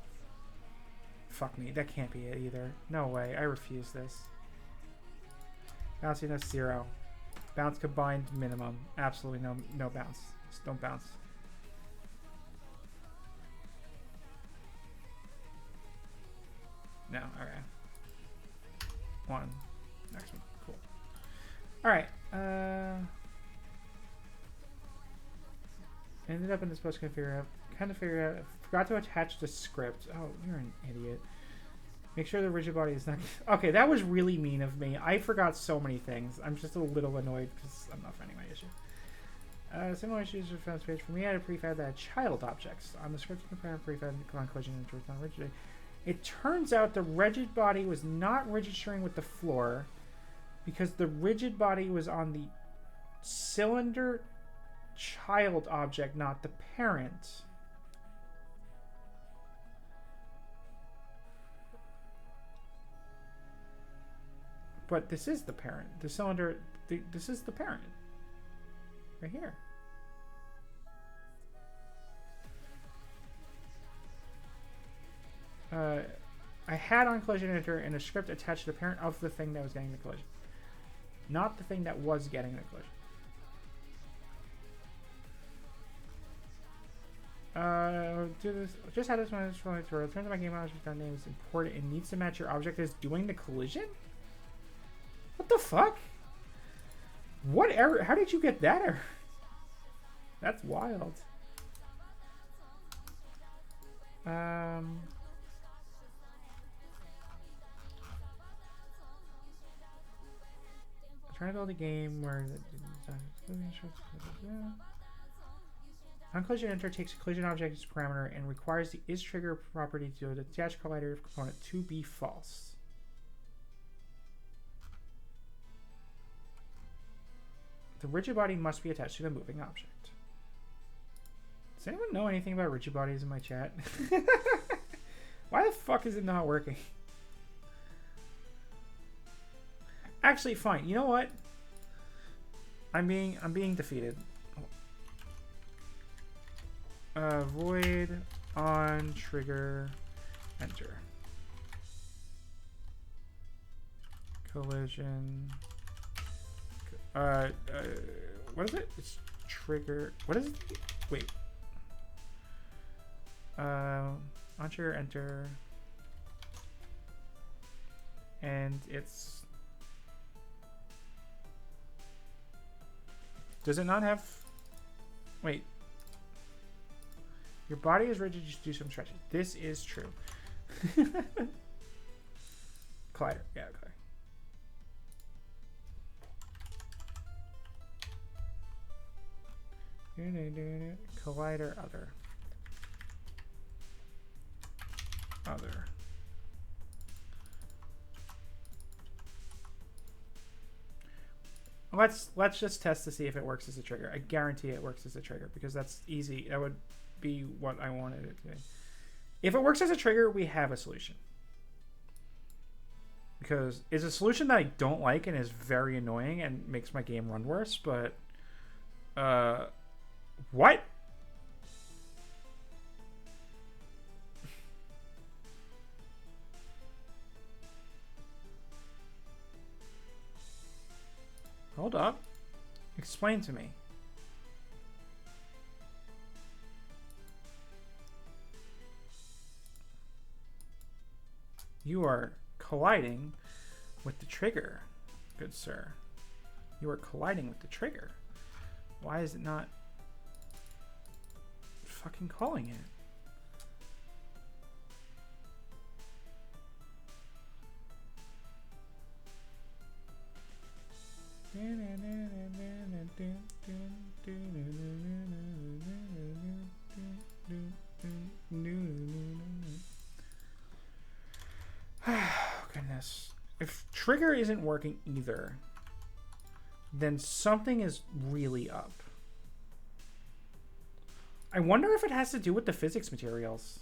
Fuck me, that can't be it either. No way, I refuse this. Bounciness 0. Bounce combined minimum. Absolutely no bounce. Just don't bounce. No, okay. 1. Next one. Cool. Alright. Ended up in this post configure out. Kind of figure out. Forgot to attach the script. Oh, you're an idiot. Make sure the rigid body is not... Okay, that was really mean of me. I forgot so many things. I'm just a little annoyed because I'm not finding my issue. Similar issues are found page. For me, I had a prefab that had child objects. On the script, you can prefab on collision into non-rigid. It turns out the rigid body was not registering with the floor because the rigid body was on the cylinder child object, not the parent. But this is the parent. The cylinder, this is the parent. Right here. I had on collision enter and a script attached to the parent of the thing that was getting the collision. Not the thing that was getting the collision. Do this. Just had this one. Turn to my game object name is important. It needs to match your object as doing the collision. What the fuck? What error? How did you get that error? That's wild. Trying to build a game where on collision enter takes a collision object as parameter and requires the isTrigger property to the attached collider component to be false. The rigid body must be attached to the moving object. Does anyone know anything about rigid bodies in my chat? Why the fuck is it not working? Actually, fine. You know what? I'm being defeated. Void on trigger enter. Collision. What is it? It's trigger. What is it? Wait. On trigger enter. And it's... Does it not have... Wait. Your body is rigid, you should do some stretching. This is true. Collider. Yeah, okay. Collider, other. Other. Let's just test to see if it works as a trigger. I guarantee it works as a trigger because that's easy. That would be what I wanted it to be. If it works as a trigger, we have a solution. Because it's a solution that I don't like and is very annoying and makes my game run worse, but what? Hold up. Explain to me. You are colliding with the trigger, good sir. You are colliding with the trigger. Why is it not fucking calling it? Goodness. If trigger isn't working either, then something is really up. I wonder if it has to do with the physics materials.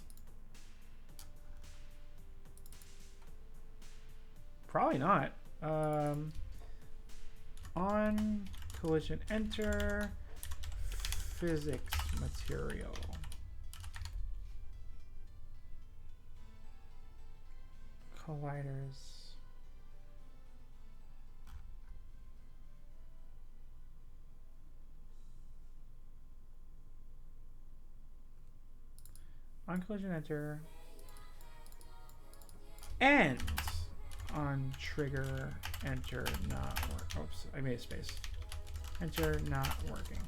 Probably not. On collision enter physics material. Colliders. On collision enter. And on trigger enter not work. Oops, I made a space. Enter not working.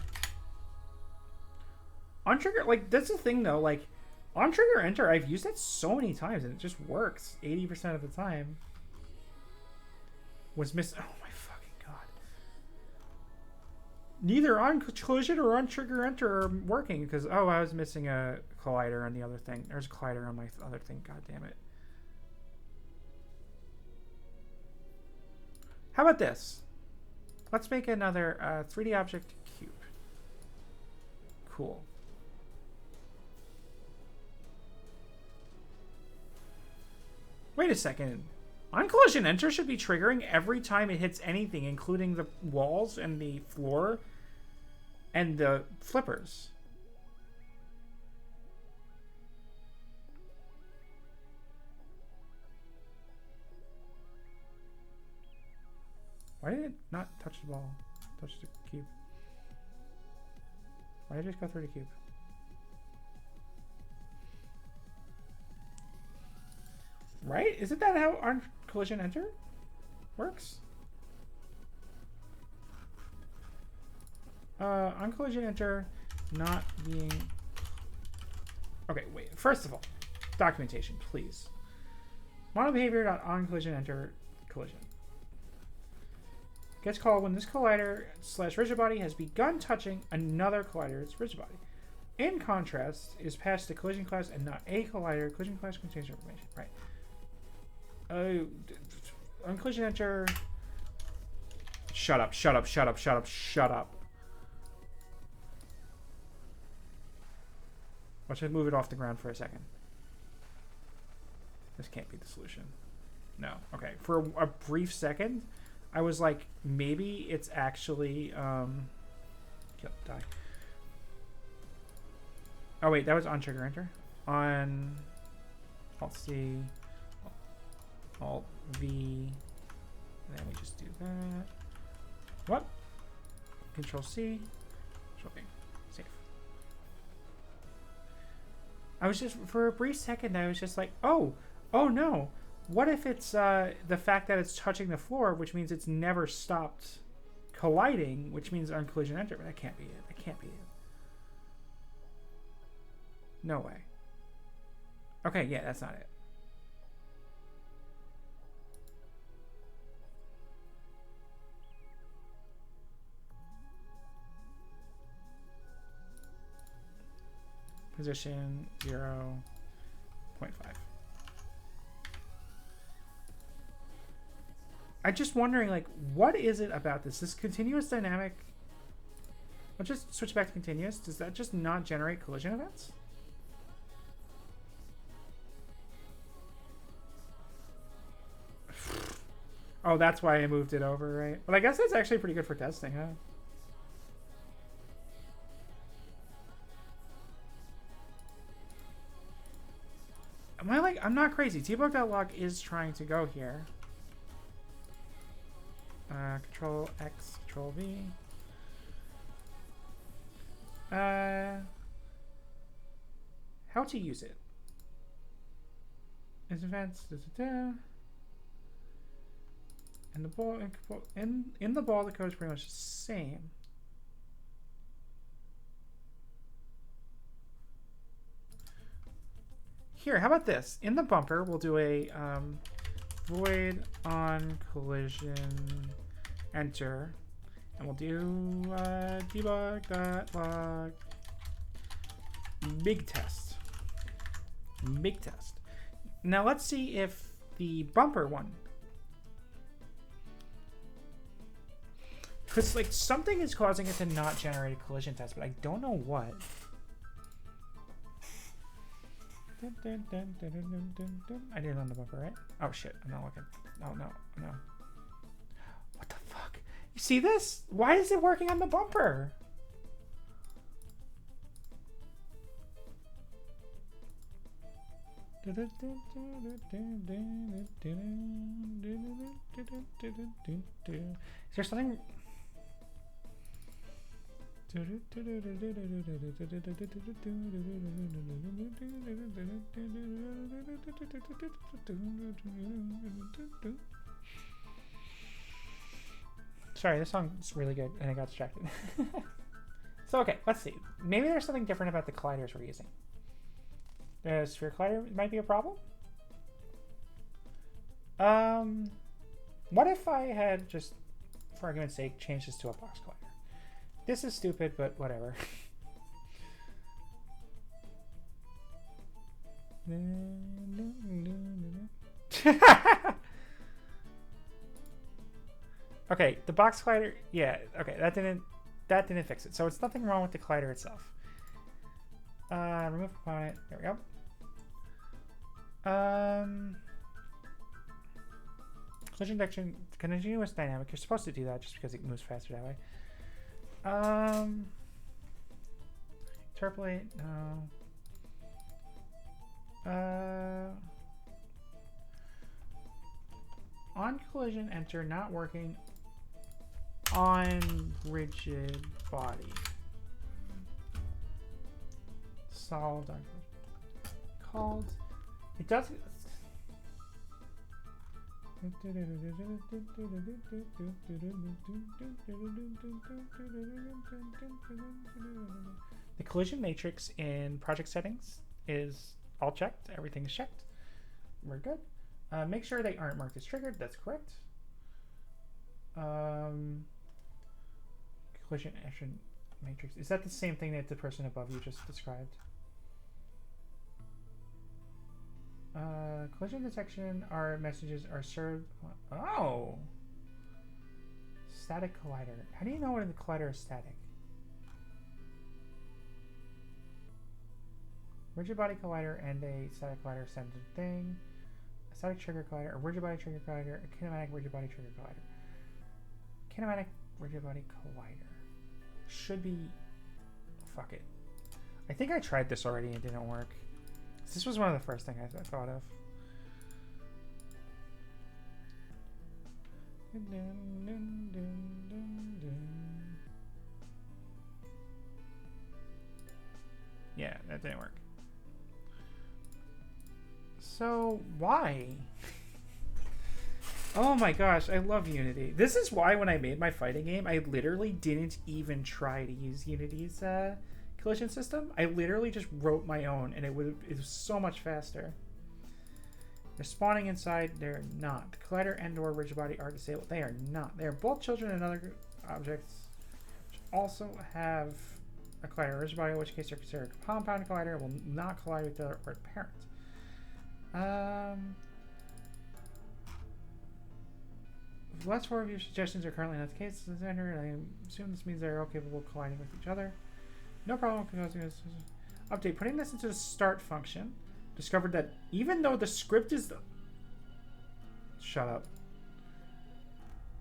On trigger, like that's the thing though, like on trigger enter, I've used that so many times and it just works 80% of the time. Was miss. Oh my fucking god. Neither on collision or on trigger enter are working because oh, I was missing a collider on the other thing. There's a collider on my other thing. God damn it. How about this? Let's make another 3D object cube. Cool. Wait a second. On collision enter should be triggering every time it hits anything, including the walls and the floor and the flippers. Why did it not touch the ball? Touch the cube. Why did it just go through the cube? Right? Isn't that how on collision enter works? On collision enter not being... Okay, wait. First of all, documentation, please. Model behavior.on collision enter collision. Gets called when this collider / rigid body has begun touching another collider's rigid body. In contrast, is passed to collision class and not a collider. Collision class contains information. Right. On collision enter. Shut up, shut up, shut up, shut up, shut up. Watch me move it off the ground for a second. This can't be the solution. No. Okay. For a brief second, I was like, maybe it's actually die. Oh wait, that was on trigger enter. On Alt C, Alt V, and then we just do that. What? Control C, Control V, save. I was just, for a brief second, I was just like, oh no. What if it's the fact that it's touching the floor, which means it's never stopped colliding, which means on collision enter? But that can't be it. That can't be it. No way. Okay, yeah, that's not it. Position 0.5. I'm just wondering, like, what is it about this? This continuous dynamic... I'll just switch back to continuous. Does that just not generate collision events? Oh, that's why I moved it over, right? Well, I guess that's actually pretty good for testing, huh? Am I like... I'm not crazy. Debug.log is trying to go here. Control X, Control V. How to use it? Is events... And the ball... In the ball, the code is pretty much the same. Here, how about this? In the bumper, we'll do a void on collision enter, and we'll do debug.log big test. Big test. Now let's see if the bumper one, because like something is causing it to not generate a collision test, but I don't know what. I did it on the bumper, right? Oh shit, I'm not looking. Oh no, no. What the fuck? You see this? Why is it working on the bumper? Is there something? Sorry, this song is really good and I got distracted. So okay, let's see. Maybe there's something different about the colliders we're using. The sphere collider might be a problem. What if I had just, for argument's sake, changed this to a box collider? This is stupid, but whatever. Okay, the box collider, yeah, okay, that didn't fix it. So it's nothing wrong with the collider itself. Remove component, there we go. Collision detection, continuous dynamic. You're supposed to do that just because it moves faster that way. Interpolate, no. On collision enter, not working on rigid body. Solved on called. It does. The collision matrix in project settings is all checked. Everything is checked. We're good. Make sure they aren't marked as triggered. That's correct. Collision action matrix. Is that the same thing that the person above you just described? Collision detection. Our messages are served. Oh! Static collider. How do you know when the collider is static? Rigid body collider and a static collider send a thing. A static trigger collider, a rigid body trigger collider, a kinematic rigid body trigger collider. Kinematic rigid body collider. Should be... Fuck it. I think I tried this already and it didn't work. This was one of the first things I thought of. Yeah, that didn't work. So, why? Oh my gosh, I love Unity. This is why when I made my fighting game, I literally didn't even try to use Unity's collision system, I literally just wrote my own, and it was so much faster. They're spawning inside. They're not. The collider and/or rigid body are disabled. They are not. They are both children and other objects, which also have a collider. Rigid body, in which case they're considered a compound collider, will not collide with their parent. Less four of your suggestions are currently not the case. I assume this means they're all capable of colliding with each other. No problem causing this. Update. Putting this into the start function. Discovered that even though the script is the... Shut up.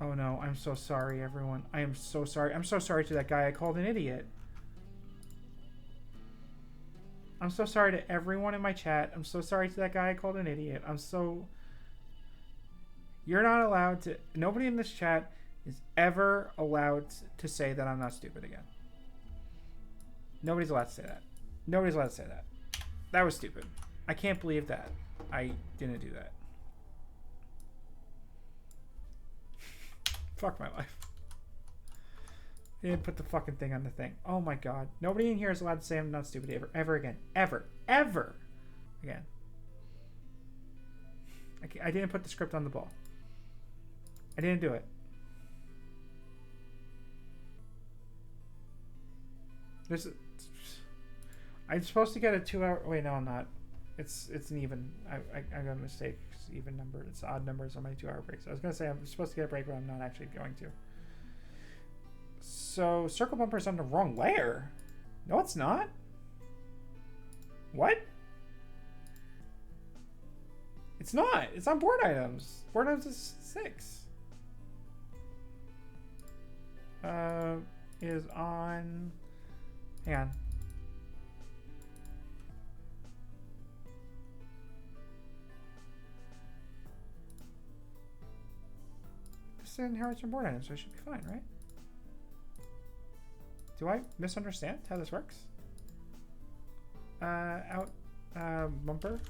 Oh no, I'm so sorry, everyone. I am so sorry. I'm so sorry to that guy I called an idiot. I'm so sorry to everyone in my chat. I'm so sorry to that guy I called an idiot. I'm so... You're not allowed to... Nobody in this chat is ever allowed to say that I'm not stupid again. Nobody's allowed to say that. Nobody's allowed to say that. That was stupid. I can't believe that. I didn't do that. Fuck my life. I didn't put the fucking thing on the thing. Oh my god. Nobody in here is allowed to say I'm not stupid ever again. Ever again. I didn't put the script on the ball. I didn't do it. I'm supposed to get a 2 hour... Wait, no, I'm not. It's an even. I got a mistake. It's even number. It's odd numbers on my 2 hour breaks. I was going to say I'm supposed to get a break, but I'm not actually going to. So, circle bumper's on the wrong layer. No, it's not. What? It's not. It's on board items. Board items is 6. Is on... Hang on. This inherits from board items, so it should be fine, right? Do I misunderstand how this works? Bumper.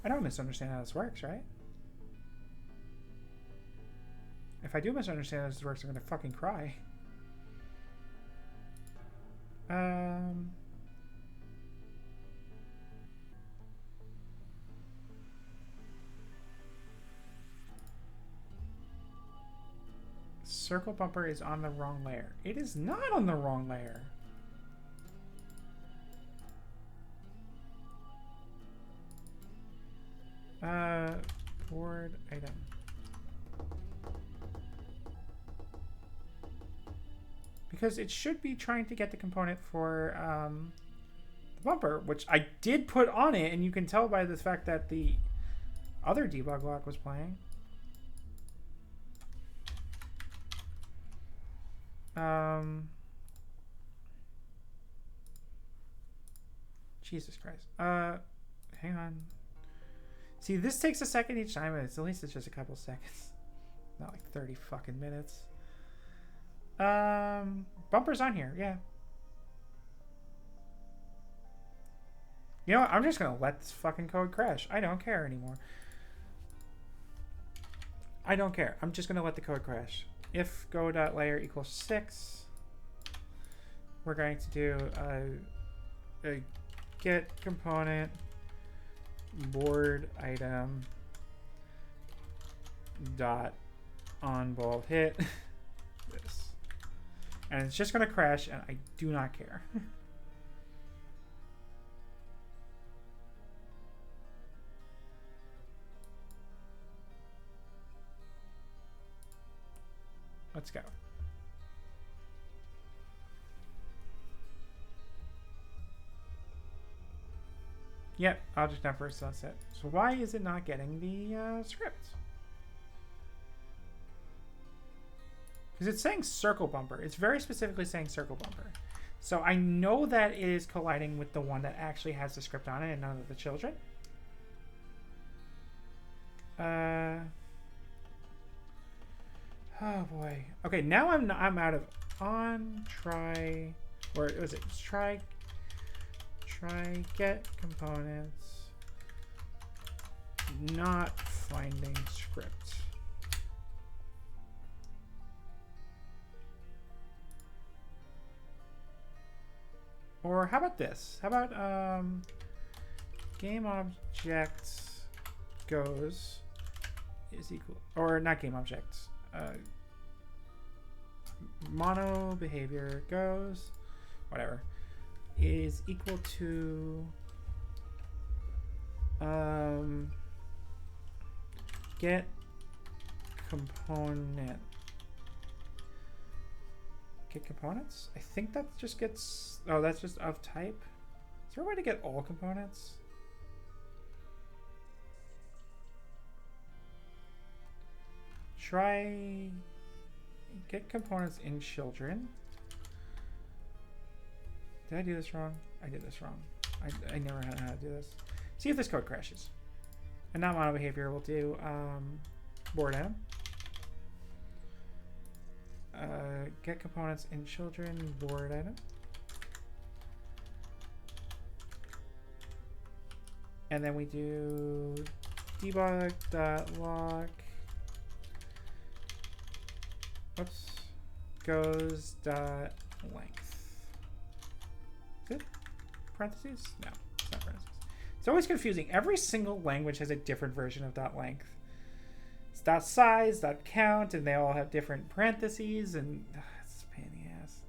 I don't misunderstand how this works, right? If I do misunderstand how this works, I'm gonna fucking cry. Circle bumper is on the wrong layer. It is not on the wrong layer. Board item. Because it should be trying to get the component for the bumper, which I did put on it, and you can tell by the fact that the other debug block was playing. Jesus Christ. Hang on. See, this takes a second each time, and at least it's just a couple seconds. Not like 30 fucking minutes. Bumper's on here, yeah. You know what? I'm just gonna let this fucking code crash. I don't care anymore. I don't care. I'm just gonna let the code crash. If go.layer equals 6, we're going to do a get component board item dot on ball hit this, and it's just going to crash, and I do not care. Let's go. Yep, object now first sunset. So why is it not getting the script? Because it's saying circle bumper. It's very specifically saying circle bumper. So I know that it is colliding with the one that actually has the script on it and none of the children. Oh boy. Okay, now I'm out of on try, or was it try get components, not finding script. Or how about this? How about game object goes is equal, or not game objects. Mono behavior goes, whatever, is equal to get component. Get components? I think that just gets, oh, that's just of type. Is there a way to get all components? Try get components in children. Did I do this wrong? I did this wrong. I never know how to do this. See if this code crashes. And not mono behavior, we'll do board item. Get components in children, board item. And then we do debug.log. Oops. Goes dot length. Is it parentheses? No, it's not parentheses. It's always confusing. Every single language has a different version of dot length. It's dot size, dot count, and they all have different parentheses, and it's a pain in the ass.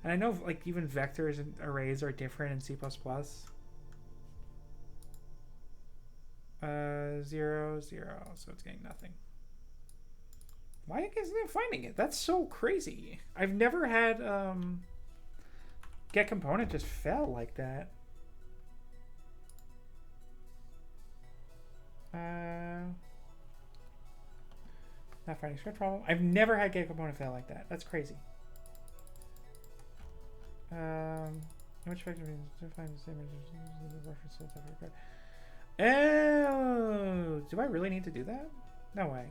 And I know like even vectors and arrays are different in C++. 0, 0, so it's getting nothing. Why isn't it finding it? That's so crazy. I've never had get component just fail like that. Not finding script problem. I've never had get component fail like that. That's crazy. Which vector means to find the same reference to the record. Oh, do I really need to do that? No way.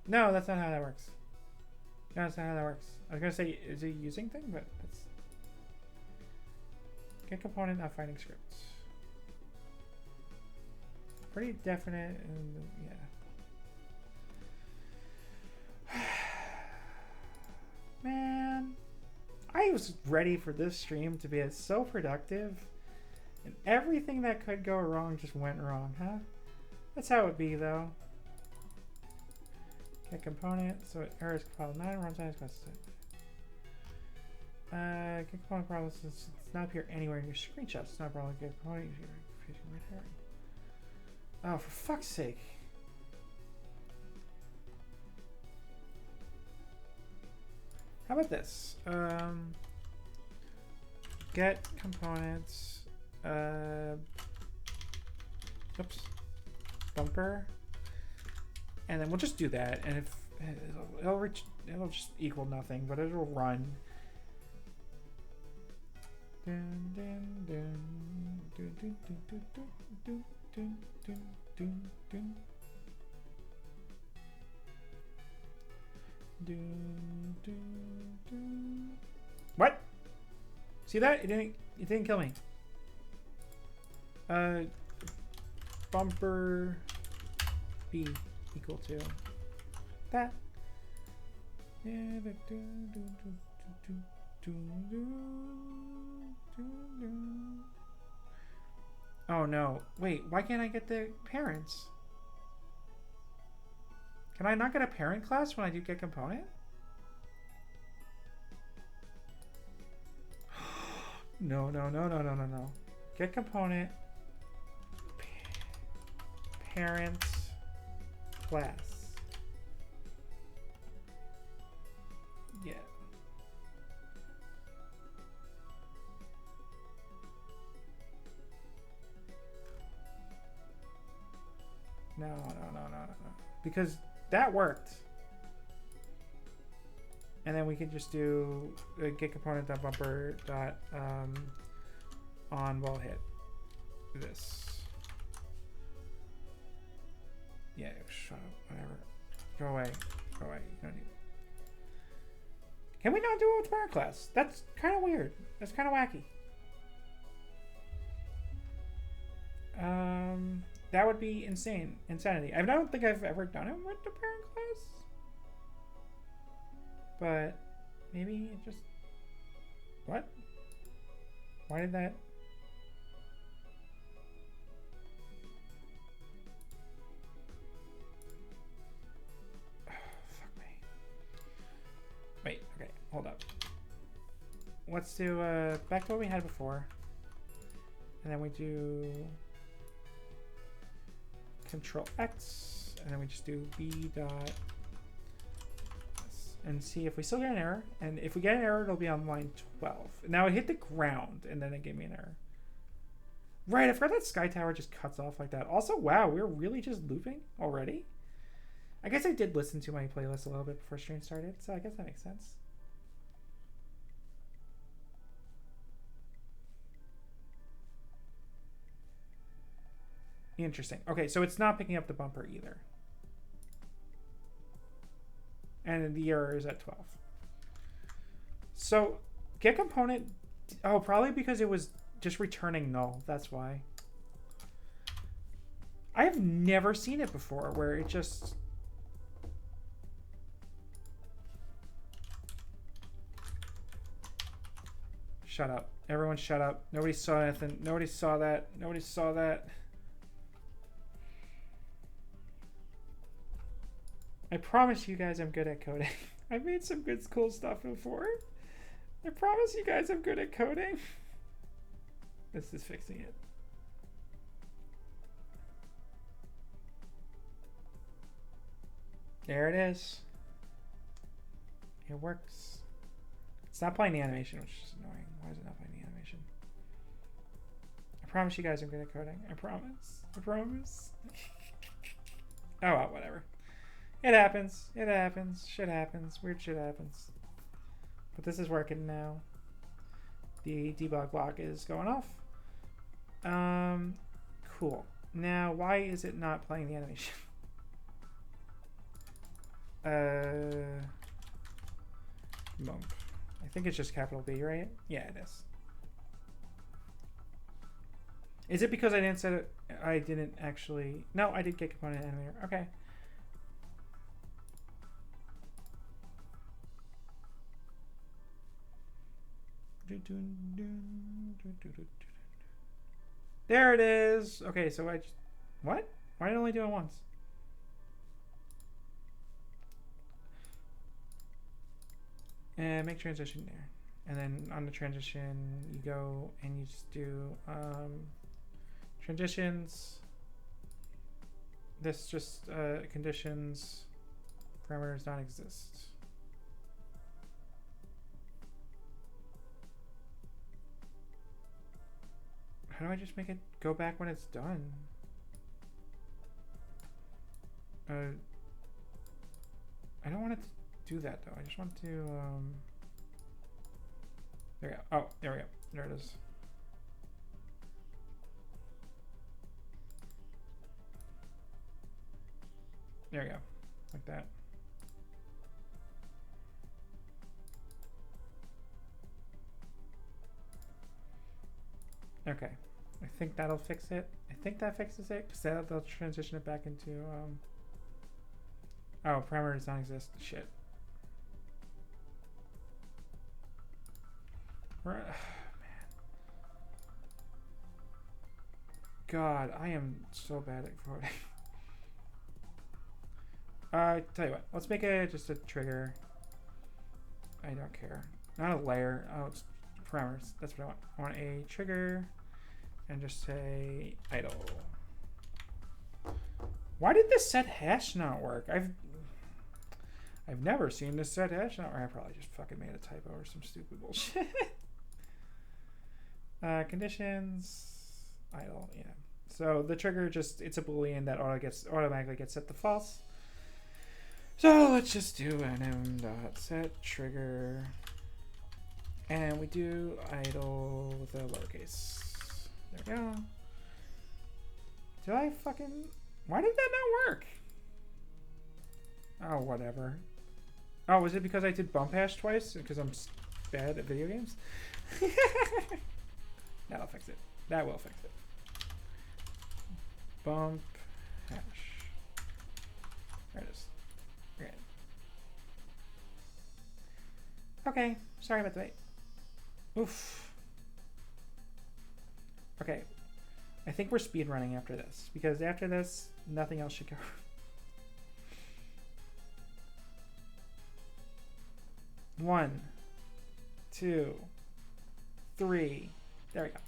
No, that's not how that works. No, that's not how that works. I was gonna say, is it a using thing? But that's get component, not finding scripts. Pretty definite, and yeah. Man, I was ready for this stream to be so productive, and everything that could go wrong just went wrong, huh? That's how it be, though. Get component, so it errors compile 9, runtime is constant. Get component problem, since it's not appear anywhere in your screenshots. It's not a problem. Get component, you're red herring. Oh, for fuck's sake. How about this? Get components. Oops. Bumper. And then we'll just do that. And if it'll just equal nothing, but it'll run. Dun, dun, dun, dun, dun, dun, dun, dun, dun, dun, dun. Dun, dun, dun. What? See that? It didn't kill me. Bumper B equal to that. Oh no. Wait, why can't I get the parents? Can I not get a parent class when I do get component? No, no, no, no, no, no, no. Get component. Parents class. Yeah. No, no, no, no, no, no. Because that worked. And then we can just do get component dot bumper dot on while hit this. Yeah, shut up, whatever. Go away. Go away. You don't need it. Can we not do it with parent class? That's kind of weird. That's kind of wacky. That would be insanity. I don't think I've ever done it with the parent class, but maybe it just, what? Why did that? Oh, fuck me. Wait, okay, hold up. Let's do back to what we had before, and then we do Control X, and then we just do B dot and see if we still get an error. And if we get an error, it'll be on line 12. Now it hit the ground, and then it gave me an error. Right, I forgot that Sky Tower just cuts off like that. Also, wow, we're really just looping already? I guess I did listen to my playlist a little bit before stream started, so I guess that makes sense. Interesting. Okay, so it's not picking up the bumper either. And the error is at 12. So get component. Oh, probably because it was just returning null. That's why. I have never seen it before where it just. Shut up. Everyone shut up. Nobody saw anything. Nobody saw that. Nobody saw that. I promise you guys I'm good at coding. I've made some good cool stuff before. I promise you guys I'm good at coding. This is fixing it. There it is. It works. It's not playing the animation, which is annoying. Why is it not playing the animation? I promise you guys I'm good at coding. I promise. I promise. Oh well, whatever. It happens. It happens. Shit happens. Weird shit happens. But this is working now. The debug block is going off. Cool. Now, why is it not playing the animation? Bump. I think it's just capital B, right? Yeah, it is. Is it because I didn't set it? I didn't actually. No, I did get component animator. Okay. There it is. Okay, so I just, what? Why did I only do it once? And make transition there. And then on the transition, you go and you just do transitions. This just conditions, parameters not exist. How do I just make it go back when it's done? I don't want it to do that though. I just want to, there we go. Oh, there we go. There it is. There we go. Like that. Okay. I think that'll fix it. I think that fixes it because that'll transition it back into oh, parameters don't exist. Shit. Man. God, I am so bad at coding. Tell you what, let's make it just a trigger. I don't care. Not a layer. Oh, it's parameters. That's what I want. I want a trigger and just say idle. Why did this set hash not work? I've never seen this set hash not work. I probably just fucking made a typo or some stupid bullshit. Conditions idle, yeah. So the trigger just, it's a boolean that automatically gets set to false. So let's just do an m.set trigger. And we do idle with a lowercase. There we go. Did I fucking... Why did that not work? Oh, whatever. Oh, was it because I did bump hash twice? Because I'm bad at video games? That'll fix it. That will fix it. bump hash. There it is. Okay. Okay, sorry about the wait. Oof. Okay, I think we're speed running after this, because after this, nothing else should go. 1, 2, 3. There we go.